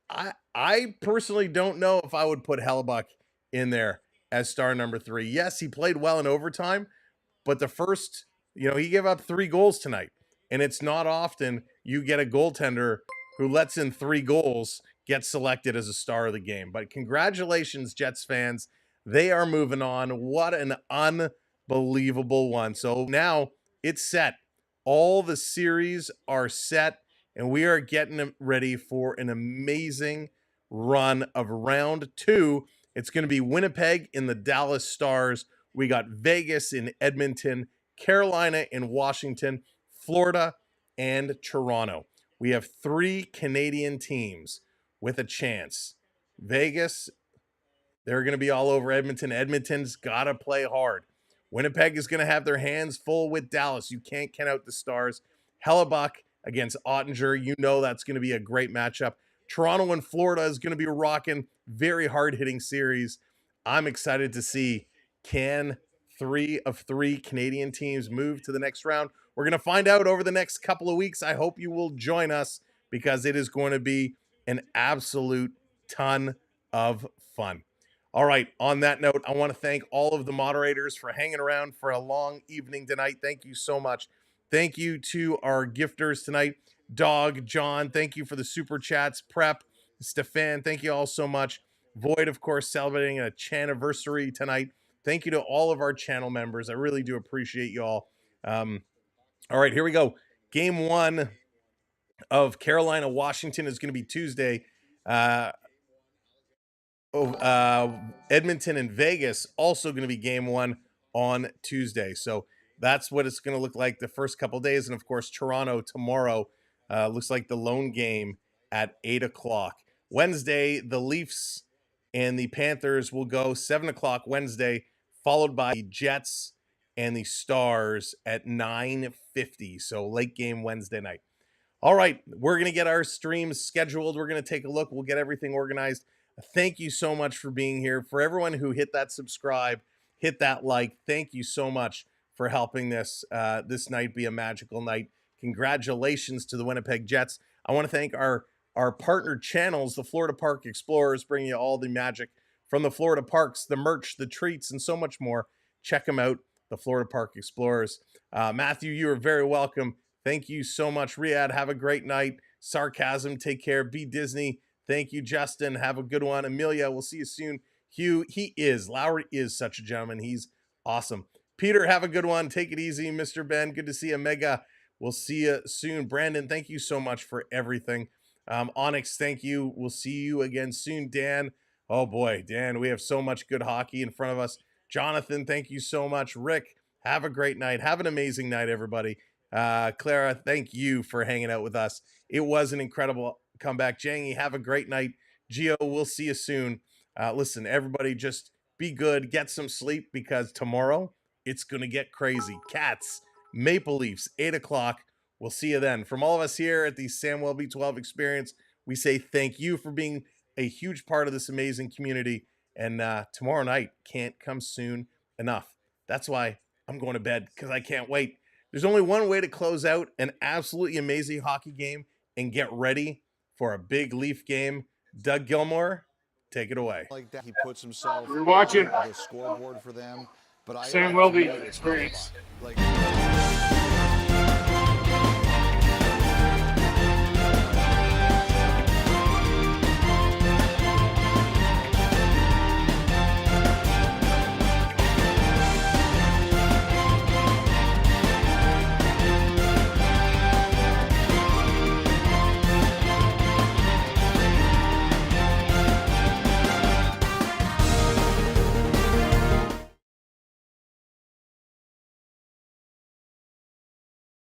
I personally don't know if I would put Hellebuck in there as star number 3. Yes, he played well in overtime, but the first, you know, he gave up 3 goals tonight. And it's not often you get a goaltender who lets in 3 goals get selected as a star of the game. But congratulations, Jets fans. They are moving on. What an unbelievable one. So now it's set. All the series are set, and we are getting ready for an amazing run of round 2. It's going to be Winnipeg in the Dallas Stars. We got Vegas in Edmonton, Carolina in Washington, Florida, and Toronto. We have 3 Canadian teams with a chance. Vegas, they're going to be all over Edmonton. Edmonton's got to play hard. Winnipeg is going to have their hands full with Dallas. You can't count out the Stars. Hellebuck against Ottinger. You know that's going to be a great matchup. Toronto and Florida is going to be rocking. Very hard-hitting series. I'm excited to see, can 3 of 3 Canadian teams move to the next round? We're going to find out over the next couple of weeks. I hope you will join us because it is going to be an absolute ton of fun. All right, on that note, I want to thank all of the moderators for hanging around for a long evening tonight. Thank you so much. Thank you to our gifters tonight, Dog, John, thank you for the super chats, Prep, Stefan, thank you all so much. Void, of course, celebrating a chaniversary tonight. Thank you to all of our channel members. I really do appreciate you all. All right, here we go. Game 1 of Carolina, Washington is going to be Tuesday. Edmonton and Vegas also going to be game 1 on Tuesday. So that's what it's going to look like the first couple days. And of course, Toronto tomorrow looks like the lone game at 8 o'clock. Wednesday, the Leafs and the Panthers will go 7 o'clock Wednesday, followed by the Jets and the Stars at 9:50. So late game Wednesday night. All right, we're going to get our streams scheduled. We're going to take a look. We'll get everything organized. Thank you so much for being here. For everyone who hit that subscribe, hit that like, thank you so much for helping this night be a magical night. Congratulations to the Winnipeg Jets. I want to thank our partner channels, the Florida Park Explorers, bringing you all the magic from the Florida parks, the merch, the treats, and so much more. Check them out, the Florida Park Explorers. Matthew, you are very welcome. Thank you so much. Riyadh, have a great night. Sarcasm, take care. Be Disney. Thank you, Justin. Have a good one. Amelia, we'll see you soon. Hugh, Lowry is such a gentleman. He's awesome. Peter, have a good one. Take it easy. Mr. Ben, good to see you. Mega, we'll see you soon. Brandon, thank you so much for everything. Onyx, thank you. We'll see you again soon. Dan, oh boy, Dan, we have so much good hockey in front of us. Jonathan, thank you so much. Rick, have a great night. Have an amazing night, everybody. Clara, thank you for hanging out with us. It was an incredible comeback. Jangy, have a great night. Gio, we'll see you soon. Listen, everybody, just be good, get some sleep, because tomorrow it's going to get crazy. Cats, Maple Leafs, 8 o'clock. We'll see you then. From all of us here at the Samwell B12 Experience, we say thank you for being a huge part of this amazing community. And tomorrow night can't come soon enough. That's why I'm going to bed, because I can't wait. There's only one way to close out an absolutely amazing hockey game and get ready for a big Leaf game. Doug Gilmore, take it away. Like that, he puts himself You're watching on the scoreboard for them. But Sam Welby Experience. Like